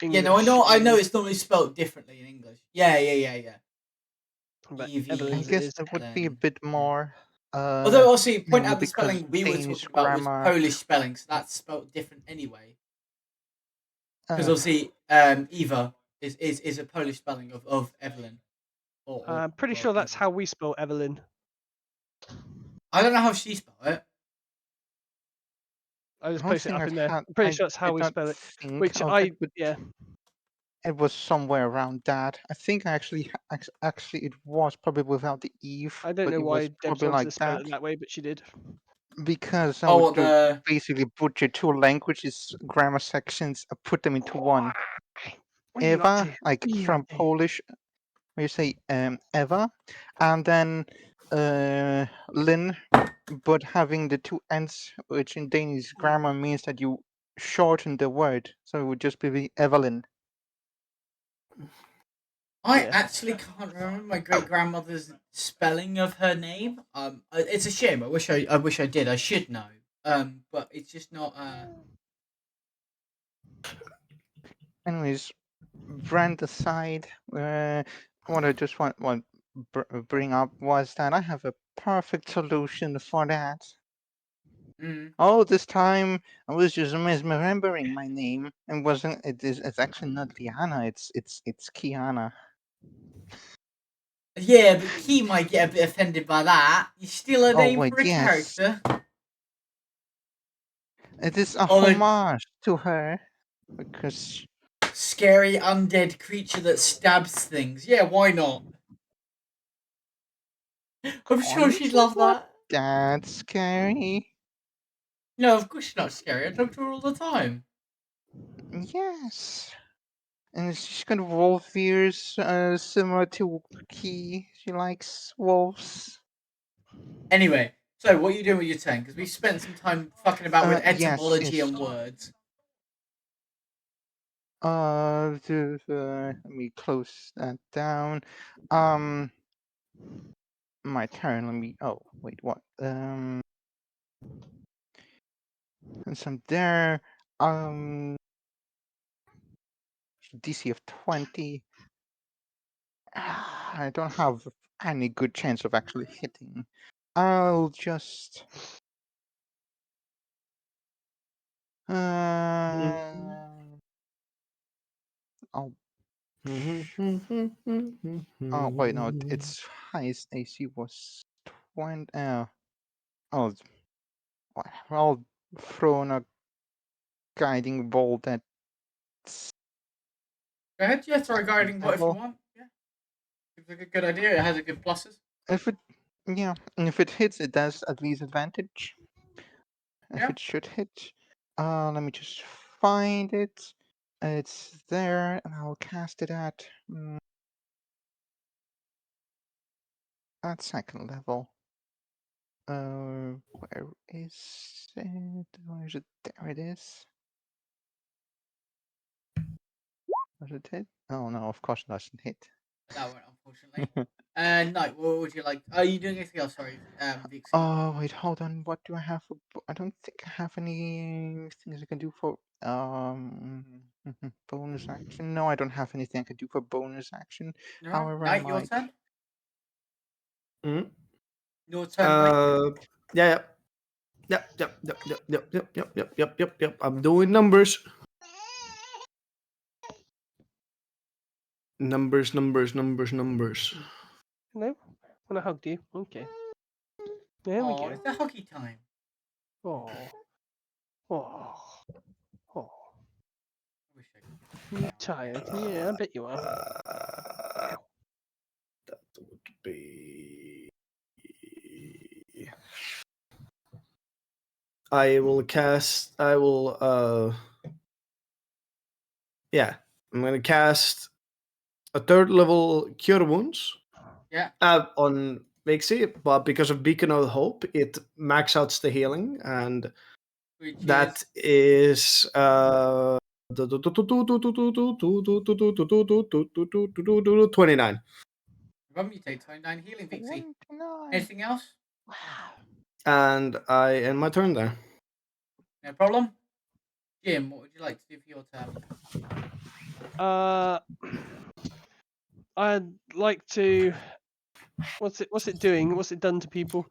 English. Yeah, no, I know it's normally spelled differently in English. Yeah. But I guess it would be a bit more. Although also you point out the because spelling we were Danish talking about was grammar. Polish spelling, so that's spelled different anyway. Because obviously, Eva is a Polish spelling of Evelyn. I'm pretty sure that's how we spell Evelyn. I don't know how she spelled it. I just I don't posted it think up I in there. had. I'm pretty I sure that's how did we not spell it. think Which of it, but yeah. it was somewhere around that. I think actually it was probably without the eve, I don't but know it was why Debs probably wanted like to spell that it that way, but she did. because I Oh, would the basically butcher two languages grammar sections, put them into one. What are you up to? Eva, like What are you from up to? Polish, where you say Eva, and then Lynn, but having the two N's, which in Danish grammar means that you shorten the word, so it would just be Evelyn. I Yeah. actually can't remember my great grandmother's spelling of her name. It's a shame. I wish I did. I should know. But it's just not. Anyways, brand aside, what I just want bring up was that I have a perfect solution for that. Oh, this time I was just misremembering my name and wasn't. It's actually not Liana. It's Kiana. Yeah, but Key might get a bit offended by that. You steal a Oh name wait, for a yes, character. it is a Oh, the homage to her because scary undead creature that stabs things. Yeah, why not? I'm sure she'd honestly love not that. that scary. No, of course she's not scary. I talk to her all the time. Yes. And she's got wolf ears, similar to Key. She likes wolves. Anyway, so what are you doing with your turn? Because we've spent some time fucking about with Yes, etymology yes. and words. Let me close that down. My turn. Let me. Oh, wait, what? And some there. DC of 20. I don't have any good chance of actually hitting. I'll just. I'll. Oh wait, no. Its highest AC was 20. Oh, I'll throw in a guiding bolt at Go ahead, yeah, throw a guiding bolt if you level. want. Yeah, seems like a good idea. It has a good pluses. If it, yeah, and if it hits, it does at least advantage. If Yeah. it should hit, let me just find it. It's there, and I'll cast it at second level. Where is it? Where is it? There it is. Does it hit? Oh no, of course it doesn't hit. That won't, unfortunately. Knight, what would you like? Are you doing anything else? Sorry, Vixie. Oh wait, hold on. What do I have for? I don't think I have any things I can do for bonus action. No, I don't have anything I can do for bonus action. All right, However, I Knight, your might. turn. Hmm? Your turn, Knight. Yeah. Yep. I'm doing numbers. Numbers. No? When I hugged you. Okay. There we Oh, go. it's the hockey time. Oh. Oh. Oh. I wish I could. You tired? Yeah, I bet you are. That would be. I will cast. I will. Yeah, I'm gonna cast a third level Cure Wounds. Yeah. On Vixie, but because of Beacon of Hope, it max outs the healing, and Which that is 29. remember you take 29 healing, Vixie. 29. Anything else? Wow. And I end my turn there. No problem. Jim, what would you like to do for your turn? I'd like to. What's it doing? What's it done to people?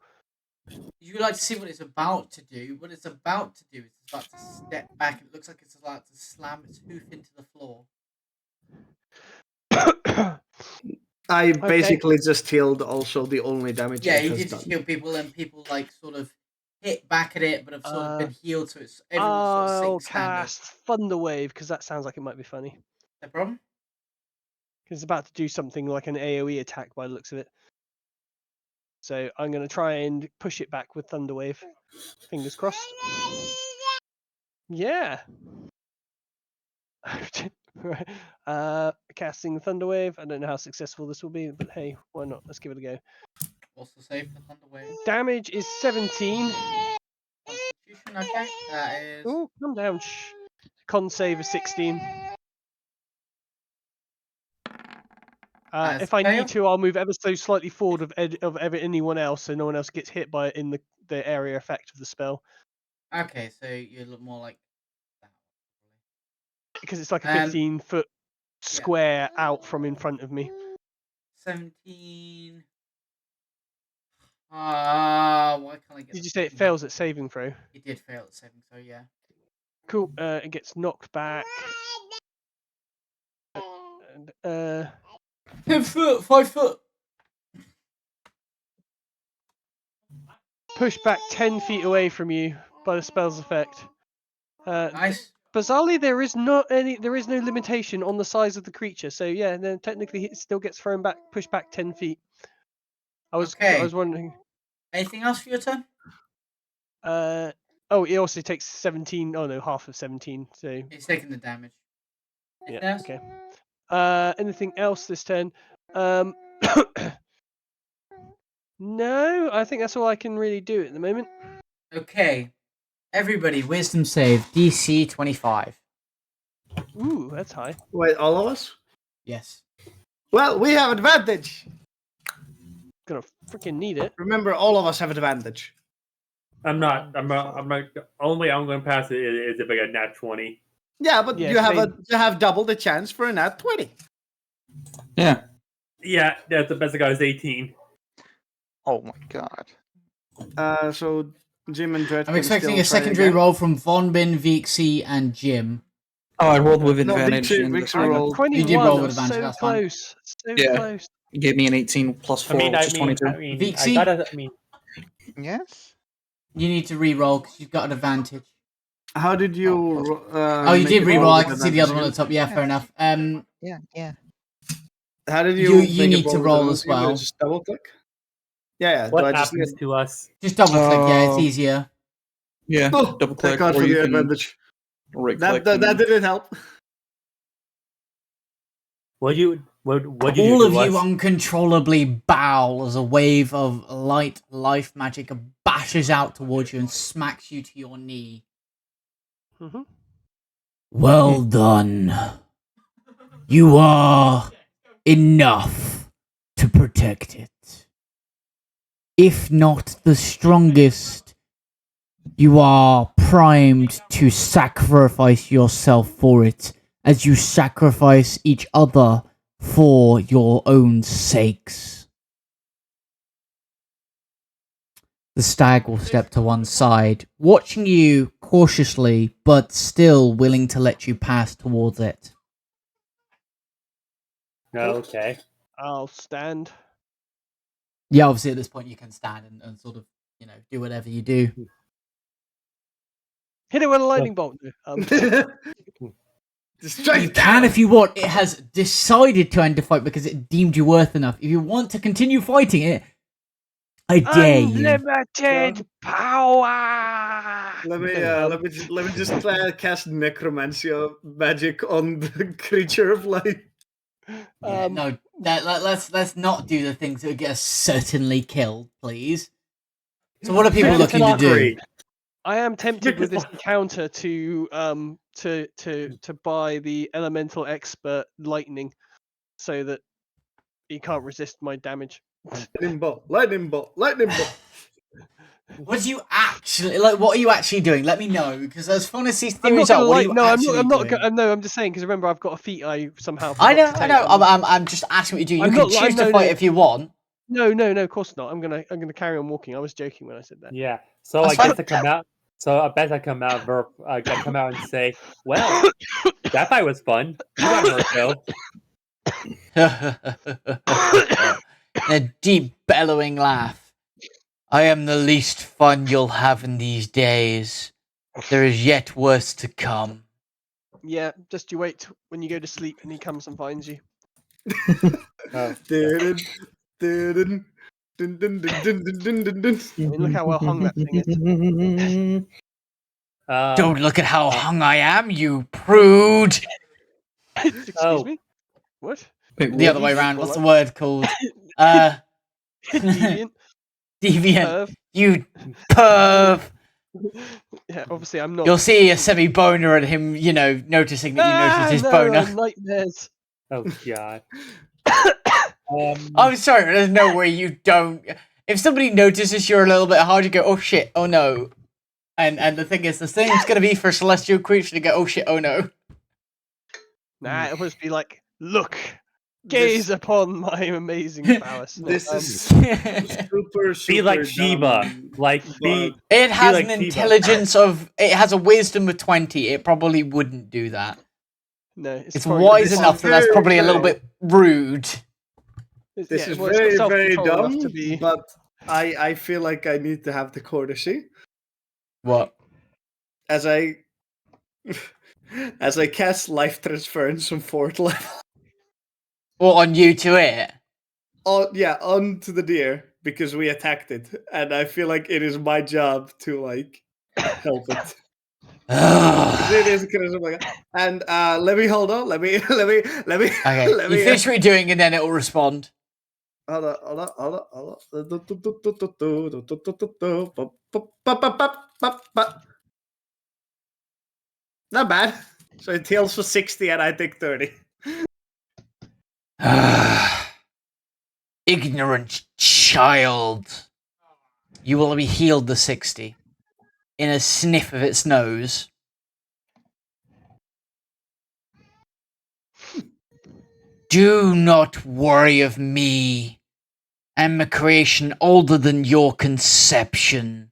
You would like to see what it's about to do. What it's about to do is it's about to step back. It looks like it's about to slam its hoof into the floor. I basically just healed also the only damage Yeah, it you has did just done. heal people, and people like sort of hit back at it, but have sort of been healed, so it's everyone's sort of I'll sitting standard. cast Thunder Wave because that sounds like it might be funny. No problem. Because it's about to do something like an AoE attack by the looks of it. So I'm going to try and push it back with Thunder Wave. Fingers crossed. Yeah. Right. Casting Thunder Wave. I don't know how successful this will be, but hey, why not? Let's give it a go. What's the save for Thunder Wave? Damage is 17. Constitution, okay. That is. Oh, calm down. Shh. Con save is 16. If I need to, I'll move ever so slightly forward of anyone else, so no one else gets hit by it in the area effect of the spell. Okay, so you look more like that. Because it's like a 15-foot square out from in front of me. 17. Why can't I get? Did you say it fails at saving throw? It did fail at saving, so yeah. Cool. It gets knocked back. And 10 foot, 5 foot. Push back 10 feet away from you by the spell's effect. Nice. Bizarrely, there is no limitation on the size of the creature. So yeah, then technically it still gets thrown back, pushed back 10 feet. I was wondering. Anything else for your turn? Oh, it also takes 17. Oh no, half of 17. So He's taking the damage. yeah. Okay. Anything else this turn? No, I think that's all I can really do at the moment. Okay. Everybody, wisdom save. DC 25. Ooh, that's high. Wait, all of us? Yes. Well, we have advantage. Gonna freaking need it. Remember, all of us have advantage. I'm not. Only I'm going to pass it is if I get nat 20. Yeah, but you have double the chance for a nat 20. Yeah. Yeah, that's the best I got is 18. Oh my god. So Jim and Dred. I'm expecting a secondary roll from Von Bin, Vixie, and Jim. Oh, I rolled with No, advantage. Vixie rolled. 21. You did roll with advantage, So that's fine. close. So Yeah. close. You gave me an 18 plus 4, which is 22. Vixie? Yes? You need to re-roll because you've got an advantage. How did you? You did re-roll. I can see the other one at the top. Yeah, fair enough. Yeah. How did you? You need to roll as well. Just double click. Yeah. What happens to us? Just double click. Yeah, it's easier. Yeah, Oh, double click. thank God for or you the can advantage. right That click. didn't help. What you All of you uncontrollably bow as a wave of light life magic bashes out towards you and smacks you to your knee. Mm-hmm. Well done. You are enough to protect it. If not the strongest, you are primed to sacrifice yourself for it, as you sacrifice each other for your own sakes. The stag will step to one side, watching you cautiously, but still willing to let you pass towards it. Okay. I'll stand. Yeah, obviously at this point you can stand and sort of, do whatever you do. Hit it with a lightning bolt. You can if you want. It has decided to end the fight because it deemed you worth enough. If you want to continue fighting it, I dare you. Unlimited power. Let me just cast necromancy magic on the creature of light. No, let's not do the things that would get us certainly killed, please. So what are people looking to do? I am tempted with this encounter to buy the elemental expert lightning, so that he can't resist my damage. Lightning bolt. What do you actually like? What are you actually doing? Let me know, because as fun as these theories are, what are you actually doing? No, I'm just saying because remember I've got a feat I somehow. I know. I'm just asking what you do. You can choose to fight if you want. No, of course not. I'm gonna carry on walking. I was joking when I said that. Yeah. So I guess I come out. So I bet I come out and say, "Well, that fight was fun. You got hurt though." A deep bellowing laugh. I am the least fun you'll have in these days. There is yet worse to come. Yeah, just you wait when you go to sleep and he comes and finds you. Oh, Dun, dun, dun, dun, dun, dun, dun, dun, dun. I mean, look how well hung that thing is. Don't look at how hung I am, you prude! Excuse me? What? Wait, The what? other way around, what's the What? word called? Deviant. Deviant. Perv. You perv! Yeah, obviously I'm not. You'll see a semi-boner at him, noticing that you noticed his boner. Nightmares. Oh god. I'm sorry, but there's no way you don't. If somebody notices you're a little bit hard, you go, oh shit, oh no. And the thing is, the thing's going to be for a celestial creature to go, oh shit, oh no. Nah, it'll just be like, look, gaze upon my amazing prowess. This is it super Be like Sheba. dumb, Like but has like an Shiva. intelligence it has a wisdom of 20. It probably wouldn't do that. No, It's probably wise this enough is that that's very, probably a little very- bit rude. This is well, it's got very, very self-control enough dumb. to be. But I feel like I need to have the courtesy What? as I cast life transference on 4th level. Or on you to it? Oh yeah, onto the deer because we attacked it, and I feel like it is my job to like help it. It is charisma. And let me hold on. Let me. Okay, let you me, finish what you're doing and then it will respond. Hold on. Not bad. So it heals for 60 and I take 30. Ignorant child. You will be healed the 60 in a sniff of its nose. Do not worry of me. I am a creation older than your conception.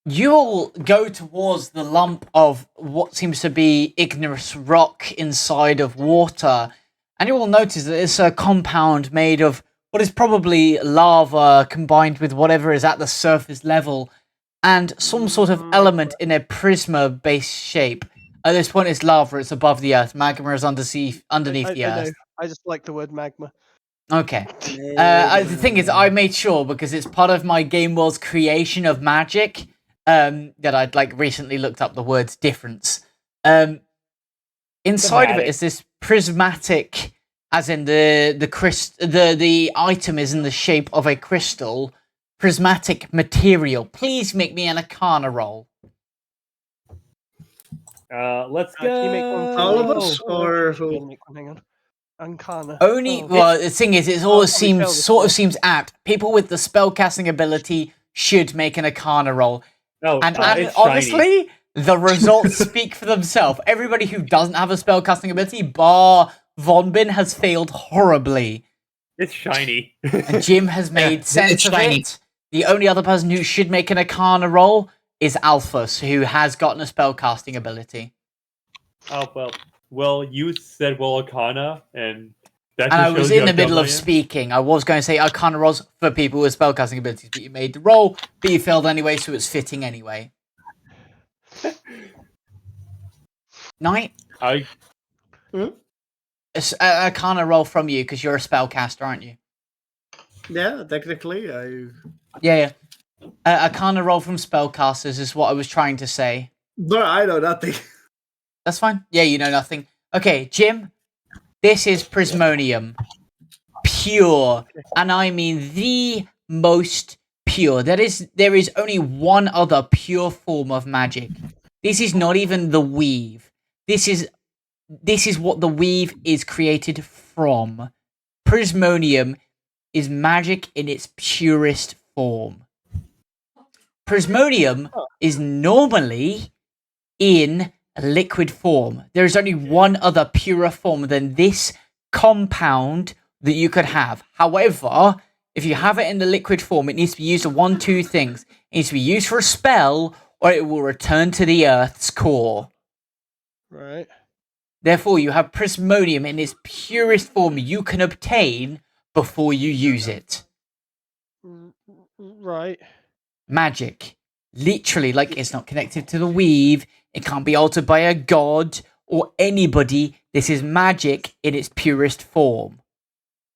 You'll go towards the lump of what seems to be igneous rock inside of water, and you will notice that it's a compound made of what is probably lava combined with whatever is at the surface level, and some sort of element in a prisma-based shape. At this point, it's lava, it's above the earth. Magma is underneath the I earth. know. I just like the word magma. Okay. The thing is, I made sure, because it's part of my game world's creation of magic, that I'd recently looked up the word's difference. Inside of it is this prismatic, as in the item is in the shape of a crystal, prismatic material. Please make me an Arcana roll. Let's go. Can you make one for All of me? us, Oh, or actually, who? make one, hang on. Arcana. Only, Oh. well, the thing is, it I'll always probably fail this one. seems apt. People with the spellcasting ability should make an Arcana roll. Oh, And it's shiny. honestly, the results speak for themselves. Everybody who doesn't have a spellcasting ability, bar Vonbin, has failed horribly. It's shiny. And Jim has made sense it's of shiny. it. The only other person who should make an Arcana roll is Alphas, who has gotten a spellcasting ability. Oh well, you said Arcana, and that And just I was shows you in how the middle dumb of I am. speaking. I was going to say Arcana rolls for people with spellcasting abilities, but you made the roll, but you failed anyway, so it's fitting anyway. Knight? I Arcana roll from you, because you're a spellcaster, aren't you? Yeah, technically, I. Yeah. Arcana roll from spellcasters is what I was trying to say. No, I know nothing. That's fine. Yeah, you know nothing. Okay, Jim, this is Prismonium. Pure. And I mean the most pure. There is only one other pure form of magic. This is not even the weave. This is what the weave is created from. Prismonium is magic in its purest form. Prismonium is normally in a liquid form. There is only one other purer form than this compound that you could have. However, if you have it in the liquid form, it needs to be used for two things. It needs to be used for a spell, or it will return to the Earth's core. Right. Therefore, you have prismonium in its purest form you can obtain before you use it. Right. Magic. Literally, like, it's not connected to the weave. It can't be altered by a god or anybody. This is magic in its purest form.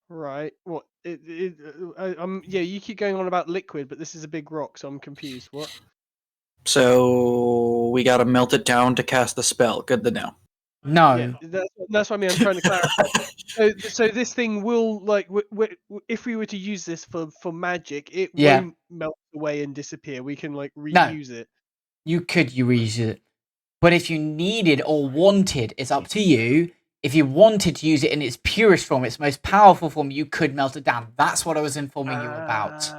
Right. What? Yeah, you keep going on about liquid, but this is a big rock, so I'm confused. What? So we gotta melt it down to cast the spell. Good to know. No. Yeah, that's what I mean. I'm trying to clarify. So this thing will, like, if we were to use this for magic, it won't melt away and disappear. We can, like, reuse it. You could reuse it. But if you needed or wanted, it's up to you. If you wanted to use it in its purest form, its most powerful form, you could melt it down. That's what I was informing you about.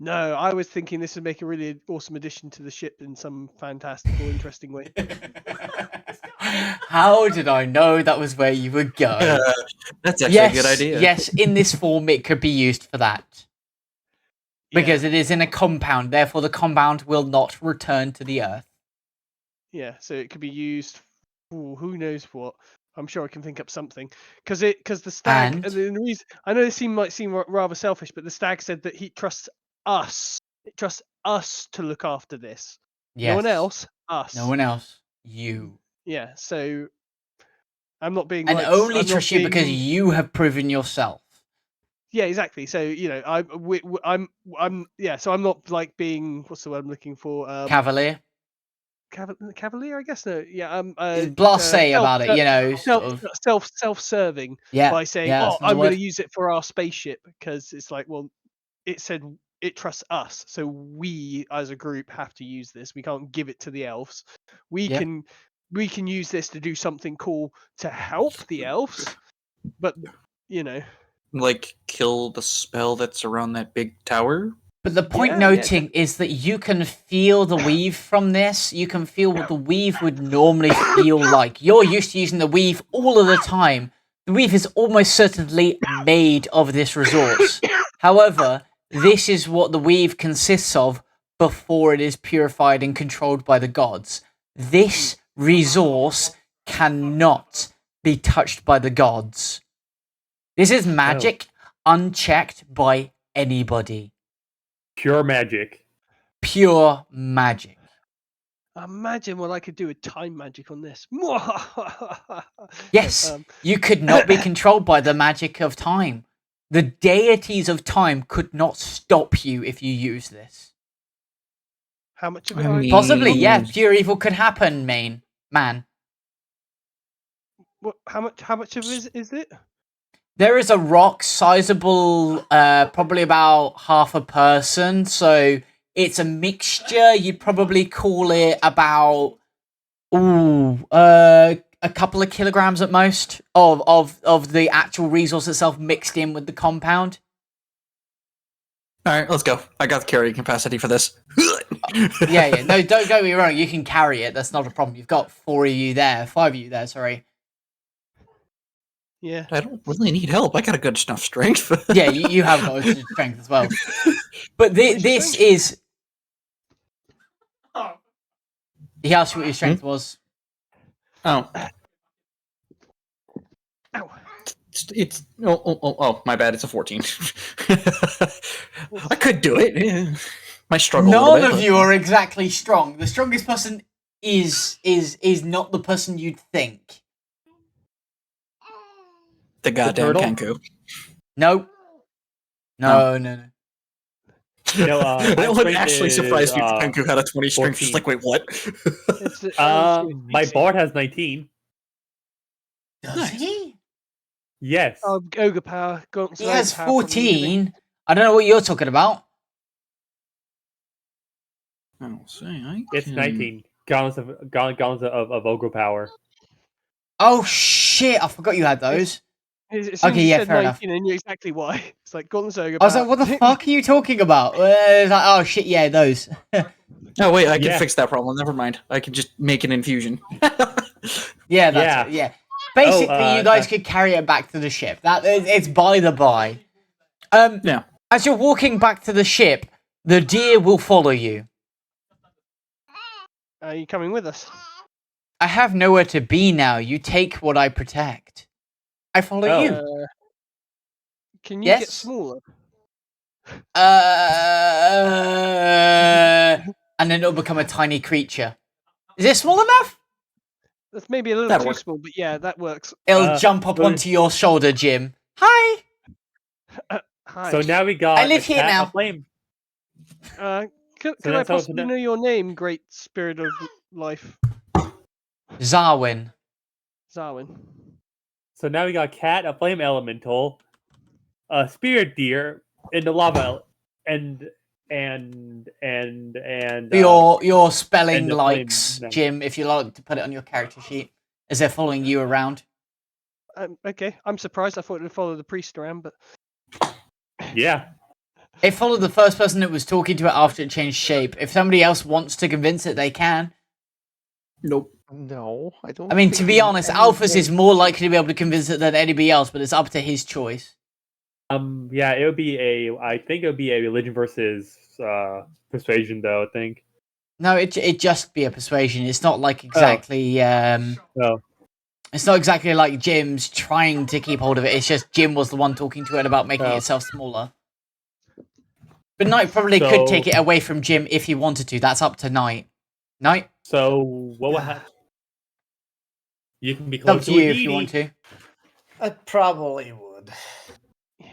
No, I was thinking this would make a really awesome addition to the ship in some fantastical, interesting way. How did I know that was where you were going? That's actually a good idea. Yes, in this form, it could be used for that. Because it is in a compound, therefore the compound will not return to the Earth. Yeah, so it could be used. Who knows what? I'm sure I can think up something. Because the stag. And the reason, I know this might seem rather selfish, but the stag said that he trusts us. It trusts us to look after this. Yes. No one else. Us. No one else. You. Yeah. So I'm not being. And only trust you because you have proven yourself. Yeah, exactly. So I'm So I'm not like being, what's the word I'm looking for? Cavalier. Cavalier, I guess. No, yeah. Blasé about it, you know. Self-serving by saying, I'm going to use it for our spaceship, because it's like, well, it said it trusts us, so we as a group have to use this. We can't give it to the elves. We can use this to do something cool to help the elves, but like kill the spell that's around that big tower. But the point noting is that you can feel the weave from this. You can feel what the weave would normally feel like. You're used to using the weave all of the time. The weave is almost certainly made of this resource. However, this is what the weave consists of before it is purified and controlled by the gods. This resource cannot be touched by the gods. This is magic unchecked by anybody. Pure magic. Pure magic. Imagine what I could do with time magic on this. Yes, you could not be controlled by the magic of time. The deities of time could not stop you if you use this. How much of it? Possibly, yeah. Pure evil could happen, man. How much of it is it? There is a rock sizable, probably about half a person. So it's a mixture. You'd probably call it about a couple of kilograms at most of the actual resource itself mixed in with the compound. All right, let's go. I got the carrying capacity for this. Yeah. No, don't get me wrong. You can carry it. That's not a problem. You've got 5 of you there. Sorry. Yeah. I don't really need help. I got a good enough strength. Yeah, you have got a good strength as well. But this is... He asked you what your strength was. Oh. Ow. It's my bad. It's a 14. I could do it. My struggle. None of you are exactly strong. The strongest person is not the person you'd think. The goddamn Kenku. No. No. That would actually surprise me if Kenku had a 20 strength. 14. Just like, wait, what? My bard has 19. Does he? Yes. Ogre power. He has 14. I don't know what you're talking about. It's 19. Gauntlets of Ogre power. Oh shit! I forgot you had those. Okay, yeah, fair enough. And you exactly why. It's like Gauntlets of Ogre power. I was like, what the fuck are you talking about? Like, oh shit, yeah, those. Oh wait, I can fix that problem. Never mind. I can just make an infusion. Yeah, that's it. Basically, you guys could carry it back to the ship. It's by the by. Yeah. As you're walking back to the ship, the deer will follow you. Are you coming with us? I have nowhere to be now. You take what I protect. I follow you. Can you get smaller? And then it'll become a tiny creature. Is it small enough? That's maybe a little too small, but yeah, that works. It'll jump up onto your shoulder, Jim. Hi. Hi. So now we got I live here now. A flame. Could I possibly know your name, great spirit of life? Zarwin. So now we got cat, a flame elemental, a spirit deer, and the lava, and your spelling likes, Jim, if you like to put it on your character sheet, as they're following you around. Okay, I'm surprised. I thought it would follow the priest around, but yeah. It followed the first person that was talking to it after it changed shape. If somebody else wants to convince it, they can. Nope. No, I don't. I mean, to be honest, Alphys is more likely to be able to convince it than anybody else, but it's up to his choice. Yeah, it would be I think it would be a religion versus persuasion, though. I think. No, it just be a persuasion. It's not like exactly. It's not exactly like Jim's trying to keep hold of it. It's just Jim was the one talking to it about making itself smaller. But Knight probably could take it away from Jim if he wanted to. That's up to Knight. Knight. So what would happen? You can be close to you if you want to. I probably would.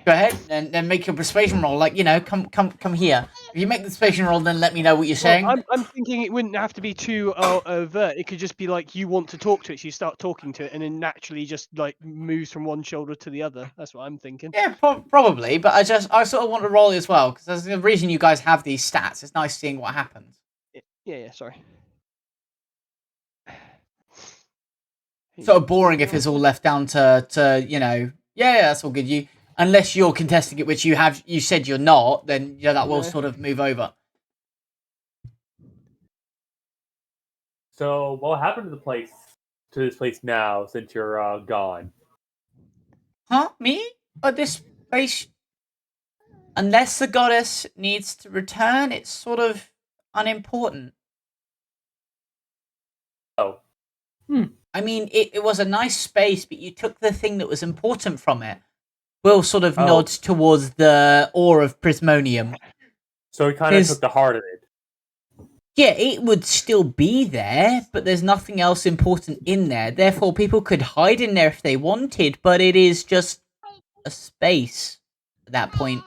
Go ahead and then make your persuasion roll. Like, come here. If you make the persuasion roll, then let me know what you're saying. I'm thinking it wouldn't have to be too overt. It could just be like you want to talk to it, so you start talking to it, and then naturally just like moves from one shoulder to the other. That's what I'm thinking. Yeah, probably. But I sort of want to roll as well because there's the reason you guys have these stats. It's nice seeing what happens. Yeah. Sorry. Sort of boring if it's all left down to that's all good. Unless you're contesting it, which you said you're not, then that will sort of move over. So what happened to this place now since you're gone? Huh? Me? Or this place? Unless the goddess needs to return, it's sort of unimportant. Oh. I mean, it was a nice space, but you took the thing that was important from it. Will sort of nods towards the ore of Prismonium. So he kind of took the heart of it. Yeah, it would still be there, but there's nothing else important in there. Therefore, people could hide in there if they wanted, but it is just a space at that point.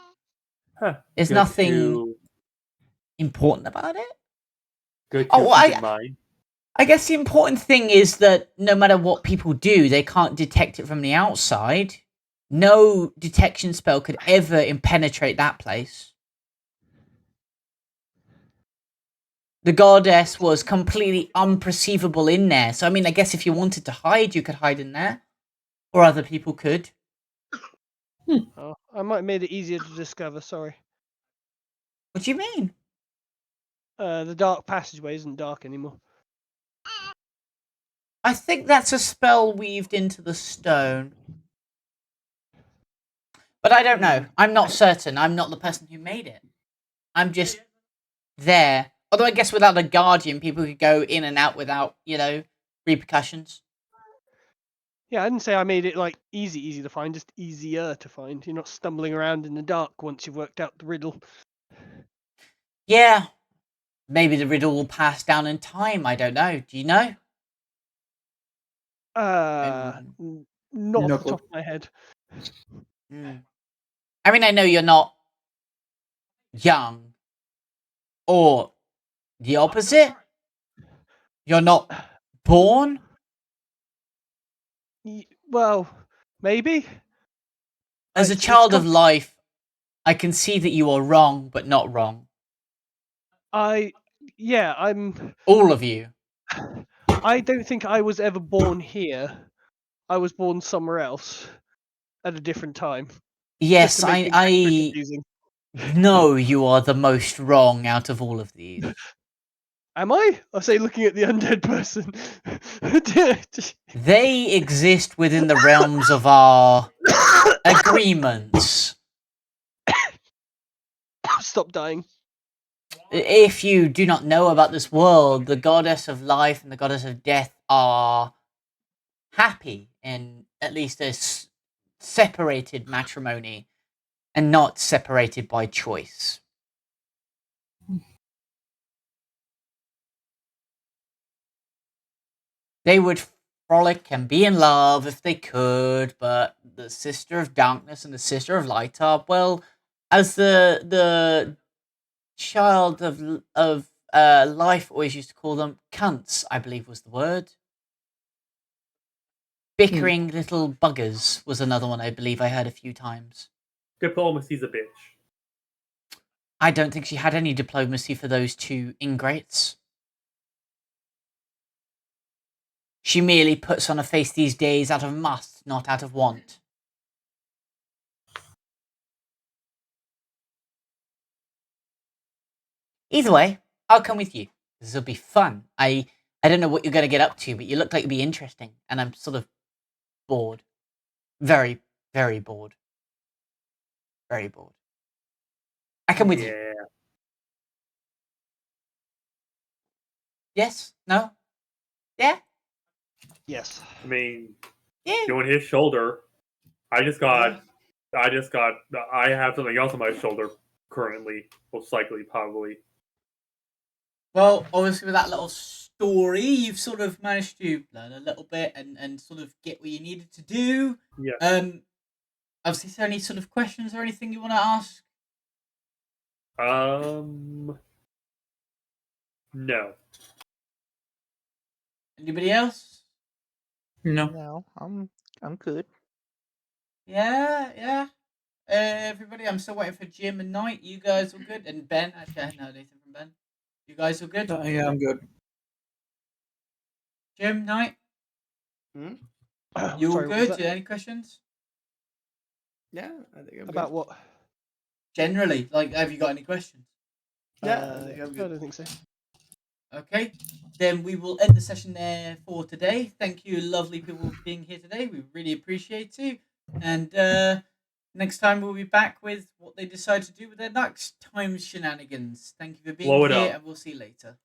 There's nothing important about it. Good to keep in mind. I guess the important thing is that no matter what people do, they can't detect it from the outside. No detection spell could ever penetrate that place. The goddess was completely unperceivable in there. So, I mean, I guess if you wanted to hide, you could hide in there. Or other people could. Oh, I might have made it easier to discover, sorry. What do you mean? The dark passageway isn't dark anymore. I think that's a spell weaved into the stone. But I don't know. I'm not certain. I'm not the person who made it. I'm just there. Although I guess without a guardian, people could go in and out without, repercussions. Yeah, I didn't say I made it like easy to find, just easier to find. You're not stumbling around in the dark once you've worked out the riddle. Yeah. Maybe the riddle will pass down in time. I don't know. Do you know? Not off the top of my head. I mean, I know you're not young. Or the opposite. You're not born. Well, maybe. As a child of life, I can see that you are wrong, but not wrong. I'm... All of you. I don't think I was ever born here. I was born somewhere else at a different time. Yes, I know you are the most wrong out of all of these. Am I? I say looking at the undead person. They exist within the realms of our agreements. Stop dying. If you do not know about this world, the goddess of life and the goddess of death are happy in at least a separated matrimony and not separated by choice. They would frolic and be in love if they could, but the Sister of Darkness and the Sister of Light are, well, as the child of life always used to call them, cunts, I believe was the word. Bickering little buggers was another one I believe I heard a few times. Diplomacy's a bitch. I don't think she had any diplomacy for those two ingrates. She merely puts on a face these days out of must, not out of want. Either way, I'll come with you. This will be fun. I don't know what you're going to get up to, but you look like it'll be interesting, and I'm sort of bored. Very, very bored. Very bored. I come with you. Yes? No? Yeah? Yes. I mean, Yeah. doing his shoulder. I have something else on my shoulder currently, most likely, probably. Well, obviously with that little story, you've sort of managed to learn a little bit and sort of get what you needed to do. Yeah. Obviously, is there any sort of questions or anything you want to ask? No. Anybody else? No. I'm good. Yeah. Everybody, I'm still waiting for Jim and Knight. You guys all good? And Ben, actually, I hadn't heard anything from Ben. You guys all good? Yeah, I'm good. Jim, Knight, Hmm? you all Sorry, what was good? that? Any questions? Yeah, I think I'm About good. what? Generally, like, have you got any questions? Yeah, I think I'm I good. don't think so. Okay, then we will end the session there for today. Thank you, lovely people, for being here today. We really appreciate you. And next time we'll be back with what they decide to do with their next time shenanigans. Thank you for being Blow it here, up. and we'll see you later.